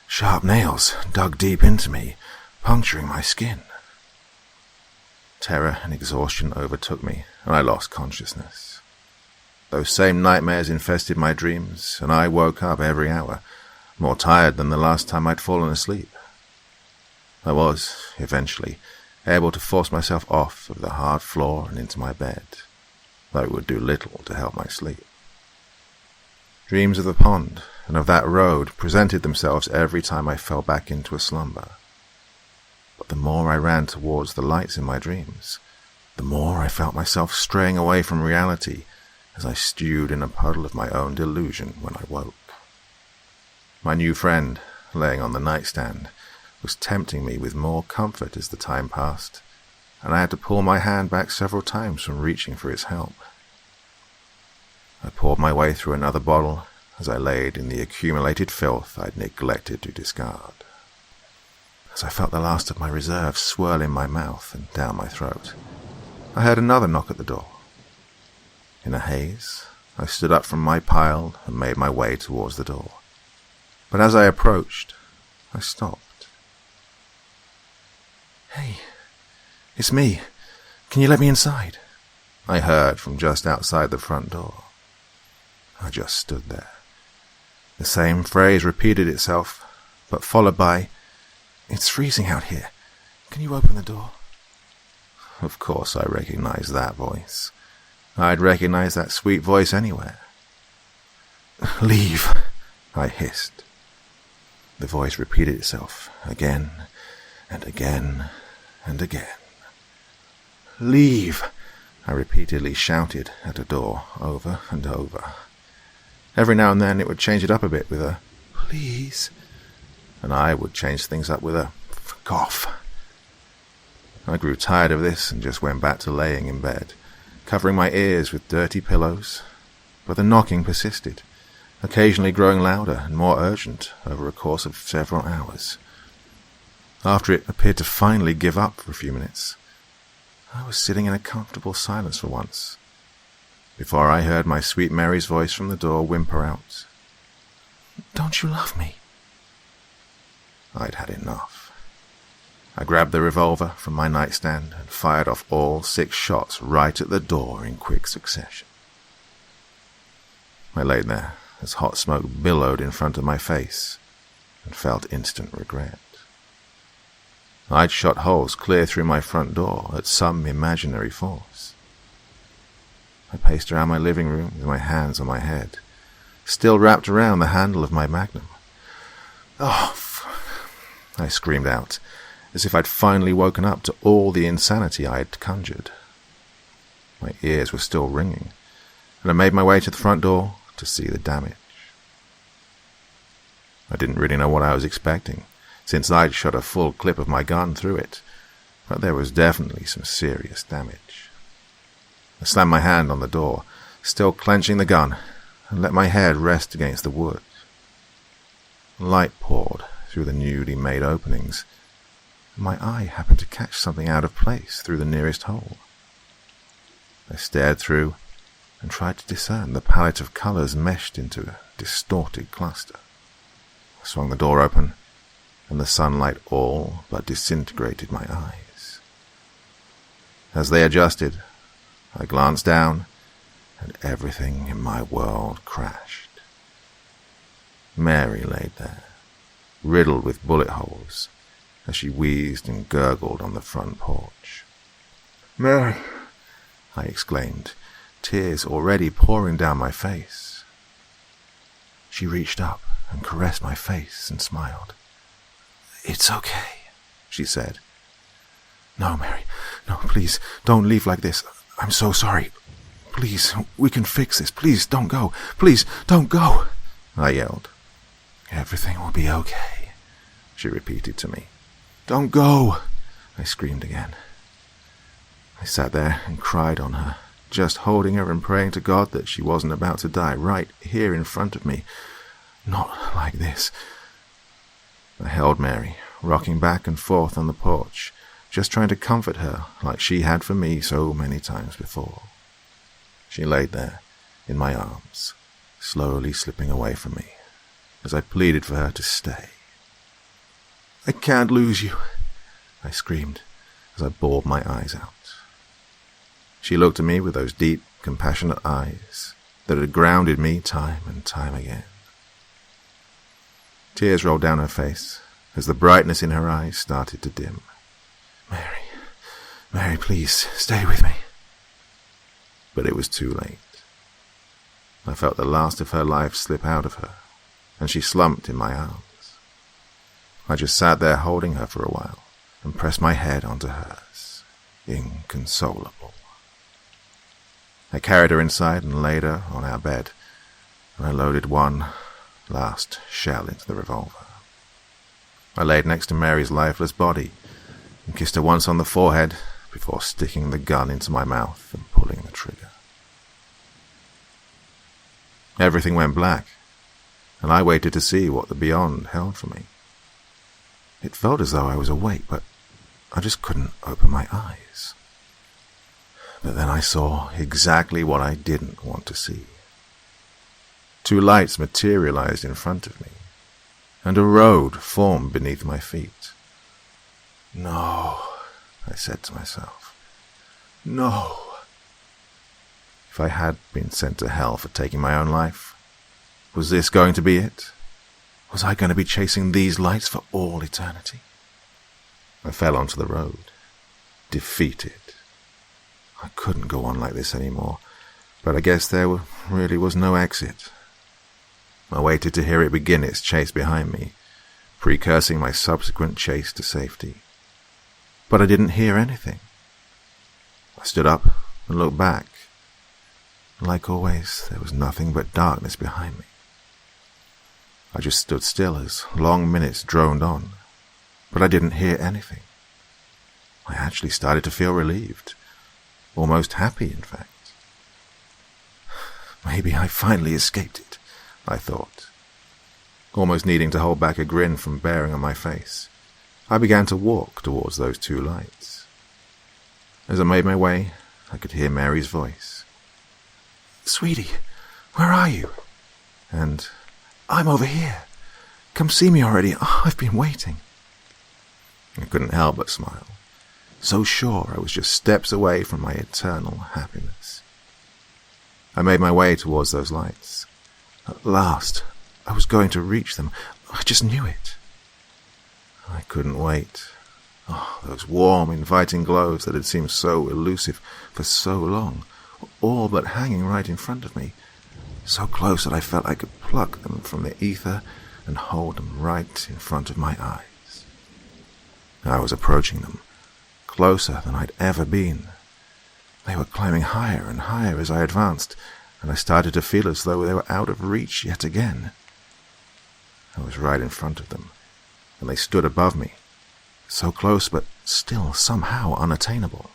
sharp nails dug deep into me, puncturing my skin. Terror and exhaustion overtook me, and I lost consciousness. Those same nightmares infested my dreams, and I woke up every hour, more tired than the last time I'd fallen asleep. I was, eventually, able to force myself off of the hard floor and into my bed, though it would do little to help my sleep. Dreams of the pond and of that road presented themselves every time I fell back into a slumber. But the more I ran towards the lights in my dreams, the more I felt myself straying away from reality as I stewed in a puddle of my own delusion when I woke. My new friend, laying on the nightstand, was tempting me with more comfort as the time passed, and I had to pull my hand back several times from reaching for its help. I poured my way through another bottle as I laid in the accumulated filth I'd neglected to discard. As I felt the last of my reserve swirl in my mouth and down my throat, I heard another knock at the door. In a haze, I stood up from my pile and made my way towards the door. But as I approached, I stopped. "Hey, it's me. Can you let me inside?" I heard from just outside the front door. I just stood there. The same phrase repeated itself, but followed by, "It's freezing out here. Can you open the door?" Of course I recognized that voice. I'd recognize that sweet voice anywhere. "Leave," I hissed. The voice repeated itself again and again and again. "Leave," I repeatedly shouted at the door over and over. Every now and then it would change it up a bit with a "please," and I would change things up with a "fuck off." I grew tired of this and just went back to laying in bed, covering my ears with dirty pillows, but the knocking persisted, occasionally growing louder and more urgent over a course of several hours. After it appeared to finally give up for a few minutes, I was sitting in a comfortable silence for once, before I heard my sweet Mary's voice from the door whimper out, "Don't you love me?" I'd had enough. I grabbed the revolver from my nightstand and fired off all 6 shots right at the door in quick succession. I lay there as hot smoke billowed in front of my face and felt instant regret. I'd shot holes clear through my front door at some imaginary force. I paced around my living room with my hands on my head, still wrapped around the handle of my magnum. "Oh, I screamed out, as if I'd finally woken up to all the insanity I'd conjured. My ears were still ringing, and I made my way to the front door to see the damage. I didn't really know what I was expecting, since I'd shot a full clip of my gun through it, but there was definitely some serious damage. I slammed my hand on the door, still clenching the gun, and let my head rest against the wood. Light poured through the newly made openings, and my eye happened to catch something out of place through the nearest hole. I stared through and tried to discern the palette of colors meshed into a distorted cluster. I swung the door open, and the sunlight all but disintegrated my eyes. As they adjusted, I glanced down, and everything in my world crashed. Mary laid there, riddled with bullet holes, as she wheezed and gurgled on the front porch. "Mary!" I exclaimed, tears already pouring down my face. She reached up and caressed my face and smiled. "It's okay," she said. "No, Mary, no, please, don't leave like this. I'm so sorry. Please, we can fix this. Please, don't go. Please, don't go," I yelled. "Everything will be okay," she repeated to me. "Don't go," I screamed again. I sat there and cried on her, just holding her and praying to God that she wasn't about to die right here in front of me. Not like this. I held Mary, rocking back and forth on the porch, just trying to comfort her like she had for me so many times before. She laid there, in my arms, slowly slipping away from me, as I pleaded for her to stay. "I can't lose you," I screamed, as I bawled my eyes out. She looked at me with those deep, compassionate eyes that had grounded me time and time again. Tears rolled down her face as the brightness in her eyes started to dim. "Mary, Mary, please, stay with me." But it was too late. I felt the last of her life slip out of her, and she slumped in my arms. I just sat there holding her for a while and pressed my head onto hers, inconsolable. I carried her inside and laid her on our bed, and I loaded one last shell into the revolver. I laid next to Mary's lifeless body and kissed her once on the forehead before sticking the gun into my mouth and pulling the trigger. Everything went black, and I waited to see what the beyond held for me. It felt as though I was awake, but I just couldn't open my eyes. But then I saw exactly what I didn't want to see. 2 lights materialized in front of me, and a road formed beneath my feet. "No," I said to myself. "No." If I had been sent to hell for taking my own life, was this going to be it? Was I going to be chasing these lights for all eternity? I fell onto the road, defeated. I couldn't go on like this anymore, but I guess there really was no exit. I waited to hear it begin its chase behind me, precursing my subsequent chase to safety. But I didn't hear anything. I stood up and looked back. Like always, there was nothing but darkness behind me. I just stood still as long minutes droned on, but I didn't hear anything. I actually started to feel relieved, almost happy, in fact. Maybe I finally escaped it, I thought. Almost needing to hold back a grin from bearing on my face, I began to walk towards those 2 lights. As I made my way, I could hear Mary's voice. "Sweetie, where are you?" And, "I'm over here. Come see me already. Oh, I've been waiting." I couldn't help but smile, so sure I was just steps away from my eternal happiness. I made my way towards those lights. At last, I was going to reach them. I just knew it. I couldn't wait. Oh, those warm, inviting glows that had seemed so elusive for so long, all but hanging right in front of me, so close that I felt I could pluck them from the ether and hold them right in front of my eyes. I was approaching them, closer than I'd ever been. They were climbing higher and higher as I advanced, and I started to feel as though they were out of reach yet again. I was right in front of them, and they stood above me, so close but still somehow unattainable.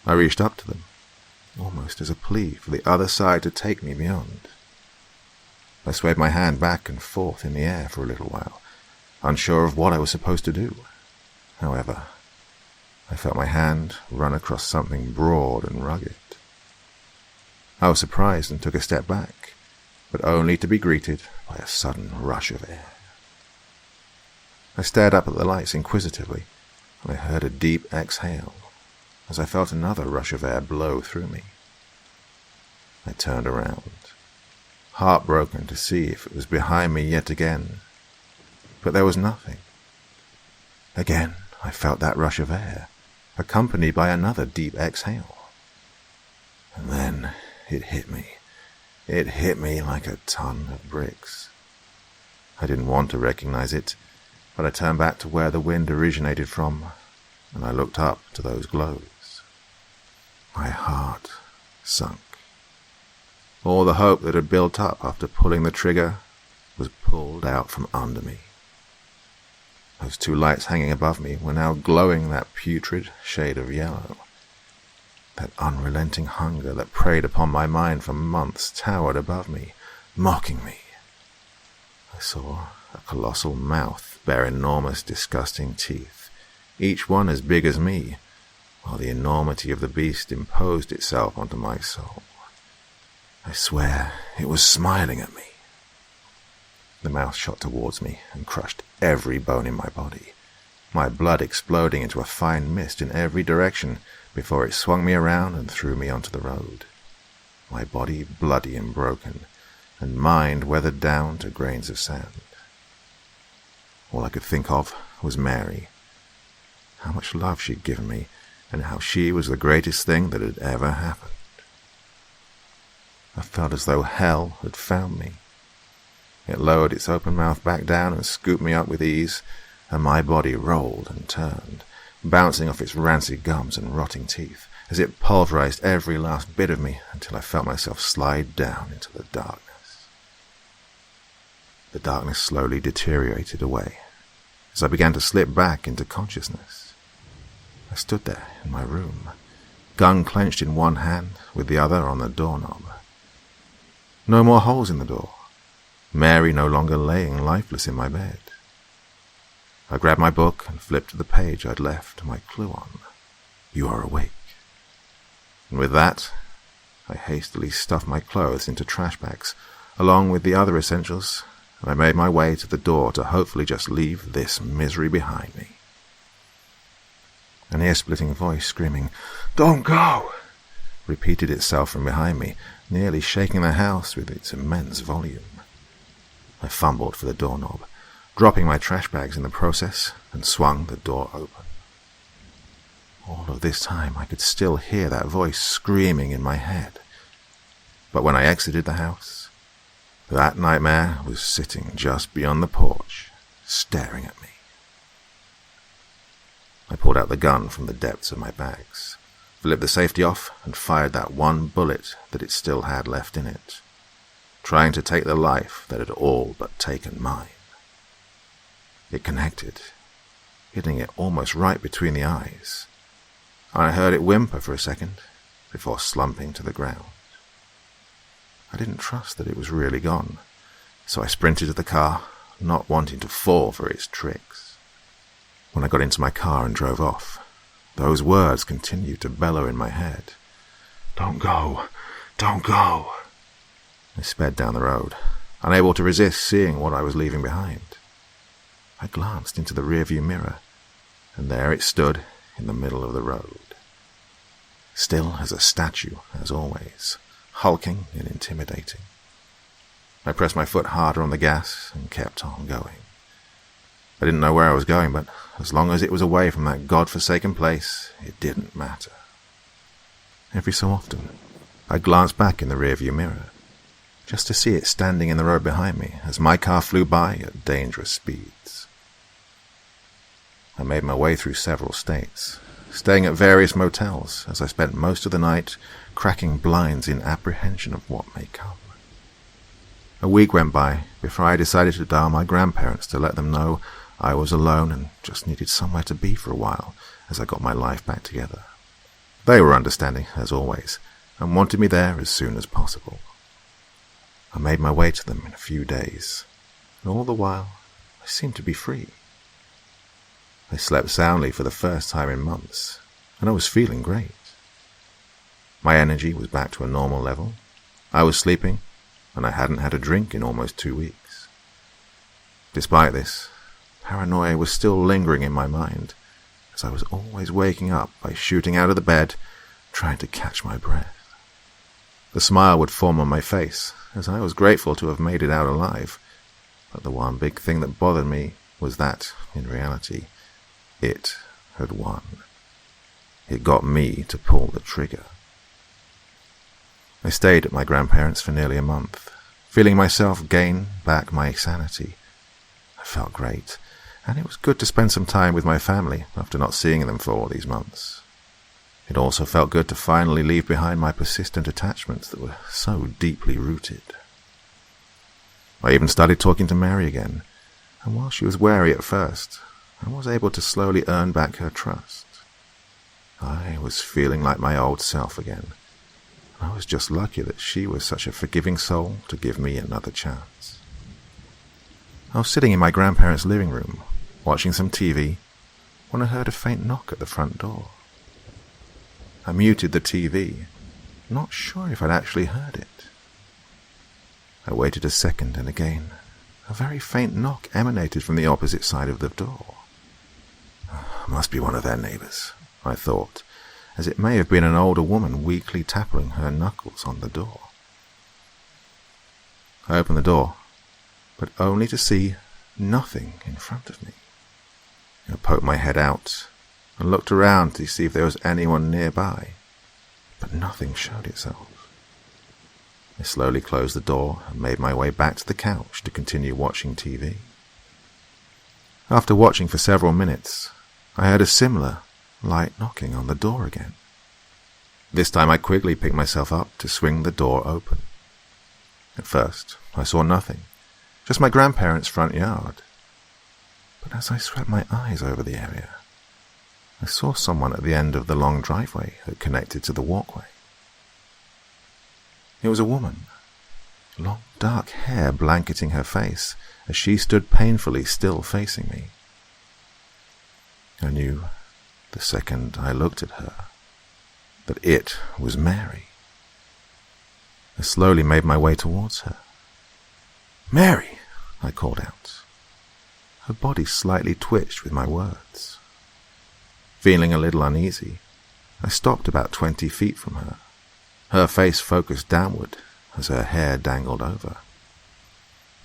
I reached up to them, almost as a plea for the other side to take me beyond. I swayed my hand back and forth in the air for a little while, unsure of what I was supposed to do. However, I felt my hand run across something broad and rugged. I was surprised and took a step back, but only to be greeted by a sudden rush of air. I stared up at the lights inquisitively, and I heard a deep exhale as I felt another rush of air blow through me. I turned around, heartbroken to see if it was behind me yet again, but there was nothing. Again, I felt that rush of air, accompanied by another deep exhale. And then it hit me. It hit me like a ton of bricks. I didn't want to recognize it, but I turned back to where the wind originated from, and I looked up to those glows. My heart sunk. All the hope that had built up after pulling the trigger was pulled out from under me. Those two lights hanging above me were now glowing that putrid shade of yellow. That unrelenting hunger that preyed upon my mind for months towered above me, mocking me. I saw a colossal mouth bear enormous, disgusting teeth, each one as big as me, while the enormity of the beast imposed itself onto my soul. I swear it was smiling at me. The mouth shot towards me and crushed every bone in my body, my blood exploding into a fine mist in every direction before it swung me around and threw me onto the road, my body bloody and broken, and mind weathered down to grains of sand. All I could think of was Mary, how much love she'd given me, and how she was the greatest thing that had ever happened. I felt as though hell had found me. It lowered its open mouth back down and scooped me up with ease, and my body rolled and turned, bouncing off its rancid gums and rotting teeth, as it pulverized every last bit of me until I felt myself slide down into the darkness. The darkness slowly deteriorated away as I began to slip back into consciousness. I stood there in my room, gun clenched in one hand with the other on the doorknob. No more holes in the door. Mary no longer laying lifeless in my bed. I grabbed my book and flipped to the page I'd left my clue on. "You are awake." And with that, I hastily stuffed my clothes into trash bags, along with the other essentials, and I made my way to the door to hopefully just leave this misery behind me. An ear-splitting voice screaming, "Don't go!" repeated itself from behind me, nearly shaking the house with its immense volume. I fumbled for the doorknob, dropping my trash bags in the process, and swung the door open. All of this time I could still hear that voice screaming in my head. But when I exited the house, that nightmare was sitting just beyond the porch, staring at me. I pulled out the gun from the depths of my bags, flipped the safety off, and fired that one bullet that it still had left in it, trying to take the life that had all but taken mine. It connected, hitting it almost right between the eyes. I heard it whimper for a second before slumping to the ground. I didn't trust that it was really gone, so I sprinted to the car, not wanting to fall for its tricks. When I got into my car and drove off, those words continued to bellow in my head. "Don't go! Don't go. I sped down the road, unable to resist seeing what I was leaving behind. I glanced into the rearview mirror, and there it stood in the middle of the road. Still as a statue, as always, hulking and intimidating. I pressed my foot harder on the gas and kept on going. I didn't know where I was going, but as long as it was away from that god-forsaken place, it didn't matter. Every so often, I glanced back in the rearview mirror, just to see it standing in the road behind me as my car flew by at dangerous speeds. I made my way through several states, staying at various motels as I spent most of the night cracking blinds in apprehension of what may come. A week went by before I decided to dial my grandparents to let them know I was alone and just needed somewhere to be for a while as I got my life back together. They were understanding, as always, and wanted me there as soon as possible. I made my way to them in a few days, and all the while I seemed to be free. I slept soundly for the first time in months, and I was feeling great. My energy was back to a normal level. I was sleeping, and I hadn't had a drink in almost 2 weeks. Despite this, paranoia was still lingering in my mind, as I was always waking up by shooting out of the bed, trying to catch my breath. The smile would form on my face, as I was grateful to have made it out alive, but the one big thing that bothered me was that, in reality, it had won. It got me to pull the trigger. I stayed at my grandparents' for nearly a month, feeling myself gain back my sanity. I felt great, and it was good to spend some time with my family after not seeing them for all these months. It also felt good to finally leave behind my persistent attachments that were so deeply rooted. I even started talking to Mary again, and while she was wary at first, I was able to slowly earn back her trust. I was feeling like my old self again. I was just lucky that she was such a forgiving soul to give me another chance. I was sitting in my grandparents' living room, watching some TV, when I heard a faint knock at the front door. I muted the TV, not sure if I'd actually heard it. I waited a second, and again, a very faint knock emanated from the opposite side of the door. Must be one of their neighbors, I thought, as it may have been an older woman weakly tapping her knuckles on the door. I opened the door, but only to see nothing in front of me. I poked my head out and looked around to see if there was anyone nearby, but nothing showed itself. I slowly closed the door and made my way back to the couch to continue watching TV. After watching for several minutes, I heard a similar light knocking on the door again. This time I quickly picked myself up to swing the door open. At first, I saw nothing, just my grandparents' front yard. But as I swept my eyes over the area, I saw someone at the end of the long driveway that connected to the walkway. It was a woman, long dark hair blanketing her face as she stood painfully still facing me. I knew, the second I looked at her, that it was Mary. I slowly made my way towards her. "Mary!" I called out. Her body slightly twitched with my words. Feeling a little uneasy, I stopped about 20 feet from her, her face focused downward as her hair dangled over.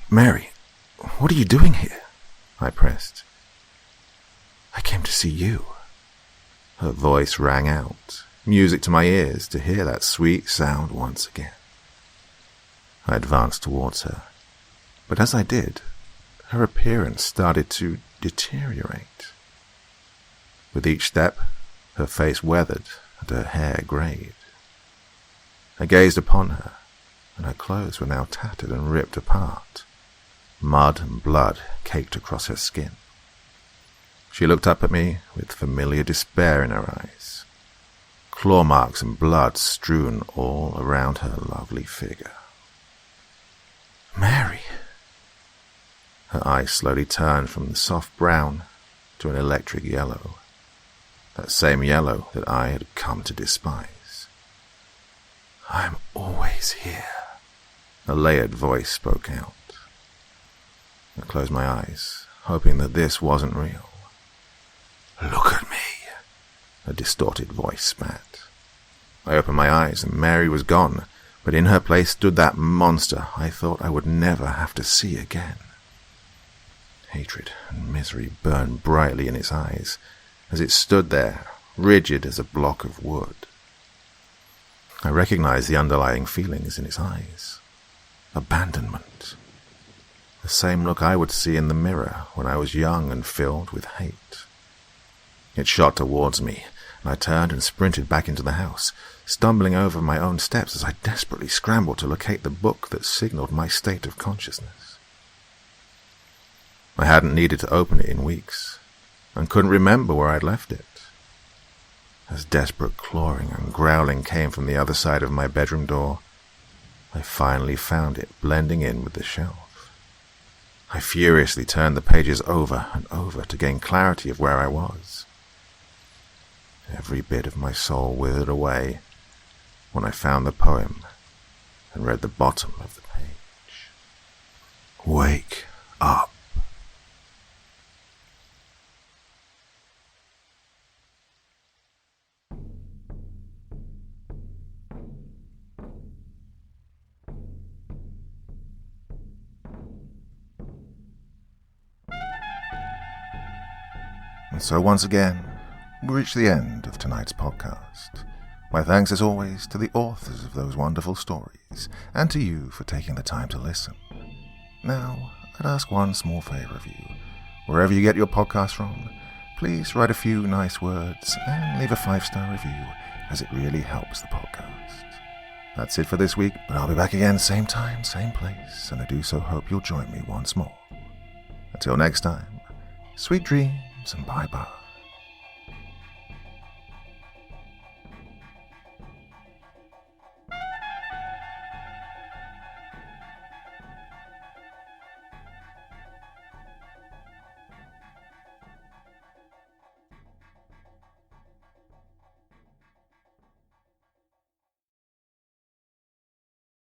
"Mary, what are you doing here?" I pressed. "I came to see you." Her voice rang out, music to my ears to hear that sweet sound once again. I advanced towards her, but as I did, her appearance started to deteriorate. With each step, her face weathered and her hair grayed. I gazed upon her, and her clothes were now tattered and ripped apart. Mud and blood caked across her skin. She looked up at me with familiar despair in her eyes, claw marks and blood strewn all around her lovely figure. "Mary!" Her eyes slowly turned from the soft brown to an electric yellow, that same yellow that I had come to despise. I'm always here, a layered voice spoke out. I closed my eyes, hoping that this wasn't real. Look at me, a distorted voice spat. I opened my eyes and Mary was gone, but in her place stood that monster I thought I would never have to see again. Hatred and misery burned brightly in its eyes as it stood there, rigid as a block of wood. I recognized the underlying feelings in its eyes. Abandonment. The same look I would see in the mirror when I was young and filled with hate. It shot towards me, and I turned and sprinted back into the house, stumbling over my own steps as I desperately scrambled to locate the book that signaled my state of consciousness. I hadn't needed to open it in weeks, and couldn't remember where I'd left it. As desperate clawing and growling came from the other side of my bedroom door, I finally found it blending in with the shelf. I furiously turned the pages over and over to gain clarity of where I was. Every bit of my soul withered away when I found the poem and read the bottom of the page. Wake up. And so once again, we reach the end of tonight's podcast. My thanks as always to the authors of those wonderful stories, and to you for taking the time to listen. Now, I'd ask one small favor of you. Wherever you get your podcast from, please write a few nice words and leave a 5-star review, as it really helps the podcast. That's it for this week, but I'll be back again same time, same place, and I do so hope you'll join me once more. Until next time, sweet dreams and bye-bye.